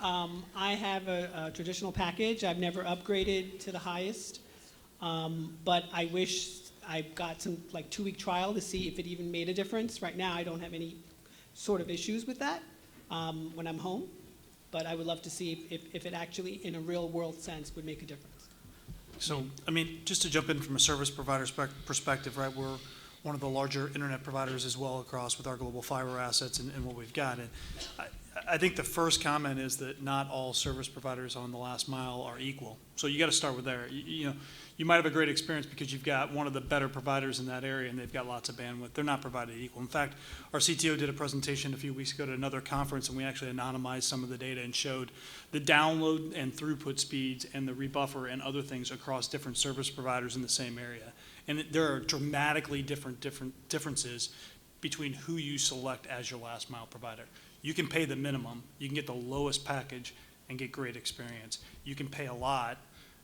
I have a traditional package. I've never upgraded to the highest, but I wish I got some 2-week trial to see if it even made a difference. Right now, I don't have any sort of issues with that when I'm home, but I would love to see if it actually, in a real world sense, would make a difference. So, I mean, just to jump in from a service provider's perspective, right, we're one of the larger internet providers as well across with our global fiber assets and what we've got. And I think the first comment is that not all service providers on the last mile are equal. So you got to start with there. You might have a great experience because you've got one of the better providers in that area and they've got lots of bandwidth. They're not provided equal. In fact, our CTO did a presentation a few weeks ago at another conference, and we actually anonymized some of the data and showed the download and throughput speeds and the rebuffer and other things across different service providers in the same area. And there are dramatically different differences between who you select as your last mile provider. You can pay the minimum, you can get the lowest package and get great experience. You can pay a lot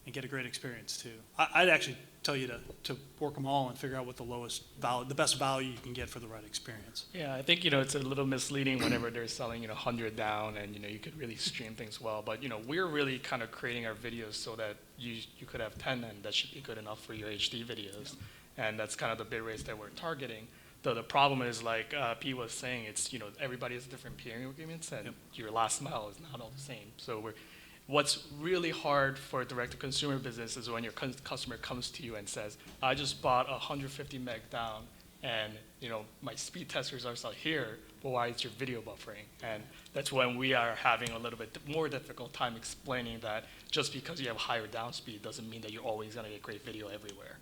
and get a great experience too. I'd actually tell you to work them all and figure out what the best value you can get for the right experience. Yeah, I think it's a little misleading whenever they're selling 100 down and you could really stream things well. But we're really kind of creating our videos so that you could have 10 and that should be good enough for your HD videos, and that's kind of the bit rates that we're targeting. Though the problem is, like P was saying, it's everybody has different peering agreements, and your last mile is not all the same. So what's really hard for a direct-to-consumer business is when your customer comes to you and says, I just bought 150 meg down, and my speed testers are still here, but why is your video buffering? And that's when we are having a little bit more difficult time explaining that just because you have higher down speed doesn't mean that you're always going to get great video everywhere.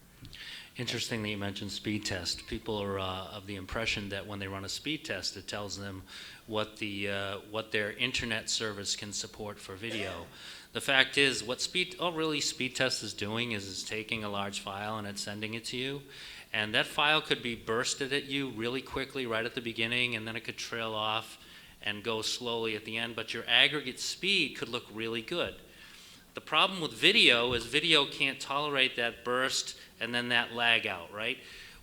Interesting that you mentioned speed test. People are of the impression that when they run a speed test, it tells them what their internet service can support for video. The fact is, what speed test is doing is it's taking a large file and it's sending it to you, and that file could be bursted at you really quickly right at the beginning, and then it could trail off and go slowly at the end, but your aggregate speed could look really good. The problem with video is video can't tolerate that burst and then that lag out, right?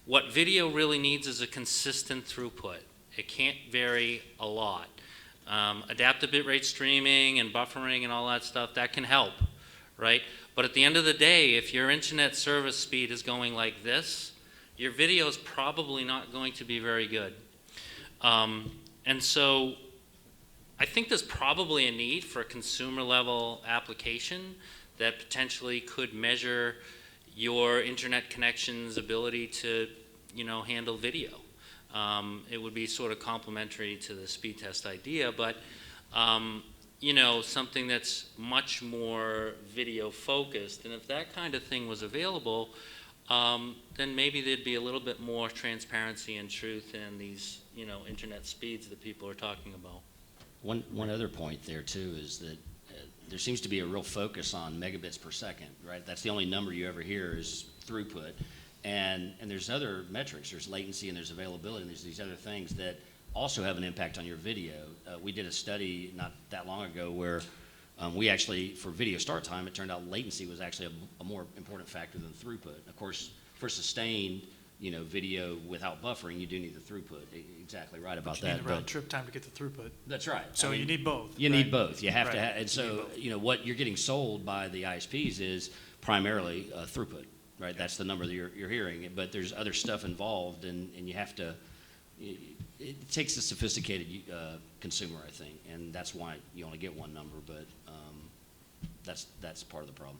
What video really needs is a consistent throughput. It can't vary a lot. Adaptive bitrate streaming and buffering and all that stuff, that can help, right? But at the end of the day, if your internet service speed is going like this, your video is probably not going to be very good. And so I think there's probably a need for a consumer level application that potentially could measure your internet connection's ability to, handle video. It would be sort of complementary to the speed test idea, but something that's much more video focused. And if that kind of thing was available, then maybe there'd be a little bit more transparency and truth in these, internet speeds that people are talking about. One other point there too is that there seems to be a real focus on megabits per second, right? That's the only number you ever hear is throughput. And there's other metrics. There's latency and there's availability and there's these other things that also have an impact on your video. We did a study not that long ago where we actually, for video start time, it turned out latency was actually a more important factor than throughput. Of course, for sustained video without buffering, you do need the throughput. Exactly right about that. You need round trip time to get the throughput. That's right. So you need both. You need both. You have to Right. have, and so what you're getting sold by the ISPs is primarily throughput, right? That's the number that you're hearing. But there's other stuff involved, and you have to. It takes a sophisticated consumer, I think, and that's why you only get one number. But that's part of the problem.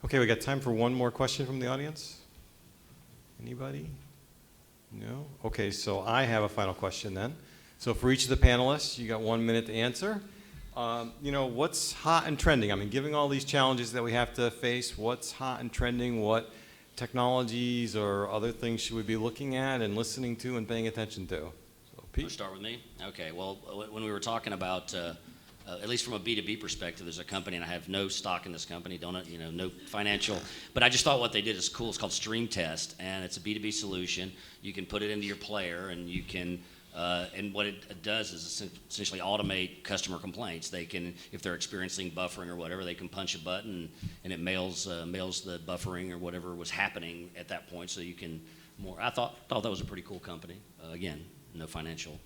Okay, we got time for one more question from the audience. Anybody? No? Okay, so I have a final question then. So for each of the panelists, you got 1 minute to answer. What's hot and trending? I mean, given all these challenges that we have to face, what's hot and trending? What technologies or other things should we be looking at and listening to and paying attention to? So, Pete? Wanna start with me? Okay, well, when we were talking about, at least from a B2B perspective, there's a company, and I have no stock in this company, no financial, but I just thought what they did is cool. It's called Stream Test, and it's a B2B solution. You can put it into your player, and you can, and what it does is essentially automate customer complaints. They can, if they're experiencing buffering or whatever, they can punch a button, and it mails the buffering or whatever was happening at that point, so you can more. I thought that was a pretty cool company. Again, no financial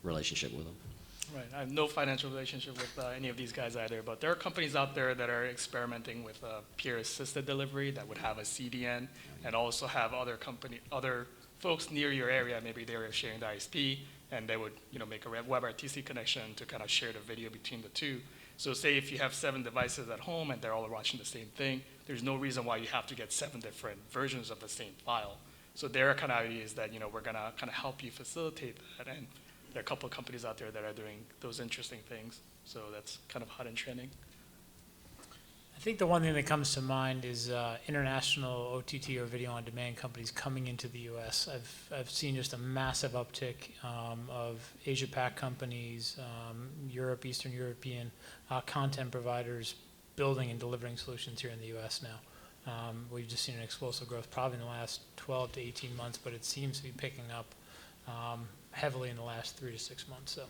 relationship with them. Right. I have no financial relationship with any of these guys either, but there are companies out there that are experimenting with peer-assisted delivery that would have a CDN and also have other folks near your area. Maybe they were sharing the ISP, and they would make a WebRTC connection to kind of share the video between the two. So say if you have 7 devices at home and they're all watching the same thing, there's no reason why you have to get 7 different versions of the same file. So there are kind of ideas that we're gonna kind of help you facilitate that, and there are a couple of companies out there that are doing those interesting things. So that's kind of hot and trending. I think the one thing that comes to mind is international OTT or video on demand companies coming into the U.S. I've seen just a massive uptick of Asia Pac companies, Eastern European content providers building and delivering solutions here in the U.S. now. We've just seen an explosive growth probably in the last 12 to 18 months, but it seems to be picking up heavily in the last 3 to 6 months. So.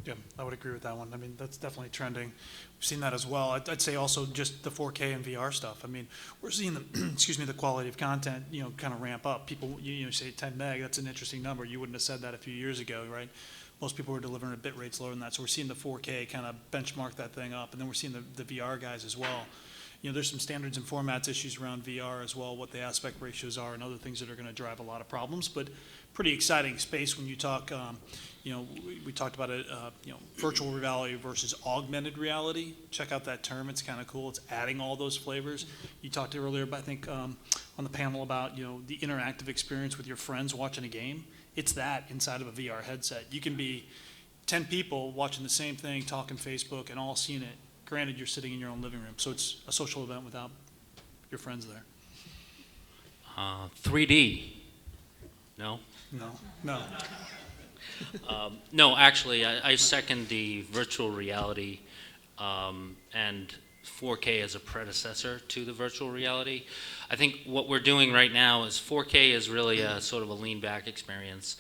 Yeah, I would agree with that one. I mean, that's definitely trending. We've seen that as well. I'd say also just the 4K and VR stuff. I mean, we're seeing the the quality of content, kind of ramp up. People, say 10 meg, that's an interesting number. You wouldn't have said that a few years ago, right? Most people were delivering at bit rates lower than that. So we're seeing the 4K kind of benchmark that thing up. And then we're seeing the VR guys as well. There's some standards and formats issues around VR as well, what the aspect ratios are and other things that are going to drive a lot of problems. But pretty exciting space when you talk, we talked about it, virtual reality versus augmented reality. Check out that term. It's kind of cool. It's adding all those flavors. You talked earlier, I think, on the panel about, the interactive experience with your friends watching a game. It's that inside of a VR headset. You can be 10 people watching the same thing, talking Facebook, and all seeing it. Granted, you're sitting in your own living room, so it's a social event without your friends there. 3D. No? No. No, actually, I second the virtual reality and 4K as a predecessor to the virtual reality. I think what we're doing right now is 4K is really a sort of a lean back experience.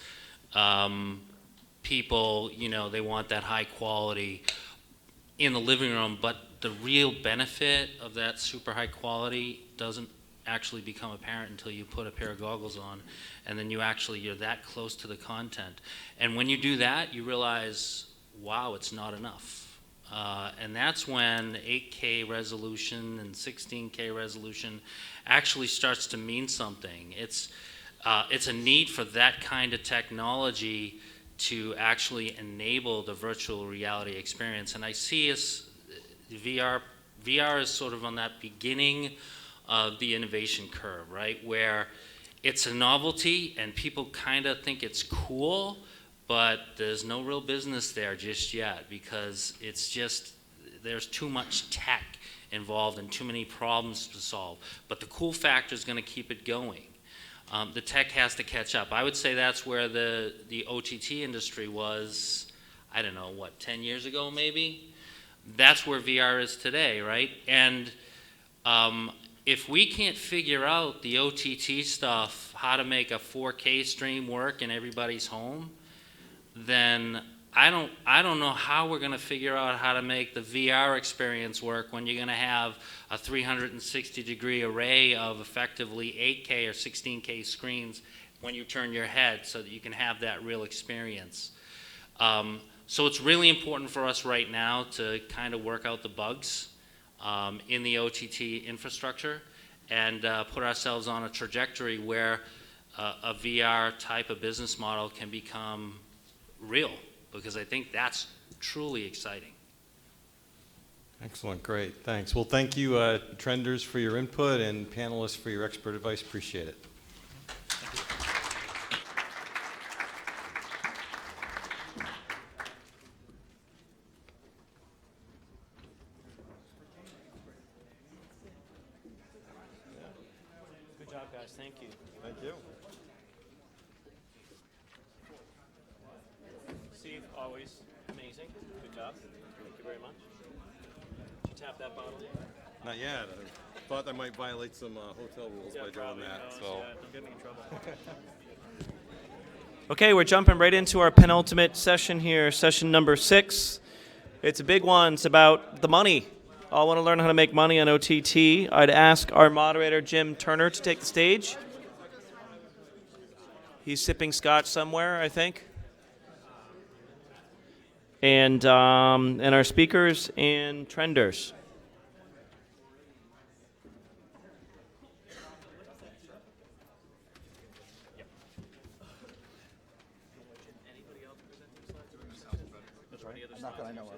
People, they want that high quality in the living room, but the real benefit of that super high quality doesn't actually become apparent until you put a pair of goggles on, and then you're that close to the content. And when you do that, you realize, wow, it's not enough. And that's when 8K resolution and 16K resolution actually starts to mean something. It's a need for that kind of technology to actually enable the virtual reality experience. And I see VR is sort of on that beginning of the innovation curve, right? Where it's a novelty and people kind of think it's cool, but there's no real business there just yet because there's too much tech involved and too many problems to solve. But the cool factor is going to keep it going. The tech has to catch up. I would say that's where the OTT industry was, 10 years ago maybe? That's where VR is today, right? And if we can't figure out the OTT stuff, how to make a 4K stream work in everybody's home, then I don't know how we're going to figure out how to make the VR experience work when you're going to have a 360-degree array of effectively 8K or 16K screens when you turn your head so that you can have that real experience. So it's really important for us right now to kind of work out the bugs in the OTT infrastructure and put ourselves on a trajectory where a VR type of business model can become real, because I think that's truly exciting. Excellent, great, thanks. Well, thank you, trenders, for your input, and panelists for your expert advice. Appreciate it. Good job, guys. Thank you. Thank you. Steve, always amazing. Good job. Thank you very much. Did you tap that bottle? Not yet. I thought I might violate some hotel rules by doing that. So. Don't get me in trouble. Okay, we're jumping right into our penultimate session here, session number 6. It's a big one. It's about the money. All want to learn how to make money on OTT. I'd ask our moderator, Jim Turner, to take the stage. He's sipping scotch somewhere, I think. And our speakers and trenders. Not that I know of.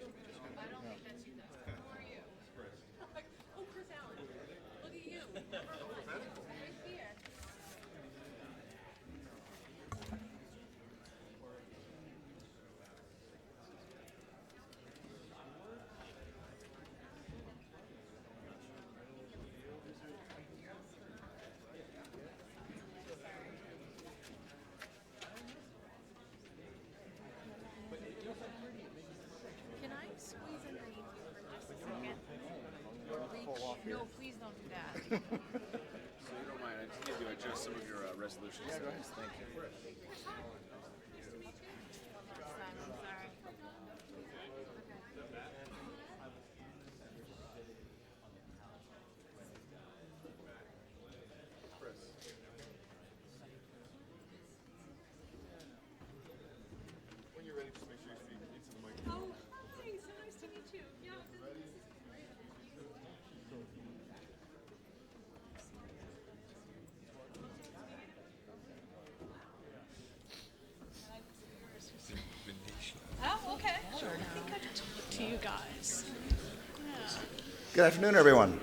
Can I squeeze underneath you for just a second? No, please don't do that. So you don't mind, I just need to adjust some of your resolutions. Yeah, go ahead. Thank you. When you're ready, just make sure you speak into the microphone. Oh, hi, so nice to meet you. Yeah, this is great. Oh, okay. Sure. I think I talked to you guys. Yeah. Good afternoon, everyone.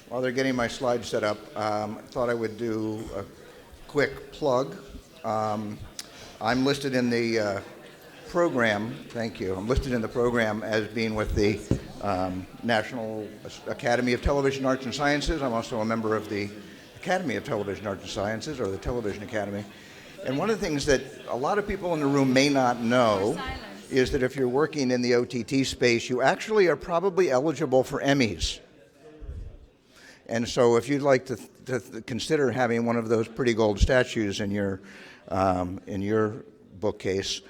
While they're getting my slides set up, I thought I would do a quick plug. I'm listed in the program, thank you, I'm listed in the program as being with the National Academy of Television Arts and Sciences. I'm also a member of the Academy of Television Arts and Sciences, or the Television Academy. And one of the things that a lot of people in the room may not know is that if you're working in the OTT space, you actually are probably eligible for Emmys. And so if you'd like to consider having one of those pretty gold statues in your bookcase,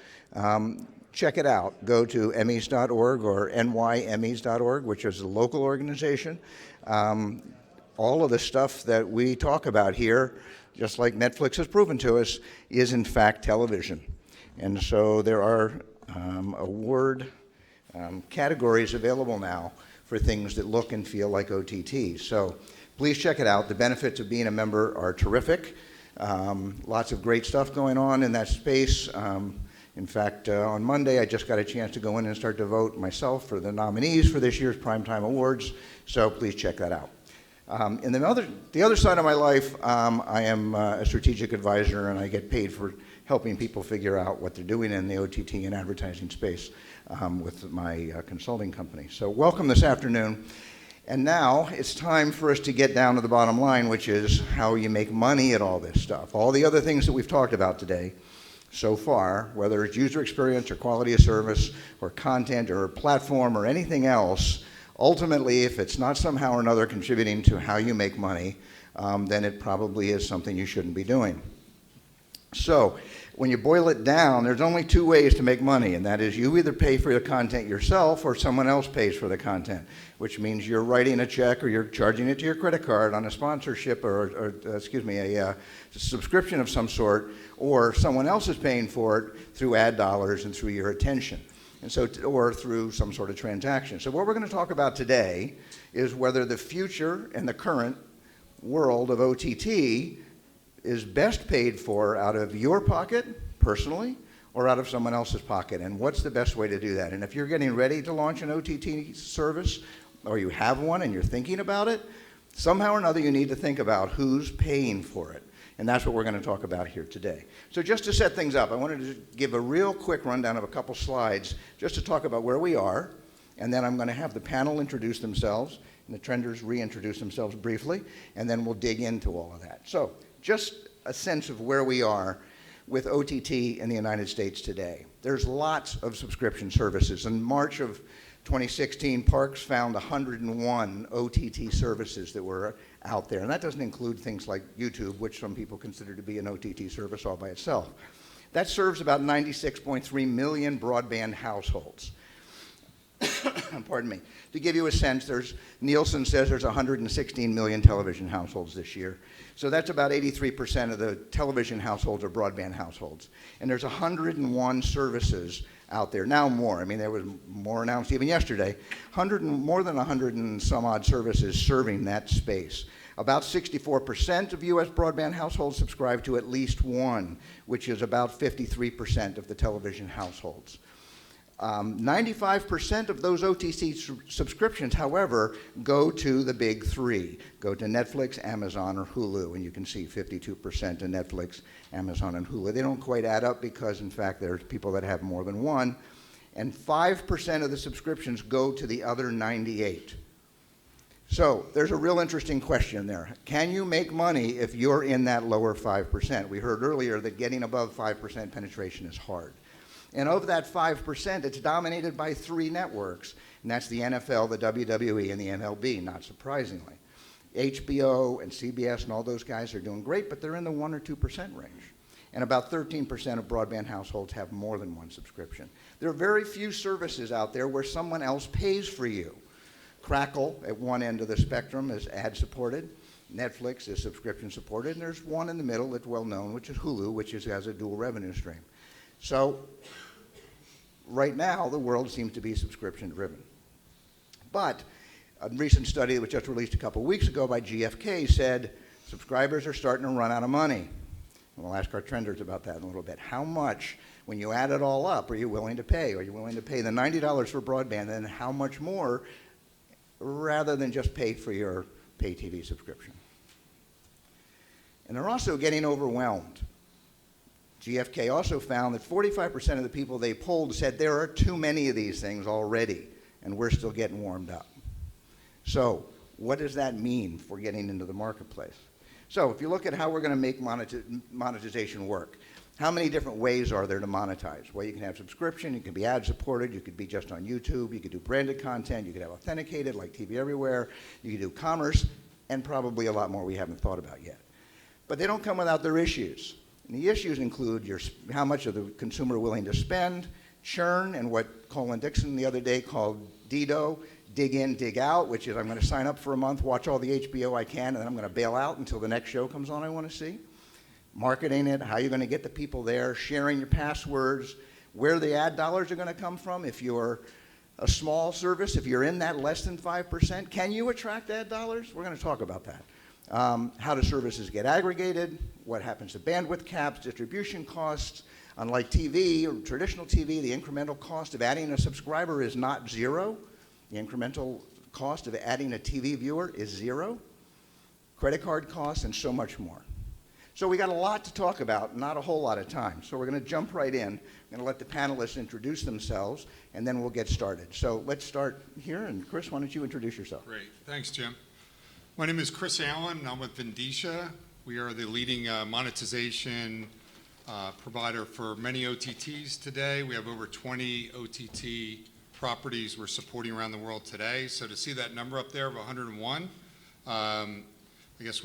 check it out. Go to Emmys.org or nyemmys.org, which is a local organization. All of the stuff that we talk about here, just like Netflix has proven to us, is in fact television. And so there are award categories available now for things that look and feel like OTT. So please check it out. The benefits of being a member are terrific. Lots of great stuff going on in that space. In fact, on Monday, I just got a chance to go in and start to vote myself for the nominees for this year's Primetime Awards, so please check that out. And the other side of my life, I am a strategic advisor, and I get paid for helping people figure out what they're doing in the OTT and advertising space with my consulting company. So welcome this afternoon. And now it's time for us to get down to the bottom line, which is how you make money at all this stuff. All the other things that we've talked about today so far, whether it's user experience or quality of service or content or platform or anything else, ultimately, if it's not somehow or another contributing to how you make money, then it probably is something you shouldn't be doing. So when you boil it down, there's only two ways to make money, and that is you either pay for the content yourself or someone else pays for the content, which means you're writing a check or you're charging it to your credit card on a sponsorship or a subscription of some sort, or someone else is paying for it through ad dollars and through your attention, and so or through some sort of transaction. So what we're going to talk about today is whether the future and the current world of OTT is best paid for out of your pocket, personally, or out of someone else's pocket? And what's the best way to do that? And if you're getting ready to launch an OTT service, or you have one and you're thinking about it, somehow or another you need to think about who's paying for it. And that's what we're going to talk about here today. So just to set things up, I wanted to give a real quick rundown of a couple slides just to talk about where we are, and then I'm going to have the panel introduce themselves, and the trenders reintroduce themselves briefly, and then we'll dig into all of that. So just a sense of where we are with OTT in the United States today. There's lots of subscription services. In March of 2016, Parks found 101 OTT services that were out there. And that doesn't include things like YouTube, which some people consider to be an OTT service all by itself. That serves about 96.3 million broadband households. Pardon me. To give you a sense, Nielsen says there's 116 million television households this year. So that's about 83% of the television households are broadband households. And there's 101 services out there, now more. I mean, there was more announced even yesterday. More than 100 and some odd services serving that space. About 64% of U.S. broadband households subscribe to at least one, which is about 53% of the television households. 95% of those OTT subscriptions, however, go to the big three. Go to Netflix, Amazon, or Hulu, and you can see 52% to Netflix, Amazon, and Hulu. They don't quite add up because, in fact, there's people that have more than one, and 5% of the subscriptions go to the other 98. So there's a real interesting question there. Can you make money if you're in that lower 5%? We heard earlier that getting above 5% penetration is hard. And of that 5%, it's dominated by three networks, and that's the NFL, the WWE, and the MLB, not surprisingly. HBO and CBS and all those guys are doing great, but they're in the 1 or 2% range. And about 13% of broadband households have more than one subscription. There are very few services out there where someone else pays for you. Crackle at one end of the spectrum is ad-supported. Netflix is subscription-supported, and there's one in the middle that's well-known, which is Hulu, which has a dual revenue stream. So right now, the world seems to be subscription-driven. But a recent study that was just released a couple weeks ago by GfK said subscribers are starting to run out of money. And we'll ask our trenders about that in a little bit. How much, when you add it all up, are you willing to pay? Are you willing to pay the $90 for broadband, and how much more, rather than just pay for your pay TV subscription? And they're also getting overwhelmed. GfK also found that 45% of the people they polled said there are too many of these things already, and we're still getting warmed up. So what does that mean for getting into the marketplace? So if you look at how we're going to make monetization work, how many different ways are there to monetize? Well, you can have subscription, you can be ad-supported, you could be just on YouTube, you could do branded content, you could have authenticated like TV Everywhere, you could do commerce, and probably a lot more we haven't thought about yet. But they don't come without their issues. And the issues include how much of the consumer willing to spend, churn, and what Colin Dixon the other day called DDO, dig in, dig out, which is I'm going to sign up for a month, watch all the HBO I can, and then I'm going to bail out until the next show comes on I want to see. Marketing it, how you're going to get the people there, sharing your passwords, where the ad dollars are going to come from. If you're a small service, if you're in that less than 5%, can you attract ad dollars? We're going to talk about that. How do services get aggregated? What happens to bandwidth caps, distribution costs? Unlike TV or traditional TV, the incremental cost of adding a subscriber is not zero. The incremental cost of adding a TV viewer is zero. Credit card costs, and so much more. So we got a lot to talk about, not a whole lot of time. So we're going to jump right in. I'm going to let the panelists introduce themselves, and then we'll get started. So let's start here. And Chris, why don't you introduce yourself? Great. Thanks, Jim. My name is Chris Allen, and I'm with Vindicia. We are the leading monetization provider for many OTTs today. We have over 20 OTT properties we're supporting around the world today. So to see that number up there of 101, I guess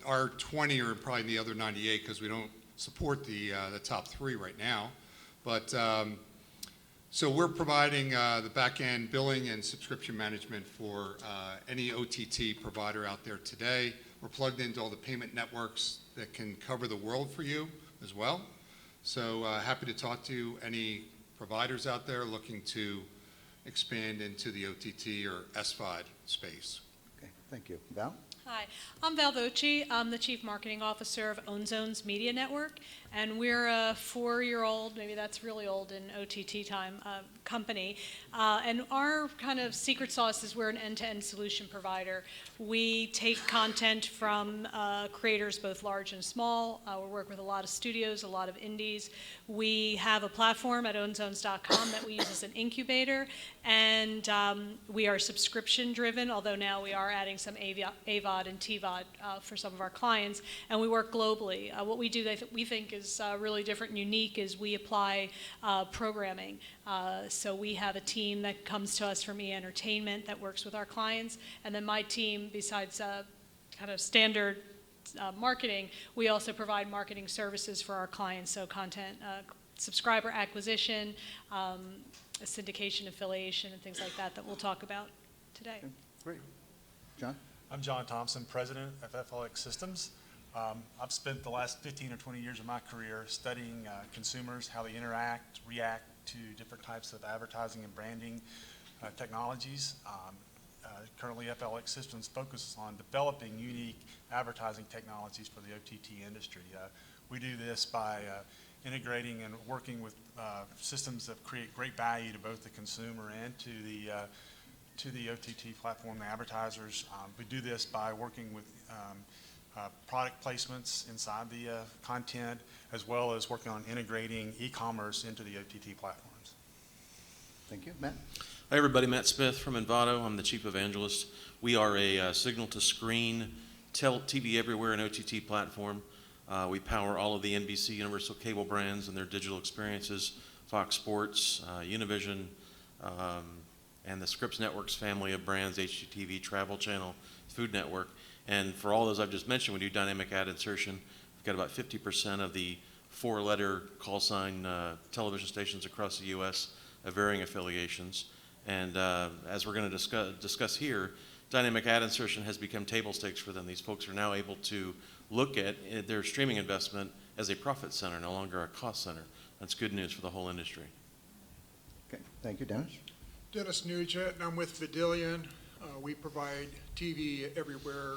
our 20 are probably in the other 98 because we don't support the top three right now. But so we're providing the back-end billing and subscription management for any OTT provider out there today. We're plugged into all the payment networks that can cover the world for you as well. So happy to talk to any providers out there looking to expand into the OTT or SVOD space. Okay, thank you. Val? Hi, I'm Val Voci. I'm the Chief Marketing Officer of OwnZone's Media Network, And we're a 4-year-old, maybe that's really old in OTT time, company. And our kind of secret sauce is we're an end-to-end solution provider. We take content from creators both large and small. We work with a lot of studios, a lot of indies. We have a platform at ownzones.com that we use as an incubator, and we are subscription driven, although now we are adding some AVOD and TVOD for some of our clients, and we work globally. What we do that we think is really different and unique is we apply programming. So we have a team that comes to us from E-Entertainment that works with our clients, and then my team, besides kind of standard marketing, we also provide marketing services for our clients, so content, subscriber acquisition, syndication, affiliation, and things like that we'll talk about today. Okay, great. John? I'm John Thompson, president of FLX Systems. I've spent the last 15 or 20 years of my career studying consumers, how they interact, react to different types of advertising and branding technologies. Currently, FLX Systems focuses on developing unique advertising technologies for the OTT industry. We do this by integrating and working with systems that create great value to both the consumer and to the OTT platform, the advertisers. We do this by working with product placements inside the content, as well as working on integrating e-commerce into the OTT platforms. Thank you. Matt? Hi everybody, Matt Smith from Envato. I'm the Chief Evangelist. We are a signal-to-screen, TV everywhere and OTT platform. We power all of the NBC Universal Cable brands and their digital experiences, Fox Sports, Univision, and the Scripps Networks family of brands, HGTV, Travel Channel, Food Network. And for all those I've just mentioned, we do dynamic ad insertion. We've got about 50% of the 4-letter call sign television stations across the U.S. of varying affiliations. And as we're going to discuss here, dynamic ad insertion has become table stakes for them. These folks are now able to look at their streaming investment as a profit center, no longer a cost center. That's good news for the whole industry. Okay, thank you. Dennis? Dennis Nugent, and I'm with Vidillion. We provide TV everywhere,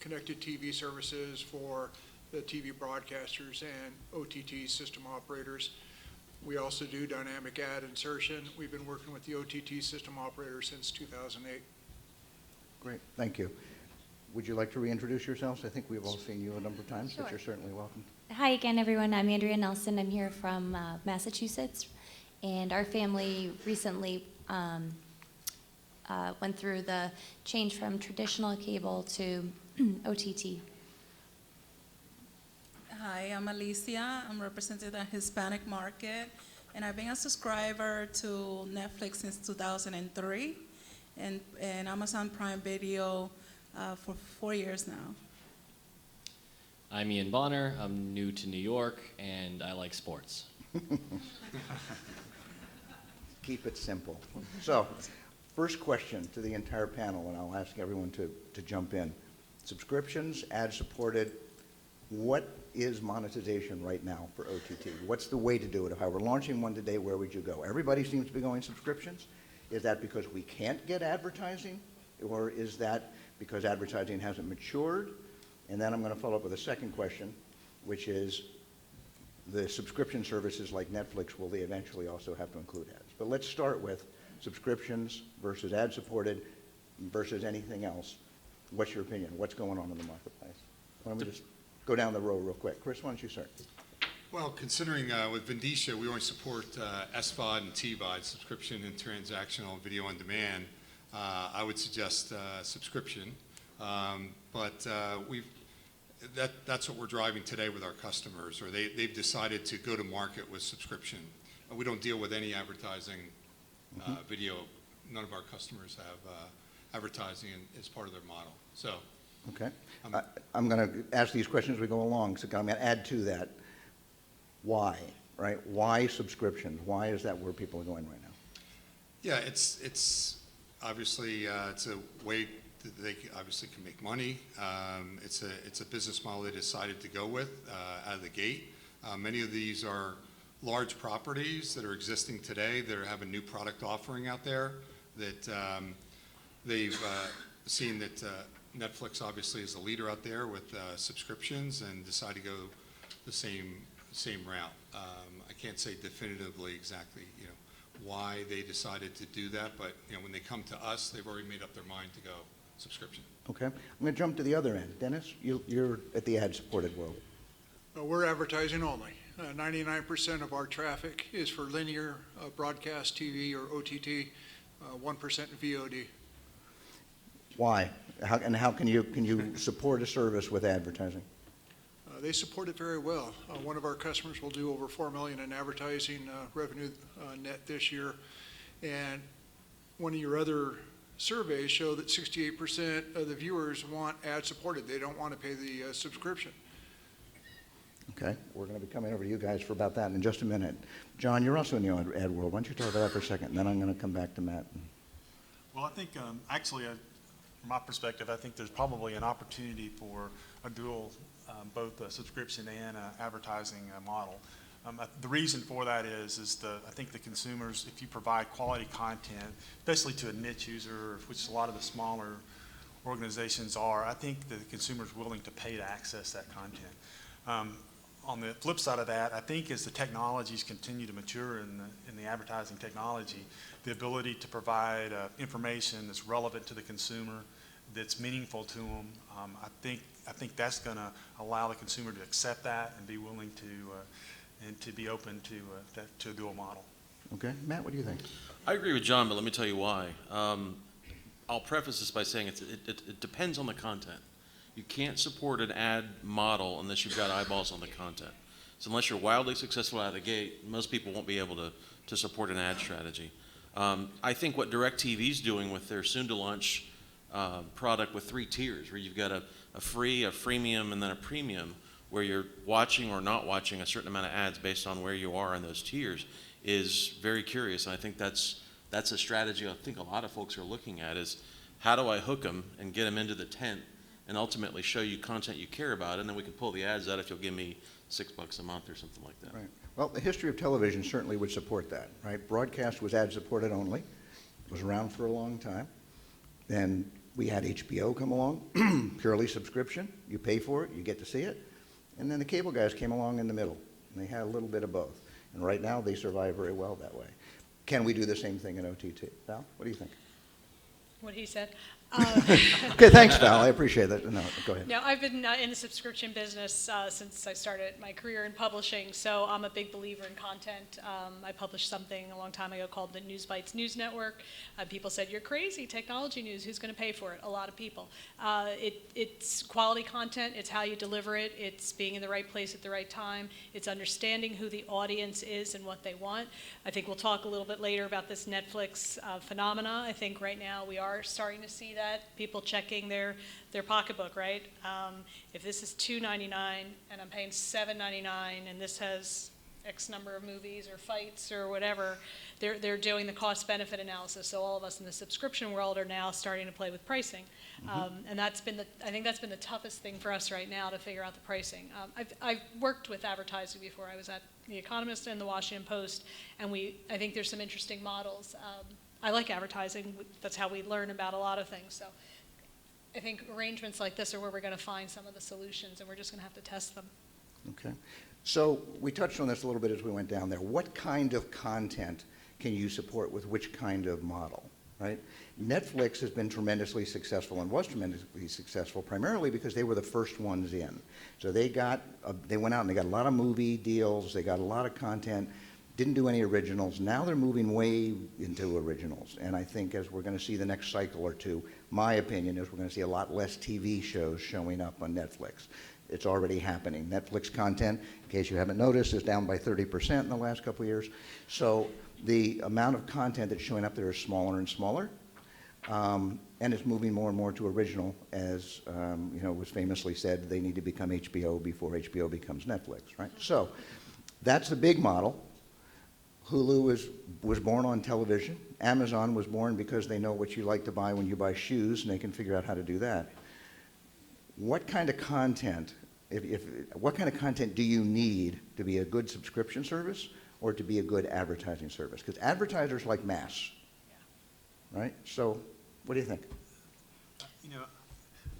connected TV services for the TV broadcasters and OTT system operators. We also do dynamic ad insertion. We've been working with the OTT system operator since 2008. Great, thank you. Would you like to reintroduce yourselves? I think we've all seen you a number of times, Sure. but you're certainly welcome. Hi again, everyone. I'm Andrea Nelson. I'm here from Massachusetts, and our family recently went through the change from traditional cable to OTT. Hi, I'm Alicia. I'm representing the Hispanic market, and I've been a subscriber to Netflix since 2003, and Amazon Prime Video for 4 years now. I'm Ian Bonner. I'm new to New York, and I like sports. Keep it simple. So, first question to the entire panel, and I'll ask everyone to jump in. Subscriptions, ad-supported, what is monetization right now for OTT? What's the way to do it? If I were launching one today, where would you go? Everybody seems to be going subscriptions. Is that because we can't get advertising? Or is that because advertising hasn't matured? And then I'm going to follow up with a second question, which is the subscription services like Netflix, will they eventually also have to include ads? But let's start with subscriptions versus ad-supported versus anything else. What's your opinion? What's going on in the marketplace? Why don't we just go down the row real quick. Chris, why don't you start? Well, considering with Vindicia, we only support SVOD and TVOD, subscription and transactional video on demand, I would suggest subscription. But that's what we're driving today with our customers, or they've decided to go to market with subscription. We don't deal with any advertising video. None of our customers have advertising as part of their model. So, okay. I'm going to ask these questions as we go along, so I'm going to add to that. Why, right? Why subscriptions? Why is that where people are going right now? Yeah, it's obviously it's a way that they obviously can make money. It's a business model they decided to go with out of the gate. Many of these are large properties that are existing today that have a new product offering out there that they've seen that Netflix obviously is the leader out there with subscriptions and decided to go the same same route. I can't say definitively exactly, why they decided to do that, but, when they come to us, they've already made up their mind to go subscription. Okay, I'm going to jump to the other end. Dennis, you're at the ad-supported world. We're advertising only. 99% of our traffic is for linear broadcast TV or OTT, 1% VOD. Why? How can you support a service with advertising? They support it very well. One of our customers will do over $4 million in advertising revenue net this year. And one of your other surveys show that 68% of the viewers want ad-supported. They don't want to pay the subscription. Okay, we're going to be coming over to you guys for about that in just a minute. John, you're also in the ad world. Why don't you talk about that for a second, and then I'm going to come back to Matt. Well, I think actually, from my perspective, I think there's probably an opportunity for a dual, both a subscription and advertising model. The reason for that is I think the consumers, if you provide quality content, especially to a niche user, which a lot of the smaller organizations are, I think the consumer's willing to pay to access that content. On the flip side of that, I think as the technologies continue to mature in the advertising technology, the ability to provide information that's relevant to the consumer, that's meaningful to them, I think that's going to allow the consumer to accept that and be willing to be open to a dual model. Okay, Matt, what do you think? I agree with John, but let me tell you why. I'll preface this by saying it depends on the content. You can't support an ad model unless you've got eyeballs on the content. So unless you're wildly successful out of the gate, most people won't be able to support an ad strategy. I think what DirecTV's doing with their soon-to-launch product with 3 tiers, where you've got a free, a freemium, and then a premium, where you're watching or not watching a certain amount of ads based on where you are in those tiers, is very curious. And I think that's a strategy I think a lot of folks are looking at, is how do I hook them and get them into the tent and ultimately show you content you care about, and then we can pull the ads out if you'll give me $6 a month or something like that. Right. Well, the history of television certainly would support that, right? Broadcast was ad-supported only. It was around for a long time. Then we had HBO come along, purely subscription. You pay for it, you get to see it. And then the cable guys came along in the middle, and they had a little bit of both. And right now, they survive very well that way. Can we do the same thing in OTT? Val, what do you think? What he said. Okay, thanks, Val. I appreciate that. No, go ahead. No, I've been in the subscription business since I started my career in publishing, so I'm a big believer in content. I published something a long time ago called the News Bites News Network. People said, "You're crazy, technology news, who's going to pay for it?" A lot of people. It's quality content, it's how you deliver it, it's being in the right place at the right time, it's understanding who the audience is and what they want. I think we'll talk a little bit later about this Netflix phenomena. I think right now we are starting to see that, people checking their pocketbook, right? If this is $2.99 and I'm paying $7.99 and this has X number of movies or fights or whatever, they're doing the cost-benefit analysis. So all of us in the subscription world are now starting to play with pricing, and I think that's been the toughest thing for us right now, to figure out the pricing. I've worked with advertising before. I was at The Economist and The Washington Post, and I think there's some interesting models. I like advertising. That's how we learn about a lot of things. So I think arrangements like this are where we're going to find some of the solutions, and we're just going to have to test them. Okay. So we touched on this a little bit as we went down there. What kind of content can you support with which kind of model, right? Netflix has been tremendously successful and was tremendously successful primarily because they were the first ones in. So they went out and they got a lot of movie deals, they got a lot of content, didn't do any originals. Now they're moving way into originals. And I think as we're going to see the next cycle or two, my opinion is we're going to see a lot less TV shows showing up on Netflix. It's already happening. Netflix content, in case you haven't noticed, is down by 30% in the last couple of years. So the amount of content that's showing up there is smaller and smaller. And it's moving more and more to original, as was famously said, they need to become HBO before HBO becomes Netflix, right? So that's the big model. Hulu was born on television. Amazon was born because they know what you like to buy when you buy shoes, and they can figure out how to do that. What kind of content, what kind of content do you need to be a good subscription service or to be a good advertising service? Because advertisers like mass, right? So what do you think?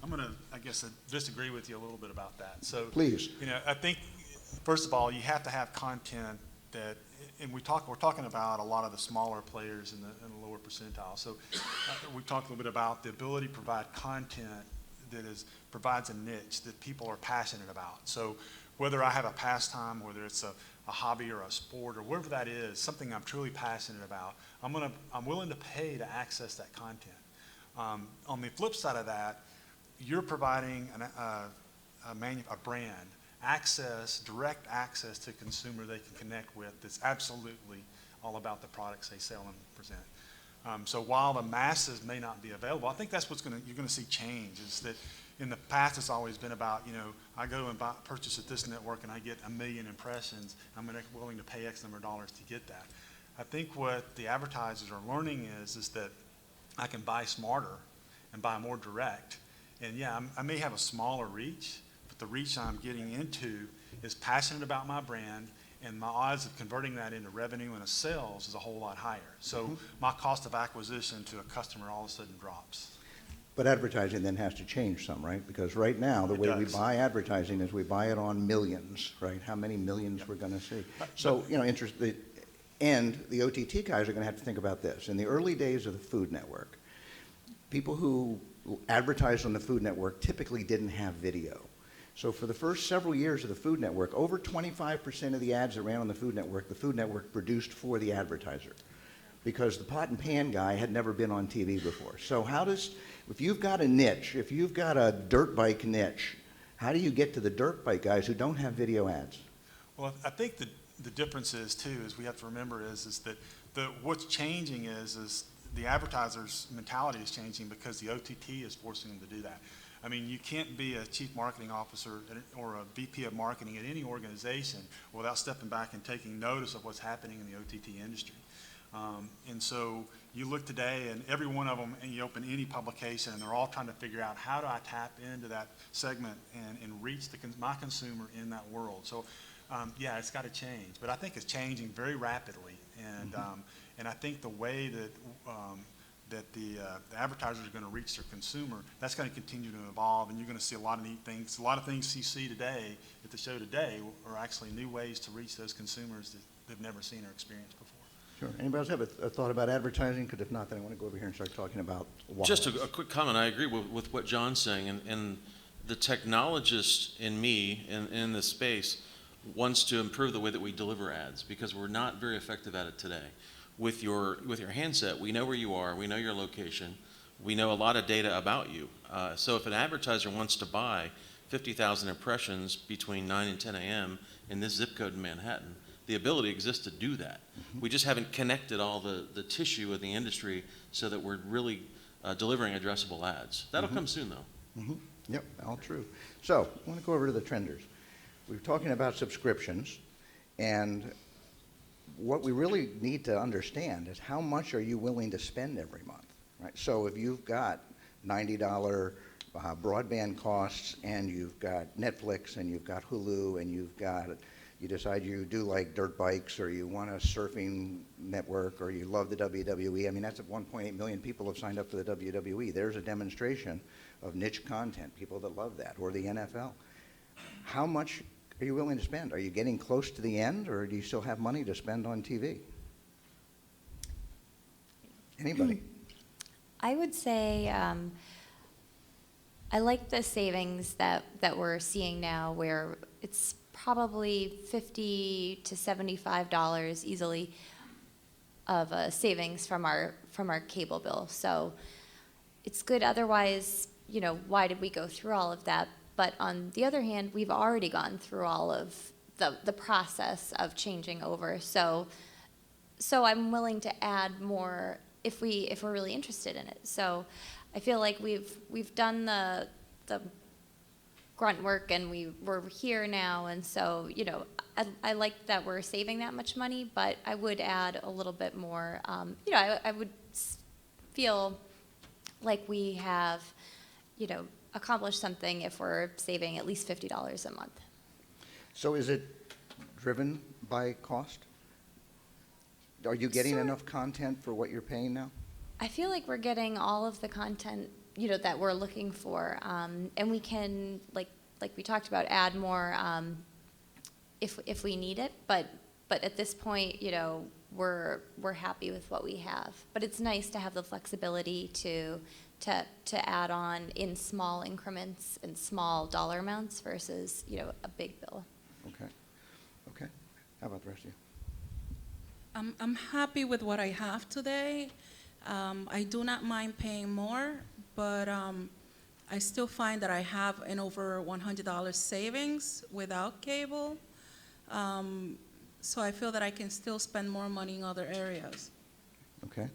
I'm going to, I guess, disagree with you a little bit about that. So, please. I think first of all, you have to have content that, and we're talking about a lot of the smaller players in the lower percentile. So we talked a little bit about the ability to provide content that provides a niche that people are passionate about. So whether I have a pastime, whether it's a hobby or a sport or whatever that is, something I'm truly passionate about, I'm willing to pay to access that content. On the flip side of that, you're providing a brand direct access to a consumer they can connect with that's absolutely all about the products they sell and present. So while the masses may not be available, I think that's you're going to see change, is that in the past it's always been about, I go and purchase at this network and I get 1 million impressions. I'm willing to pay X number of dollars to get that. I think what the advertisers are learning is that I can buy smarter and buy more direct. And yeah, I may have a smaller reach, but the reach I'm getting into is passionate about my brand, and my odds of converting that into revenue and a sales is a whole lot higher. So my cost of acquisition to a customer all of a sudden drops. But advertising then has to change some, right? Because right now, the way we buy advertising is we buy it on millions, right? How many millions we're going to see. So, and the OTT guys are going to have to think about this. In the early days of the Food Network, people who advertised on the Food Network typically didn't have video. So for the first several years of the Food Network, over 25% of the ads that ran on the Food Network produced for the advertiser, because the pot and pan guy had never been on TV before. So if you've got a niche, if you've got a dirt bike niche, how do you get to the dirt bike guys who don't have video ads? Well, I think the difference is, too, is we have to remember is that what's changing is the advertiser's mentality is changing because the OTT is forcing them to do that. I mean, you can't be a chief marketing officer or a VP of marketing at any organization without stepping back and taking notice of what's happening in the OTT industry. And so you look today, and every one of them, and you open any publication, and they're all trying to figure out, how do I tap into that segment and reach my consumer in that world? So, yeah, it's got to change. But I think it's changing very rapidly. And I think the way that the advertisers are going to reach their consumer, that's going to continue to evolve, and you're going to see a lot of neat things. A lot of things you see today at the show today are actually new ways to reach those consumers that they've never seen or experienced before. Sure. Anybody else have a thought about advertising? Because if not, then I want to go over here and start talking about wireless. Just a quick comment. I agree with what John's saying, and the technologist in me in this space wants to improve the way that we deliver ads, because we're not very effective at it today. With your handset, we know where you are, we know your location, we know a lot of data about you. So if an advertiser wants to buy 50,000 impressions between 9 and 10 a.m. in this zip code in Manhattan, the ability exists to do that. We just haven't connected all the tissue of the industry so that we're really delivering addressable ads. That'll come soon, though. Yep, all true. So I want to go over to the trenders. We're talking about subscriptions, and what we really need to understand is how much are you willing to spend every month, right? So if you've got $90 broadband costs, and you've got Netflix, and you've got Hulu, and you decide you do like dirt bikes, or you want a surfing network, or you love the WWE. I mean, that's 1.8 million people have signed up for the WWE. There's a demonstration of niche content, people that love that, or the NFL. How much are you willing to spend? Are you getting close to the end, or do you still have money to spend on TV? Anybody? I would say I like the savings that we're seeing now, where it's probably $50 to $75 easily of a savings from our cable bill. So it's good. Otherwise, why did we go through all of that? But on the other hand, we've already gone through all of the process of changing over. So I'm willing to add more if we're really interested in it. So I feel like we've done the grunt work, and we're here now, and so I like that we're saving that much money, but I would add a little bit more. I would feel like we have accomplish something if we're saving at least $50 a month. So is it driven by cost? Are you getting enough content for what you're paying now? I feel like we're getting all of the content that we're looking for, and we can, like we talked about, add more if we need it, but at this point, you know, we're happy with what we have. But it's nice to have the flexibility to add on in small increments and small dollar amounts versus, you know, a big bill. Okay. Okay. How about the rest of you? I'm happy with what I have today. I do not mind paying more, but I still find that I have an over $100 savings without cable. So I feel that I can still spend more money in other areas. Okay.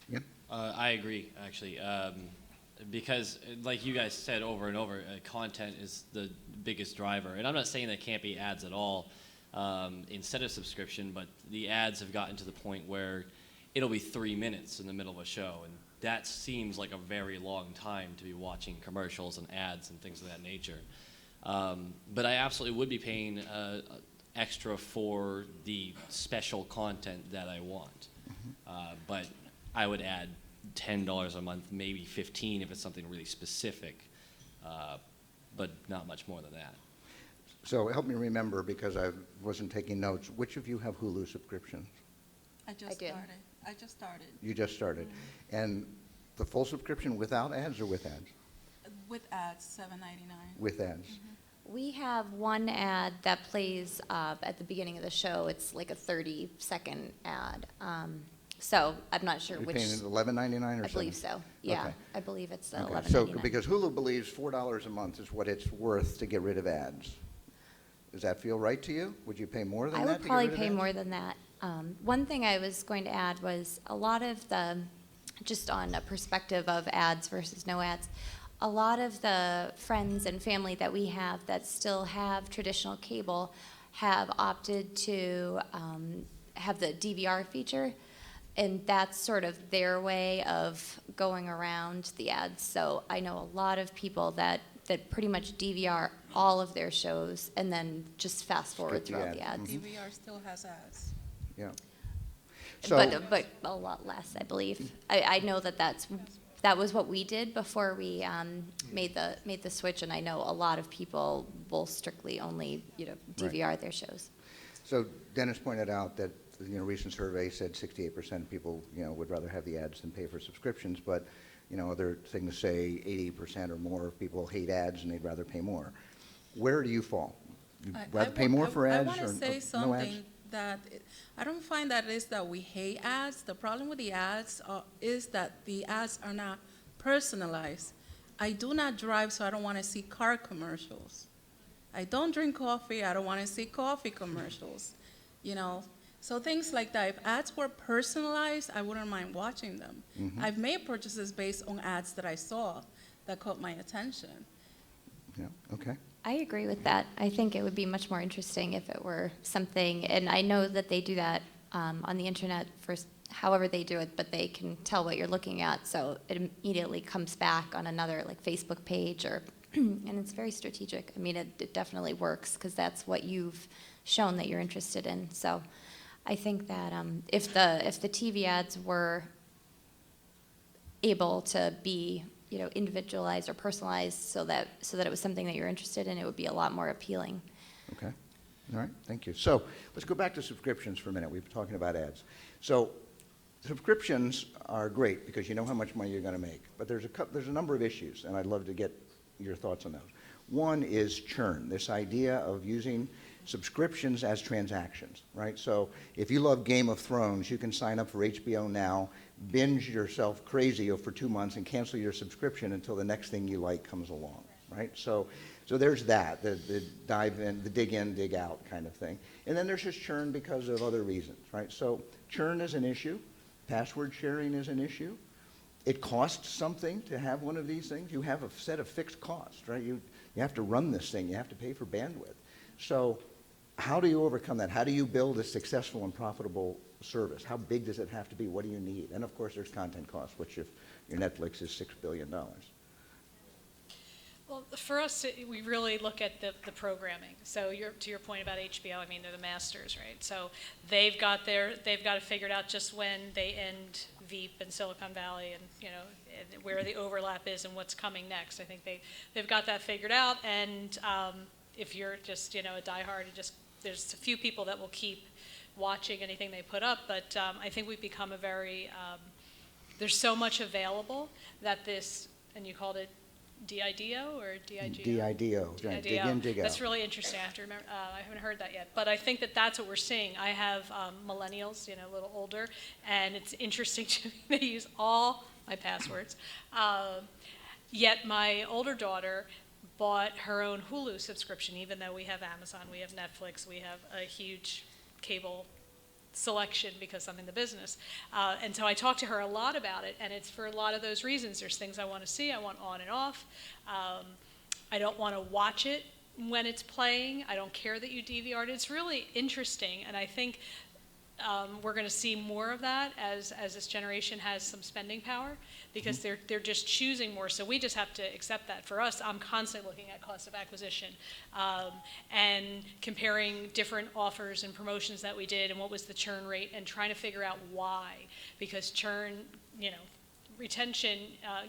Yep. I agree, actually, because like you guys said over and over, content is the biggest driver. And I'm not saying there can't be ads at all instead of subscription, but the ads have gotten to the point where it'll be 3 minutes in the middle of a show, and that seems like a very long time to be watching commercials and ads and things of that nature. But I absolutely would be paying extra for the special content that I want. But I would add $10 a month, maybe $15 if it's something really specific, but not much more than that. So help me remember, because I wasn't taking notes, which of you have Hulu subscriptions? I just started. You just started. And the full subscription without ads or with ads? With ads, $7.99. With ads. We have one ad that plays at the beginning of the show. It's like a 30-second ad. So I'm not sure You're which. paying $11.99 or I believe something? so. Yeah, Okay. I believe it's Okay. $11.99. So because Hulu believes $4 a month is what it's worth to get rid of ads. Does that feel right to you? Would you pay more than I that would to probably get rid of pay ads? more than that. One thing I was going to add was a lot of the, just on a perspective of ads versus no ads, a lot of the friends and family that we have that still have traditional cable have opted to have the DVR feature, and that's sort of their way of going around the ads. So I know a lot of people that pretty much DVR all of their shows and then just fast forward Skip the throughout the ads. ads. DVR still has ads. Yeah. But a lot less, I believe. I know that was what we did before we made the switch, and I know a lot of people will strictly only DVR their shows. So Dennis pointed out that recent survey said 68% of people would rather have the ads than pay for subscriptions, but other things say 80% or more of people hate ads and they'd rather pay more. Where do you fall? You'd rather pay more for ads I want or to say no ads? something that I don't find that it is that we hate ads. The problem with the ads is that the ads are not personalized. I do not drive, so I don't want to see car commercials. I don't drink coffee, I don't want to see coffee commercials. So things like that. If ads were personalized, I wouldn't mind watching them. Mhm. I've made purchases based on ads that I saw that caught my attention. Yeah, okay. I agree with that. I think it would be much more interesting if it were something, and I know that they do that on the internet for however they do it, but they can tell what you're looking at, so it immediately comes back on another like Facebook page, or and it's very strategic. I mean, it definitely works because that's what you've shown that you're interested in. So I think that if the TV ads were able to be individualized or personalized so that it was something that you're interested in, it would be a lot more appealing. Okay. All right, thank you. So let's go back to subscriptions for a minute. We've been talking about ads. So subscriptions are great because you know how much money you're going to make, but there's a number of issues, and I'd love to get your thoughts on those. One is churn, this idea of using subscriptions as transactions, right? So if you love Game of Thrones, you can sign up for HBO Now, binge yourself crazy for 2 months and cancel your subscription until the next thing you like comes along, right? So there's that, the dive in, the dig in, dig out kind of thing. And then there's just churn because of other reasons, right? So churn is an issue. Password sharing is an issue. It costs something to have one of these things. You have a set of fixed costs, right? You have to run this thing. You have to pay for bandwidth. So how do you overcome that? How do you build a successful and profitable service? How big does it have to be? What do you need? And of course, there's content costs, which if your Netflix is $6 billion. Well, for us, we really look at the programming. So to your point about HBO, I mean, they're the masters, right? So they've got it figured out just when they end Veep in Silicon Valley, and and where the overlap is and what's coming next. I think they've got that figured out. And if you're just a diehard and just there's a few people that will keep watching anything they put up, but I think we've become a very, there's so much available that this, and you called it DIDO or DIGO? DIDO, right, dig in, dig out. That's really interesting. I have to remember. I haven't heard that yet, but I think that that's what we're seeing. I have millennials, you know, a little older, and it's interesting to me. They use all my passwords. Yet my older daughter bought her own Hulu subscription, even though we have Amazon, we have Netflix, we have a huge cable selection because I'm in the business. And so I talk to her a lot about it, and it's for a lot of those reasons. There's things I want to see, I want on and off. I don't want to watch it when it's playing. I don't care that you DVR'd it. It's really interesting, and I think we're going to see more of that as this generation has some spending power, because they're just choosing more. So we just have to accept that. For us, I'm constantly looking at cost of acquisition and comparing different offers and promotions that we did and what was the churn rate, and trying to figure out why. Because churn, you know, retention,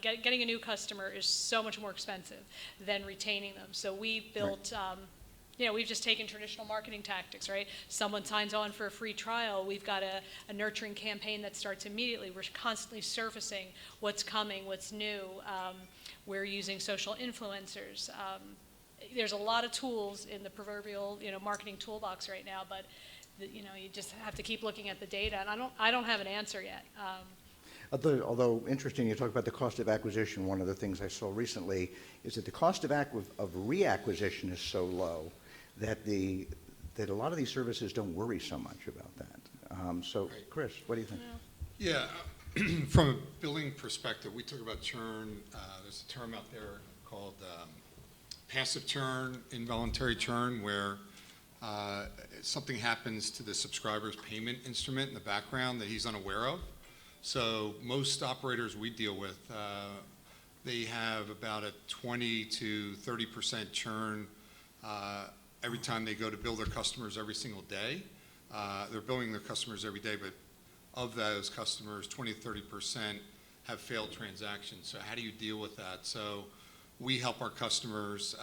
getting a new customer is so much more expensive than retaining them. So we built. You know, we've just taken traditional marketing tactics, right? Someone signs on for a free trial. We've got a nurturing campaign that starts immediately. We're constantly surfacing what's coming, what's new. We're using social influencers. There's a lot of tools in the proverbial, you know, marketing toolbox right now, but you know, you just have to keep looking at the data. And I don't have an answer yet. Although interesting, you talk about the cost of acquisition. One of the things I saw recently is that the cost of reacquisition is so low that that a lot of these services don't worry so much about that. So, Chris, what do you think? Yeah, from a billing perspective, we talk about churn. There's a term out there called passive churn, involuntary churn, where something happens to the subscriber's payment instrument in the background that he's unaware of. So most operators we deal with, they have about a 20 to 30% churn every time they go to bill their customers every single day. They're billing their customers every day, but of those customers, 20 to 30% have failed transactions. So how do you deal with that? So we help our customers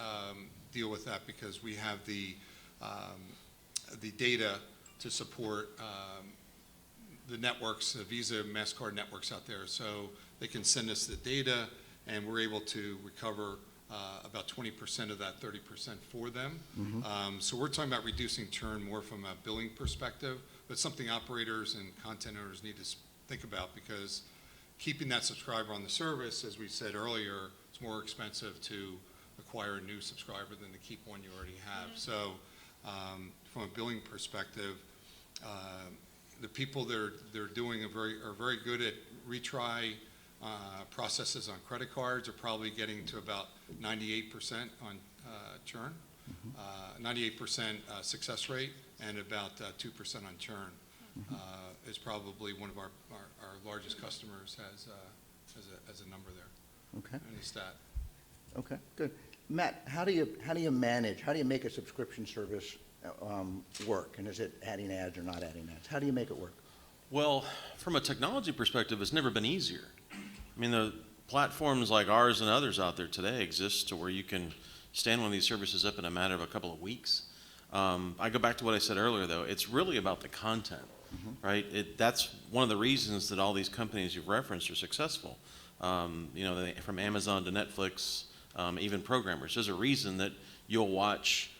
deal with that, because we have the data to support the networks, the Visa, MasterCard networks out there. So they can send us the data, and we're able to recover about 20% of that 30% for them. So we're talking about reducing churn more from a billing perspective, but something operators and content owners need to think about, because keeping that subscriber on the service, as we said earlier, it's more expensive to acquire a new subscriber than to keep one you already have. So from a billing perspective, the people they're doing are very good at retry processes on credit cards, are probably getting to about 98% on churn, 98% success rate, and about 2% on churn is probably one of our largest customers as a number there. Okay. And the stat. Okay, good. Matt, how do you make a subscription service work? And is it adding ads or not adding ads? How do you make it work? Well, from a technology perspective, it's never been easier. I mean, the platforms like ours and others out there today exist to where you can stand one of these services up in a matter of a couple of weeks. I go back to what I said earlier, though. It's really about the content, right? That's one of the reasons that all these companies you've referenced are successful. You know, from Amazon to Netflix, even programmers. There's a reason that you'll watch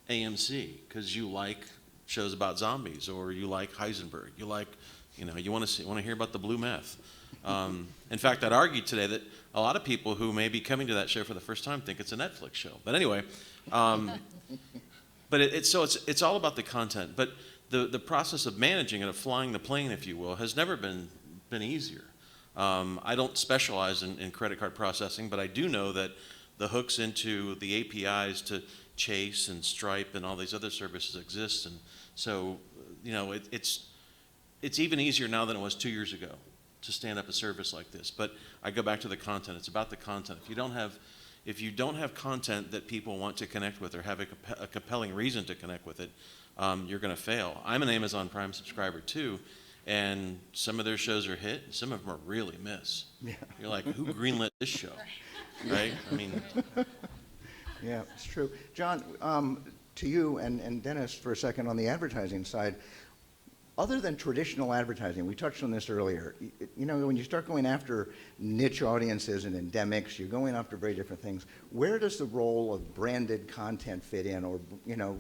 AMC because you like shows about zombies, or you like Heisenberg. You like, you know, you want to hear about the blue meth. In fact, I'd argue today that a lot of people who may be coming to that show for the first time think it's a Netflix show. But anyway, but it's all about the content. But the process of managing it, of flying the plane, if you will, has never been easier. I don't specialize in credit card processing, but I do know that the hooks into the APIs to Chase and Stripe and all these other services exist, and so you know it's even easier now than it was 2 years ago to stand up a service like this. But I go back to the content. It's about the content. If you don't have content that people want to connect with or have a compelling reason to connect with it, you're going to fail. I'm an Amazon Prime subscriber too, and some of their shows are hit, and some of them are really miss. Yeah. You're like, who greenlit this show, right? I mean. Yeah, it's true. John, to you and Dennis for a second on the advertising side. Other than traditional advertising, we touched on this earlier, you know, when you start going after niche audiences and endemics, you're going after very different things. Where does the role of branded content fit in, or, you know,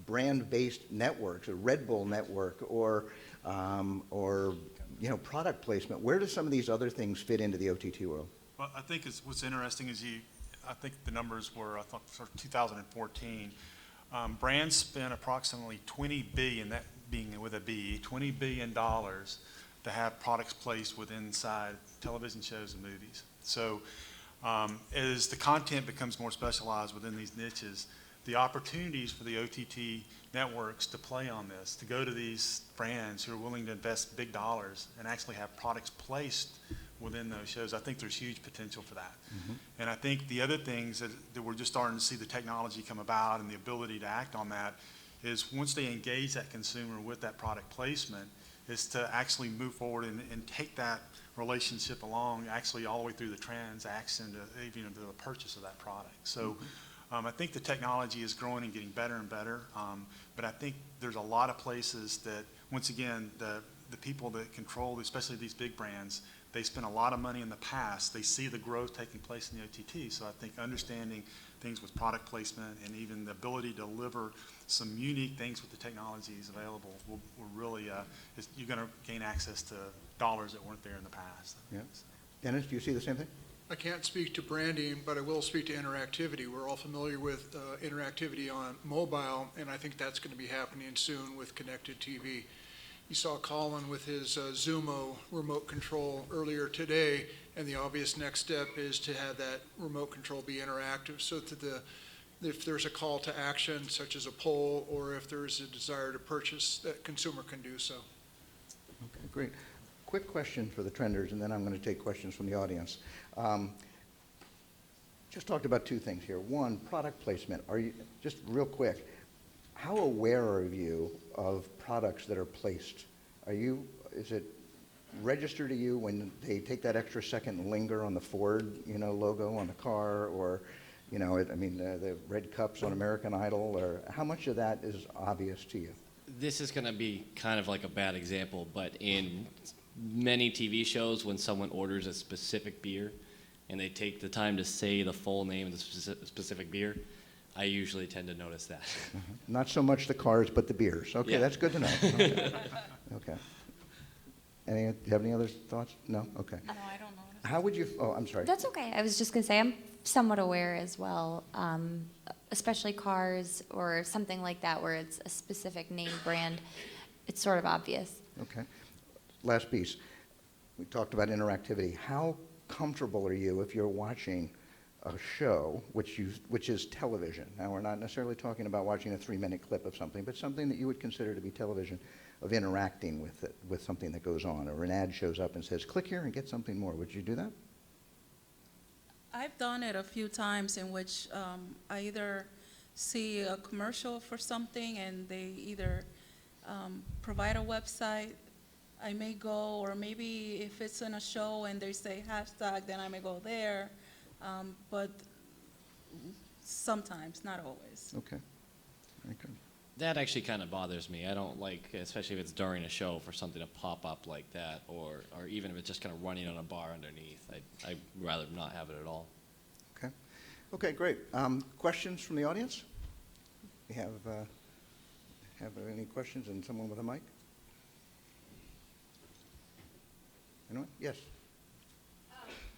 brand-based networks, a Red Bull network, or you know, product placement? Where do some of these other things fit into the OTT world? Well, I think what's interesting is I think the numbers were, I thought, for 2014, brands spent approximately $20 billion, that being with a B, $20 billion to have products placed inside television shows and movies. So as the content becomes more specialized within these niches, the opportunities for the OTT networks to play on this, to go to these brands who are willing to invest big dollars and actually have products placed within those shows, I think there's huge potential for that. Mm-hmm. And I think the other things that we're just starting to see the technology come about and the ability to act on that is once they engage that consumer with that product placement, is to actually move forward and take that relationship along actually all the way through the transaction to even to the purchase of that product. So I think the technology is growing and getting better and better, but I think there's a lot of places that, once again, the people that control, especially these big brands, they spent a lot of money in the past. They see the growth taking place in the OTT. So I think understanding things with product placement and even the ability to deliver some unique things with the technologies available will really, you're going to gain access to dollars that weren't there in the past. Yeah. Dennis, do you see the same thing? I can't speak to branding, but I will speak to interactivity. We're all familiar with interactivity on mobile, and I think that's going to be happening soon with connected TV. You saw Colin with his Zumo remote control earlier today, and the obvious next step is to have that remote control be interactive so that if there's a call to action, such as a poll, or if there's a desire to purchase, that consumer can do so. Okay, great. Quick question for the trenders, and then I'm going to take questions from the audience. Just talked about two things here. One, product placement. Are you, just real quick, how aware are you of products that are placed? Is it register to you when they take that extra second and linger on the Ford, logo on the car, or, the red cups on American Idol, or how much of that is obvious to you? This is going to be kind of like a bad example, but in many TV shows, when someone orders a specific beer and they take the time to say the full name of the specific beer, I usually tend to notice that. Not so much the cars, but the beers. Okay, Yeah. That's good to know. Okay. Okay. Do you have any other thoughts? No? Okay. No, I don't know. How would you, oh, I'm sorry. That's okay. I was just going to say I'm somewhat aware as well, especially cars or something like that where it's a specific name brand. It's sort of obvious. Okay. Last piece. We talked about interactivity. How comfortable are you if you're watching a show, which is television? Now, we're not necessarily talking about watching a 3-minute clip of something, but something that you would consider to be television, of interacting with it, with something that goes on, or an ad shows up and says, click here and get something more. Would you do that? I've done it a few times in which I either see a commercial for something and they either provide a website, I may go, or maybe if it's in a show and they say hashtag, then I may go there. But sometimes, not always. Okay. Very good. That actually kind of bothers me. I don't like, especially if it's during a show, for something to pop up like that, or even if it's just kind of running on a bar underneath. I'd rather not have it at all. Okay. Okay, great. Questions from the audience? We have any questions, and someone with a mic? Anyone? Yes.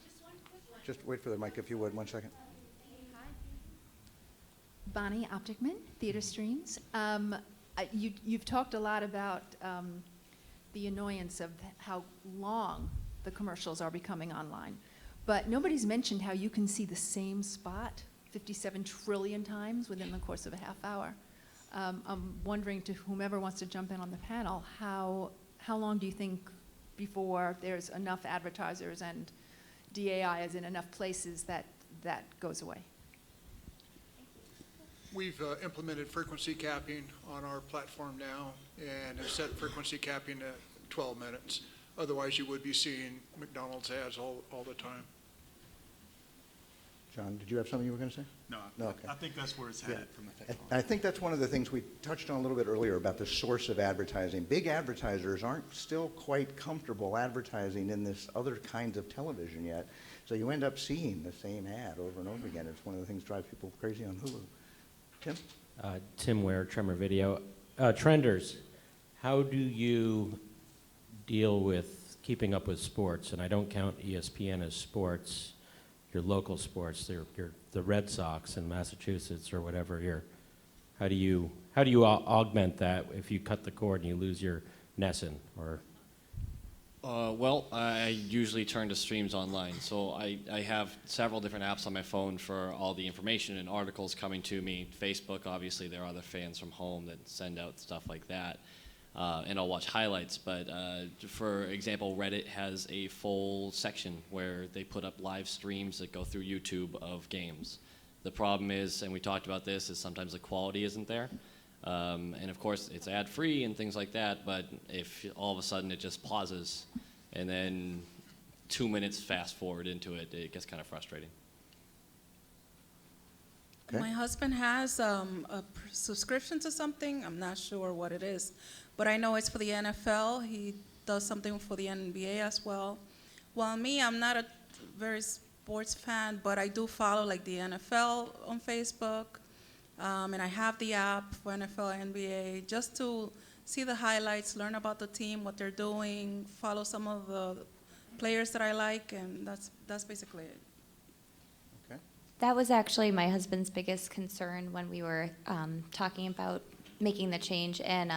Just one quick one. Just wait for the mic if you would, 1 second. Bonnie Opticman, Theater Streams. You've talked a lot about the annoyance of how long the commercials are becoming online, but nobody's mentioned how you can see the same spot 57 trillion times within the course of a half hour. I'm wondering, to whomever wants to jump in on the panel, how long do you think before there's enough advertisers and DAI is in enough places that goes away? We've implemented frequency capping on our platform now and have set frequency capping at 12 minutes. Otherwise, you would be seeing McDonald's ads all the time. John, did you have something you were going to say? No, Okay. I think that's where it's headed from the technology. I think that's one of the things we touched on a little bit earlier about the source of advertising. Big advertisers aren't still quite comfortable advertising in this other kinds of television yet. So you end up seeing the same ad over and over again. It's one of the things that drives people crazy on Hulu. Tim? Tim Ware, Tremor Video. Trenders, how do you deal with keeping up with sports? And I don't count ESPN as sports, your local sports, the Red Sox in Massachusetts or whatever here. How do you augment that if you cut the cord and you lose your Nessun or? Well, I usually turn to streams online. So I have several different apps on my phone for all the information and articles coming to me. Facebook, obviously, there are other fans from home that send out stuff like that. And I'll watch highlights. But for example, Reddit has a full section where they put up live streams that go through YouTube of games. The problem is, and we talked about this, is sometimes the quality isn't there. And of course, it's ad-free and things like that, but if all of a sudden it just pauses and then 2 minutes fast forward into it, it gets kind of frustrating. Okay. My husband has a subscription to something. I'm not sure what it is, but I know it's for the NFL. He does something for the NBA as well. While me, I'm not a very sports fan, but I do follow like the NFL on Facebook. And I have the app for NFL, NBA, just to see the highlights, learn about the team, what they're doing, follow some of the players that I like, and that's basically it. Okay. That was actually my husband's biggest concern when we were talking about making the change. And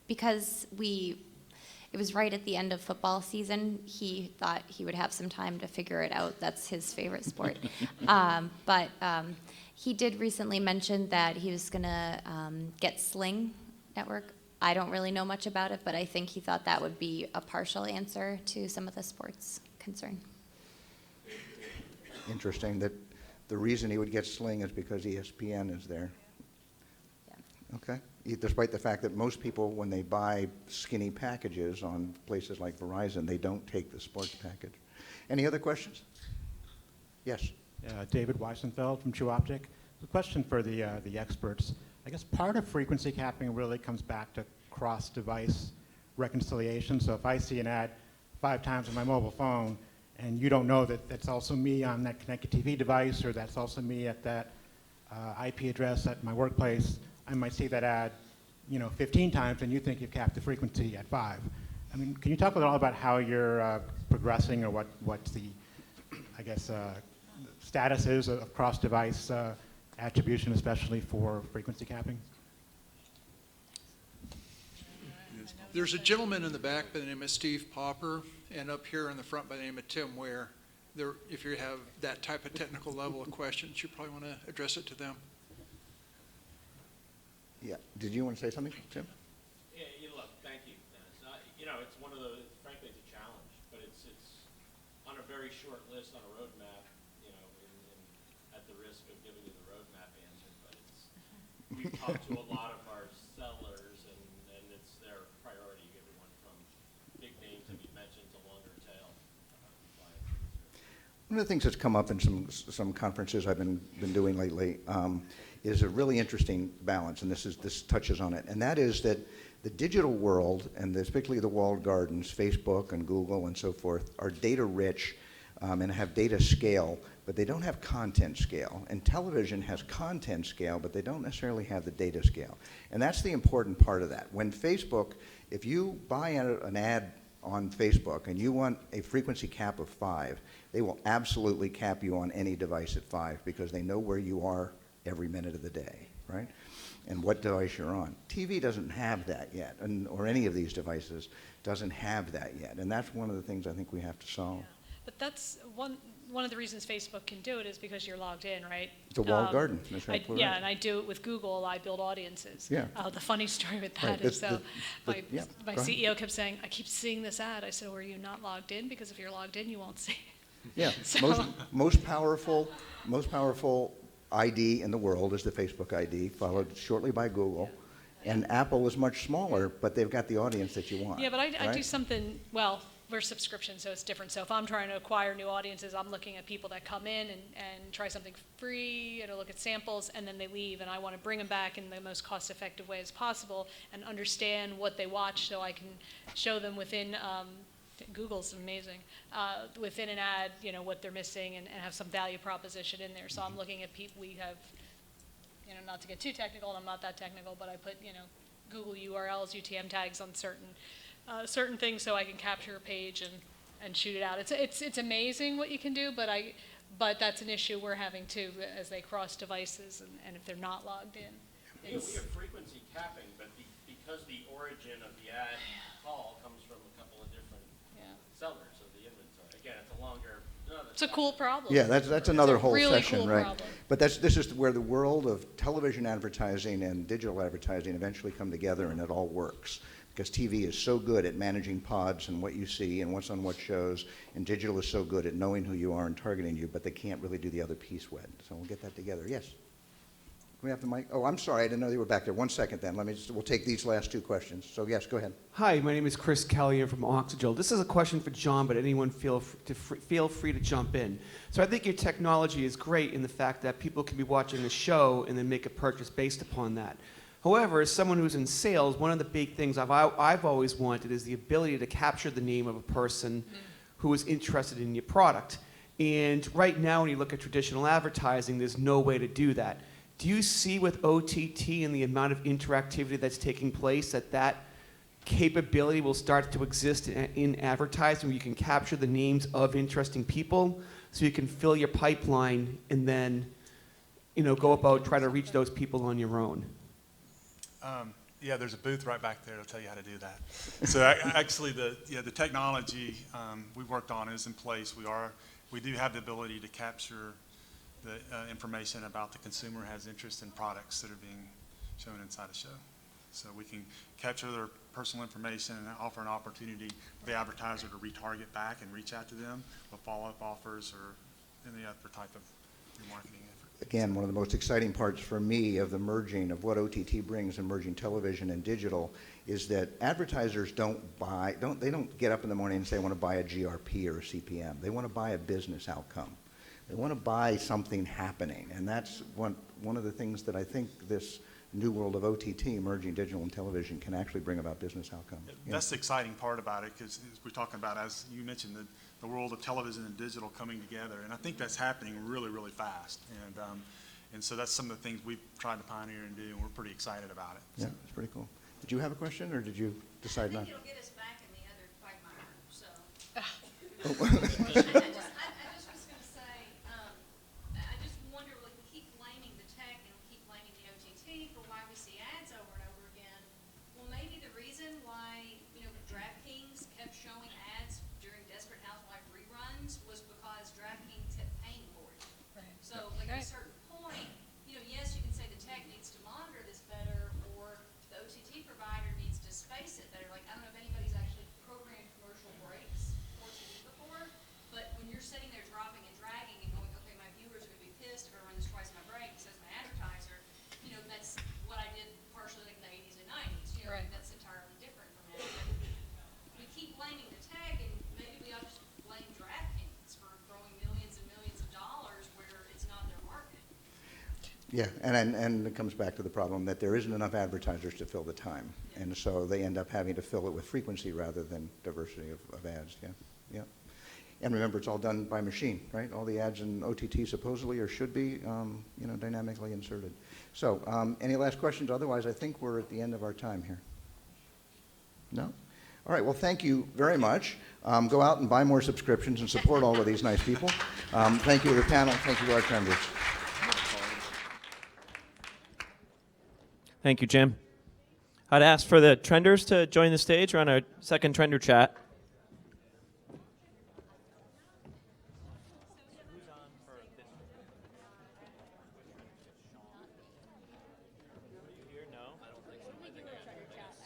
because it was right at the end of football season, he thought he would have some time to figure it out. That's his favorite sport. But he did recently mention that he was going to get Sling Network. I don't really know much about it, but I think he thought that would be a partial answer to some of the sports concern. Interesting that the reason he would get Sling is because ESPN is there. Yeah. Okay. Despite the fact that most people, when they buy skinny packages on places like Verizon, they don't take the sports package. Any other questions? Yes. David Weissenfeld from True Optic. A question for the experts. I guess part of frequency capping really comes back to cross-device reconciliation. So if I see an ad 5 times on my mobile phone, and you don't know that that's also me on that connected TV device, or that's also me at that IP address at my workplace, I might see that ad, 15 times, and you think you've capped the frequency at 5. I mean, can you talk a little about how you're progressing, or what the, I guess, status is of cross-device attribution, especially for frequency capping? There's a gentleman in the back by the name of Steve Popper, and up here in the front by the name of Tim Ware. If you have that type of technical level of questions, you probably want to address it to them. Yeah. Did you want to say something, Tim? Yeah, look, thank you. It's one of the, frankly, it's a challenge, but it's on a very short list on a roadmap, at the risk of giving you the roadmap answer, but we've talked to a lot of our sellers, and it's their priority, everyone from big names that we've mentioned to longer tail. One of the things that's come up in some conferences I've been doing lately is a really interesting balance, and this touches on it, and that is that the digital world, and particularly the walled gardens, Facebook and Google and so forth, are data rich and have data scale, but they don't have content scale. And television has content scale, but they don't necessarily have the data scale. And that's the important part of that. When Facebook, if you buy an ad on Facebook and you want a frequency cap of 5, they will absolutely cap you on any device at 5 because they know where you are every minute of the day, right? And what device you're on. TV doesn't have that yet, or any of these devices doesn't have that yet. And that's one of the things I think we have to solve. Yeah. But that's one of the reasons Facebook can do it is because you're logged in, right? It's a walled garden. That's right. Yeah, and I do it with Google. I build audiences. Yeah. The funny story with that is, my CEO kept saying, I keep seeing this ad. I said, well, are you not logged in? Because if you're logged in, you won't see it. Yeah. So. Most powerful ID in the world is the Facebook ID, followed shortly by Google. And Apple is much smaller, but they've got the audience that you want. Yeah, but I do something, well, we're subscription, so it's different. So if I'm trying to acquire new audiences, I'm looking at people that come in and try something free, look at samples, and then they leave. And I want to bring them back in the most cost-effective way as possible and understand what they watch so I can show them within, Google's amazing, within an ad, what they're missing and have some value proposition in there. So I'm looking at people, we have, not to get too technical, and I'm not that technical, but I put, Google URLs, UTM tags on certain things so I can capture a page and shoot it out. It's amazing what you can do, but that's an issue we're having too as they cross devices and if they're not logged in. We have frequency capping, but because the origin of the ad call comes from a couple of different sellers of the inventory. Again, it's a longer. It's a cool problem. Yeah, that's another whole really session, cool right? problem. But this is where the world of television advertising and digital advertising eventually come together, and it all works. Because TV is so good at managing pods and what you see and what's on what shows, and digital is so good at knowing who you are and targeting you, but they can't really do the other piece well. So we'll get that together. Yes? Can we have the mic? Oh, I'm sorry. I didn't know you were back there. 1 second then. We'll take these last two questions. So yes, go ahead. Hi, my name is Chris Kelly. I'm from Oxygen. This is a question for John, but anyone feel free to jump in. So I think your technology is great in the fact that people can be watching a show and then make a purchase based upon that. However, as someone who's in sales, one of the big things I've always wanted is the ability to capture the name of a person who is interested in your product. And right now, when you look at traditional advertising, there's no way to do that. Do you see with OTT and the amount of interactivity that's taking place that capability will start to exist in advertising where you can capture the names of interesting people so you can fill your pipeline and then go about try to reach those people on your own? Yeah, there's a booth right back there to tell you how to do that. So actually, the technology we've worked on is in place. We do have the ability to capture the information about the consumer has interest in products that are being shown inside a show. So we can capture their personal information and offer an opportunity for the advertiser to retarget back and reach out to them with follow-up offers or any other type of remarketing effort. Again, one of the most exciting parts for me of the merging of what OTT brings and merging television and digital is that advertisers don't get up in the morning and say, I want to buy a GRP or a CPM. They want to buy a business outcome. They want to buy something happening, and that's one of the things that I think this new world of OTT, merging digital and television, can actually bring about business outcomes. That's the exciting part about it, because we're talking about, as you mentioned, the world of television and digital coming together, and I think that's happening really, really fast. And so that's some of the things we've tried to pioneer and do, and we're pretty excited about it. Yeah, it's pretty cool. Did you have a question, or did you decide not? I think it'll get us back in the other quagmire, so. Oh. I just was going to say, I just wonder, like, we keep blaming the tech and we keep blaming the OTT for why we see ads over and over again. Well, maybe the reason why, DraftKings kept showing ads during Desperate Housewives reruns was because DraftKings kept paying for it. Right. So, like, at a certain point, yes, you can say the tech needs to monitor this better, or the OTT provider needs to space it better. Like, I don't know if anybody's actually programmed commercial breaks for TV before, but when you're sitting there dropping and dragging and going, okay, my viewers are going to be pissed if I run this twice my break, says my advertiser, that's what I did partially like in the 80s and 90s. Right. That's entirely different from that. We keep blaming the tech, and maybe we ought to just blame DraftKings for throwing millions and millions of dollars where it's not their market. Yeah, and it comes back to the problem that there isn't enough advertisers to fill the time. And so they end up having to fill it with frequency rather than diversity of ads, yeah. And remember, it's all done by machine, right? All the ads in OTT supposedly or should be, dynamically inserted. So, any last questions? Otherwise, I think we're at the end of our time here. No? All right, well, thank you very much. Go out and buy more subscriptions and support all of these nice people. Thank you to the panel. Thank you to our trenders. Thank you, Jim. I'd ask for the trenders to join the stage. We're on our second trender chat.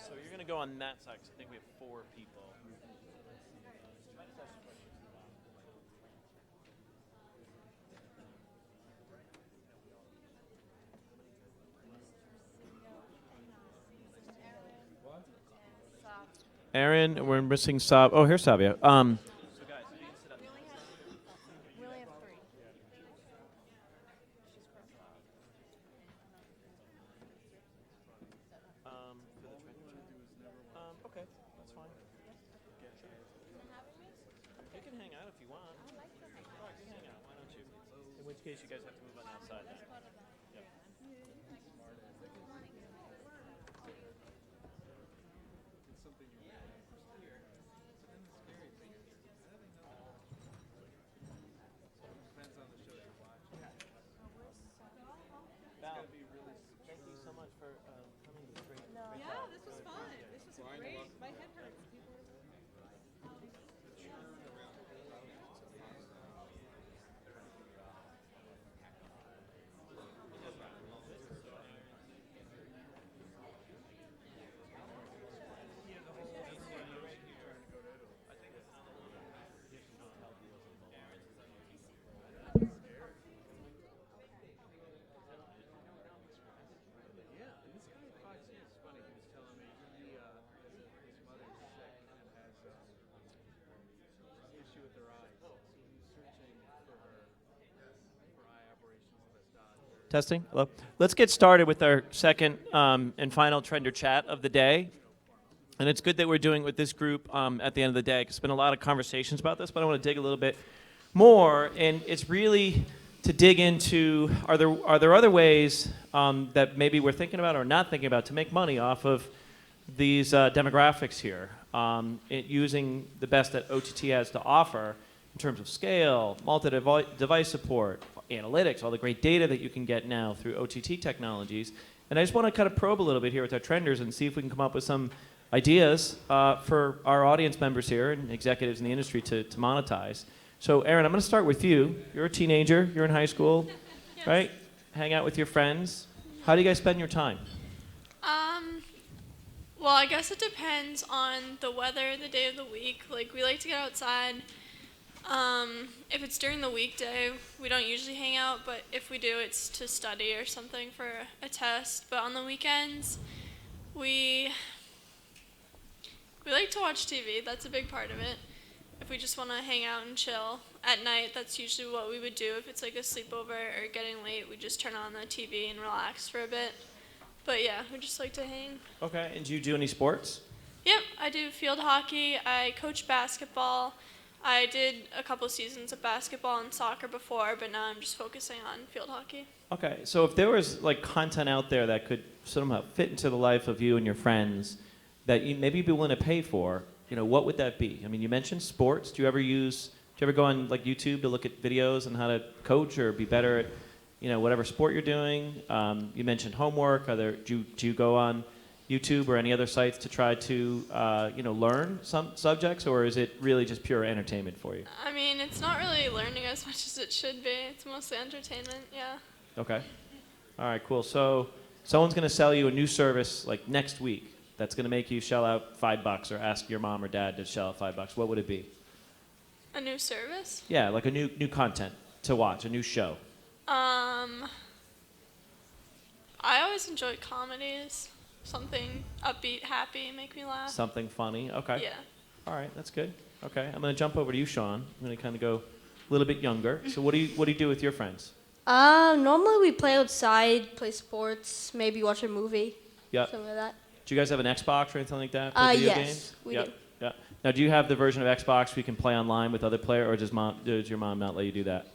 So you're going to go on that side, 'cause I think we have 4 people. Aaron, we're missing Sab. Oh, here's Sabia. Okay, that's fine. You can hang out if you want. All right, you can hang out. Why don't you? In which case, you guys have to move on the outside then. Yep. Val, thank you so much for coming. It was great. Yeah, this was fun. This was great. My head hurts. Testing. Hello. Let's get started with our second and final Trender chat of the day. And it's good that we're doing it with this group at the end of the day, because there's been a lot of conversations about this, but I want to dig a little bit more. And it's really to dig into, are there other ways that maybe we're thinking about or not thinking about to make money off of these demographics here, using the best that OTT has to offer in terms of scale, multi-device support, analytics, all the great data that you can get now through OTT technologies. And I just want to kind of probe a little bit here with our trenders and see if we can come up with some ideas for our audience members here and executives in the industry to monetize. So Aaron, I'm going to start with you. You're a teenager, you're in high school, Yes. right? Hang out with your friends. How do you guys spend your time? Well, I guess it depends on the weather, the day of the week. Like, we like to get outside. If it's during the weekday, we don't usually hang out, but if we do, it's to study or something for a test. But on the weekends, we like to watch TV. That's a big part of it. If we just want to hang out and chill at night, that's usually what we would do. If it's like a sleepover or getting late, we just turn on the TV and relax for a bit. But yeah, we just like to hang. Okay, and do you do any sports? Yep, I do field hockey. I coach basketball. I did a couple seasons of basketball and soccer before, but now I'm just focusing on field hockey. Okay, so if there was like content out there that could somehow fit into the life of you and your friends that you maybe be willing to pay for, what would that be? I mean, you mentioned sports. Do you ever go on like YouTube to look at videos on how to coach or be better at, whatever sport you're doing? You mentioned homework. Do you go on YouTube or any other sites to try to, learn some subjects, or is it really just pure entertainment for you? I mean, it's not really learning as much as it should be. It's mostly entertainment, yeah. Okay. All right, cool. So someone's going to sell you a new service like next week that's going to make you shell out $5 or ask your mom or dad to shell out $5. What would it be? A new service? Yeah, like a new content to watch, a new show. I always enjoy comedies. Something upbeat, happy, make me laugh. Something funny. Okay. Yeah. All right, that's good. Okay, I'm going to jump over to you, Sean. I'm going to kind of go a little bit younger. So what do you do with your friends? Normally we play outside, play sports, maybe watch a movie. Yep. Something like that. Do you guys have an Xbox or anything like that? Play video Yes, games? we Yep. do. Yeah. Now, do you have the version of Xbox where you can play online with other players, or does your mom not let you do that?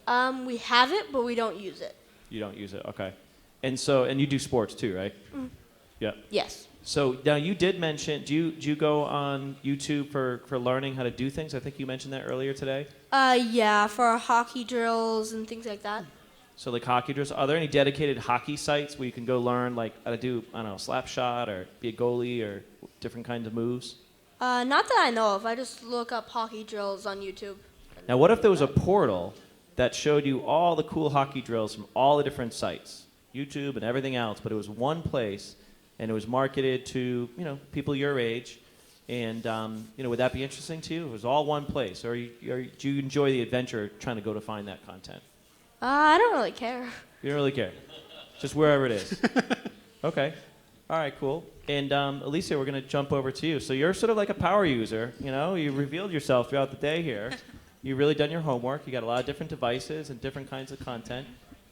We have it, but we don't use it. You don't use it. Okay. And you do sports too, right? Mm. Yeah. Yes. So now you did mention, do you go on YouTube for learning how to do things? I think you mentioned that earlier today. Yeah, for hockey drills and things like that. So like hockey drills, are there any dedicated hockey sites where you can go learn like how to do, I don't know, slap shot or be a goalie or different kinds of moves? Not that I know of. I just look up hockey drills on YouTube. Now what if there was a portal that showed you all the cool hockey drills from all the different sites, YouTube and everything else, but it was one place and it was marketed to, people your age, and, would that be interesting to you? It was all one place, or do you enjoy the adventure trying to go to find that content? I don't really care. You don't really care? Just wherever it is? Okay. All right, cool. And Alicia, we're going to jump over to you. So you're sort of like a power user. You know, you revealed yourself throughout the day here. You've really done your homework. You got a lot of different devices and different kinds of content.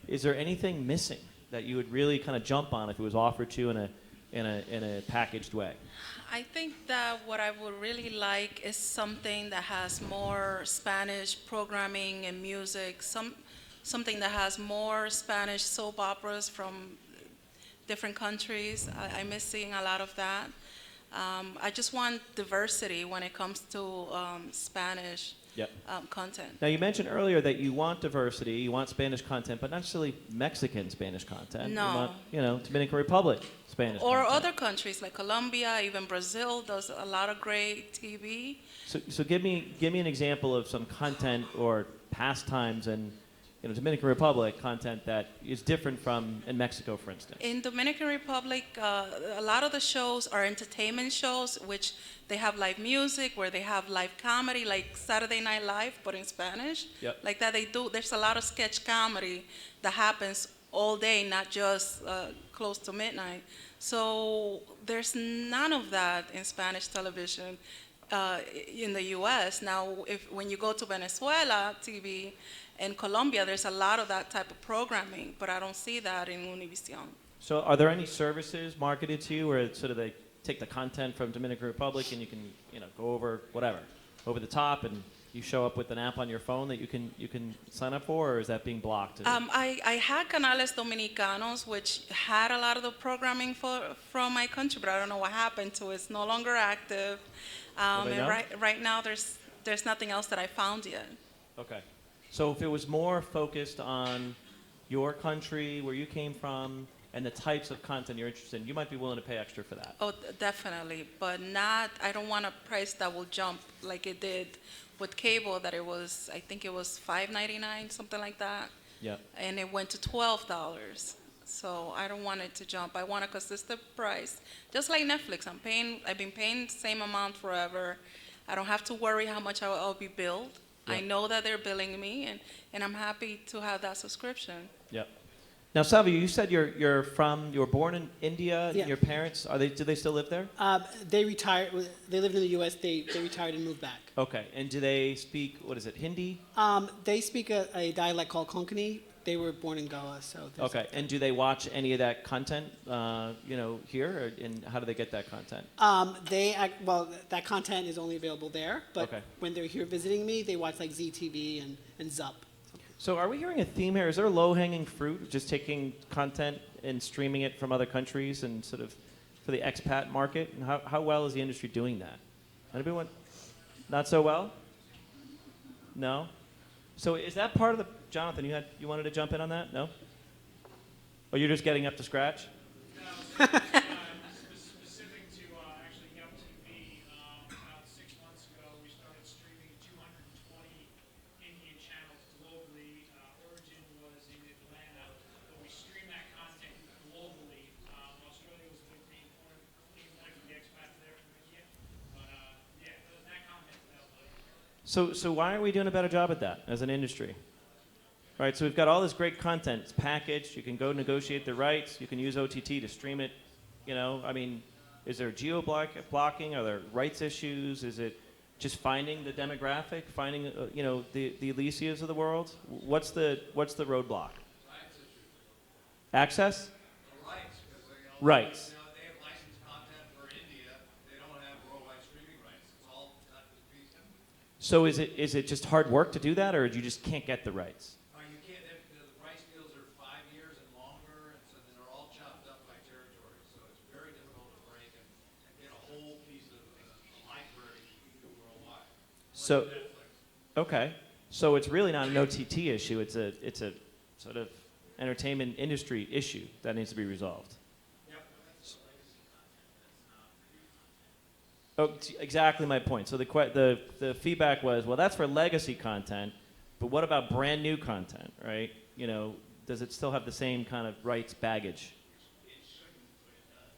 Is there anything missing that you would really kind of jump on if it was offered to you in a packaged way? I think that what I would really like is something that has more Spanish programming and music, something that has more Spanish soap operas from different countries. I miss seeing a lot of that. I just want diversity when it comes to Spanish Yep. content. Now, you mentioned earlier that you want diversity, you want Spanish content, but not necessarily Mexican Spanish content. No. You want, you know, Dominican Republic Spanish Or content. other countries like Colombia, even Brazil does a lot of great TV. So give me an example of some content or pastimes in Dominican Republic content that is different from in Mexico, for instance. In Dominican Republic, a lot of the shows are entertainment shows, which they have live music, where they have live comedy, like Saturday Night Live, but in Spanish. Yep. Like that they do. There's a lot of sketch comedy that happens all day, not just close to midnight. So there's none of that in Spanish television in the U.S. Now, when you go to Venezuela TV and Colombia, there's a lot of that type of programming, but I don't see that in Univision. So are there any services marketed to you where sort of they take the content from Dominican Republic and you can go over the top, and you show up with an app on your phone that you can sign up for, or is that being blocked? I had Canales Dominicanos, which had a lot of the programming from my country, but I don't know what happened to it. It's no longer active. Anybody know? Right now, there's nothing else that I found yet. Okay. So if it was more focused on your country, where you came from, and the types of content you're interested in, you might be willing to pay extra for that. Oh, definitely, but I don't want a price that will jump like it did with cable, that I think it was $5.99, something like that. Yeah. And it went to $12. So I don't want it to jump. I want a consistent price. Just like Netflix, I've been paying the same amount forever. I don't have to worry how much I'll be billed. Yeah. I know that they're billing me, and I'm happy to have that subscription. Yep. Now, Salvi, you said you were born in India. Yeah. Your parents, do they still live there? They retired. They lived in the U.S. They retired and moved back. Okay. And do they speak, what is it, Hindi? They speak a dialect called Konkani. They were born in Goa, so. Okay. And do they watch any of that content, here, and how do they get that content? That content is only available there. But Okay. when they're here visiting me, they watch like ZTV and Zup. So are we hearing a theme here? Is there low-hanging fruit, just taking content and streaming it from other countries and sort of for the expat market? And how well is the industry doing that? Anybody want? Not so well? No? So is that part of the, Jonathan, you wanted to jump in on that? No? Or you're just getting up to scratch? Specific to actually Yelp TV, about 6 months ago, we started streaming 220 Indian channels globally. Origin was in Atlanta, but we stream that content globally. Australia was a big main point for the expats there from India. But yeah, that content is available. So why aren't we doing a better job at that as an industry? Right, so we've got all this great content. It's packaged. You can go negotiate the rights. You can use OTT to stream it. Is there geo-blocking? Are there rights issues? Is it just finding the demographic, finding the Alicias of the world? What's the roadblock? Access? Rights. They have licensed content for India. They don't have worldwide streaming rights. It's all cut to pieces. So is it just hard work to do that, or you just can't get the rights? You can't. The rights deals are 5 years and longer, and so they're all chopped up by territory. So it's very difficult to break and get a whole piece of library worldwide. So, okay. So it's really not an OTT issue. It's a sort of entertainment industry issue that needs to be resolved. Oh, exactly my point. So the feedback was, well, that's for legacy content, but what about brand new content, right? Does it still have the same kind of rights baggage? It shouldn't, but it does.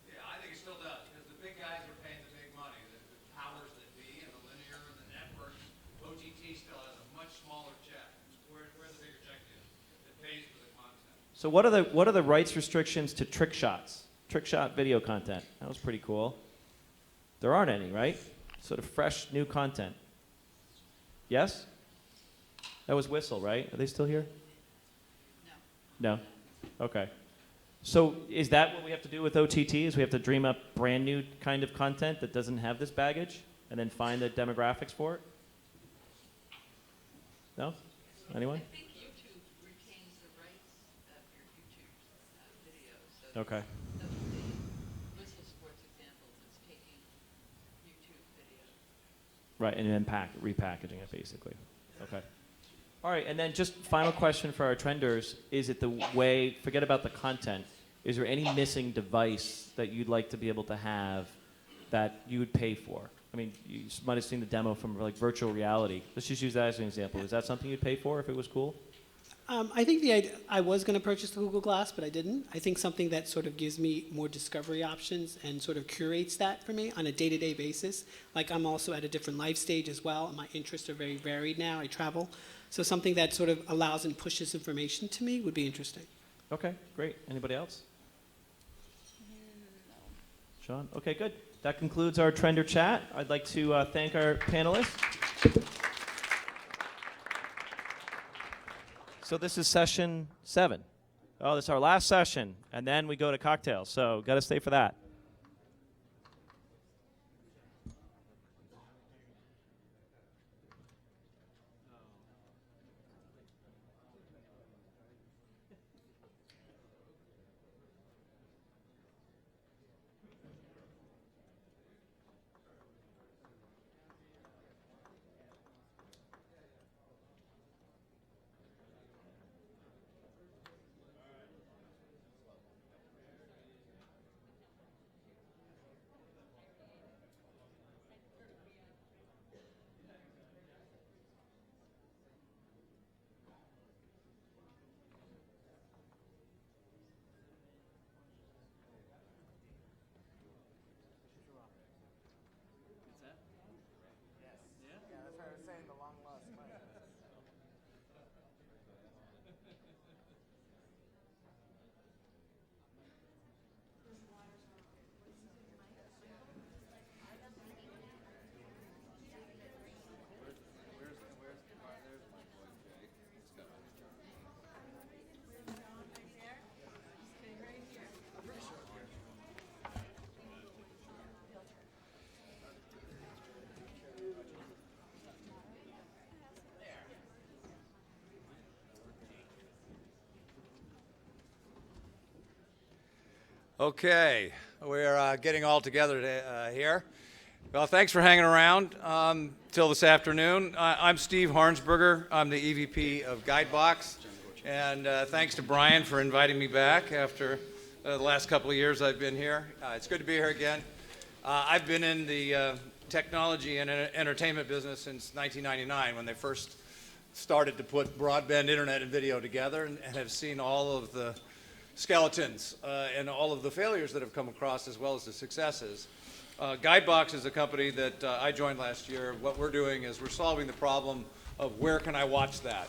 Yeah, I think it still does, because the big guys are paying the big money. The powers that be and the linear and the networks, OTT still has a much smaller check. Where the bigger check is, it pays for the content. So what are the rights restrictions to trick shots? trick shot video content. That was pretty cool. There aren't any, right? Sort of fresh, new content. Yes? That was Whistle, right? Are they still here? No. No? Okay. So is that what we have to do with OTT? Is we have to dream up brand new kind of content that doesn't have this baggage and then find the demographics for it? No? Anyone? I think YouTube retains the rights of your YouTube videos. So Okay. That was the Whistle Sports example that's taking YouTube videos. Right, and then repackaging it, basically. Okay. All right, and then just final question for our trenders. Is it the way, forget about the content, is there any missing device that you'd like to be able to have that you would pay for? I mean, you might have seen the demo from like virtual reality. Let's just use that as an example. Is that something you'd pay for if it was cool? I think I was going to purchase the Google Glass, but I didn't. I think something that sort of gives me more discovery options and sort of curates that for me on a day-to-day basis. Like I'm also at a different life stage as well, and my interests are very varied now. I travel. So something that sort of allows and pushes information to me would be interesting. Okay, great. Anybody else? Sean? Okay, good. That concludes our Trender Chat. I'd like to thank our panelists. So this is session 7. Oh, this is our last session, and then we go to cocktails. So got to stay for that. Okay, we're getting all together here. Well, thanks for hanging around till this afternoon. I'm Steve Harnsberger. I'm the EVP of Guidebox. And thanks to Brian for inviting me back after the last couple of years I've been here. It's good to be here again. I've been in the technology and entertainment business since 1999 when they first started to put broadband internet and video together, and have seen all of the skeletons and all of the failures that have come across as well as the successes. Guidebox is a company that I joined last year. What we're doing is we're solving the problem of where can I watch that.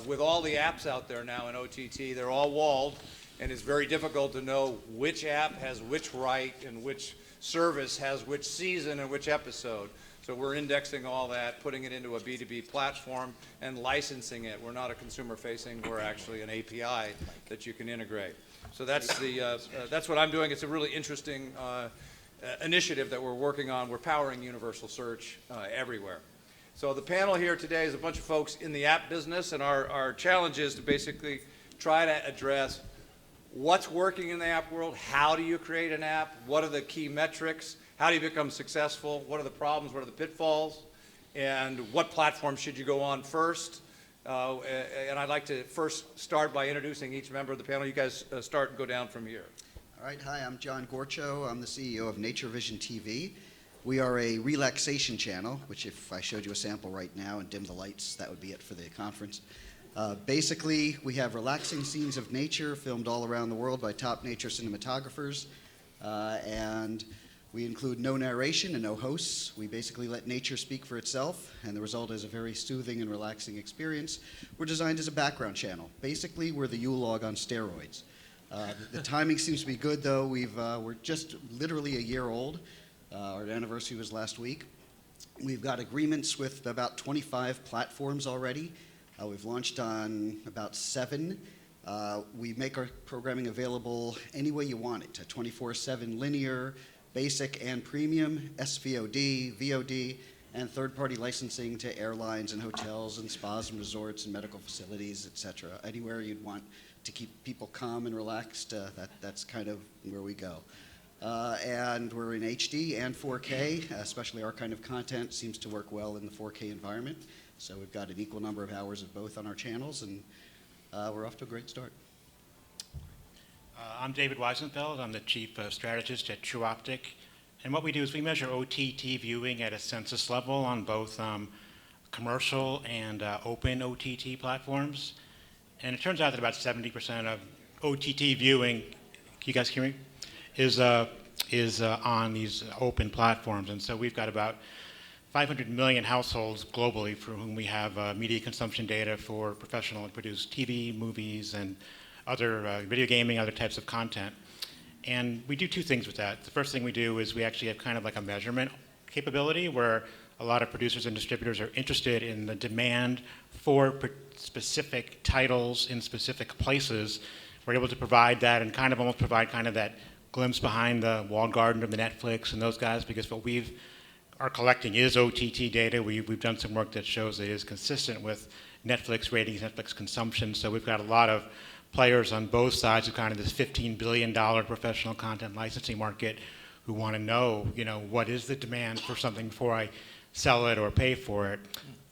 With all the apps out there now in OTT, they're all walled, and it's very difficult to know which app has which right and which service has which season and which episode. So we're indexing all that, putting it into a B2B platform, and licensing it. We're not a consumer-facing, we're actually an API that you can integrate. So that's what I'm doing. It's a really interesting initiative that we're working on. We're powering universal search everywhere. So the panel here today is a bunch of folks in the app business, and our challenge is to basically try to address what's working in the app world, how do you create an app, what are the key metrics, how do you become successful, what are the problems, what are the pitfalls, and what platform should you go on first. And I'd like to first start by introducing each member of the panel. You guys start and go down from here. All right, hi, I'm John Gorcho. I'm the CEO of Nature Vision TV. We are a relaxation channel, which if I showed you a sample right now and dimmed the lights, that would be it for the conference. Basically, we have relaxing scenes of nature filmed all around the world by top nature cinematographers, and we include no narration and no hosts. We basically let nature speak for itself, and the result is a very soothing and relaxing experience. We're designed as a background channel. Basically, we're the Yule log on steroids. The timing seems to be good, though. We're just literally a year old. Our anniversary was last week. We've got agreements with about 25 platforms already. We've launched on about 7. We make our programming available any way you want it, 24/7 linear, basic and premium, SVOD, VOD, and third-party licensing to airlines and hotels and spas and resorts and medical facilities, et cetera. Anywhere you'd want to keep people calm and relaxed, that's kind of where we go. And we're in HD and 4K, especially our kind of content seems to work well in the 4K environment. So we've got an equal number of hours of both on our channels, and we're off to a great start. I'm David Weisenfeld. I'm the Chief Strategist at TrueOptic. And what we do is we measure OTT viewing at a census level on both commercial and open OTT platforms. And it turns out that about 70% of OTT viewing, can you guys hear me, is on these open platforms. And so we've got about 500 million households globally for whom we have media consumption data for professional and produced TV, movies, and other video gaming, other types of content. And we do 2 things with that. The first thing we do is we actually have kind of like a measurement capability where a lot of producers and distributors are interested in the demand for specific titles in specific places. We're able to provide that and kind of almost provide kind of that glimpse behind the walled garden of the Netflix and those guys, because what we are collecting is OTT data. We've done some work that shows it is consistent with Netflix ratings, Netflix consumption. So we've got a lot of players on both sides of kind of this $15 billion professional content licensing market who want to know, what is the demand for something before I sell it or pay for it.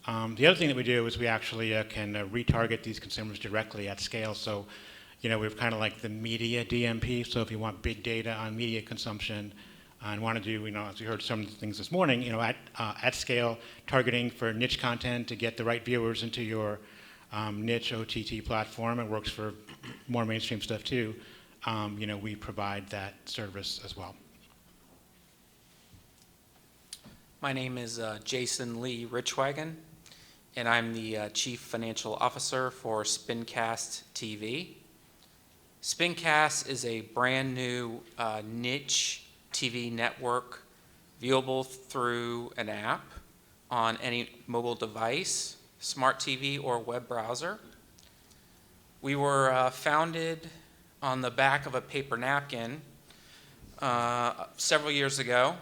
The other thing that we do is we actually can retarget these consumers directly at scale. So, we're kind of like the media DMP. So if you want big data on media consumption and want to do, as you heard some of the things this morning, at scale targeting for niche content to get the right viewers into your niche OTT platform. It works for more mainstream stuff too. We provide that service as well. My name is Jason Lee Richwagon, and I'm the Chief Financial Officer for Spincast TV. Spincast is a brand new niche TV network viewable through an app on any mobile device, smart TV, or web browser. We were founded on the back of a paper napkin several years ago,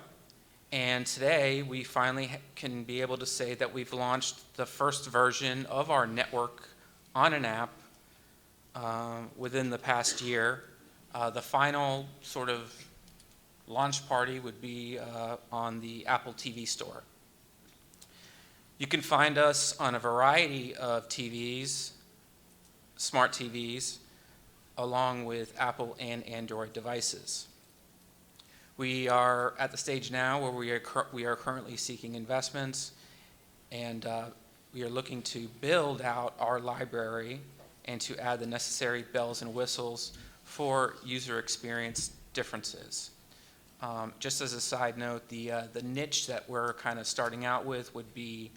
and today we finally can be able to say that we've launched the first version of our network on an app within the past year. The final sort of launch party would be on the Apple TV Store. You can find us on a variety of TVs, smart TVs, along with Apple and Android devices. We are at the stage now where we are currently seeking investments, and we are looking to build out our library and to add the necessary bells and whistles for user experience differences. Just as a side note, the niche that we're kind of starting out with would be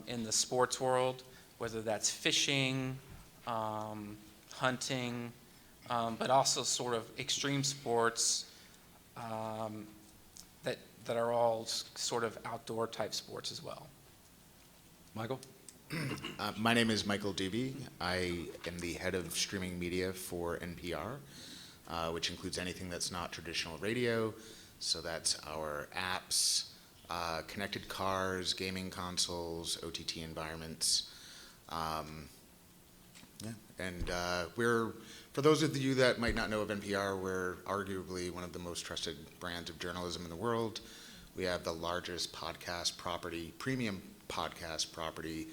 in the sports world, whether that's fishing, hunting, but also sort of extreme sports that are all sort of outdoor type sports as well. Michael? My name is Michael Doobie. I am the head of streaming media for NPR, which includes anything that's not traditional radio. So that's our apps, connected cars, gaming consoles, OTT environments. And for those of you that might not know of NPR, we're arguably one of the most trusted brands of journalism in the world. We have the largest podcast property, premium podcast property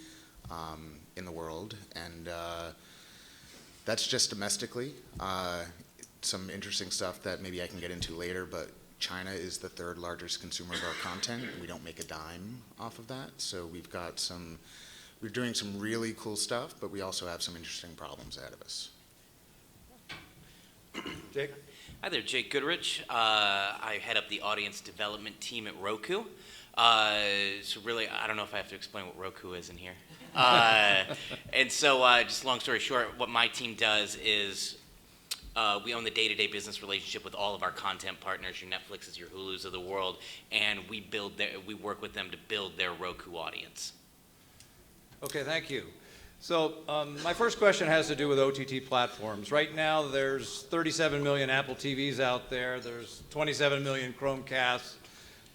in the world, and that's just domestically. Some interesting stuff that maybe I can get into later, but China is the 3rd largest consumer of our content, and we don't make a dime off of that. So we're doing some really cool stuff, but we also have some interesting problems ahead of us. Jake? Hi there, Jake Goodrich. I head up the audience development team at Roku. So really, I don't know if I have to explain what Roku is in here. And so just long story short, what my team does is We own the day-to-day business relationship with all of our content partners, your Netflixes, your Hulus of the world, and we work with them to build their Roku audience. Okay, thank you. So my first question has to do with OTT platforms. Right now, there's 37 million Apple TVs out there. There's 27 million Chromecasts.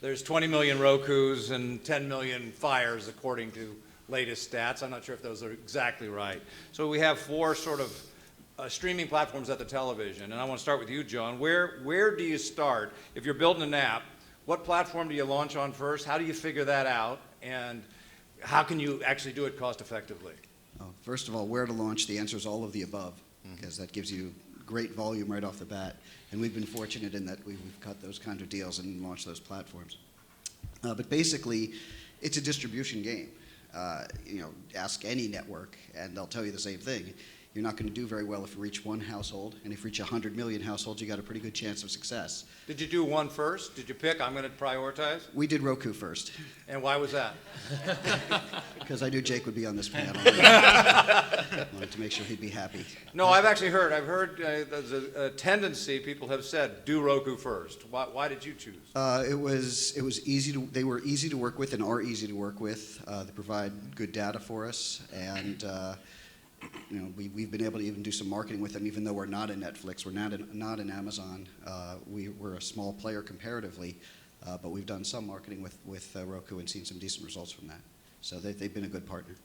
There's 20 million Rokus and 10 million Fires, according to latest stats. I'm not sure if those are exactly right. So we have 4 sort of streaming platforms at the television. And I want to start with you, John. Where do you start? If you're building an app, what platform do you launch on first? How do you figure that out? And how can you actually do it cost effectively? First of all, where to launch, the answer is all of the above, because that gives you great volume right off the bat. And we've been fortunate in that we've cut those kind of deals and launched those platforms. But basically, it's a distribution game. Ask any network, and they'll tell you the same thing. You're not going to do very well if you reach one household, and if you reach 100 million households, you got a pretty good chance of success. Did you do one first? Did you pick, I'm going to prioritize? We did Roku first. And why was that? Because I knew Jake would be on this panel. I wanted to make sure he'd be happy. No, I've heard there's a tendency, people have said, do Roku first. Why did you choose? It was easy they were easy to work with and are easy to work with. They provide good data for us, and we've been able to even do some marketing with them, even though we're not in Netflix, we're not in Amazon. We're a small player comparatively, but we've done some marketing with Roku and seen some decent results from that. So they've been a good partner.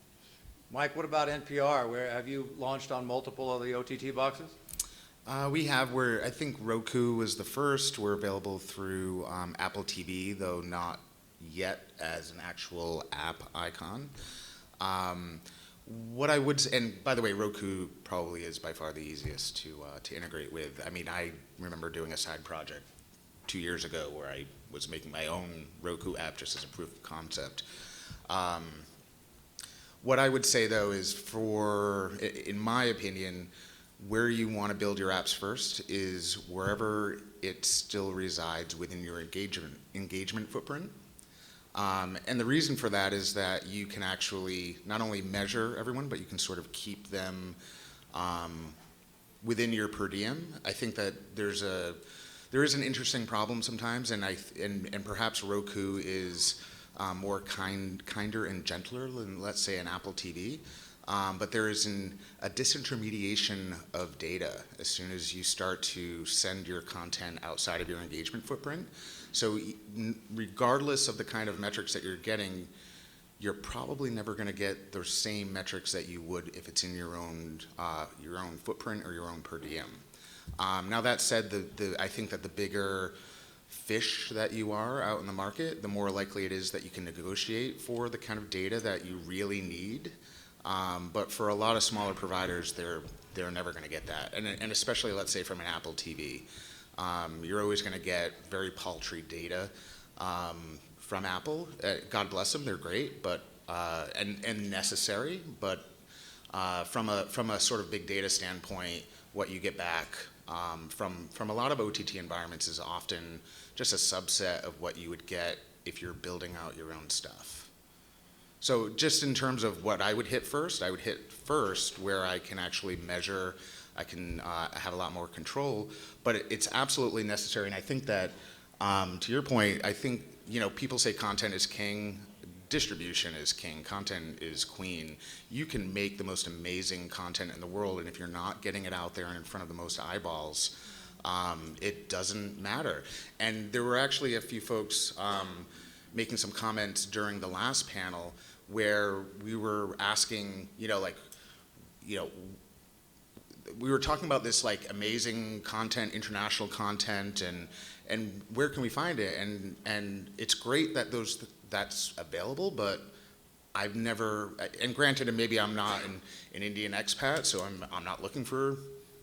Mike, what about NPR? Have you launched on multiple of the OTT boxes? We have. I think Roku was the first. We're available through Apple TV, though not yet as an actual app icon. What I would say, and by the way, Roku probably is by far the easiest to integrate with. I mean, I remember doing a side project 2 years ago where I was making my own Roku app just as a proof of concept. What I would say though is in my opinion, where you want to build your apps first is wherever it still resides within your engagement footprint. And the reason for that is that you can actually not only measure everyone, but you can sort of keep them within your per diem. I think that there is an interesting problem sometimes, and perhaps Roku is more kinder and gentler than, let's say, an Apple TV. But there is a disintermediation of data as soon as you start to send your content outside of your engagement footprint. So regardless of the kind of metrics that you're getting, you're probably never going to get the same metrics that you would if it's in your own footprint or your own per diem. Now that said, I think that the bigger fish that you are out in the market, the more likely it is that you can negotiate for the kind of data that you really need. But for a lot of smaller providers, they're never going to get that, and especially, let's say, from an Apple TV. You're always going to get very paltry data from Apple. God bless them, they're great, but and necessary. But from a sort of big data standpoint, what you get back from a lot of OTT environments is often just a subset of what you would get if you're building out your own stuff. So just in terms of what I would hit first where I can actually measure, I can have a lot more control, but it's absolutely necessary. And I think that, to your point, I think, people say content is king, distribution is king, content is queen. You can make the most amazing content in the world, and if you're not getting it out there and in front of the most eyeballs, it doesn't matter. And there were actually a few folks making some comments during the last panel where we were asking, we were talking about this like amazing content, international content, and where can we find it? And it's great that that's available, but I've never, and granted, and maybe I'm not an Indian expat, so I'm not looking for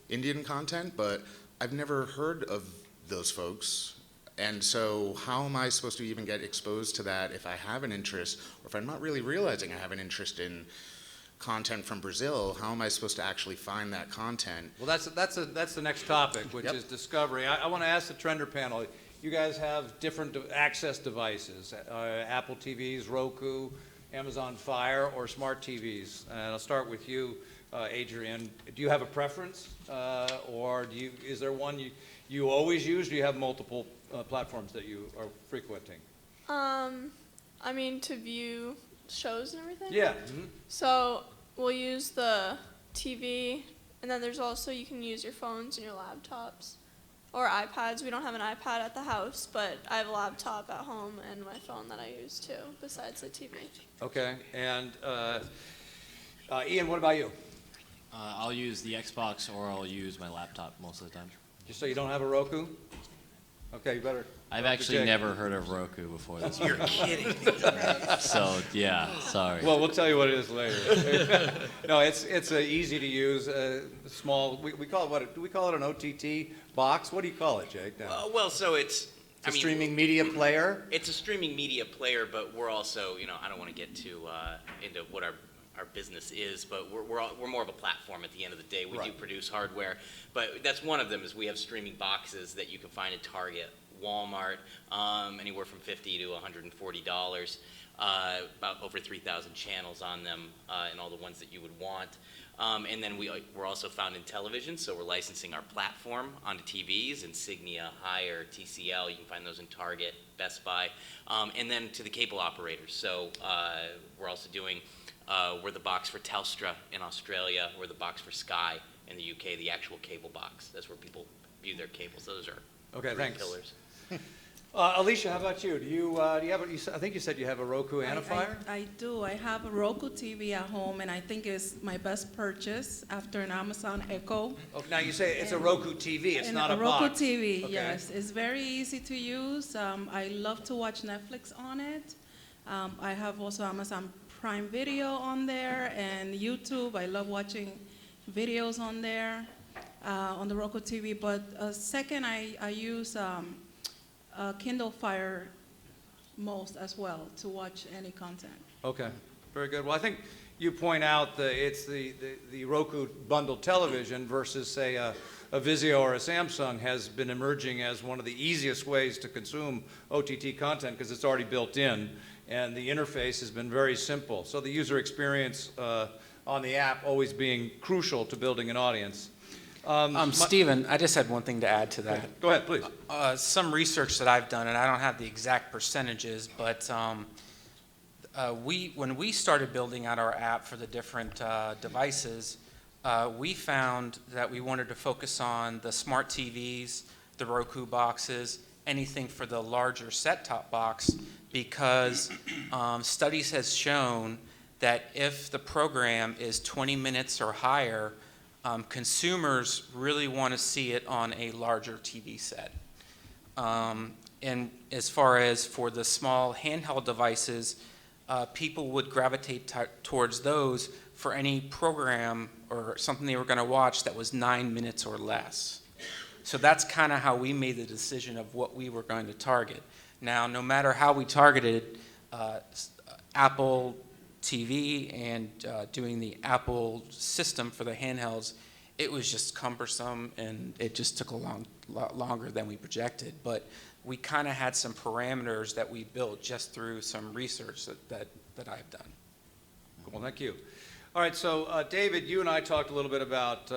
Indian content, but I've never heard of those folks. And so how am I supposed to even get exposed to that if I have an interest, or if I'm not really realizing I have an interest in content from Brazil? How am I supposed to actually find that content? Well, that's the next topic, which is discovery. I want to ask the Trender panel, you guys have different access devices, Apple TVs, Roku, Amazon Fire, or smart TVs. And I'll start with you, Adrian, do you have a preference, or is there one you always use? Do you have multiple platforms that you are frequenting? I mean, to view shows and everything? Yeah. Mm-hmm. So we'll use the TV, and then there's also, you can use your phones and your laptops or iPads. We don't have an iPad at the house, but I have a laptop at home and my phone that I use too, besides the TV. Okay. And Ian, what about you? I'll use the Xbox or I'll use my laptop most of the time. Just so you don't have a Roku? Okay, you better. I've actually never heard of Roku before this. You're kidding. So, yeah, sorry. Well, we'll tell you what it is later. No, it's easy to use, small. We call it what? Do we call it an OTT box? What do you call it, Jake? Now? Well, so it's a streaming media player. It's a streaming media player, but we're also, I don't want to get too into what our business is, but we're more of a platform at the end of the day. We do produce hardware, but that's one of them. Is we have streaming boxes that you can find at Target, Walmart, anywhere from $50 to $140. About over 3,000 channels on them, and all the ones that you would want. And then we're also found in television, so we're licensing our platform onto TVs, Insignia, Haier, TCL. You can find those in Target, Best Buy, and then to the cable operators. So we're also doing. We're the box for Telstra in Australia. We're the box for Sky in the UK, the actual cable box. That's where people view their cables. Those are thanks. pillars. Alicia, how about you? Do you have I think you said you have a Roku and a Fire? I do. I have a Roku TV at home, and I think it's my best purchase after an Amazon Echo. Oh, now you say it's a Roku TV. It's not a Roku box. TV, Okay. yes. It's very easy to use. I love to watch Netflix on it. I have also Amazon Prime Video on there and YouTube. I love watching videos on there, on the Roku TV. But second, I use Kindle Fire most as well to watch any content. Okay, very good. Well, I think you point out it's the Roku bundled television versus, say, a Vizio or a Samsung has been emerging as one of the easiest ways to consume OTT content because it's already built in, and the interface has been very simple. So the user experience on the app always being crucial to building an audience. Stephen, I just had one thing to add to that. Go ahead, please. Some research that I've done, and I don't have the exact percentages, but when we started building out our app for the different devices, we found that we wanted to focus on the smart TVs, the Roku boxes, anything for the larger set-top box, because studies has shown that if the program is 20 minutes or higher, consumers really want to see it on a larger TV set. And as far as for the small handheld devices, people would gravitate towards those for any program or something they were going to watch that was 9 minutes or less. So that's kind of how we made the decision of what we were going to target. Now, no matter how we targeted Apple TV and doing the Apple system for the handhelds, it was just cumbersome and it just took a lot longer than we projected. But we kind of had some parameters that we built just through some research that I've done. Well, thank you. All right, so David, you and I talked a little bit about,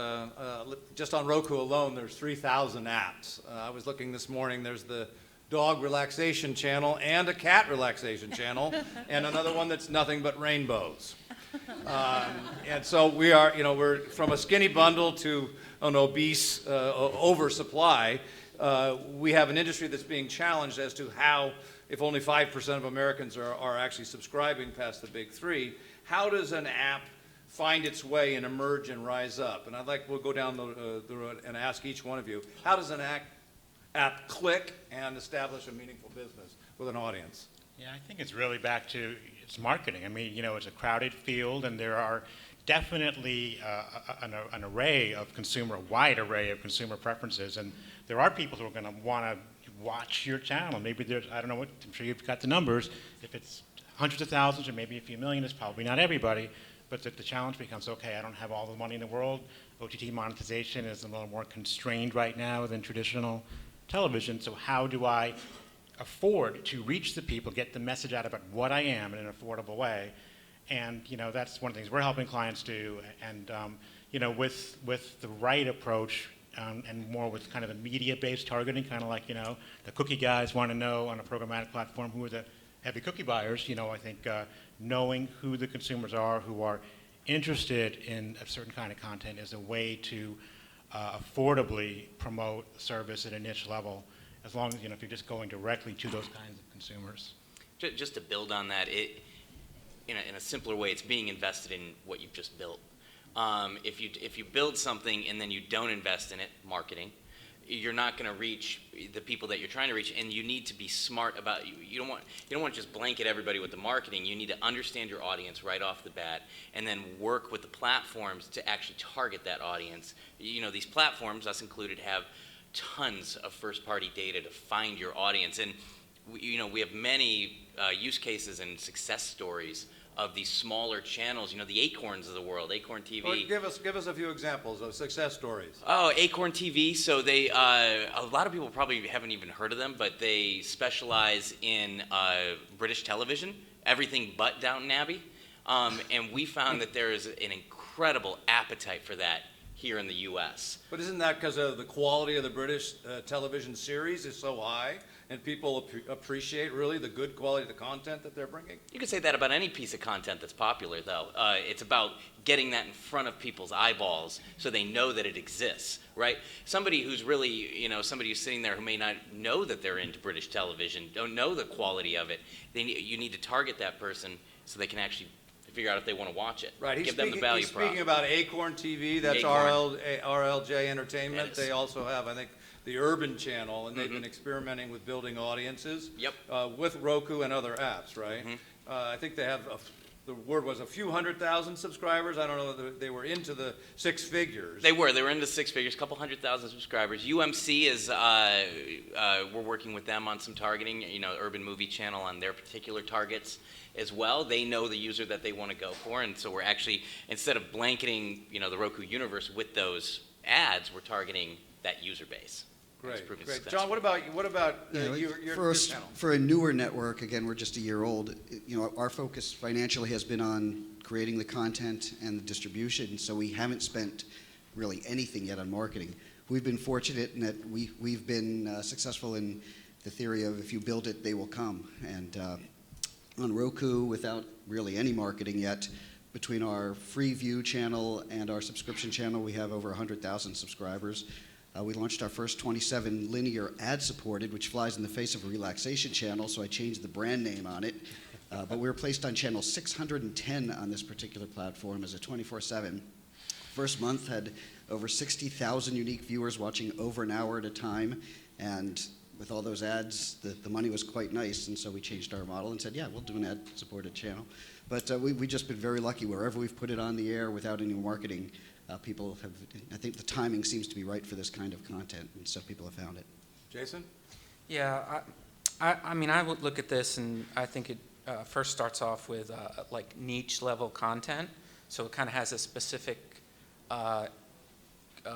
just on Roku alone, there's 3,000 apps. I was looking this morning, there's the dog relaxation channel and a cat relaxation channel, and another one that's nothing but rainbows. And so we are, we're from a skinny bundle to an obese oversupply. We have an industry that's being challenged as to how, if only 5% of Americans are actually subscribing past the big three, how does an app find its way and emerge and rise up? And we'll go down the road and ask each one of you, how does an app click and establish a meaningful business with an audience? Yeah, I think it's really back to its marketing. I mean, it's a crowded field, and there are definitely a wide array of consumer preferences, and there are people who are going to want to watch your channel. Maybe there's, I don't know what, I'm sure you've got the numbers. If it's hundreds of thousands or maybe a few million, it's probably not everybody, but the challenge becomes, okay, I don't have all the money in the world. OTT monetization is a little more constrained right now than traditional television, so how do I afford to reach the people, get the message out about what I am in an affordable way? And that's one of the things we're helping clients do. And with the right approach and more with kind of the media-based targeting, kind of like the cookie guys want to know on a programmatic platform who are the heavy cookie buyers. I think knowing who the consumers are who are interested in a certain kind of content is a way to affordably promote the service at a niche level, as long as if you're just going directly to those kinds of consumers. Just to build on that, in a simpler way, it's being invested in what you've just built. If you build something and then you don't invest in it, marketing, you're not going to reach the people that you're trying to reach, and you need to be smart about you don't want to just blanket everybody with the marketing. You need to understand your audience right off the bat, and then work with the platforms to actually target that audience. These platforms, us included, have tons of first-party data to find your audience, and we have many use cases and success stories of these smaller channels, the Acorns of the world, Acorn TV. Well, give us a few examples of success stories. Oh, Acorn TV. So they, a lot of people probably haven't even heard of them, but they specialize in British television, everything but Downton Abbey. And we found that there is an incredible appetite for that here in the U.S. But isn't that because of the quality of the British television series is so high, and people appreciate really the good quality of the content that they're bringing? You could say that about any piece of content that's popular, though. It's about getting that in front of people's eyeballs so they know that it exists, right? Somebody who's really, somebody who's sitting there who may not know that they're into British television, don't know the quality of it, you need to target that person so they can actually figure out if they want to watch it. Right. Give them the value prop. Speaking about Acorn TV, that's Acorn. RLJ Entertainment. They also have, I think, the Urban Channel, and they've been experimenting with building audiences with Roku and other apps, right? I think they have, the word was a few 100,000 subscribers. I don't know whether they were into the six figures. They were into six figures, a couple 100,000 subscribers. UMC is, we're working with them on some targeting, Urban Movie Channel on their particular targets as well. They know the user that they want to go for, and so we're actually, instead of blanketing, the Roku universe with those ads, we're targeting that user base. Great. John, what about your channel? For a newer network, again, we're just a year old. Our focus financially has been on creating the content and the distribution, so we haven't spent really anything yet on marketing. We've been fortunate in that we've been successful in the theory of if you build it, they will come. And on Roku, without really any marketing yet, between our free view channel and our subscription channel, we have over 100,000 subscribers. We launched our first 27 linear ad-supported, which flies in the face of a relaxation channel, so I changed the brand name on it. But we were placed on channel 610 on this particular platform as a 24/7. First month had over 60,000 unique viewers watching over an hour at a time, and with all those ads, the money was quite nice, and so we changed our model and said, yeah, we'll do an ad-supported channel. But we've just been very lucky. Wherever we've put it on the air without any marketing, people have, I think the timing seems to be right for this kind of content, and so people have found it. Jason? Yeah, I mean, I would look at this, and I think it first starts off with like niche level content. So it kind of has a specific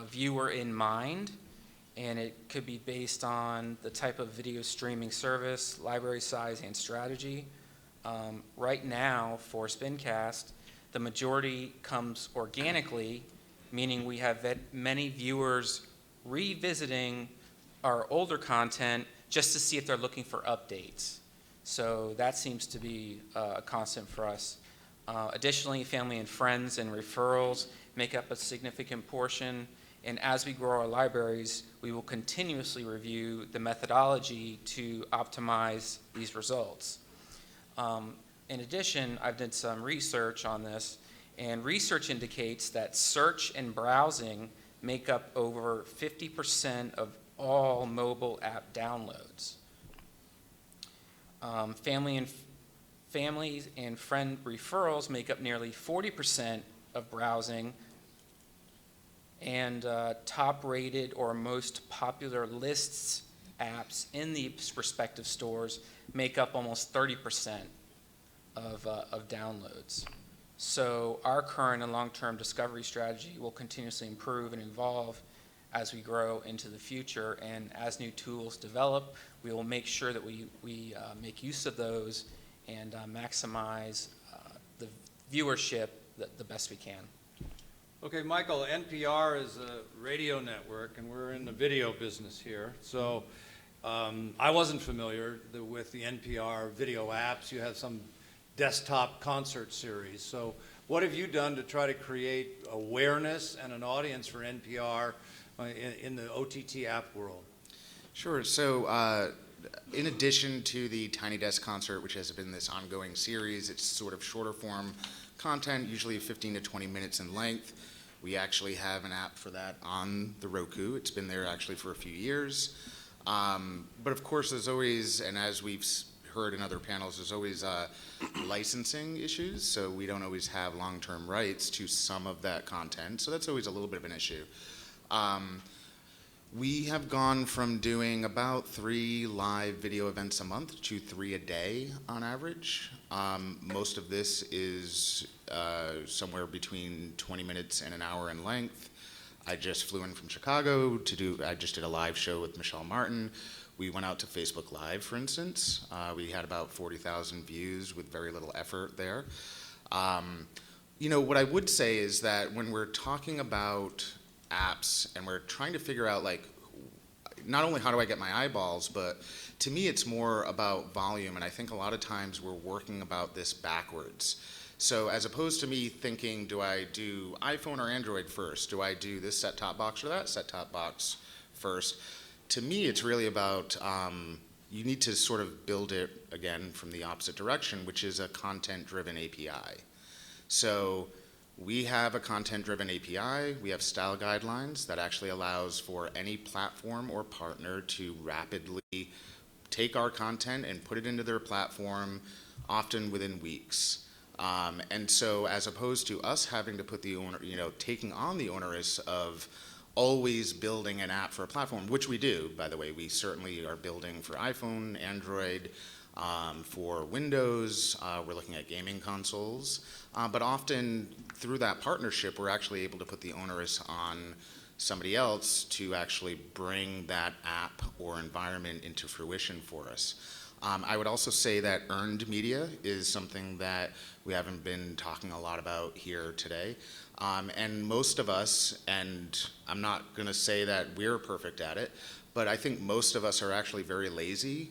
viewer in mind, and it could be based on the type of video streaming service, library size, and strategy. Right now, for Spincast, the majority comes organically, meaning we have many viewers revisiting our older content just to see if they're looking for updates. So that seems to be a constant for us. Additionally, family and friends and referrals make up a significant portion. And as we grow our libraries, we will continuously review the methodology to optimize these results. In addition, I've done some research on this, and research indicates that search and browsing make up over 50% of all mobile app downloads. Families and friend referrals make up nearly 40% of browsing, and top-rated or most popular lists apps in the respective stores make up almost 30% of downloads. So our current and long-term discovery strategy will continuously improve and evolve as we grow into the future, and as new tools develop, we will make sure that we make use of those and maximize viewership the best we can. Okay, Michael, NPR is a radio network, and we're in the video business here. So I wasn't familiar with the NPR video apps. You have some desktop concert series. So what have you done to try to create awareness and an audience for NPR in the OTT app world? Sure. So in addition to the Tiny Desk concert, which has been this ongoing series, it's sort of shorter form content, usually 15 to 20 minutes in length. We actually have an app for that on the Roku. It's been there actually for a few years. But of course, there's always, and as we've heard in other panels, there's always licensing issues. So we don't always have long-term rights to some of that content. So that's always a little bit of an issue. We have gone from doing about 3 live video events a month to 3 a day on average. Most of this is somewhere between 20 minutes and an hour in length. I just flew in from Chicago I just did a live show with Michelle Martin. We went out to Facebook Live, for instance. We had about 40,000 views with very little effort there. What I would say is that when we're talking about apps and we're trying to figure out, like, not only how do I get my eyeballs, but to me it's more about volume, and I think a lot of times we're working about this backwards. So as opposed to me thinking, do I do iPhone or Android first? Do I do this set-top box or that set-top box first? To me, it's really about you need to sort of build it, again, from the opposite direction, which is a content-driven API. So we have a content-driven API. We have style guidelines that actually allows for any platform or partner to rapidly take our content and put it into their platform, often within weeks. And so as opposed to us having to put the taking on the onerous of always building an app for a platform, which we do, by the way. We certainly are building for iPhone, Android, for Windows. We're looking at gaming consoles. But often through that partnership, we're actually able to put the onerous on somebody else to actually bring that app or environment into fruition for us. I would also say that earned media is something that we haven't been talking a lot about here today. And most of us, and I'm not going to say that we're perfect at it, but I think most of us are actually very lazy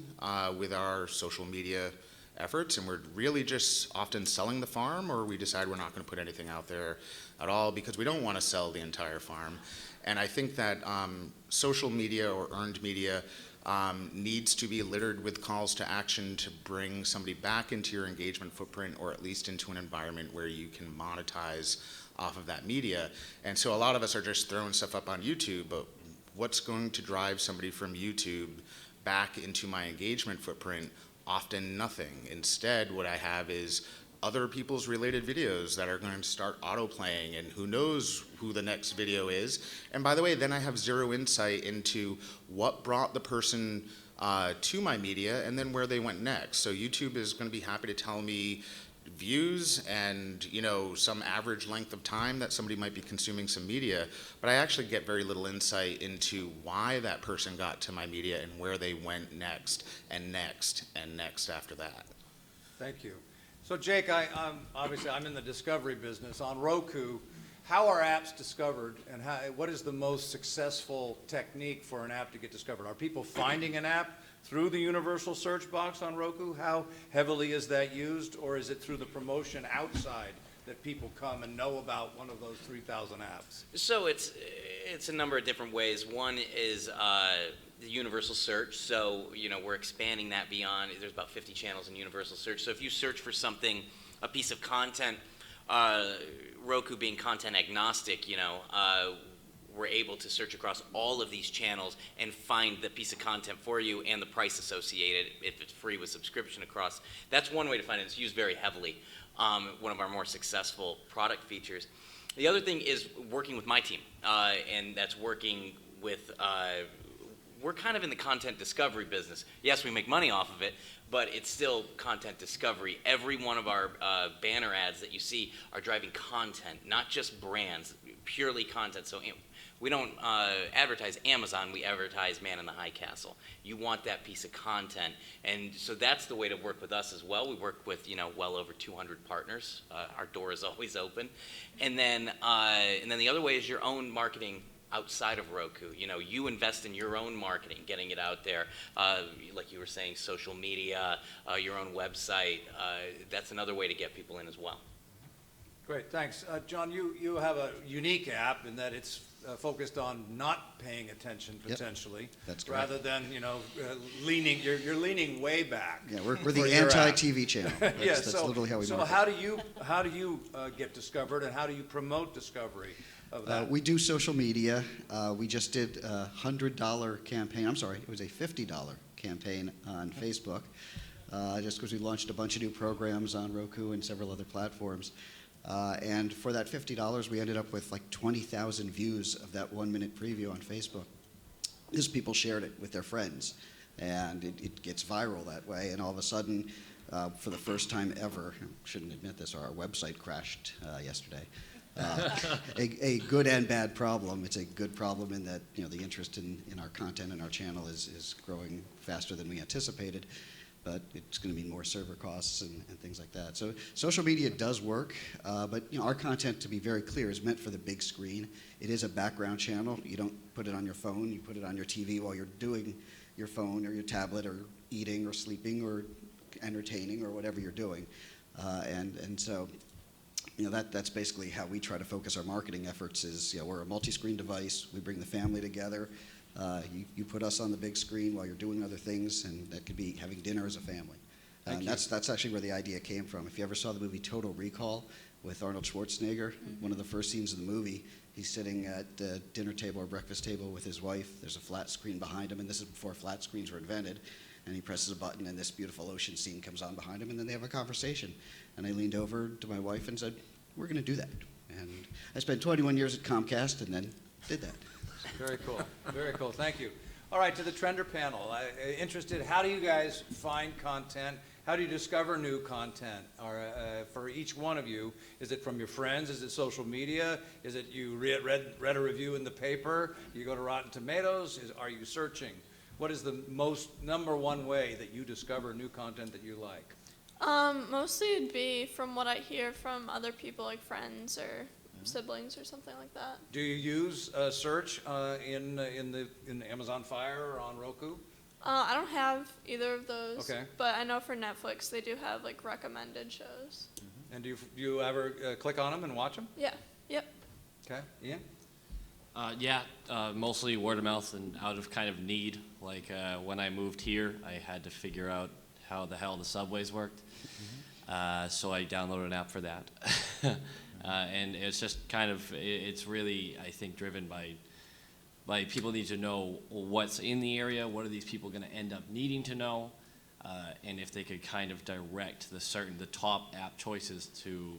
with our social media efforts, and we're really just often selling the farm, or we decide we're not going to put anything out there at all because we don't want to sell the entire farm. And I think that social media or earned media needs to be littered with calls to action to bring somebody back into your engagement footprint, or at least into an environment where you can monetize off of that media. And so a lot of us are just throwing stuff up on YouTube, but what's going to drive somebody from YouTube back into my engagement footprint? Often nothing. Instead, what I have is other people's related videos that are going to start autoplaying, and who knows who the next video is. And by the way, then I have zero insight into what brought the person to my media and then where they went next. So YouTube is going to be happy to tell me views and some average length of time that somebody might be consuming some media, but I actually get very little insight into why that person got to my media and where they went next and next and next after that. Thank you. So Jake, obviously I'm in the discovery business. On Roku, how are apps discovered, and what is the most successful technique for an app to get discovered? Are people finding an app through the universal search box on Roku? How heavily is that used, or is it through the promotion outside that people come and know about one of those 3,000 apps? So it's a number of different ways. One is the universal search. So we're expanding that beyond. There's about 50 channels in universal search. So if you search for something, a piece of content, Roku being content agnostic, we're able to search across all of these channels and find the piece of content for you and the price associated if it's free with subscription across. That's one way to find it. It's used very heavily. One of our more successful product features. The other thing is working with my team, and that's working with we're kind of in the content discovery business. Yes, we make money off of it, but it's still content discovery. Every one of our banner ads that you see are driving content, not just brands, purely content. So we don't advertise Amazon, we advertise Man in the High Castle. You want that piece of content, and so that's the way to work with us as well. We work with, well over 200 partners. Our door is always open. And then the other way is your own marketing outside of Roku. You invest in your own marketing, getting it out there. Like you were saying, social media, your own website. That's another way to get people in as well. Great, thanks. John, you have a unique app in that it's focused on not paying attention potentially, that's correct. rather than leaning. You're leaning way back. Yeah, we're for the your app. anti-TV channel. That's literally how we So market. how do you get discovered, and how do you promote discovery of that? We do social media. We just did a $100 campaign. I'm sorry, it was a $50 campaign on Facebook, just because we launched a bunch of new programs on Roku and several other platforms. And for that $50, we ended up with like 20,000 views of that 1-minute preview on Facebook. Because people shared it with their friends, and it gets viral that way. And all of a sudden, for the first time ever, I shouldn't admit this, our website crashed yesterday. A good and bad problem. It's a good problem in that the interest in our content and our channel is growing faster than we anticipated. But it's going to mean more server costs and things like that. So social media does work, but our content, to be very clear, is meant for the big screen. It is a background channel. You don't put it on your phone. You put it on your TV while you're doing your phone or your tablet or eating or sleeping or entertaining or whatever you're doing. And so that's basically how we try to focus our marketing efforts is, we're a multi-screen device. We bring the family together. You put us on the big screen while you're doing other things, and that could be having dinner as a family. And that's actually where the idea came from. If you ever saw the movie Total Recall with Arnold Schwarzenegger, one of the first scenes of the movie, he's sitting at the dinner table or breakfast table with his wife. There's a flat screen behind him, and this is before flat screens were invented. And he presses a button, and this beautiful ocean scene comes on behind him, and then they have a conversation. And I leaned over to my wife and said, "We're going to do that." And I spent 21 years at Comcast and then did that. Very cool. Very cool. Thank you. All right, to the Trender panel. Interested, how do you guys find content? How do you discover new content? Or, for each one of you, is it from your friends? Is it social media? Is it you read a review in the paper? You go to Rotten Tomatoes? Are you searching? What is the number one way that you discover new content that you like? Mostly it'd be from what I hear from other people, like friends or siblings or something like that. Do you use search in Amazon Fire or on Roku? I don't have either of those. Okay. But I know for Netflix they do have like recommended shows. And do you ever click on them and watch them? Yeah. Yep. Okay. Ian? Yeah, mostly word of mouth and out of kind of need. Like when I moved here, I had to figure out how the hell the subways worked. So I downloaded an app for that. And it's just kind of, it's really, I think, driven by people need to know what's in the area, what are these people going to end up needing to know, and if they could kind of direct the top app choices to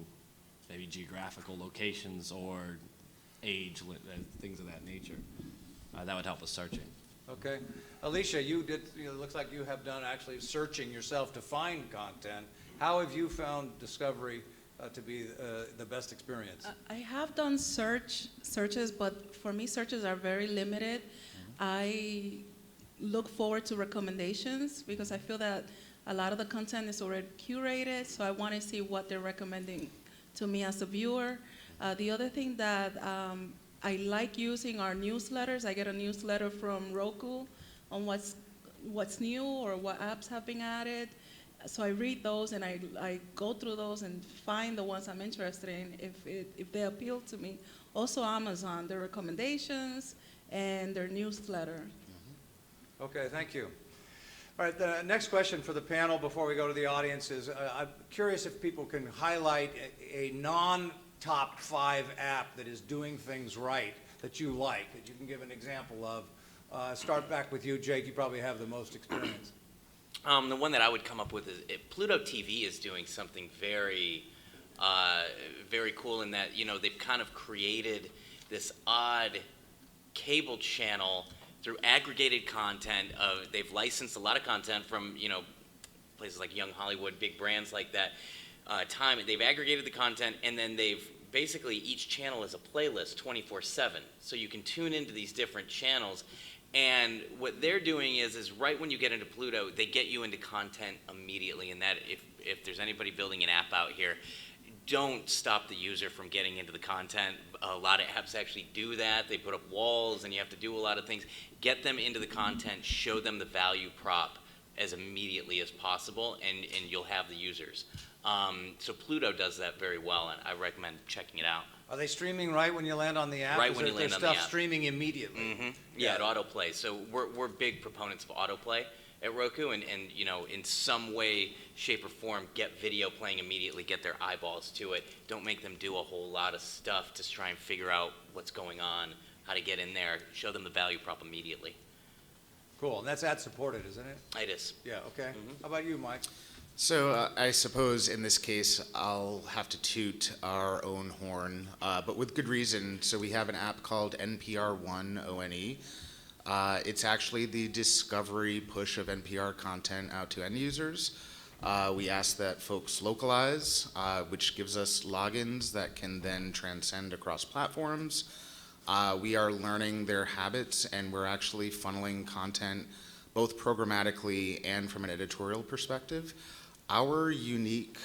maybe geographical locations or age, things of that nature. That would help with searching. Okay. Alicia, it looks like you have done actually searching yourself to find content. How have you found discovery to be the best experience? I have done searches, but for me, searches are very limited. I look forward to recommendations because I feel that a lot of the content is already curated, so I want to see what they're recommending to me as a viewer. The other thing that I like using are newsletters. I get a newsletter from Roku on what's new or what apps have been added. So I read those and I go through those and find the ones I'm interested in if they appeal to me. Also Amazon, their recommendations and their newsletter. Okay, thank you. All right, the next question for the panel before we go to the audience is, I'm curious if people can highlight a non-top 5 app that is doing things right that you like, that you can give an example of. Start back with you, Jake. You probably have the most experience. The one that I would come up with is Pluto TV is doing something very, very cool in that, they've kind of created this odd cable channel through aggregated content. They've licensed a lot of content from, places like Young Hollywood, big brands like that. They've aggregated the content, and then they've basically, each channel is a playlist 24/7. So you can tune into these different channels. And what they're doing is right when you get into Pluto, they get you into content immediately. And that, if there's anybody building an app out here, don't stop the user from getting into the content. A lot of apps actually do that. They put up walls, and you have to do a lot of things. Get them into the content, show them the value prop as immediately as possible, and you'll have the users. So Pluto does that very well, and I recommend checking it out. Are they streaming right when you land on the app? Right when you land on the There's app. stuff streaming immediately. Mm-hmm. Yeah, it autoplays. So we're big proponents of autoplay at Roku, and in some way, shape, or form, get video playing immediately, get their eyeballs to it. Don't make them do a whole lot of stuff to try and figure out what's going on, how to get in there. Show them the value prop immediately. Cool, and that's ad supported, isn't it? It is. Yeah, okay. How about you, Mike? So I suppose in this case, I'll have to toot our own horn, but with good reason. So we have an app called NPR One ONE. It's actually the discovery push of NPR content out to end users. We ask that folks localize, which gives us logins that can then transcend across platforms. We are learning their habits, and we're actually funneling content both programmatically and from an editorial perspective. Our unique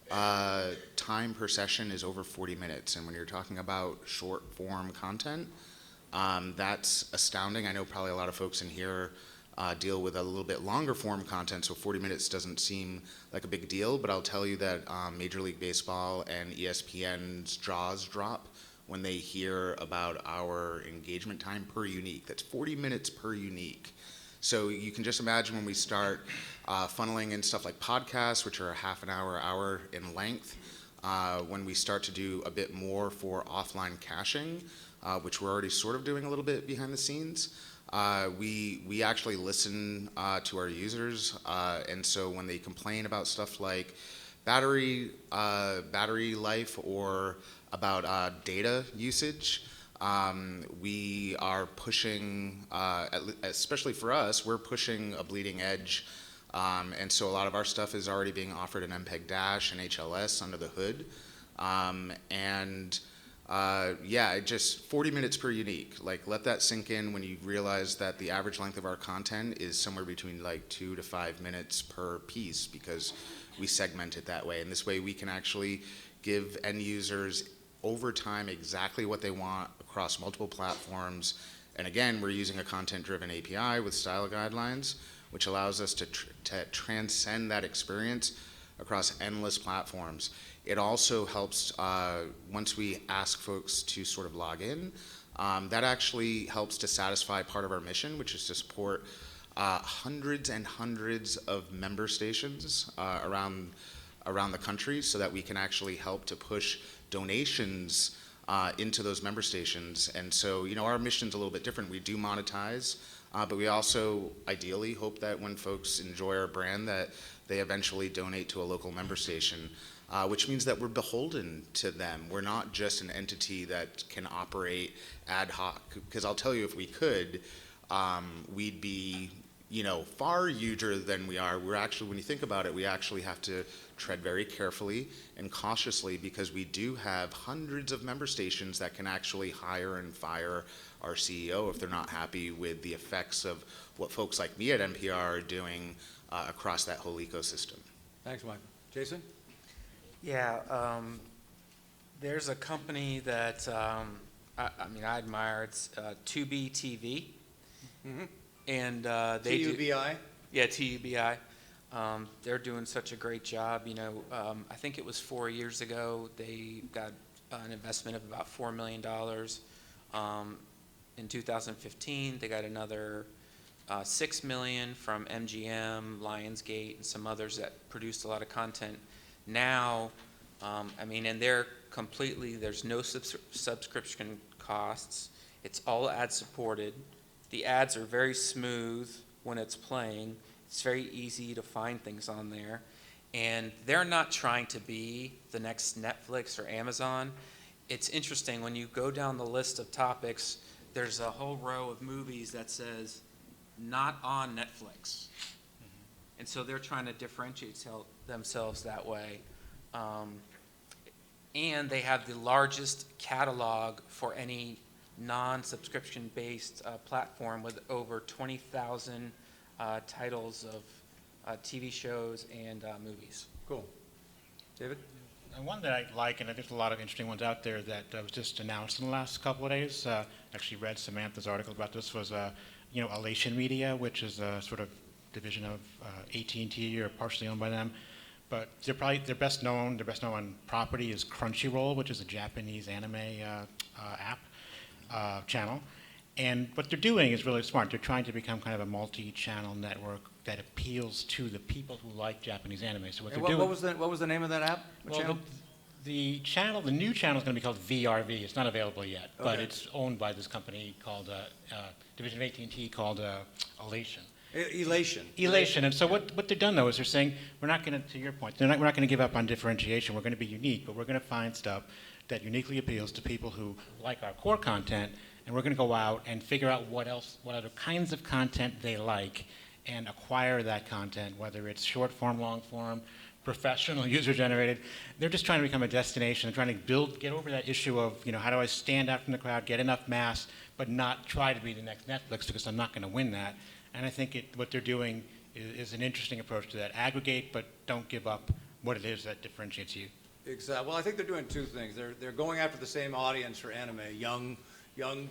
time per session is over 40 minutes, and when you're talking about short form content, that's astounding. I know probably a lot of folks in here deal with a little bit longer form content, so 40 minutes doesn't seem like a big deal, but I'll tell you that Major League Baseball and ESPN's jaws drop when they hear about our engagement time per unique. That's 40 minutes per unique. So you can just imagine when we start funneling in stuff like podcasts, which are a half an hour in length, when we start to do a bit more for offline caching, which we're already sort of doing a little bit behind the scenes, we actually listen to our users, and so when they complain about stuff like battery life or about data usage, we are pushing, especially for us, we're pushing a bleeding edge, and so a lot of our stuff is already being offered in MPEG Dash and HLS under the hood, yeah, just 40 minutes per unique. Like, let that sink in when you realize that the average length of our content is somewhere between like 2 to 5 minutes per piece, because we segment it that way, and this way we can actually give end users over time exactly what they want across multiple platforms. And again, we're using a content-driven API with style guidelines, which allows us to transcend that experience across endless platforms. It also helps, once we ask folks to sort of log in, that actually helps to satisfy part of our mission, which is to support hundreds and hundreds of member stations around the country, so that we can actually help to push donations into those member stations. And so, our mission's a little bit different. We do monetize, but we also ideally hope that when folks enjoy our brand, that they eventually donate to a local member station, which means that we're beholden to them. We're not just an entity that can operate ad hoc, because I'll tell you, if we could, we'd be far huger than we are. We're actually, when you think about it, we actually have to tread very carefully and cautiously, because we do have hundreds of member stations that can actually hire and fire our CEO if they're not happy with the effects of what folks like me at NPR are doing across that whole ecosystem. Thanks, Mike. Jason? Yeah, there's a company that I admire. It's Tubi TV, and they TUBI? Yeah, TUBI. They're doing such a great job. I think it was 4 years ago they got an investment of about $4 million. In 2015, they got another $6 million from MGM, Lionsgate, and some others that produced a lot of content. Now, and they're completely, there's no subscription costs. It's all ad supported. The ads are very smooth when it's playing. It's very easy to find things on there. And they're not trying to be the next Netflix or Amazon. It's interesting, when you go down the list of topics, there's a whole row of movies that says not on Netflix. And so they're trying to differentiate themselves that way. And they have the largest catalog for any non-subscription based platform with over 20,000 titles of TV shows and movies. Cool. David? And one that I like, and I think there's a lot of interesting ones out there that was just announced in the last couple of days. Actually read Samantha's article about this. Was Elation Media, which is a sort of division of AT&T or partially owned by them. But their best known property is Crunchyroll, which is a Japanese anime app channel. And what they're doing is really smart. They're trying to become kind of a multi-channel network that appeals to the people who like Japanese anime. So What was the name of that app? The new channel is going to be called VRV. It's not available yet, but it's owned by this company called division of AT&T called Elation. Elation. And so what they've done though is they're saying we're not going to your point, we're not going to give up on differentiation. We're going to be unique, but we're going to find stuff that uniquely appeals to people who like our core content, and we're going to go out and figure out what other kinds of content they like, and acquire that content, whether it's short form, long form, professional, user generated. They're just trying to become a destination. They're trying to get over that issue of, how do I stand out from the crowd, get enough mass, but not try to be the next Netflix because I'm not going to win that. And I think what they're doing is an interesting approach to that. Aggregate, but don't give up what it is that differentiates you. Exactly. Well, I think they're doing two things. They're going after the same audience for anime, young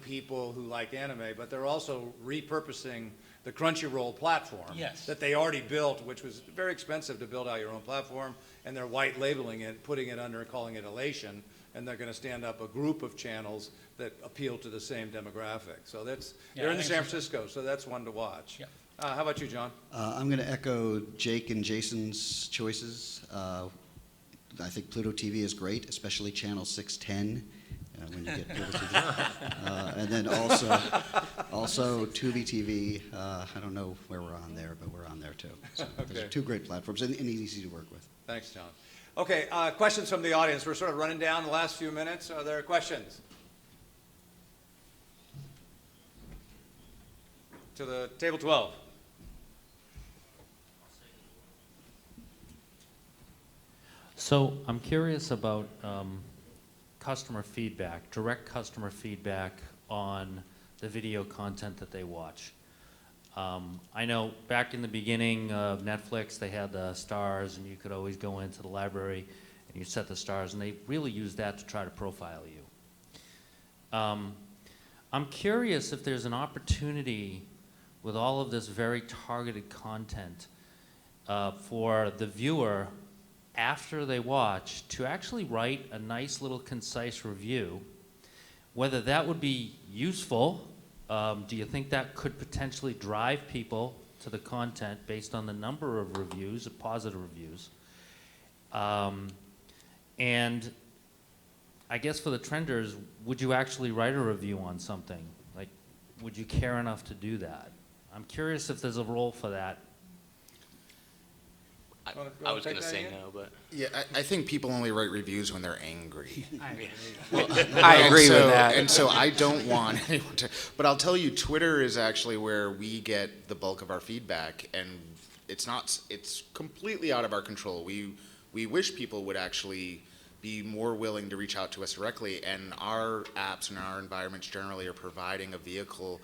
people who like anime, but they're also repurposing the Crunchyroll platform that they already built, which was very expensive to build out your own platform, and they're white labeling it, putting it under, calling it Elation, and they're going to stand up a group of channels that appeal to the same demographic. So they're in San Francisco, so that's one to watch. Yeah. How about you, John? I'm going to echo Jake and Jason's choices. I think Pluto TV is great, especially channel 610. When you get Pluto TV. And then also Tubi TV. I don't know where we're on there, but we're on there too. So those are two great platforms and easy to work with. Thanks, John. Okay, questions from the audience. We're sort of running down the last few minutes. Are there questions? To the table 12. So I'm curious about customer feedback, direct customer feedback on the video content that they watch. I know back in the beginning of Netflix, they had the stars, and you could always go into the library and you set the stars, and they really used that to try to profile you. I'm curious if there's an opportunity with all of this very targeted content for the viewer after they watch to actually write a nice little concise review. Whether that would be useful, do you think that could potentially drive people to the content based on the number of reviews, positive reviews? And I guess for the trenders, would you actually write a review on something? Like, would you care enough to do that? I'm curious if there's a role for that. I was going to say no, but... Yeah, I think people only write reviews when they're angry. I agree with that. And so I don't want anyone to... But I'll tell you, Twitter is actually where we get the bulk of our feedback, and it's completely out of our control. We wish people would actually be more willing to reach out to us directly, and our apps and our environments generally are providing a vehicle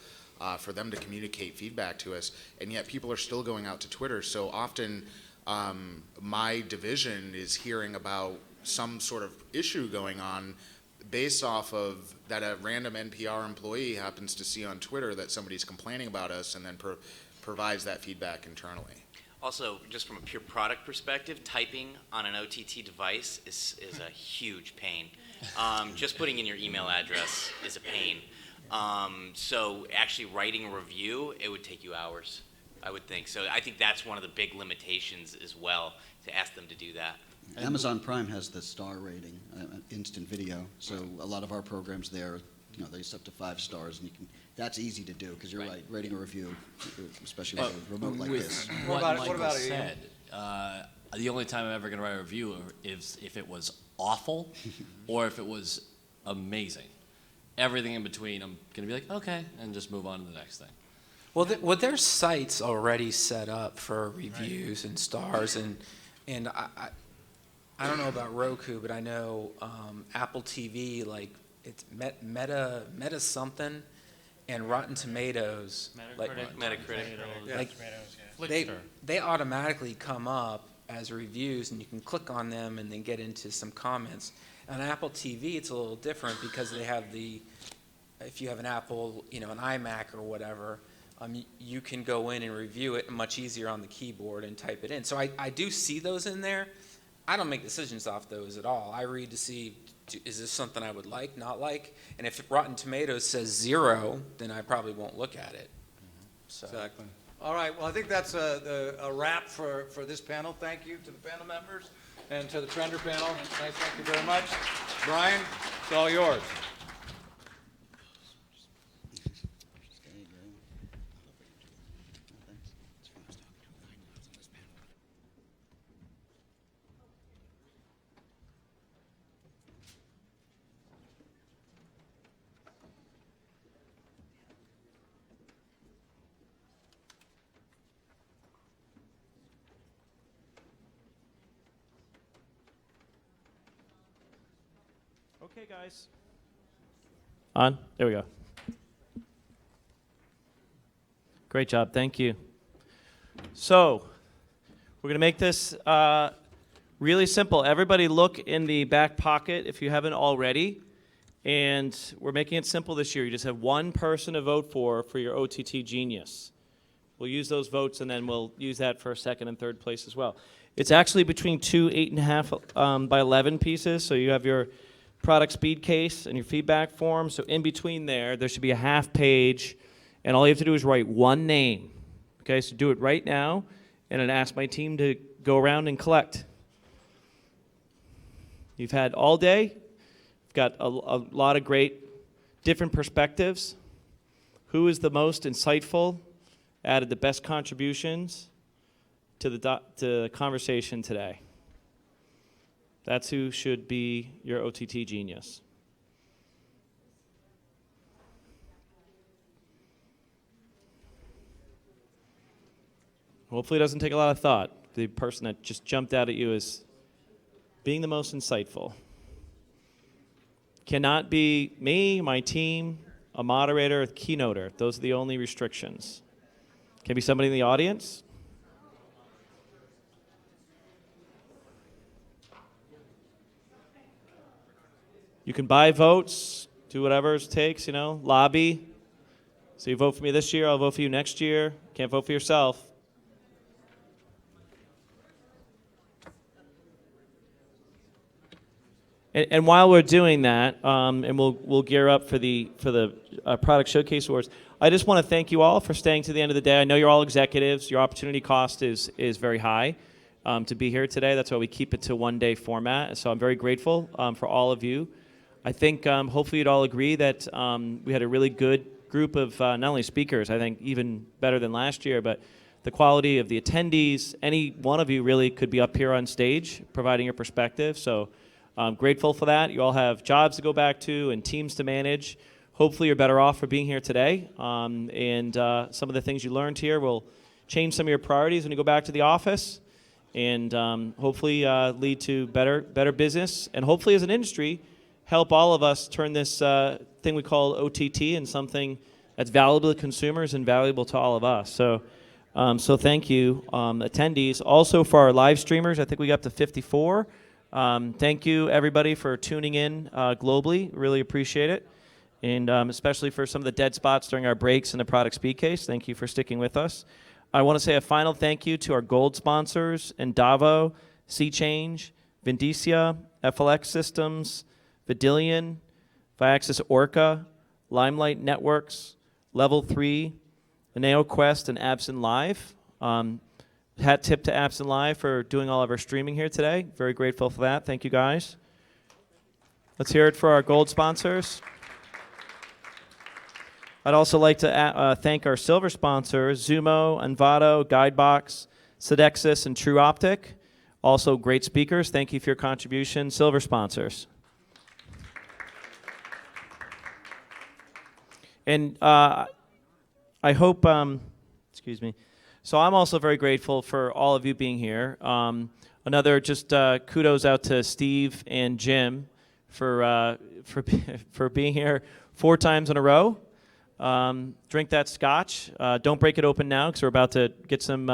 for them to communicate feedback to us, and yet people are still going out to Twitter. So often... my division is hearing about some sort of issue going on based off of that a random NPR employee happens to see on Twitter that somebody's complaining about us and then provides that feedback internally. Also, just from a pure product perspective, typing on an OTT device is a huge pain. Just putting in your email address is a pain. So actually writing a review, it would take you hours. I would think so. I think that's one of the big limitations as well, to ask them to do that. Amazon Prime has the star rating, instant video. So a lot of our programs there, they set up to 5 stars, and that's easy to do because you're right. Writing a review, especially with a remote like this. What Michael said, the only time I'm ever going to write a review is if it was awful or if it was amazing. everything in between, I'm going to be like, okay, and just move on to the next thing. Well, there's sites already set up for reviews and stars, and I don't know about Roku, but I know Apple TV, like it's Meta something, and Rotten Tomatoes, they automatically come up as reviews, and you can click on them and then get into some comments. On Apple TV, it's a little different because they have if you have an Apple, an iMac or whatever, you can go in and review it much easier on the keyboard and type it in. So I do see those in there. I don't make decisions off those at all. I read to see, is this something I would like, not like? And if Rotten Tomatoes says 0, then I probably won't look at it. So. Exactly. All right, well, I think that's a wrap for this panel. Thank you to the panel members and to the Trender panel. Thank you very much. Brian, it's all yours. Okay, guys. On? There we go. Great job. Thank you. So, we're going to make this really simple. Everybody look in the back pocket if you haven't already. And we're making it simple this year. You just have one person to vote for your OTT Genius. We'll use those votes, and then we'll use that for second and third place as well. It's actually between two 8.5 by 11 pieces. So you have your product speed case and your feedback form. So in between there should be a half page, and all you have to do is write one name. Okay, so do it right now, and then ask my team to go around and collect. You've had all day. You've got a lot of great different perspectives. Who is the most insightful, added the best contributions to the conversation today? That's who should be your OTT Genius. Hopefully it doesn't take a lot of thought. The person that just jumped out at you is being the most insightful. Cannot be me, my team, a moderator, a keynoter. Those are the only restrictions. Can be somebody in the audience. You can buy votes, do whatever it takes, lobby. So you vote for me this year, I'll vote for you next year. Can't vote for yourself. And while we're doing that, and we'll gear up for the Product Showcase Awards, I just want to thank you all for staying to the end of the day. I know you're all executives. Your opportunity cost is very high to be here today. That's why we keep it to one-day format. So I'm very grateful for all of you. I think hopefully you'd all agree that we had a really good group of not only speakers, I think even better than last year, but the quality of the attendees. Any one of you really could be up here on stage providing your perspective. So I'm grateful for that. You all have jobs to go back to and teams to manage. Hopefully you're better off for being here today. And some of the things you learned here will change some of your priorities when you go back to the office, and hopefully lead to better business, and hopefully as an industry help all of us turn this thing we call OTT into something that's valuable to consumers and valuable to all of us. So thank you, attendees. Also for our live streamers, I think we got up to 54. Thank you, everybody, for tuning in globally. Really appreciate it. And especially for some of the dead spots during our breaks in the product speed case. Thank you for sticking with us. I want to say a final thank you to our gold sponsors, Endavo, SeaChange, Vindicia, FLX Systems, Vidillion, Viaxis Orca, Limelight Networks, Level 3, AneoQuest, and Absent Live. Hat tip to Absent Live for doing all of our streaming here today. Very grateful for that. Thank you, guys. Let's hear it for our gold sponsors. I'd also like to thank our silver sponsors, Zumo, Envato, Guidebox, Sodexis, and True Optic. Also great speakers. Thank you for your contribution. Silver sponsors. And I hope, excuse me. So I'm also very grateful for all of you being here. Another just kudos out to Steve and Jim for for being here 4 times in a row. Drink that scotch. Don't break it open now because we're about to get some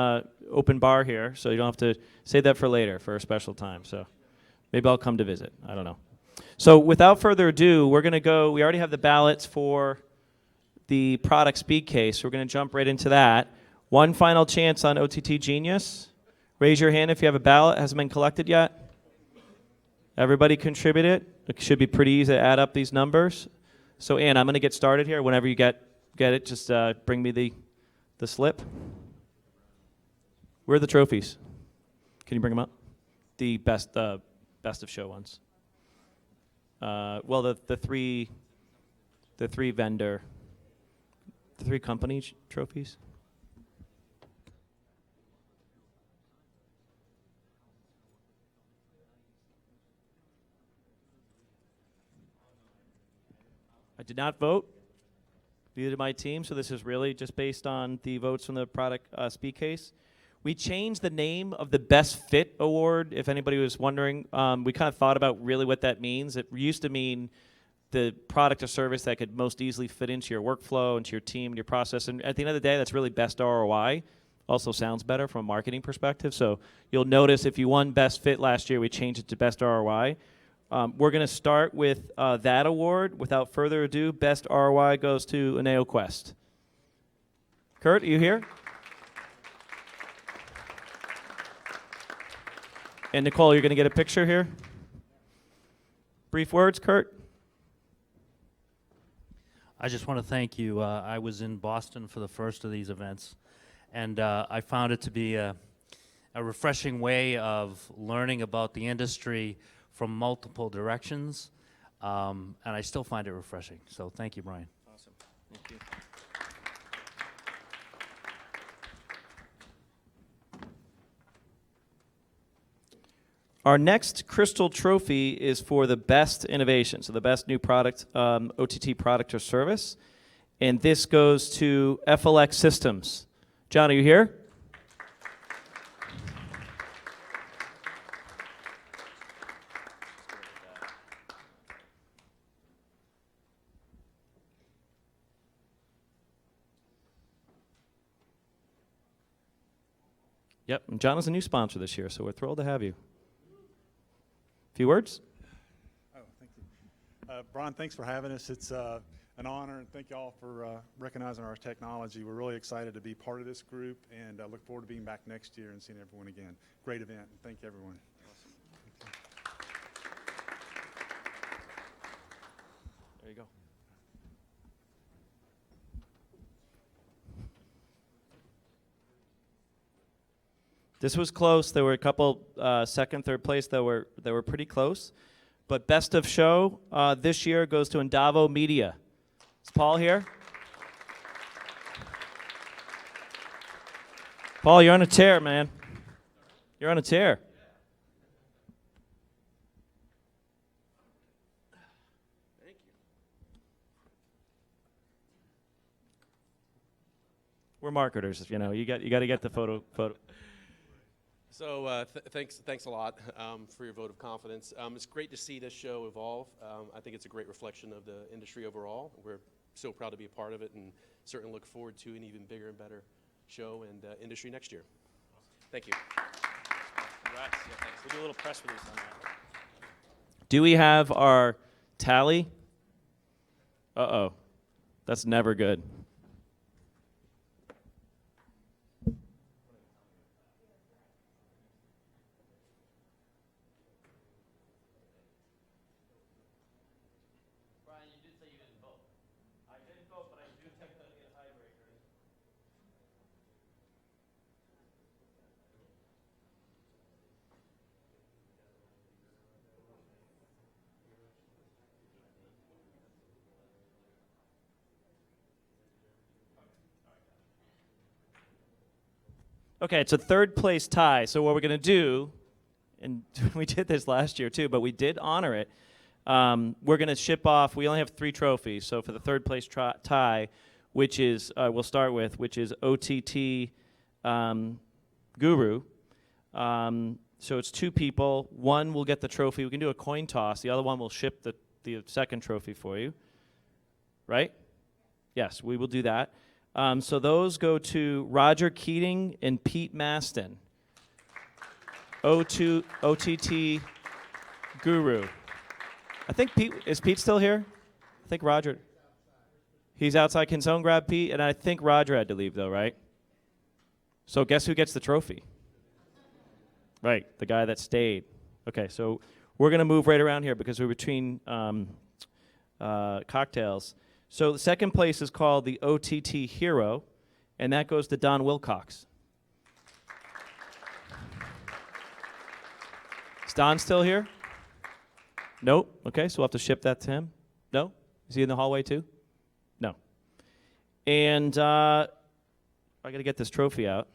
open bar here, so you don't have to save that for later for a special time. So maybe I'll come to visit. I don't know. So without further ado, we're going to go. We already have the ballots for the product speed case. We're going to jump right into that. One final chance on OTT Genius. Raise your hand if you have a ballot. Hasn't been collected yet. Everybody contributed. It should be pretty easy to add up these numbers. So Ann, I'm going to get started here. Whenever you get it, just bring me the slip. Where are the trophies? Can you bring them up? The best of show ones. Well, the three company trophies. I did not vote. Neither did my team, so this is really just based on the votes from the product speed case. We changed the name of the Best Fit Award, if anybody was wondering. We kind of thought about really what that means. It used to mean the product or service that could most easily fit into your workflow, into your team, your process. And at the end of the day, that's really best ROI. Also sounds better from a marketing perspective. So you'll notice if you won Best Fit last year, we changed it to Best ROI. We're going to start with that award. Without further ado, Best ROI goes to Aneo Quest. Kurt, are you here? And Nicole, you're going to get a picture here? Brief words, Kurt? I just want to thank you. I was in Boston for the first of these events, and I found it to be a refreshing way of learning about the industry from multiple directions, and I still find it refreshing. So thank you, Brian. Awesome. Thank you. Our next Crystal Trophy is for the best innovation, so the best new product, OTT product or service. And this goes to FLX Systems. John, are you here? Yep, and John is a new sponsor this year, so we're thrilled to have you. Few words? Oh, thank you. Brian, thanks for having us. It's an honor, and thank you all for recognizing our technology. We're really excited to be part of this group, and I look forward to being back next year and seeing everyone again. Great event, and thank you, everyone. Awesome. There you go. This was close. There were a couple second, third place that were pretty close. But best of show this year goes to Endavo Media. Is Paul here? Paul, you're on a tear, man. You're on a tear. Thank you. We're marketers, you know. You got to get the photo. So thanks a lot for your vote of confidence. It's great to see this show evolve. I think it's a great reflection of the industry overall. We're so proud to be a part of it, and certainly look forward to an even bigger and better show and industry next year. Thank you. Congrats. Yeah, thanks. We'll do a little press release on that. Do we have our tally? Uh-oh. That's never good. Okay, it's a third place tie. So what we're going to do, and we did this last year too, but we did honor it. we're going to ship off, we only have 3 trophies. So for the third place tie, which is, we'll start with, which is OTT Guru. So it's 2 people. One will get the trophy. We can do a coin toss. The other one will ship the second trophy for you. Right? Yes, we will do that. So those go to Roger Keating and Pete Maston. OTT Guru. I think is Pete still here? I think Roger. He's outside. Can someone grab Pete? And I think Roger had to leave though, right? So guess who gets the trophy? Right, the guy that stayed. Okay, so we're going to move right around here because we're between cocktails. So the second place is called the OTT Hero, and that goes to Don Wilcox. Is Don still here? Nope. Okay, so we'll have to ship that to him. No? Is he in the hallway too? No. And I got to get this trophy out.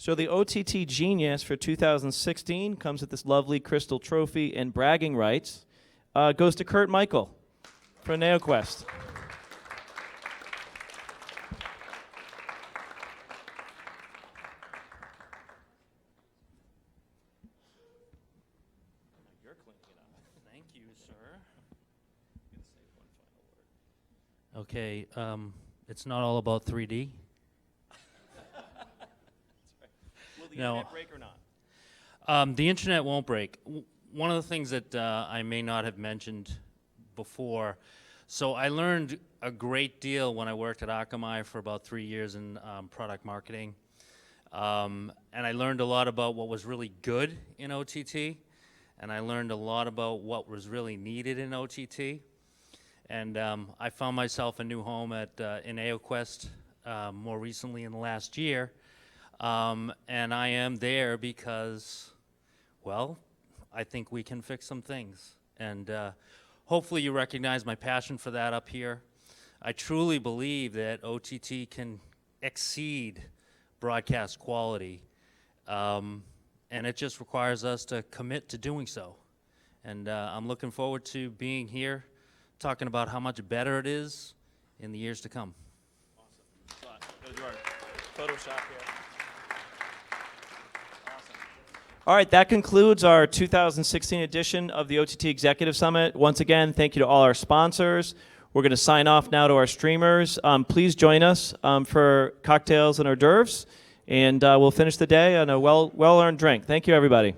So the OTT Genius for 2016 comes with this lovely crystal trophy and bragging rights. Goes to Kurt Michael for NeoQuest. You're cleaning it up. Thank you, sir. Okay, it's not all about 3D. Will the No. internet break or not? The internet won't break. One of the things that I may not have mentioned before, so I learned a great deal when I worked at Akamai for about 3 years in product marketing. And I learned a lot about what was really good in OTT, and I learned a lot about what was really needed in OTT. And I found myself a new home in AOQuest more recently in the last year. And I am there because, well, I think we can fix some things. And hopefully you recognize my passion for that up here. I truly believe that OTT can exceed broadcast quality. And it just requires us to commit to doing so. And I'm looking forward to being here, talking about how much better it is in the years to come. Awesome. Go do our Photoshop here. All right, that concludes our 2016 edition of the OTT Executive Summit. Once again, thank you to all our sponsors. We're going to sign off now to our streamers. Please join us for cocktails and hors d'oeuvres, and we'll finish the day on a well-earned drink. Thank you, everybody.